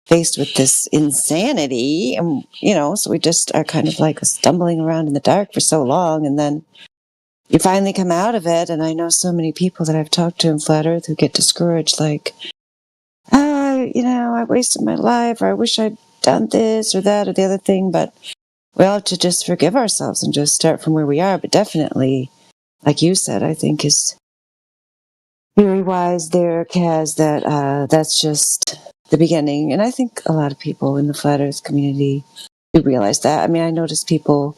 faced with this insanity, and, so we just are kind of like stumbling around in the dark for so long, and then you finally come out of it. And I know so many people that I've talked to in Flat Earth who get discouraged, like, I wasted my life, or I wish I'd done this or that or the other thing. But we all have to just forgive ourselves and just start from where we are. But definitely, like you said, I think is very wise there, Kaz, that that's just the beginning. And I think a lot of people in the Flat Earth community do realize that. I mean, I notice people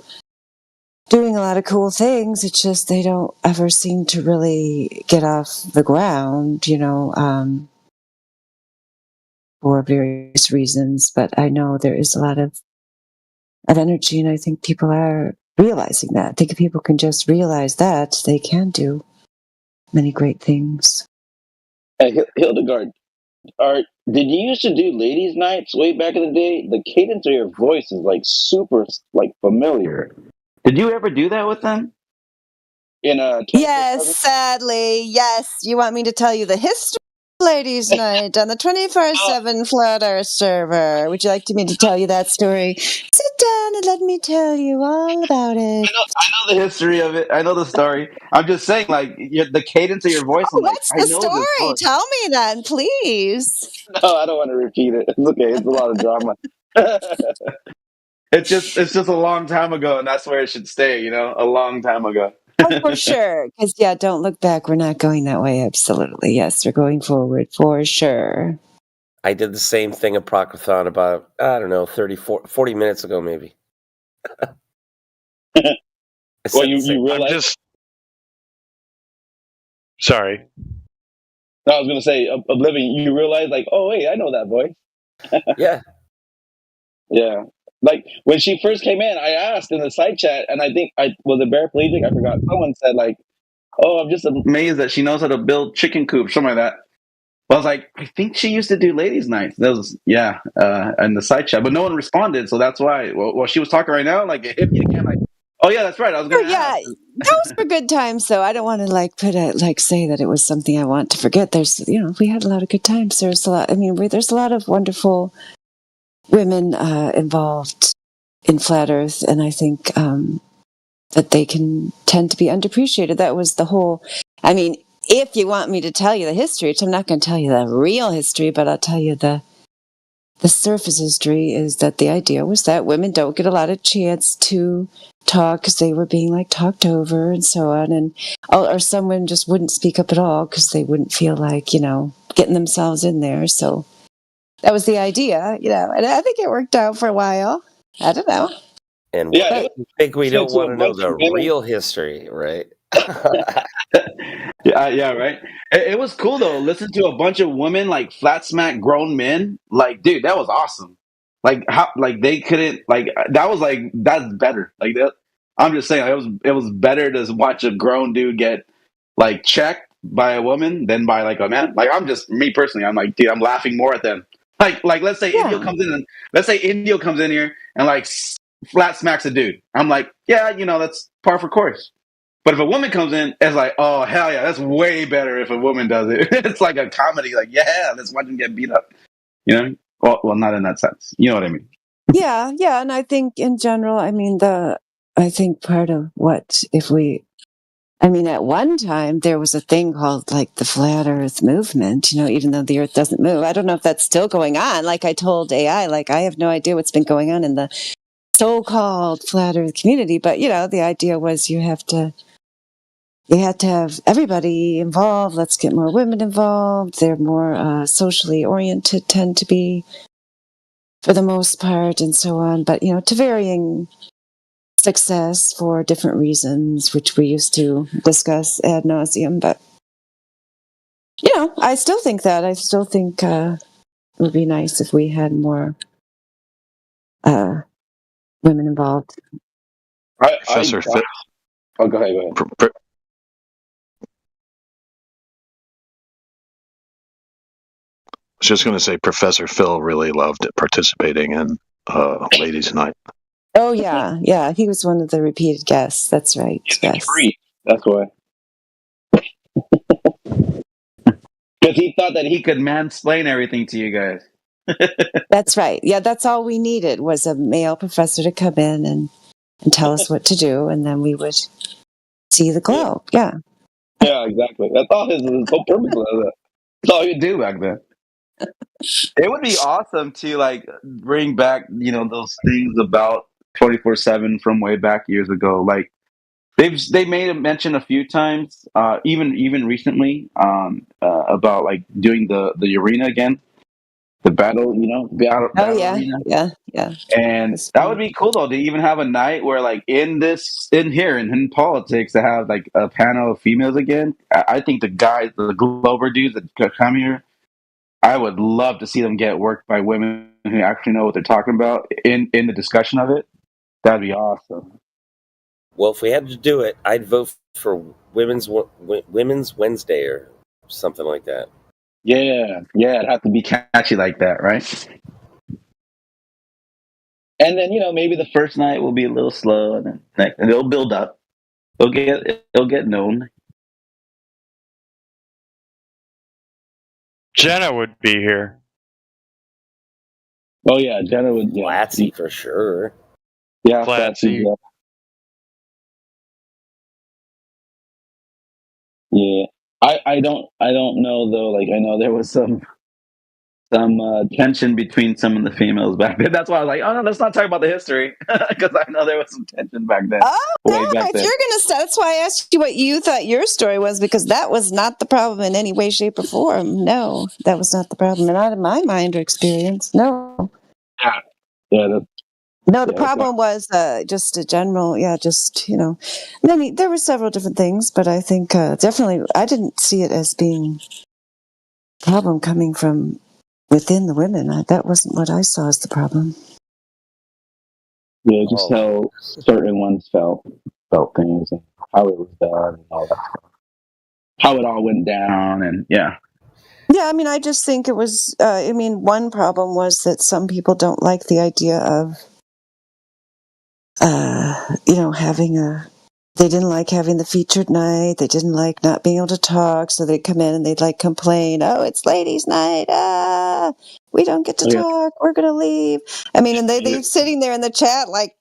doing a lot of cool things. It's just they don't ever seem to really get off the ground, for various reasons. But I know there is a lot of energy, and I think people are realizing that. I think if people can just realize that, they can do many great things.
Hey, Hildegard, did you used to do ladies' nights way back in the day? The cadence of your voice is super familiar. Did you ever do that with them?
Yes, sadly, yes. You want me to tell you the history of Ladies' Night on the 24/7 Flat Earth server? Would you like me to tell you that story? Sit down and let me tell you all about it.
I know the history of it. I know the story. I'm just saying, the cadence of your voice. I'm like,
What's the story? Tell me then, please.
No, I don't want to repeat it. It's okay. It's a lot of drama.
It's just a long time ago, and that's where it should stay. A long time ago.
Oh, for sure. Because, don't look back. We're not going that way. Absolutely. Yes, we're going forward for sure.
I did the same thing at Procrathon about, 40 minutes ago, maybe.
Well, you realize...
Sorry.
No, I was going to say, Oblivion, you realize, oh, wait, I know that voice.
Yeah.
Yeah. When she first came in, I asked in the side chat, and I think was it paraplegic? I forgot. Someone said, oh, I'm just amazed that she knows how to build chicken coops, something like that. But I was like, I think she used to do ladies' nights. That was, in the side chat. But no one responded, so that's why. Well, she was talking right now, it hit me again, oh, yeah, that's right. I was going to ask.
Those were good times, though. I don't want to say that it was something I want to forget. There's, we had a lot of good times. There's a lot. I mean, there's a lot of wonderful women involved in flat Earth, and I think that they can tend to be underappreciated. That was the whole. I mean, if you want me to tell you the history, which I'm not going to tell you the real history, but I'll tell you the surface history, is that the idea was that women don't get a lot of chance to talk because they were being like talked over and so on, and or some women just wouldn't speak up at all because they wouldn't feel like getting themselves in there. So that was the idea, and I think it worked out for a while. I don't know.
And
Yeah,
what, you think we don't
to a
want to know
bunch
the
of women.
real history, right?
Yeah, right. It was cool though. Listen to a bunch of women like flat smack grown men. Like, dude, that was awesome. Like how they couldn't that was that's better. Like that. I'm just saying it was better to watch a grown dude get like checked by a woman than by like a man. Like I'm just me personally. I'm like, dude, I'm laughing more at them. Like let's say Indio comes in and let's say Indio comes in here and like flat smacks a dude. I'm like, yeah, that's par for course. But if a woman comes in, it's like, oh hell yeah, that's way better if a woman does it. It's like a comedy, like yeah, let's watch him get beat up. Well, not in that sense. You know what I mean?
Yeah, and I think in general, I mean I think part of what at one time there was a thing called like the flat Earth movement. Even though the Earth doesn't move, I don't know if that's still going on. Like I told AI, like I have no idea what's been going on in the so-called flat Earth community, but the idea was you had to have everybody involved. Let's get more women involved. They're more socially oriented, tend to be for the most part, and so on. But to varying success for different reasons, which we used to discuss ad nauseum. But I still think that. I still think it would be nice if we had more women involved.
Professor Phil. Oh, go ahead.
I was just going to say Professor Phil really loved participating in Ladies' Night.
Oh, yeah. He was one of the repeated guests. That's right. Yes.
Free. That's why. Because he thought that he could mansplain everything to you guys.
That's right. Yeah, that's all we needed was a male professor to come in and tell us what to do, and then we would see the globe. Yeah.
Yeah, exactly. That's all his whole purpose was.
That's all you do back then. It would be awesome to like bring back, those things about 24/7 from way back years ago. Like they made a mention a few times, even recently, about like doing the arena again, the battle, battle arena.
Yeah.
And that would be cool though to even have a night where like in politics to have like a panel of females again. I think the guys, the Glover dudes that come here, I would love to see them get worked by women who actually know what they're talking about in the discussion of it. That'd be awesome.
Well, if we had to do it, I'd vote for Women's Wednesday or something like that.
Yeah, it'd have to be catchy like that, right? And then maybe the first night will be a little slow, and then it'll build up. It'll get known.
Jenna would be here.
Oh yeah, Jenna would. Yeah.
Flatsy for sure.
Yeah,
Flatsy.
Yeah. I don't know though. Like I know there was some
tension between some of the females back then. That's why I was like, oh no, let's not talk about the history, because I know there was some tension back then.
Oh no! If you're gonna start, that's why I asked you what you thought your story was, because that was not the problem in any way, shape, or form. No, that was not the problem, not in my mind or experience. No.
Yeah.
No, the problem was just a general, there were several different things, but I think definitely I didn't see it as being a problem coming from within the women. That wasn't what I saw as the problem.
Yeah, just how certain ones felt things and how it was done and all that stuff.
How it all went down and yeah.
Yeah, I just think it was, one problem was that some people don't like the idea of, having they didn't like having the featured night. They didn't like not being able to talk. So they'd come in and they'd like complain, oh, it's ladies' night. We don't get to talk. We're going to leave. I mean, and they're sitting there in the chat, like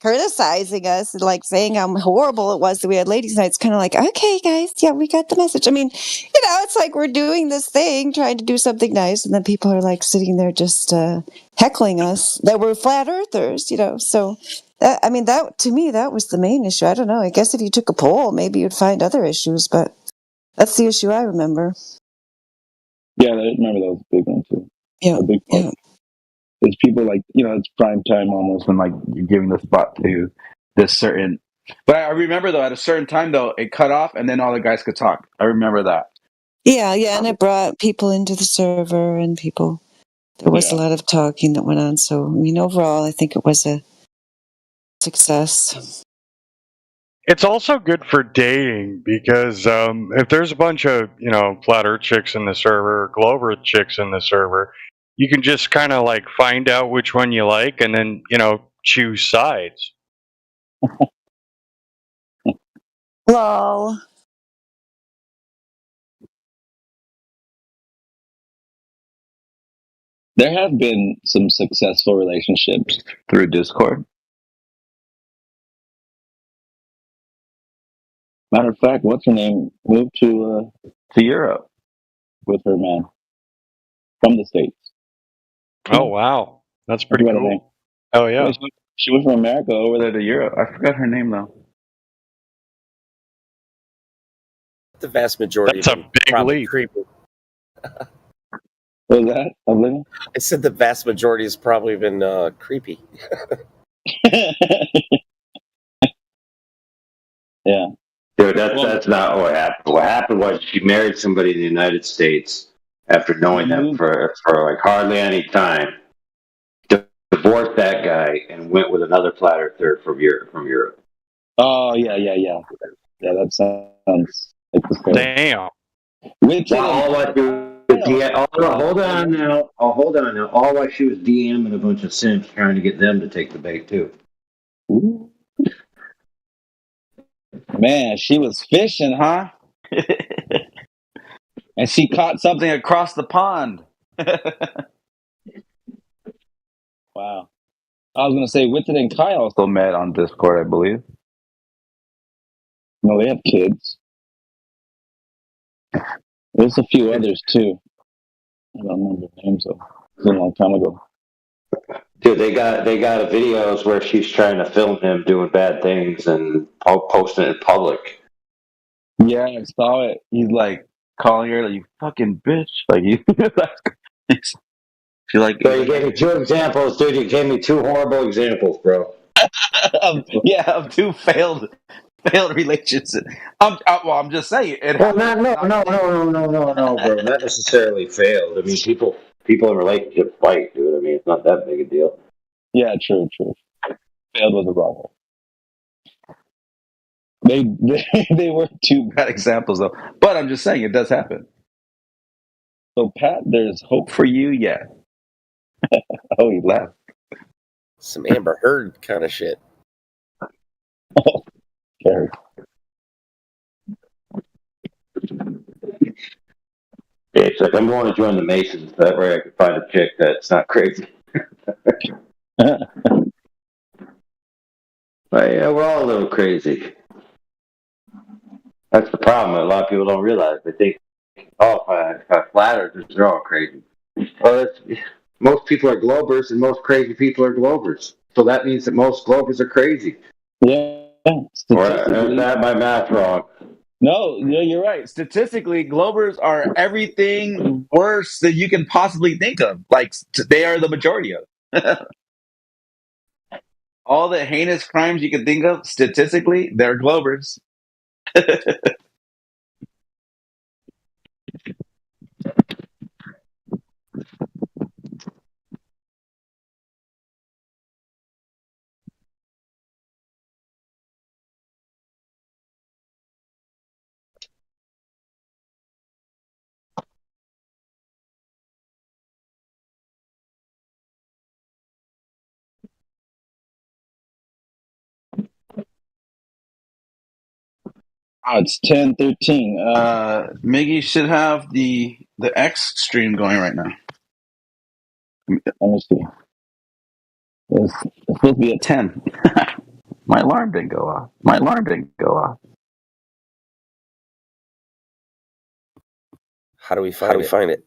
criticizing us and like saying how horrible it was that we had ladies' night. It's kind of like, okay, guys, yeah, we got the message. I mean, it's like we're doing this thing, trying to do something nice. And then people are like sitting there just heckling us that we're flat earthers, so. I mean, that to me, that was the main issue. I don't know. I guess if you took a poll, maybe you'd find other issues, but that's the issue I remember.
Yeah, I remember that was a big one too.
Yeah,
a big part. There's people like it's prime time almost when like you're giving the spot to this certain. But I remember though, at a certain time though, it cut off and then all the guys could talk. I remember that.
Yeah, and it brought people into the server and people. There was a lot of talking that went on. So I mean, overall, I think it was a success.
It's also good for dating because if there's a bunch of flat earth chicks in the server, or globe earth chicks in the server, you can just kind of like find out which one you like and then choose sides.
Lol.
There have been some successful relationships through Discord. Matter of fact, what's her name moved to Europe with her man from the States.
Oh wow, that's pretty cool. Oh yeah,
she went from America over there to Europe. I forgot her name though.
The vast majority
That's
of them probably
leap.
creepy.
What was that?
I said the vast majority has probably been creepy.
Yeah.
Dude, that's not what happened. What happened was she married somebody in the United States after knowing them for like hardly any time. Divorced that guy and went with another flat earther from Europe.
Oh yeah. Yeah, that sounds like the story.
Damn.
Hold on now. All while she was DMing a bunch of simps trying to get them to take the bait too.
Ooh. Man, she was fishing, huh? And she caught something across the pond. Wow. I was going to say, Witted and Kai also met on Discord, I believe. No, they have kids. There's a few others, too. I don't remember the names, though. It was a long time ago.
Dude, they got videos where she's trying to film him doing bad things and posting it in public.
Yeah, I saw it. He's like calling her, like, you fucking bitch. Like, she like.
So you gave me two examples, dude. You gave me two horrible examples, bro.
of two failed relationships. I'm just saying.
No, bro. Not necessarily failed. I mean, people in relationships fight, dude. I mean, it's not that big a deal.
Yeah, true. Failed was a wrong word. They were two bad examples, though. But I'm just saying, it does happen. So, Pat, there's hope for you yet. Oh, he laughed.
Some Amber Heard kind of shit.
Gary.
It's like I'm going to join the Masons. That way I can find a chick that's not crazy. Yeah, we're all a little crazy. That's the problem. A lot of people don't realize. They think, if I flat earthers, they're all crazy. Well, most people are globers, and most crazy people are globers. So that means that most globers are crazy.
Yeah.
Or is that my math wrong?
No, you're right. Statistically, globers are everything worse that you can possibly think of. Like, they are the majority of. All the heinous crimes you can think of, statistically, they're globers. Oh, it's 10:13. Miggy should have the X stream going right now. Let me see. It's supposed to be at 10. My alarm didn't go off.
How do we find it?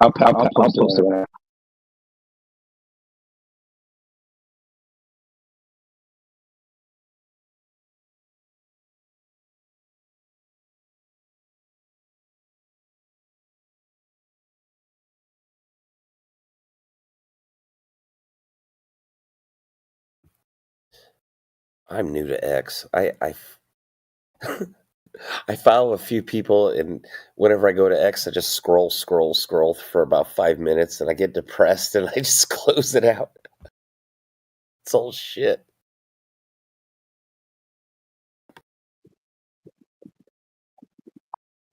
I'll post it right now.
I'm new to X. I follow a few people, and whenever I go to X, I just scroll for about 5 minutes, and I get depressed, and I just close it out. It's all shit.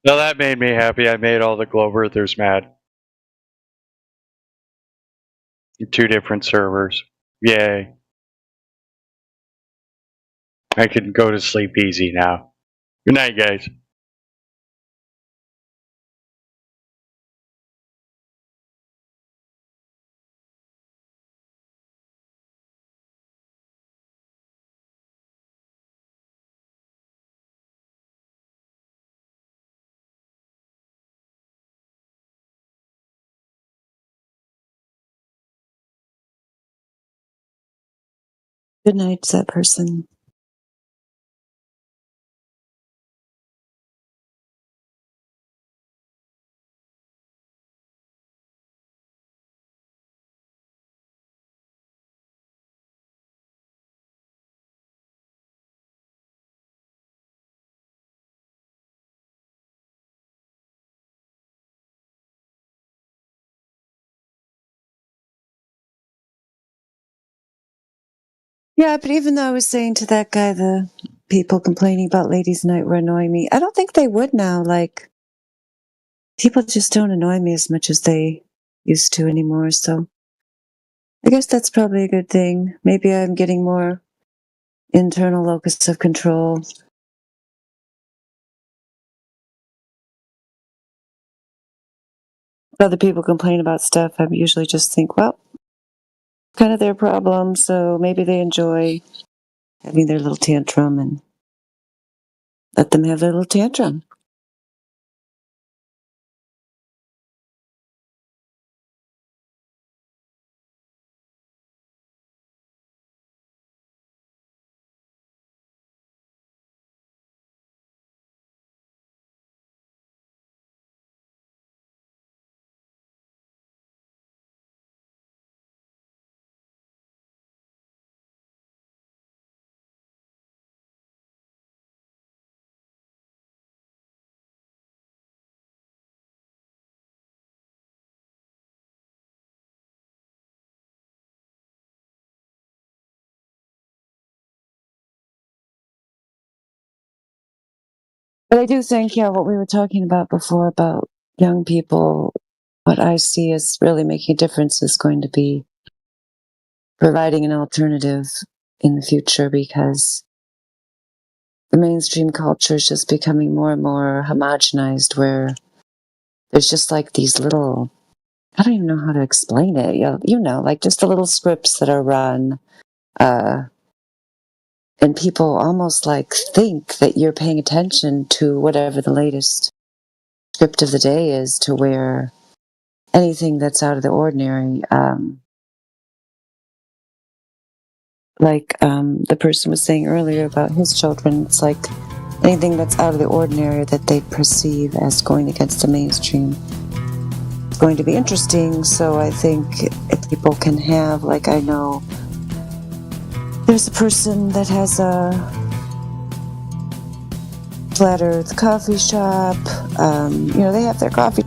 No, that made me happy. I made all the Glow-Earthers mad. 2 different servers. Yay. I can go to sleep easy now. Good night, guys.
Good night to that person. Yeah, but even though I was saying to that guy, the people complaining about ladies' night were annoying me, I don't think they would now. Like, people just don't annoy me as much as they used to anymore. So I guess that's probably a good thing. Maybe I'm getting more internal locus of control. Other people complain about stuff, I usually just think, well, kind of their problem, so maybe they enjoy having their little tantrum and let them have their little tantrum. But I do think, yeah, what we were talking about before about young people, what I see as really making a difference is going to be providing an alternative in the future, because the mainstream culture is just becoming more and more homogenized, where there's just like these little, I don't even know how to explain it. You know, like just the little scripts that are run, and people almost like think that you're paying attention to whatever the latest script of the day is, to where anything that's out of the ordinary, like the person was saying earlier about his children, it's like anything that's out of the ordinary that they perceive as going against the mainstream is going to be interesting. So I think if people can have, like, I know there's a person that has a Flat Earth coffee shop. You know, they have their coffee